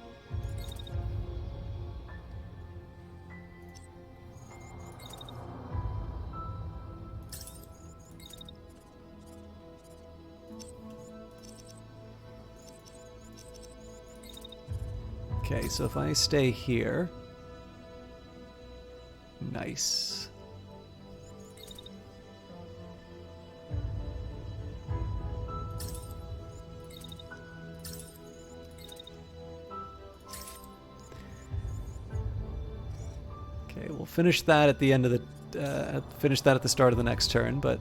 Okay, so if I stay here... Nice. Okay, we'll finish that at the end of the... finish that at the start of the next turn, but...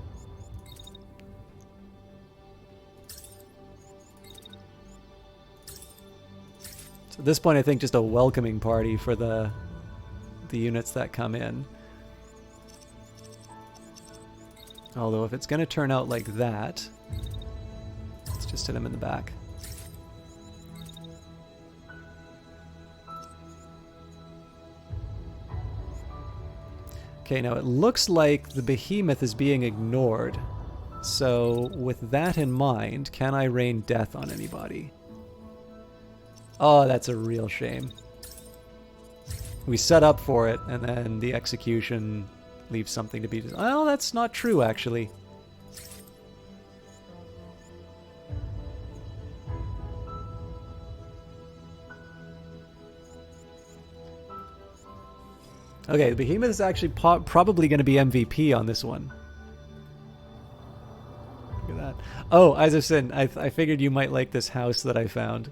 So at this point, I think just a welcoming party for the units that come in. Although if it's going to turn out like that, let's just hit him in the back. Okay, now it looks like the behemoth is being ignored. So with that in mind, can I rain death on anybody? Oh, that's a real shame. We set up for it, and then the execution leaves something to be... Well, that's not true, actually. Okay, the behemoth is actually probably going to be MVP on this one. Look at that. Oh, Eyes of Sin, I figured you might like this house that I found.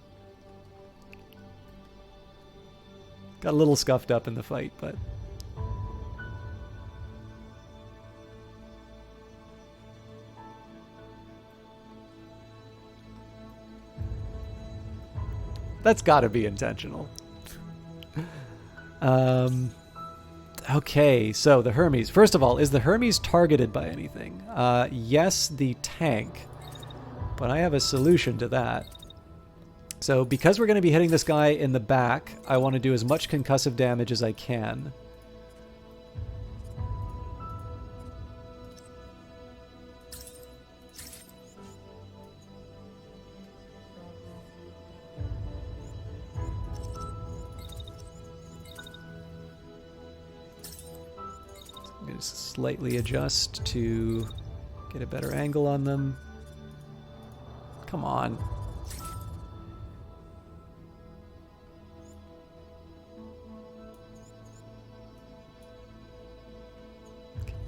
Got a little scuffed up in the fight, but... That's gotta be intentional. Okay, so the Hermes. First of all, is the Hermes targeted by anything? Yes, the tank. But I have a solution to that. So because we're going to be hitting this guy in the back, I want to do as much concussive damage as I can. I'm going to slightly adjust to get a better angle on them. Come on.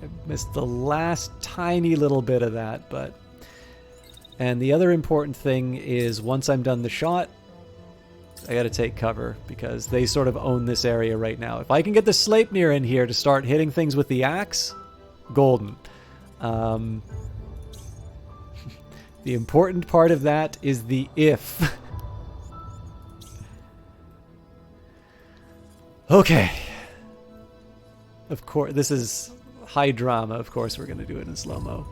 I missed the last tiny little bit of that, but... And the other important thing is once I'm done the shot, I gotta take cover, because they sort of own this area right now. If I can get the Sleipnir in here to start hitting things with the axe, golden. The important part of that is the if. Okay. Of course, this is high drama. Of course we're gonna do it in slow-mo.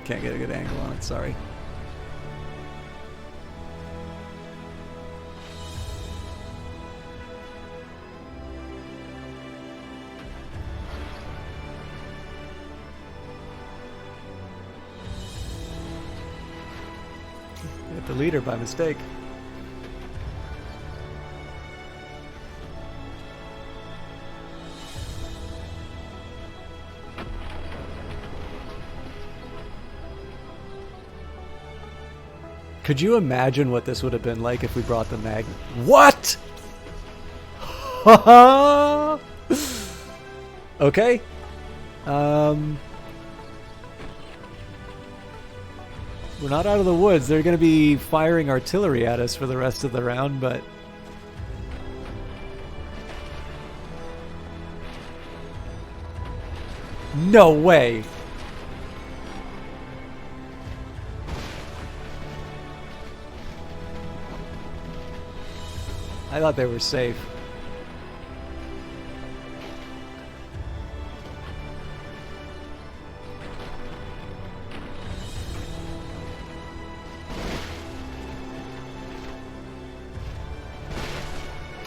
Can't get a good angle on it, sorry. Hit the leader by mistake. Could you imagine what this would have been like if we brought the mag? What? Okay. We're not out of the woods. They're going to be firing artillery at us for the rest of the round, but... No way! I thought they were safe.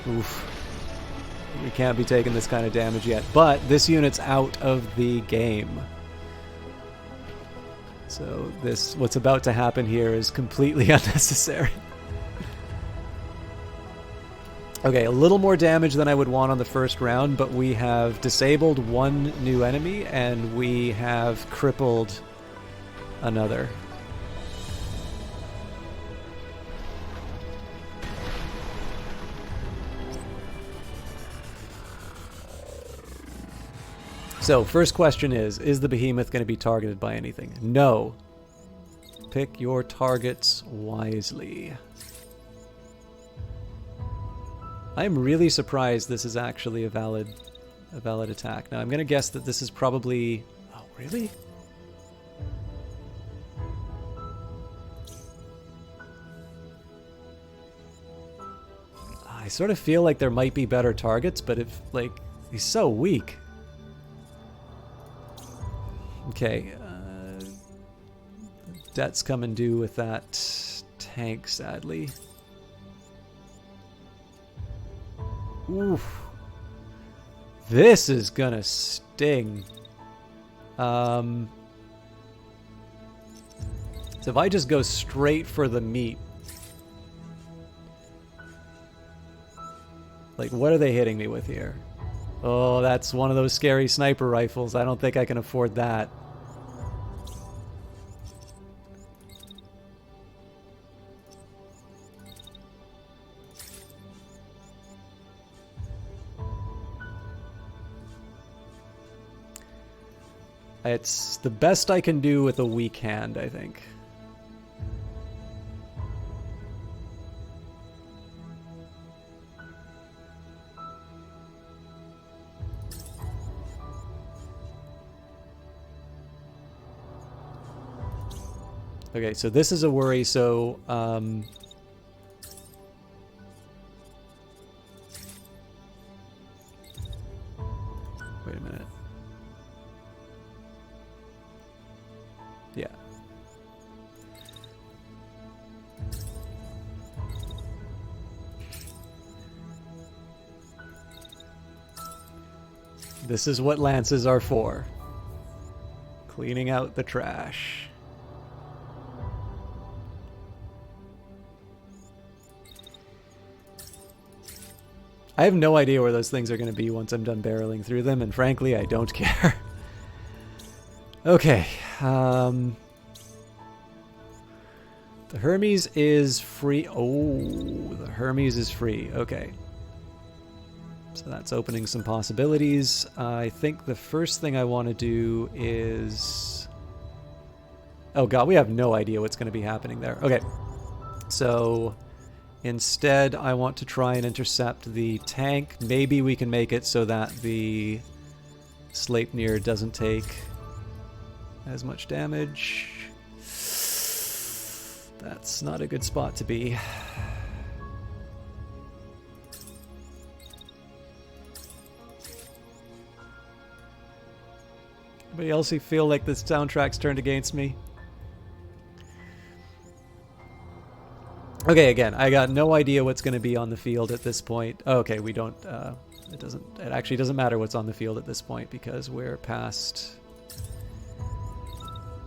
Oof. We can't be taking this kind of damage yet, but this unit's out of the game. So this, what's about to happen here is completely unnecessary. Okay, a little more damage than I would want on the first round, but we have disabled one new enemy and we have crippled another. So, first question is the behemoth going to be targeted by anything? No. Pick your targets wisely. I'm really surprised this is actually a valid attack. Now I'm going to guess that this is probably... Oh, really? I sort of feel like there might be better targets, but if, like, he's so weak. Okay, debt's coming due with that tank, sadly. Oof. This is gonna sting. So if I just go straight for the meat. Like, what are they hitting me with here? Oh, that's one of those scary sniper rifles. I don't think I can afford that. It's the best I can do with a weak hand, I think. Okay, so this is a worry, so, wait a minute. Yeah. This is what lances are for. Cleaning out the trash. I have no idea where those things are going to be once I'm done barreling through them, and frankly, I don't care. Okay. The Hermes is free. Oh, the Hermes is free. Okay. So that's opening some possibilities. I think the first thing I want to do is... Oh god, we have no idea what's going to be happening there. Okay. So instead, I want to try and intercept the tank. Maybe we can make it so that the Sleipnir doesn't take as much damage. That's not a good spot to be. Anybody else who feel like the soundtrack's turned against me? Okay, again, I got no idea what's going to be on the field at this point. Okay, we don't, it actually doesn't matter what's on the field at this point because we're past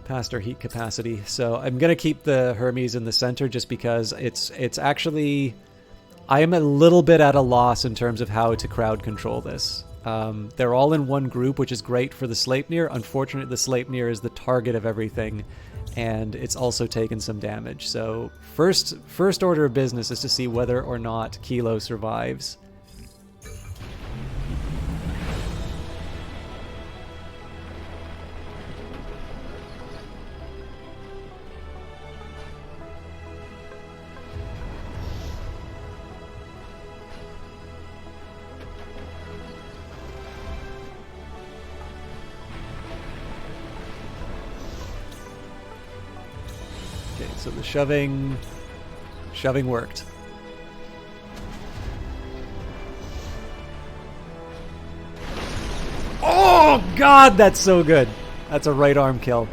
our heat capacity. So I'm going to keep the Hermes in the center just because it's actually, I am a little bit at a loss in terms of how to crowd control this. They're all in one group, which is great for the Sleipnir. Unfortunately, the Sleipnir is the target of everything, and it's also taken some damage. So first order of business is to see whether or not Kilo survives. So the shoving worked. Oh god, that's so good. That's a right arm kill.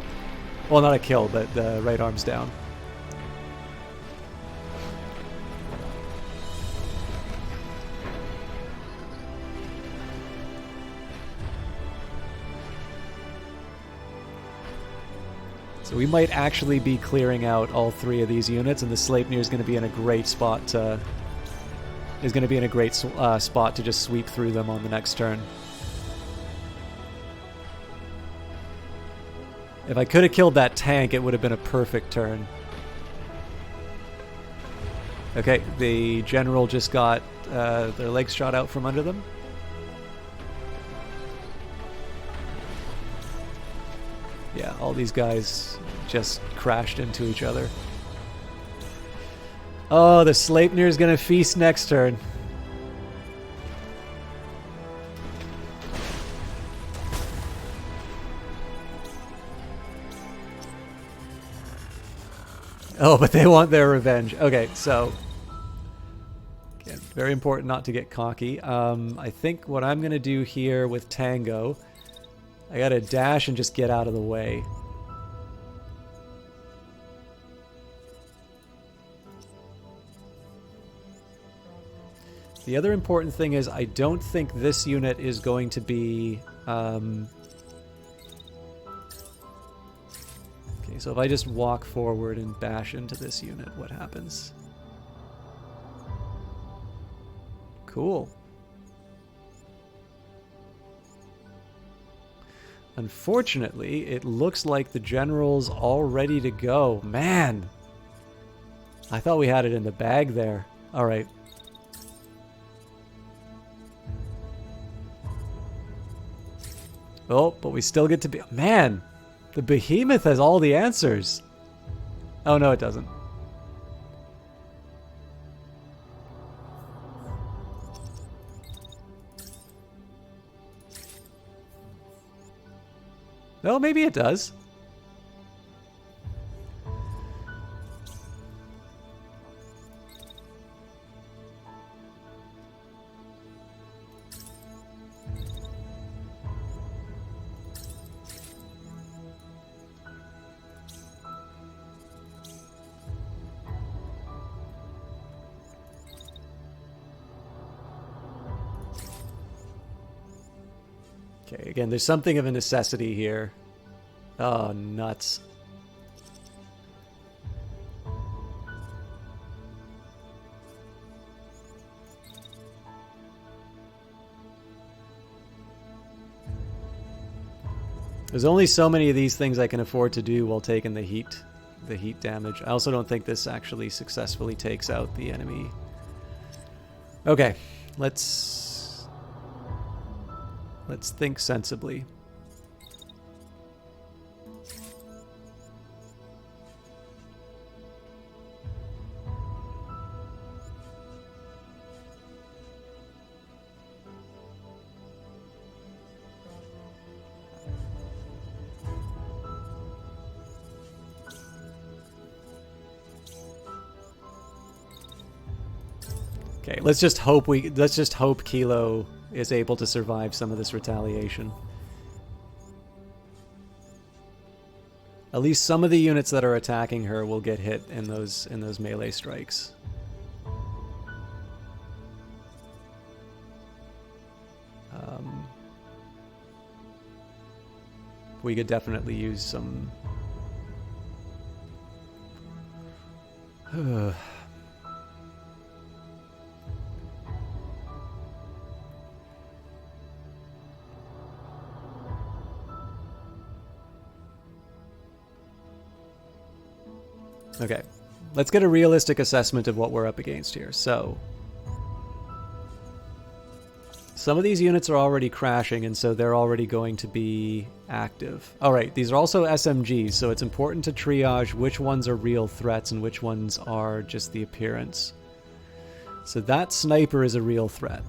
Well, not a kill, but the right arm's down. So we might actually be clearing out all three of these units, and the Sleipnir is going to be in a great spot to spot to just sweep through them on the next turn. If I could have killed that tank, it would have been a perfect turn. Okay, the general just got their legs shot out from under them. Yeah, all these guys just crashed into each other. Oh, the Sleipnir is going to feast next turn. Oh, but they want their revenge. Okay, so... Again, very important not to get cocky. I think what I'm going to do here with Tango... I gotta dash and just get out of the way. The other important thing is I don't think this unit is going to be... Okay, so if I just walk forward and bash into this unit, what happens? Cool. Unfortunately, it looks like the general's all ready to go. Man! I thought we had it in the bag there. Alright. Oh, but we still get to be... Man, the behemoth has all the answers. Oh, no, it doesn't. Oh, maybe it does. Okay, again, there's something of a necessity here. Oh, nuts. There's only so many of these things I can afford to do while taking the heat damage. I also don't think this actually successfully takes out the enemy. Okay, let's think sensibly. Okay, let's just hope Kilo is able to survive some of this retaliation. At least some of the units that are attacking her will get hit in those melee strikes. We could definitely use some... Okay, let's get a realistic assessment of what we're up against here. So, some of these units are already crashing, and so they're already going to be active. Alright, these are also SMGs, so it's important to triage which ones are real threats and which ones are just the appearance. So that sniper is a real threat.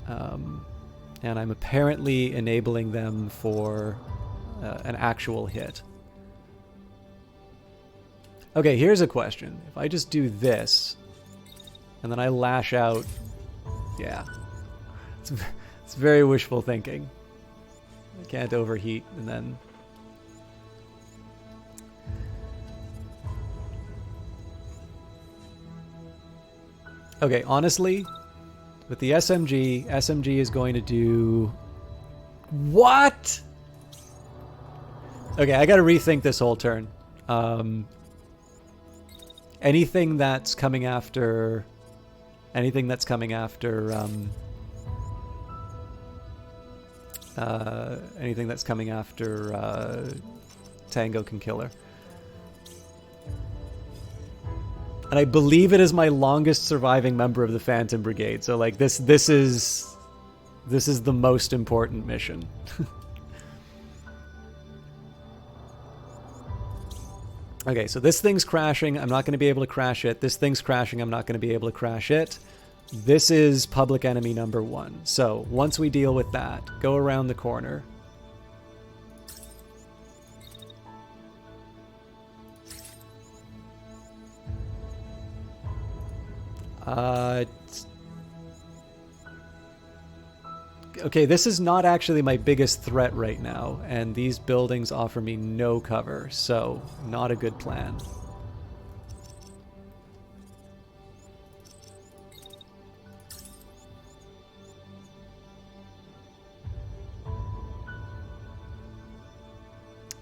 And I'm apparently enabling them for an actual hit. Okay, here's a question. If I just do this, and then I lash out... Yeah. It's very wishful thinking. I can't overheat, and then... Okay, honestly, with the SMG is going to do... What?! Okay, I gotta rethink this whole turn. Anything that's coming after Tango can kill her. And I believe it is my longest surviving member of the Phantom Brigade. So like this is the most important mission. Okay, so this thing's crashing. I'm not going to be able to crash it. This thing's crashing. I'm not going to be able to crash it. This is public enemy number 1. So once we deal with that, go around the corner. Okay, this is not actually my biggest threat right now, and these buildings offer me no cover, so not a good plan.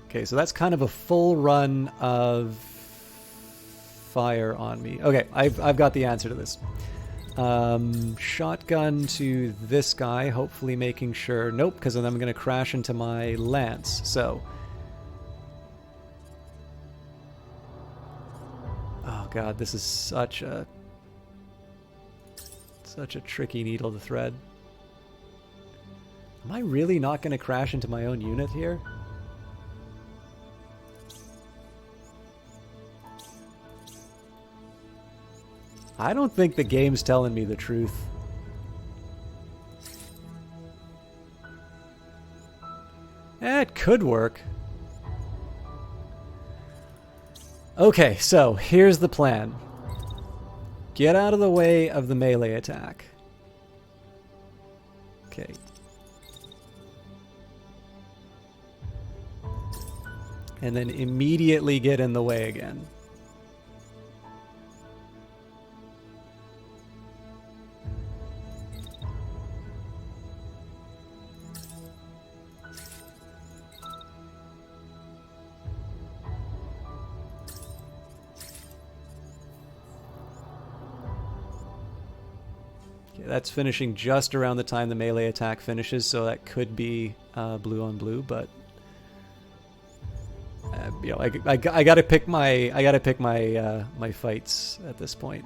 Okay, so that's kind of a full run of fire on me. Okay, I've got the answer to this. Shotgun to this guy, hopefully making sure... Nope, because then I'm going to crash into my lance, so... Oh god, this is such a tricky needle to thread. Am I really not going to crash into my own unit here? I don't think the game's telling me the truth. It could work. Okay, so here's the plan. Get out of the way of the melee attack. Okay. And then immediately get in the way again. Okay, that's finishing just around the time the melee attack finishes, so that could be blue on blue, but you know, I gotta pick my my fights at this point.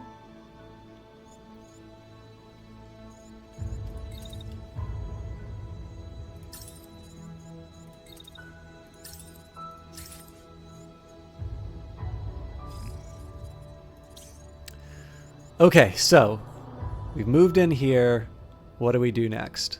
Okay, so we've moved in here. What do we do next?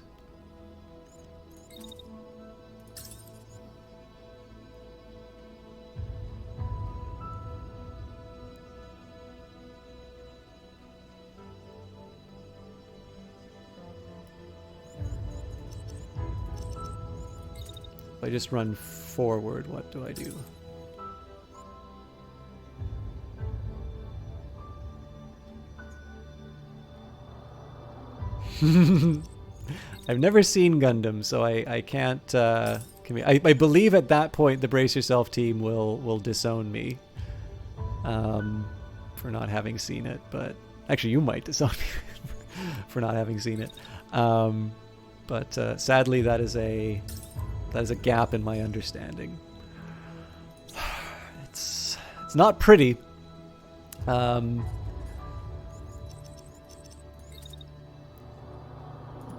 If I just run forward, what do I do? I've never seen Gundam, so I can't. I believe at that point the Brace Yourself team will disown me for not having seen it. But actually, you might disown me for not having seen it. But sadly, that is a gap in my understanding. It's not pretty.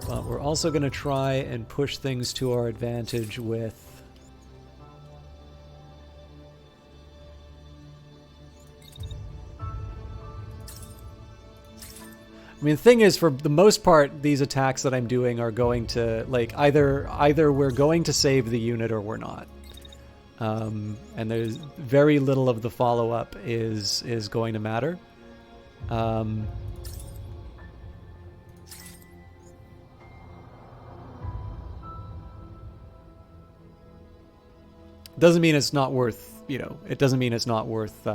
But we're also going to try and push things to our advantage with I mean, the thing is, for the most part, these attacks that I'm doing are going to, like, either we're going to save the unit or we're not. And there's very little of the follow-up is going to matter. Doesn't mean it's not worth, you know, it doesn't mean it's not worth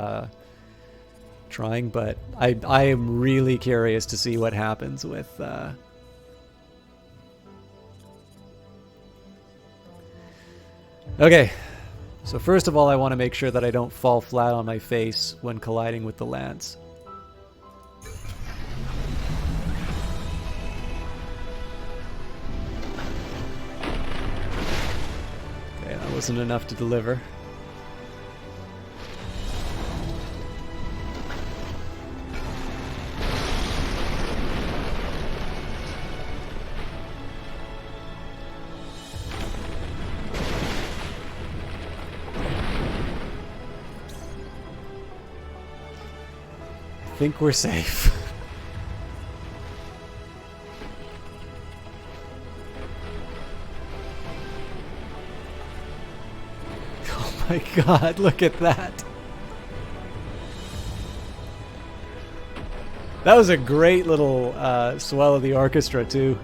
trying, but I am really curious to see what happens with Okay, so first of all, I want to make sure that I don't fall flat on my face when colliding with the lance. Okay, that wasn't enough to deliver. I think we're safe. Oh my god, look at that. That was a great little swell of the orchestra too.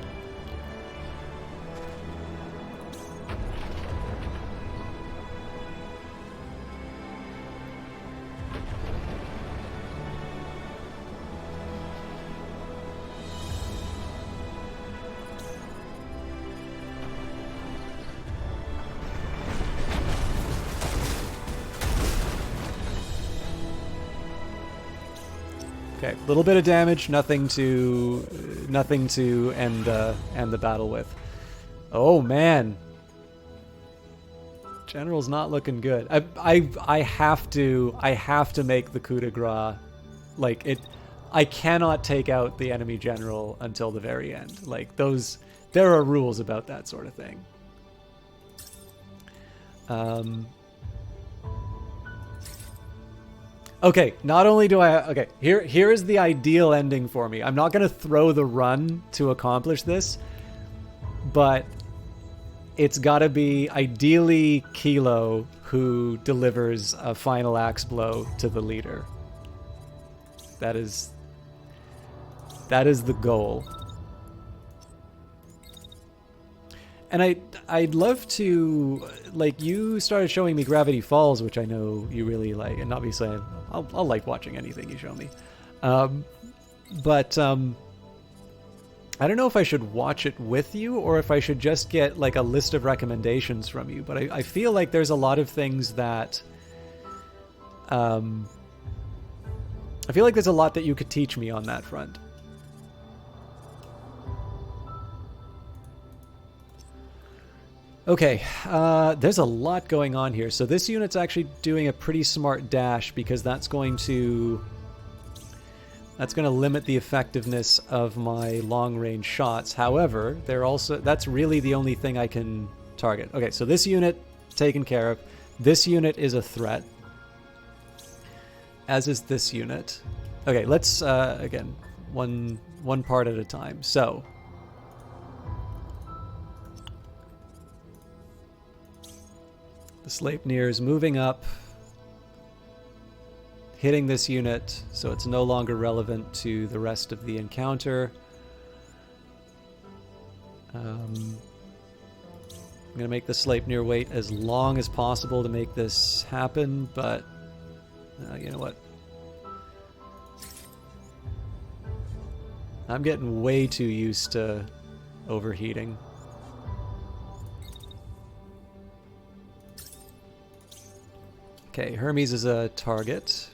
Okay, a little bit of damage, nothing to end the battle with. Oh man, General's not looking good. I have to make the coup de grace, like it. I cannot take out the enemy general until the very end. Like those there are rules about that sort of thing. Okay, not only do I... Okay, here is the ideal ending for me. I'm not going to throw the run to accomplish this, but it's got to be ideally Kilo who delivers a final axe blow to the leader. That is the goal. And I'd love to, like, you started showing me Gravity Falls, which I know you really like, and obviously I'll like watching anything you show me. But I don't know if I should watch it with you or if I should just get like a list of recommendations from you. But I feel like there's a lot of things that I feel like there's a lot that you could teach me on that front. Okay, there's a lot going on here. So this unit's actually doing a pretty smart dash because that's going to limit the effectiveness of my long-range shots. However, that's really the only thing I can target. Okay, so this unit taken care of. This unit is a threat, as is this unit. Okay, let's again one part at a time. So the Sleipnir is moving up, hitting this unit, so it's no longer relevant to the rest of the encounter. I'm going to make the Sleipnir wait as long as possible to make this happen, but you know what? I'm getting way too used to overheating. Okay, Hermes is a target.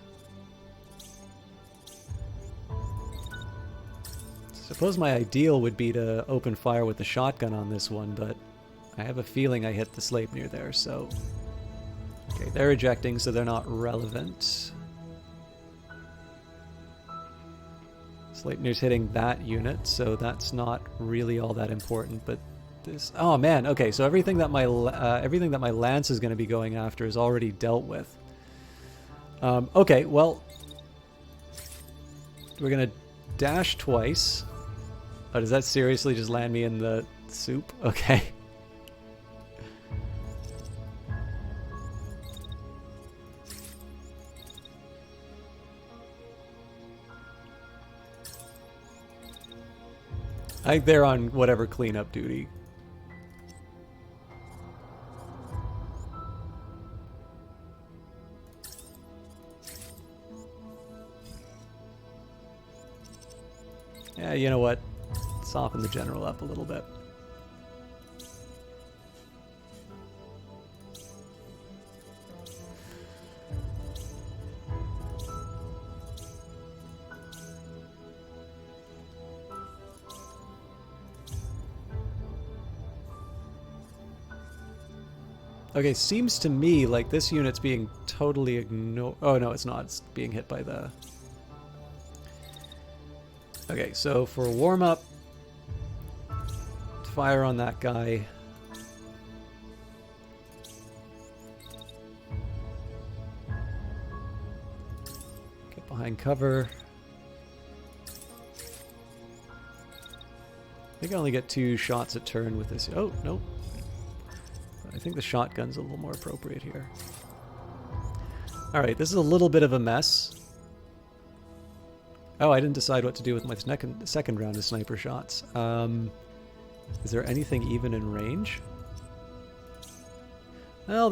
Suppose my ideal would be to open fire with the shotgun on this one, but I have a feeling I hit the Sleipnir there, so... Okay, they're ejecting, so they're not relevant. Sleipnir's hitting that unit, so that's not really all that important, but this... Oh man, okay, so everything that my lance is going to be going after is already dealt with. Okay, well... We're going to dash twice. Oh, does that seriously just land me in the soup? Okay. I think they're on whatever cleanup duty. Yeah, you know what? Soften the general up a little bit. Okay, seems to me like this unit's being totally ignored. Oh no, it's not. It's being hit by the... Okay, so for warm-up, fire on that guy. Get behind cover. I think I only get 2 shots a turn with this. Oh, nope. I think the shotgun's a little more appropriate here. Alright, this is a little bit of a mess. Oh, I didn't decide what to do with my second round of sniper shots. Is there anything even in range? Well,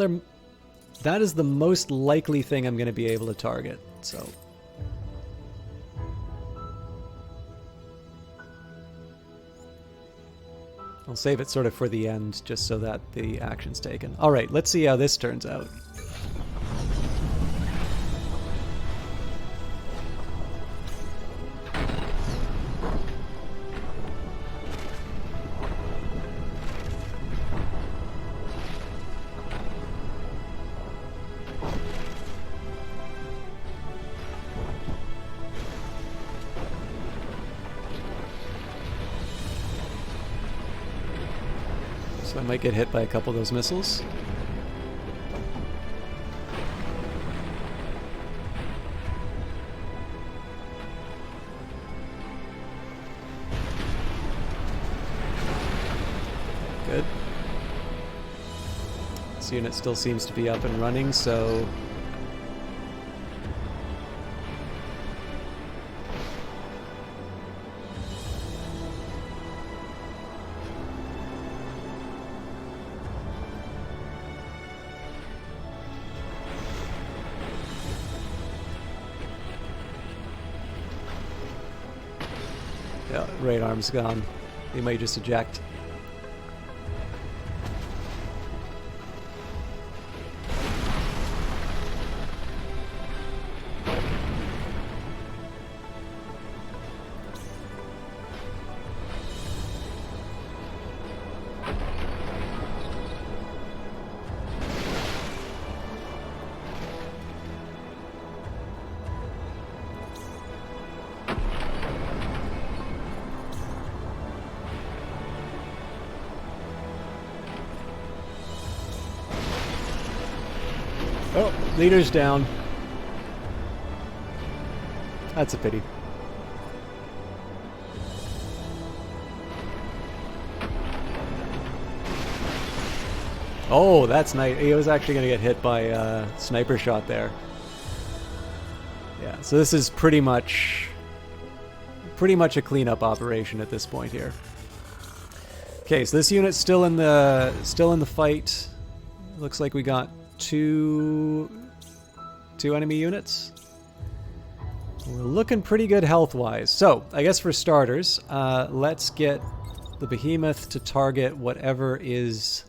that is the most likely thing I'm going to be able to target, so... I'll save it sort of for the end, just so that the action's taken. Alright, let's see how this turns out. So I might get hit by a couple of those missiles. Good. This unit still seems to be up and running, so... Yeah, right arm's gone. They might just eject. Oh, leader's down. That's a pity. Oh, that's nice. He was actually going to get hit by a sniper shot there. Yeah, so this is pretty much a cleanup operation at this point here. Okay, so this unit's still in the fight. Looks like we got two enemy units. We're looking pretty good health-wise. So, I guess for starters, let's get the behemoth to target whatever is...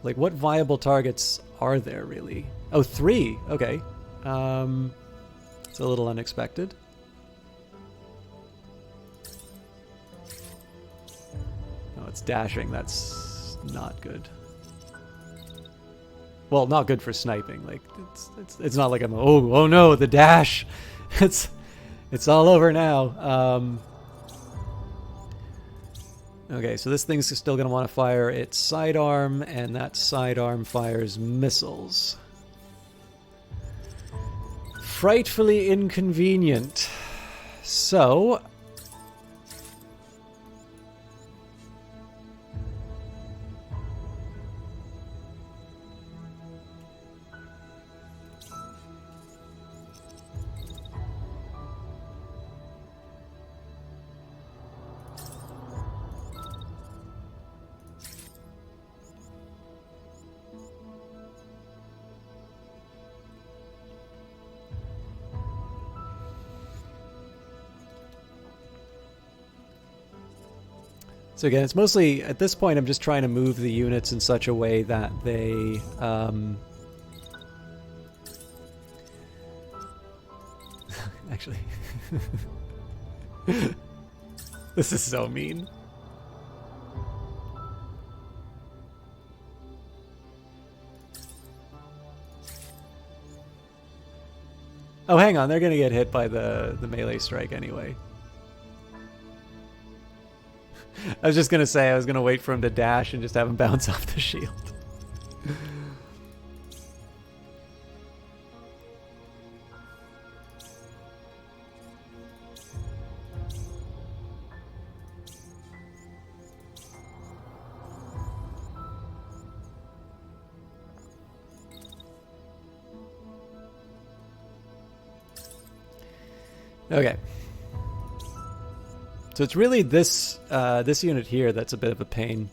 Like, what viable targets are there, really? Oh, 3! Okay. It's a little unexpected. Oh, it's dashing. That's not good. Well, not good for sniping. Like, it's not like I'm... Oh no, the dash! It's all over now. Okay, so this thing's still going to want to fire its sidearm, and that sidearm fires missiles. Frightfully inconvenient. So... So again, it's mostly, at this point, I'm just trying to move the units in such a way that they... Actually... This is so mean. Oh, hang on, they're going to get hit by the melee strike anyway. I was just going to say, I was going to wait for him to dash and just have him bounce off the shield. Okay. So it's really this this unit here that's a bit of a pain.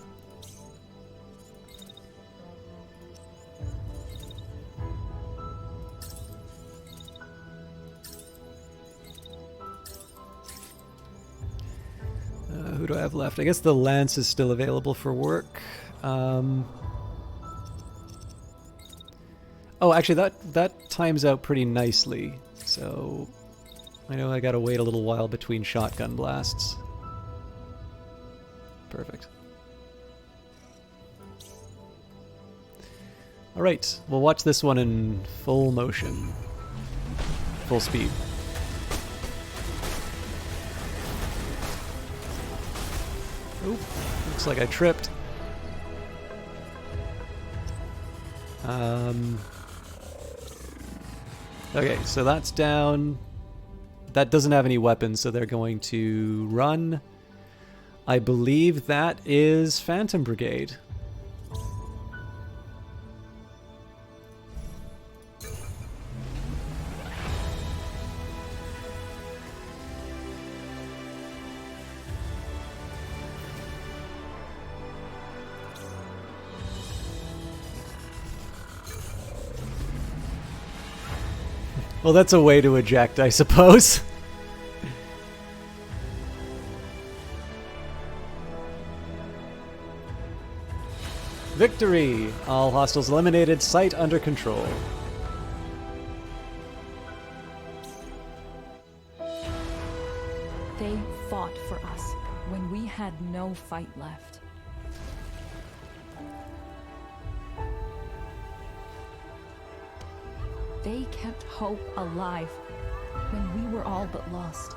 Who do I have left? I guess the lance is still available for work. Oh, actually, that times out pretty nicely. So I know I gotta wait a little while between shotgun blasts. Perfect. Alright, we'll watch this one in full motion. Full speed. Oop, looks like I tripped. Okay, so that's down. That doesn't have any weapons, so they're going to run. I believe that is Phantom Brigade. Well, that's a way to eject, I suppose. Victory! All hostiles eliminated, site under control. They fought for us when we had no fight left. They kept hope alive when we were all but lost.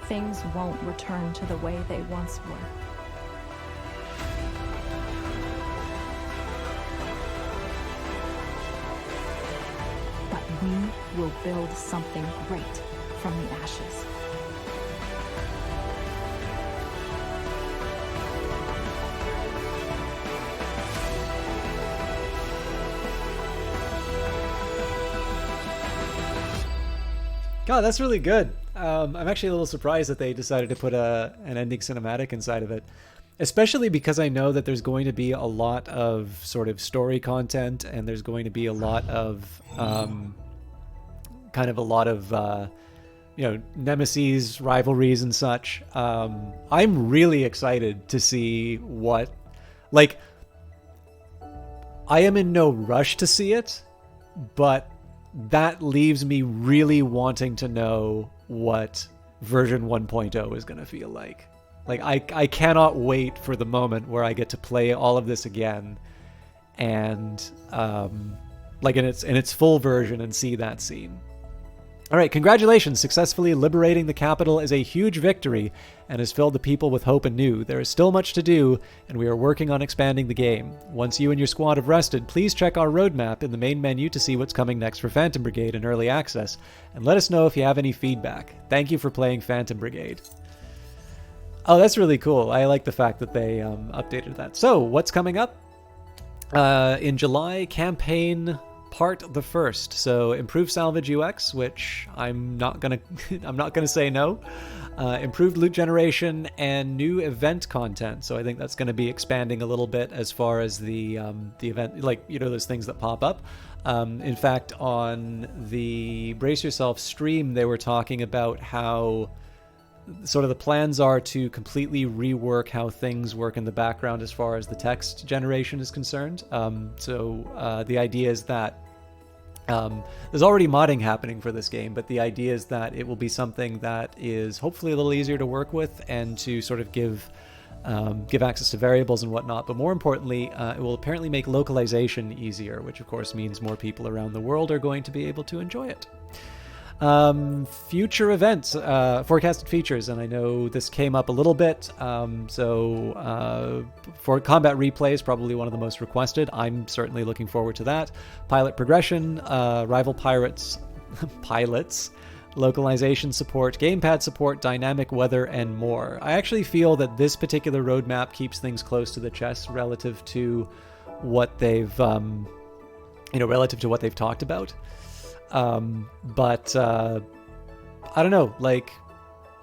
Things won't return to the way they once were. But we will build something great from the ashes. God, that's really good. I'm actually a little surprised that they decided to put an ending cinematic inside of it, especially because I know that there's going to be a lot of sort of story content, and there's going to be a lot of nemesis, rivalries, and such. I'm really excited to see what, like, I am in no rush to see it, but that leaves me really wanting to know what version 1.0 is going to feel like. Like, I cannot wait for the moment where I get to play all of this again and like in its full version and see that scene. All right, congratulations. Successfully liberating the capital is a huge victory and has filled the people with hope anew. There is still much to do, and we are working on expanding the game. Once you and your squad have rested, please check our roadmap in the main menu to see what's coming next for Phantom Brigade in early access, and let us know if you have any feedback. Thank you for playing Phantom Brigade. Oh, that's really cool. I like the fact that they updated that. So, what's coming up? In July, campaign part the first. So improved salvage UX, which I'm not gonna say no. Improved loot generation and new event content. So I think that's going to be expanding a little bit as far as the event, like, you know, those things that pop up. In fact, on the Brace Yourself stream, they were talking about how sort of the plans are to completely rework how things work in the background as far as the text generation is concerned. The idea is that there's already modding happening for this game, but the idea is that it will be something that is hopefully a little easier to work with and to sort of give access to variables and whatnot. But more importantly, it will apparently make localization easier, which of course means more people around the world are going to be able to enjoy it. Future events, forecasted features, and I know this came up a little bit. For combat replay is probably one of the most requested. I'm certainly looking forward to that. Pilot progression, rival pilots, localization support, gamepad support, dynamic weather, and more. I actually feel that this particular roadmap keeps things close to the chest relative to what they've, talked about. But I don't know, like,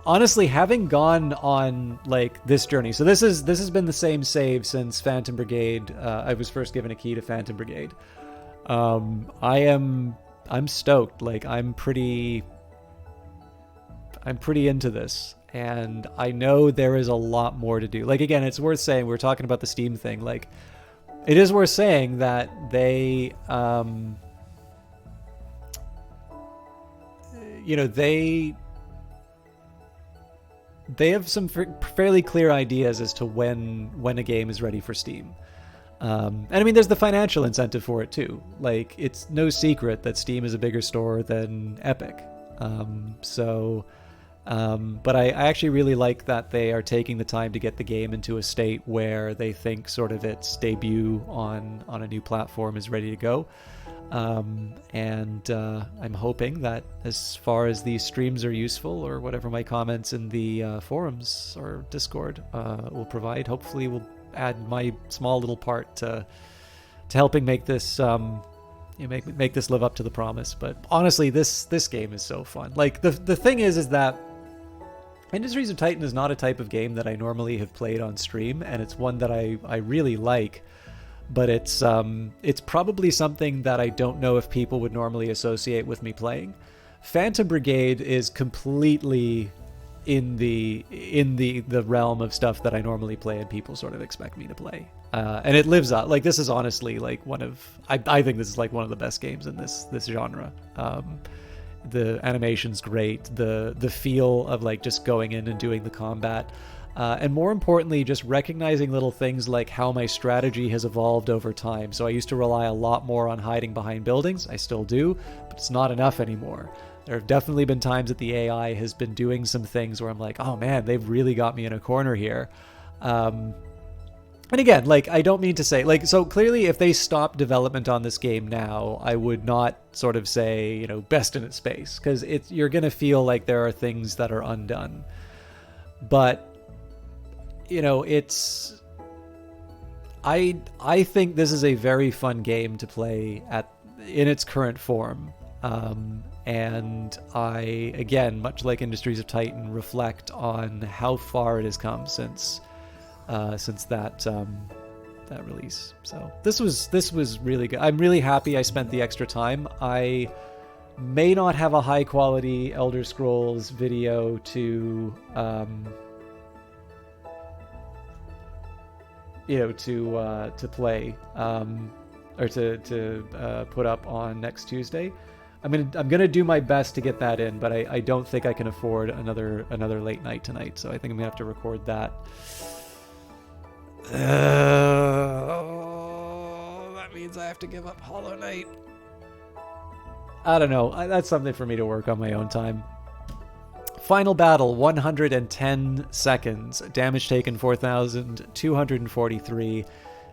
honestly, having gone on like this journey, so this has been the same save since Phantom Brigade. I was first given a key to Phantom Brigade. I'm stoked. Like, I'm pretty into this, and I know there is a lot more to do. Like, again, it's worth saying, we're talking about the Steam thing, like, it is worth saying that they they have some fairly clear ideas as to when a game is ready for Steam. And I mean, there's the financial incentive for it too. Like, it's no secret that Steam is a bigger store than Epic. But I actually really like that they are taking the time to get the game into a state where they think sort of its debut on a new platform is ready to go. I'm hoping that as far as these streams are useful, or whatever my comments in the forums or Discord will provide, hopefully will add my small little part to helping make this make this live up to the promise. But honestly, this game is so fun. Like the thing is that Industries of Titan is not a type of game that I normally have played on stream, and it's one that I really like. But it's probably something that I don't know if people would normally associate with me playing. Phantom Brigade is completely in the realm of stuff that I normally play and people sort of expect me to play. And it lives up. Like, this is honestly like I think this is like one of the best games in this genre. The animation's great. The feel of like just going in and doing the combat. And more importantly, just recognizing little things like how my strategy has evolved over time. So I used to rely a lot more on hiding behind buildings. I still do, but it's not enough anymore. There have definitely been times that the AI has been doing some things where I'm like, oh man, they've really got me in a corner here. And again, like, I don't mean to say, like, so clearly if they stop development on this game now, I would not sort of say, you know, best in its space, because you're going to feel like there are things that are undone. But you know, I think this is a very fun game to play in its current form. And I, again, much like Industries of Titan, reflect on how far it has come since that release. So this was really good. I'm really happy I spent the extra time. I may not have a high quality Elder Scrolls video to to play or to put up on next Tuesday. I'm gonna do my best to get that in, but I don't think I can afford another late night tonight. So I think I'm gonna have to record that. That means I have to give up Hollow Knight. I don't know. That's something for me to work on my own time. Final battle, 110 seconds. Damage taken, 4,243.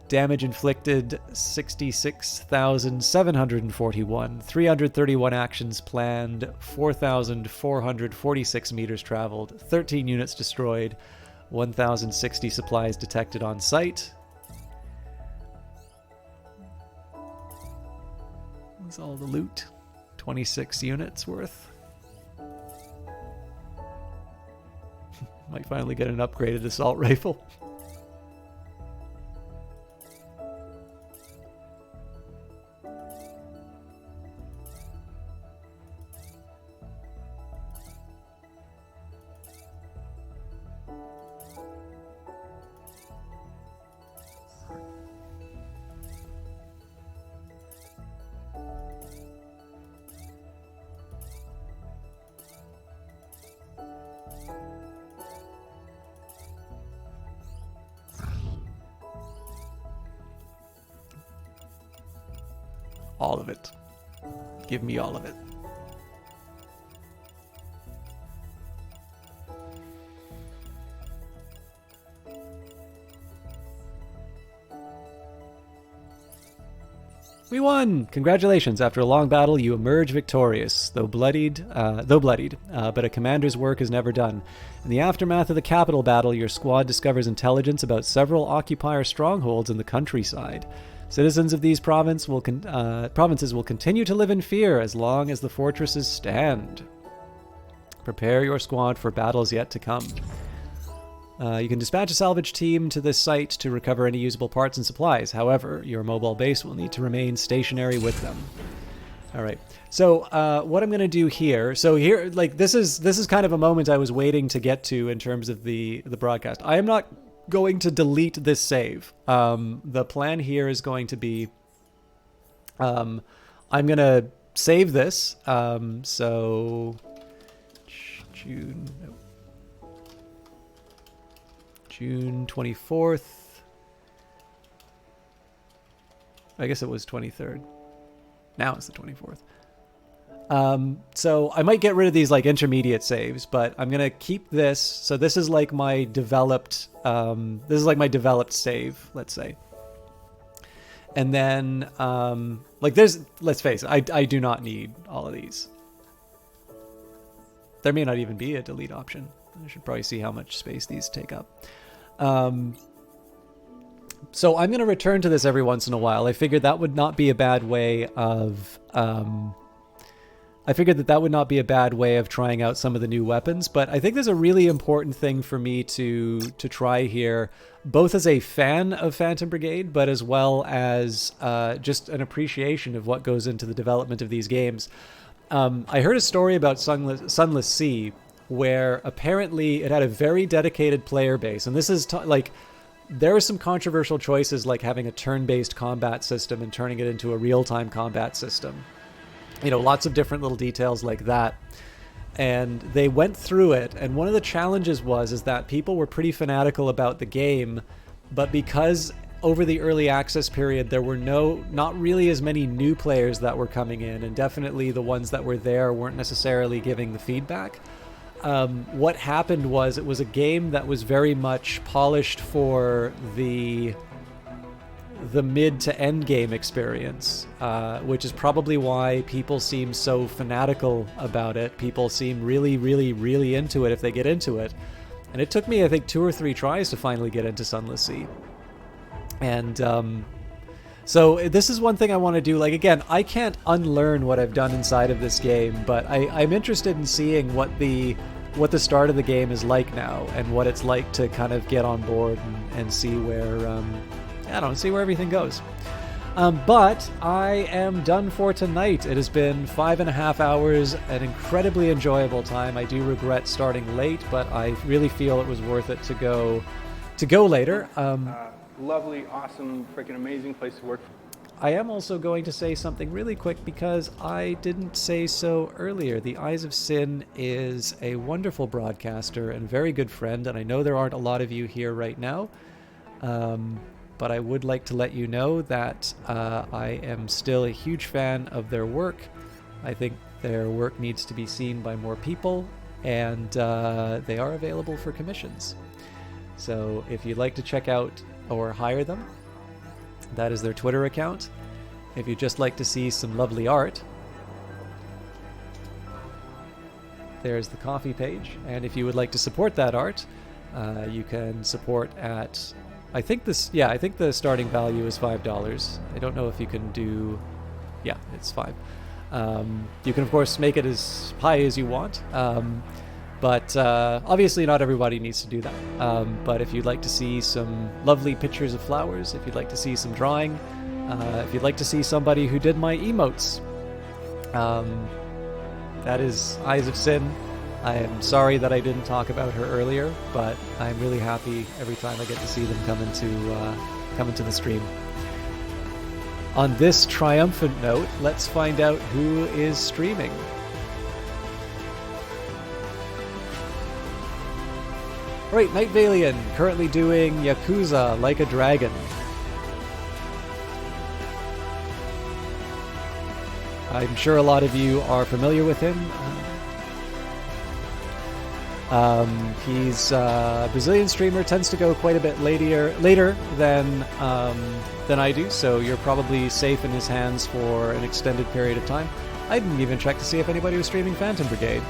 Damage inflicted, 66,741. 331 actions planned. 4,446 meters traveled. 13 units destroyed. 1,060 supplies detected on site. That's all the loot. 26 units worth. Might finally get an upgraded assault rifle. All of it. Give me all of it. We won! Congratulations! After a long battle, you emerge victorious, though bloodied, but a commander's work is never done. In the aftermath of the capital battle, your squad discovers intelligence about several occupier strongholds in the countryside. Citizens of these provinces will continue to live in fear as long as the fortresses stand. Prepare your squad for battles yet to come. You can dispatch a salvage team to this site to recover any usable parts and supplies. However, your mobile base will need to remain stationary with them. All right. So what I'm going to do here. So here, like this is kind of a moment I was waiting to get to in terms of the broadcast. I am not going to delete this save. The plan here is going to be I'm going to save this. So June 24th. I guess it was 23rd. Now it's the 24th. So I might get rid of these like intermediate saves, but I'm gonna keep this. So this is like my developed save, let's say. And then like let's face it, I do not need all of these. There may not even be a delete option. I should probably see how much space these take up. So I'm going to return to this every once in a while. I figured that would not be a bad way of trying out some of the new weapons, but I think there's a really important thing for me to try here, both as a fan of Phantom Brigade, but as well as just an appreciation of what goes into the development of these games. I heard a story about Sunless Sea, where apparently it had a very dedicated player base, and this is like, there are some controversial choices like having a turn-based combat system and turning it into a real-time combat system. You know, lots of different little details like that. And they went through it, and one of the challenges is that people were pretty fanatical about the game, but because over the early access period there were not really as many new players that were coming in, and definitely the ones that were there weren't necessarily giving the feedback. What happened was, it was a game that was very much polished for the mid to end game experience, which is probably why people seem so fanatical about it. People seem really, really, really into it if they get into it. And it took me, I think, 2 or 3 tries to finally get into Sunless Sea. And so this is one thing I want to do. Like, again, I can't unlearn what I've done inside of this game, but I'm interested in seeing what the start of the game is like now, and what it's like to kind of get on board and see where see where everything goes. But I am done for tonight. It has been 5.5 hours, an incredibly enjoyable time. I do regret starting late, but I really feel it was worth it to go later. Lovely, awesome, freaking amazing place to work. I am also going to say something really quick, because I didn't say so earlier. The Eyes of Sin is a wonderful broadcaster and very good friend, and I know there aren't a lot of you here right now, but I would like to let you know that I am still a huge fan of their work. I think their work needs to be seen by more people, and they are available for commissions. So if you'd like to check out or hire them, that is their Twitter account. If you'd just like to see some lovely art, there's the Ko-fi page. And if you would like to support that art, you can support at, I think the starting value is $5. I don't know if you can do, yeah, it's 5. You can of course make it as high as you want. But obviously not everybody needs to do that. But if you'd like to see some lovely pictures of flowers, if you'd like to see some drawing, if you'd like to see somebody who did my emotes, that is Eyes of Sin. I am sorry that I didn't talk about her earlier, but I'm really happy every time I get to see them come into the stream. On this triumphant note, let's find out who is streaming. Right, Night Valian, currently doing Yakuza Like a Dragon. I'm sure a lot of you are familiar with him. He's a Brazilian streamer, tends to go quite a bit later than I do, so you're probably safe in his hands for an extended period of time. I didn't even check to see if anybody was streaming Phantom Brigade.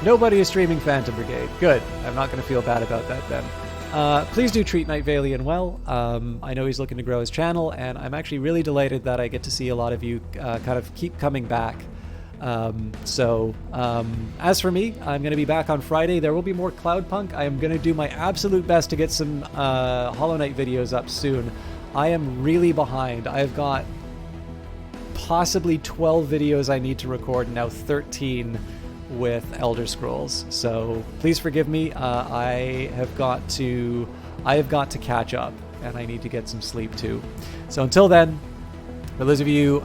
Nobody is streaming Phantom Brigade. Good. I'm not going to feel bad about that then. Please do treat Night Valian well. I know he's looking to grow his channel, and I'm actually really delighted that I get to see a lot of you kind of keep coming back. As for me, I'm going to be back on Friday. There will be more Cloudpunk. I am going to do my absolute best to get some Hollow Knight videos up soon. I am really behind. I've got possibly 12 videos I need to record, now 13 with Elder Scrolls, so please forgive me. I have got to catch up, and I need to get some sleep too. So until then, for those of you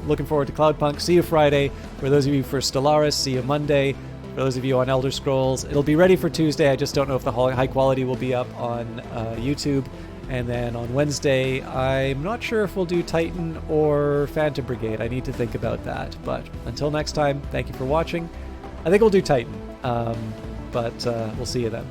looking forward to Cloudpunk, see you Friday. For those of you for Stellaris, see you Monday. For those of you on Elder Scrolls, it'll be ready for Tuesday. I just don't know if the high quality will be up on YouTube. And then on Wednesday, I'm not sure if we'll do Titan or Phantom Brigade. I need to think about that. But until next time, thank you for watching. I think we'll do Titan, but we'll see you then.